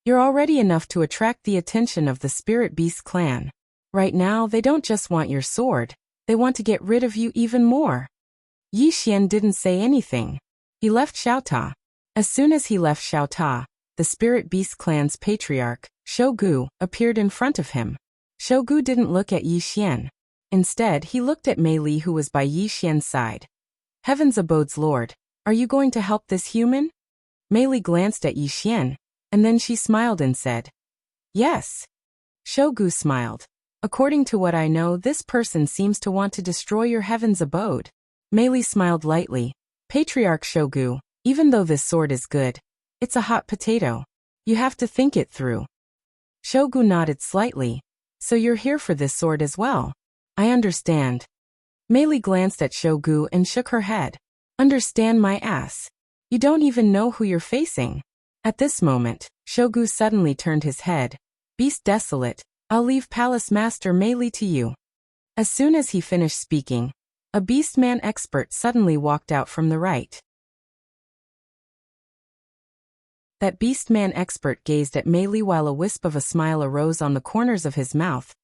S1: "You're already enough to attract the attention of the Spirit Beast clan. Right now, they don't just want your sword, they want to get rid of you even more." Yi Xian didn't say anything. He left Xiaota. As soon as he left Xiaota, the Spirit Beast clan's patriarch, Shogu, appeared in front of him. Shogu didn't look at Yi Xian. Instead, he looked at Mei Li, who was by Yi Xian's side. "Heaven's abode's lord, are you going to help this human?" Mei Li glanced at Yi Xian, and then she smiled and said, "Yes." Shogu smiled. "According to what I know, this person seems to want to destroy your heaven's abode." Mei Li smiled lightly. "Patriarch Shogu, even though this sword is good, it's a hot potato. You have to think it through." Shogu nodded slightly. "So you're here for this sword as well?" "I understand." Mei Li glanced at Shogu and shook her head. "Understand my ass. You don't even know who you're facing." At this moment, Shogu suddenly turned his head. "Beast desolate, I'll leave Palace Master Mei Li to you." As soon as he finished speaking, a Beastman expert suddenly walked out from the right. That Beastman expert gazed at Mei Li while a wisp of a smile arose on the corners of his mouth.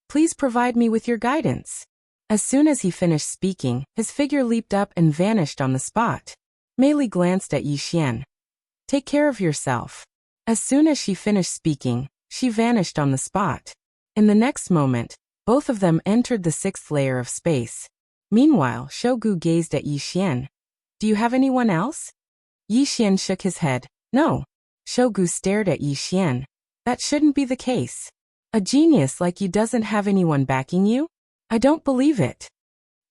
S1: "Please provide me with your guidance." As soon as he finished speaking, his figure leaped up and vanished on the spot. Mei Li glanced at Yi Xian. "Take care of yourself." As soon as she finished speaking, she vanished on the spot. In the next moment, both of them entered the 6th layer of space. Meanwhile, Shogu gazed at Yi Xian. "Do you have anyone else?" Yi Xian shook his head. "No." Shogu stared at Yi Xian. "That shouldn't be the case. A genius like you doesn't have anyone backing you? I don't believe it."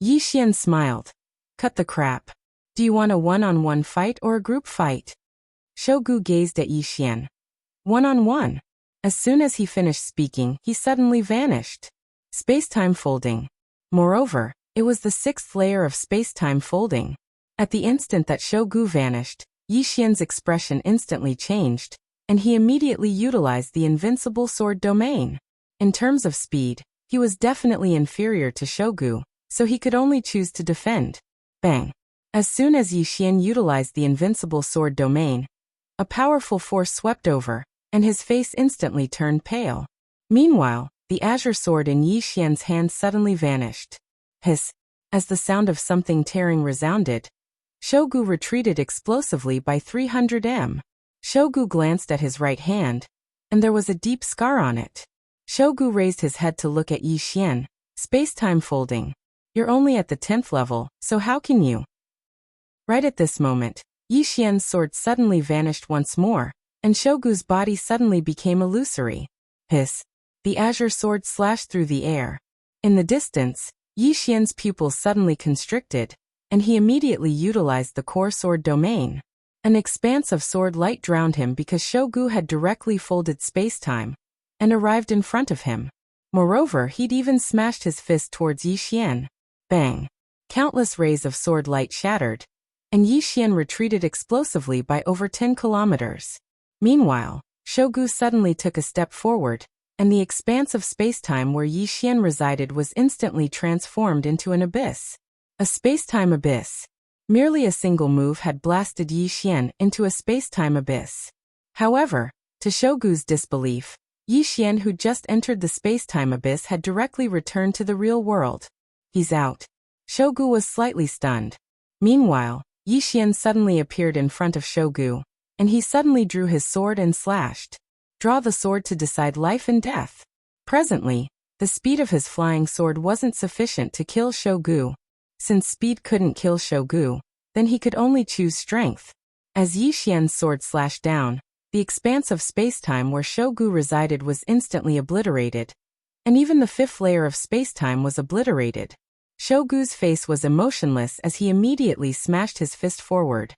S1: Yi Xian smiled. "Cut the crap. Do you want a one-on-one fight or a group fight?" Shogu gazed at Yi Xian. "One-on-one." As soon as he finished speaking, he suddenly vanished. Spacetime folding. Moreover, it was the 6th layer of spacetime folding. At the instant that Shogu vanished, Yi Xian's expression instantly changed, and he immediately utilized the invincible sword domain. In terms of speed, he was definitely inferior to Shogu, so he could only choose to defend. Bang! As soon as Yi Xian utilized the invincible sword domain, a powerful force swept over, and his face instantly turned pale. Meanwhile, the azure sword in Yi Xian's hand suddenly vanished. Hiss! As the sound of something tearing resounded, Shogu retreated explosively by 300 m. Shogu glanced at his right hand, and there was a deep scar on it. Shogu raised his head to look at Yi Xian. "Spacetime folding. You're only at the 10th level, so how can you?" Right at this moment, Yi Xian's sword suddenly vanished once more, and Shogu's body suddenly became illusory. Hiss! The azure sword slashed through the air. In the distance, Yi Xian's pupils suddenly constricted, and he immediately utilized the core sword domain. An expanse of sword light drowned him because Shogu had directly folded spacetime and arrived in front of him. Moreover, he'd even smashed his fist towards Yi Xian. Bang! Countless rays of sword light shattered, and Yi Xian retreated explosively by over 10 kilometers. Meanwhile, Shogu suddenly took a step forward, and the expanse of spacetime where Yi Xian resided was instantly transformed into an abyss. A spacetime abyss. Merely a single move had blasted Yi Xian into a spacetime abyss. However, to Shogu's disbelief, Yi Xian, who just entered the spacetime abyss, had directly returned to the real world. He's out. Shogu was slightly stunned. Meanwhile, Yi Xian suddenly appeared in front of Shogu, and he suddenly drew his sword and slashed. Draw the sword to decide life and death. Presently, the speed of his flying sword wasn't sufficient to kill Shogu. Since speed couldn't kill Shogu, then he could only choose strength. As Yi Xian's sword slashed down, the expanse of spacetime where Shogu resided was instantly obliterated, and even the fifth layer of spacetime was obliterated. Shogu's face was emotionless as he immediately smashed his fist forward.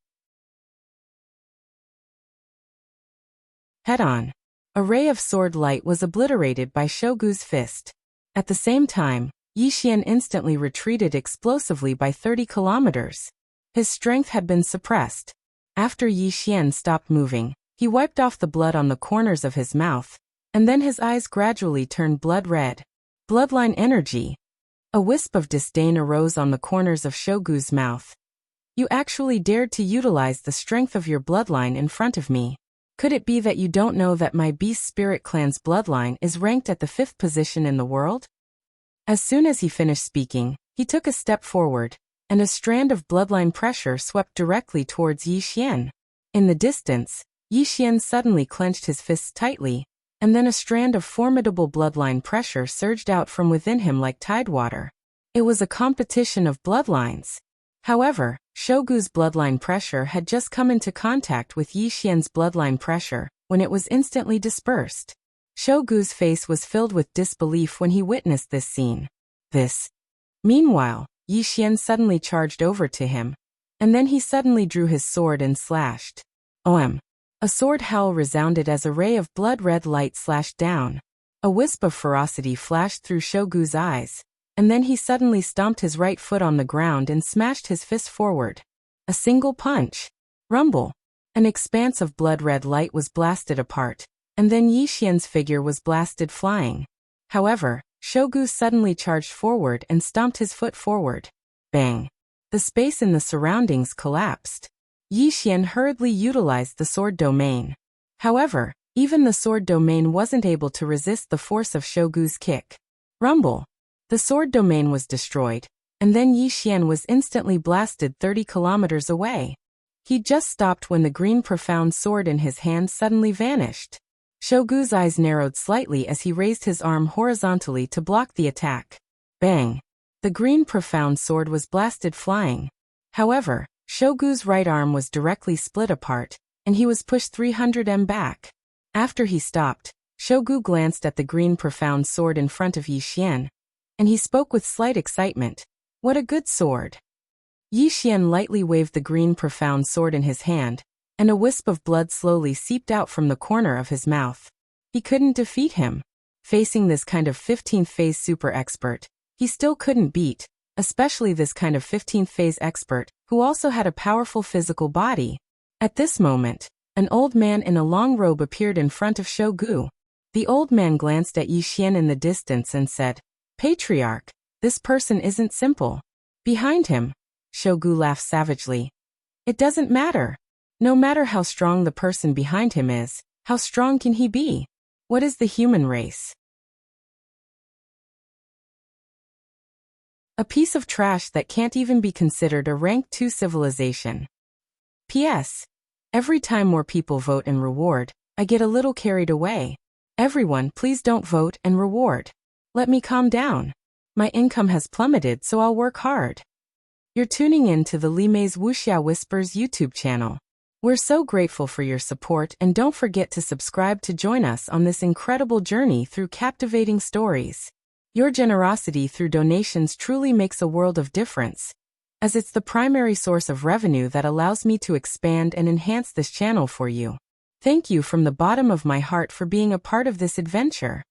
S1: Head-on. A ray of sword light was obliterated by Shogu's fist. At the same time, Yi Xian instantly retreated explosively by 30 kilometers. His strength had been suppressed. After Yi Xian stopped moving, he wiped off the blood on the corners of his mouth, and then his eyes gradually turned blood red. Bloodline energy. A wisp of disdain arose on the corners of Shogu's mouth. You actually dared to utilize the strength of your bloodline in front of me. Could it be that you don't know that my Beast Spirit clan's bloodline is ranked at the 5th position in the world? As soon as he finished speaking, he took a step forward, and a strand of bloodline pressure swept directly towards Yi Xian. In the distance, Yi Xian suddenly clenched his fists tightly, and then a strand of formidable bloodline pressure surged out from within him like tidewater. It was a competition of bloodlines. However, Shogu's bloodline pressure had just come into contact with Yi Xian's bloodline pressure, when it was instantly dispersed. Shogu's face was filled with disbelief when he witnessed this scene. Meanwhile, Yi Xian suddenly charged over to him, and then he suddenly drew his sword and slashed. OM. A sword howl resounded as a ray of blood-red light slashed down. A wisp of ferocity flashed through Shogu's eyes, and then he suddenly stomped his right foot on the ground and smashed his fist forward. A single punch. Rumble. An expanse of blood-red light was blasted apart, and then Yi Xian's figure was blasted flying. However, Shogu suddenly charged forward and stomped his foot forward. Bang. The space in the surroundings collapsed. Yi Xian hurriedly utilized the sword domain. However, even the sword domain wasn't able to resist the force of Shogu's kick. Rumble. The sword domain was destroyed, and then Yi Xian was instantly blasted 30 kilometers away. He just stopped when the green profound sword in his hand suddenly vanished. Shogu's eyes narrowed slightly as he raised his arm horizontally to block the attack. Bang. The green profound sword was blasted flying. However, Shogu's right arm was directly split apart, and he was pushed 300 m back. After he stopped, Shogu glanced at the green profound sword in front of Yi Xian, and he spoke with slight excitement. What a good sword! Yi Xian lightly waved the green profound sword in his hand, and a wisp of blood slowly seeped out from the corner of his mouth. He couldn't defeat him. Facing this kind of 15th phase super expert, he still couldn't beat, especially this kind of 15th phase expert, who also had a powerful physical body. At this moment, an old man in a long robe appeared in front of Shogu. The old man glanced at Yi Xian in the distance and said, "Patriarch, this person isn't simple." Behind him, Shogu laughed savagely. "It doesn't matter. No matter how strong the person behind him is, how strong can he be? What is the human race? A piece of trash that can't even be considered a rank 2 civilization. P.S. Every time more people vote and reward, I get a little carried away. Everyone, please don't vote and reward. Let me calm down. My income has plummeted, so I'll work hard." You're tuning in to the Li Mei's Wuxia Whispers YouTube channel. We're so grateful for your support, and don't forget to subscribe to join us on this incredible journey through captivating stories. Your generosity through donations truly makes a world of difference, as it's the primary source of revenue that allows me to expand and enhance this channel for you. Thank you from the bottom of my heart for being a part of this adventure.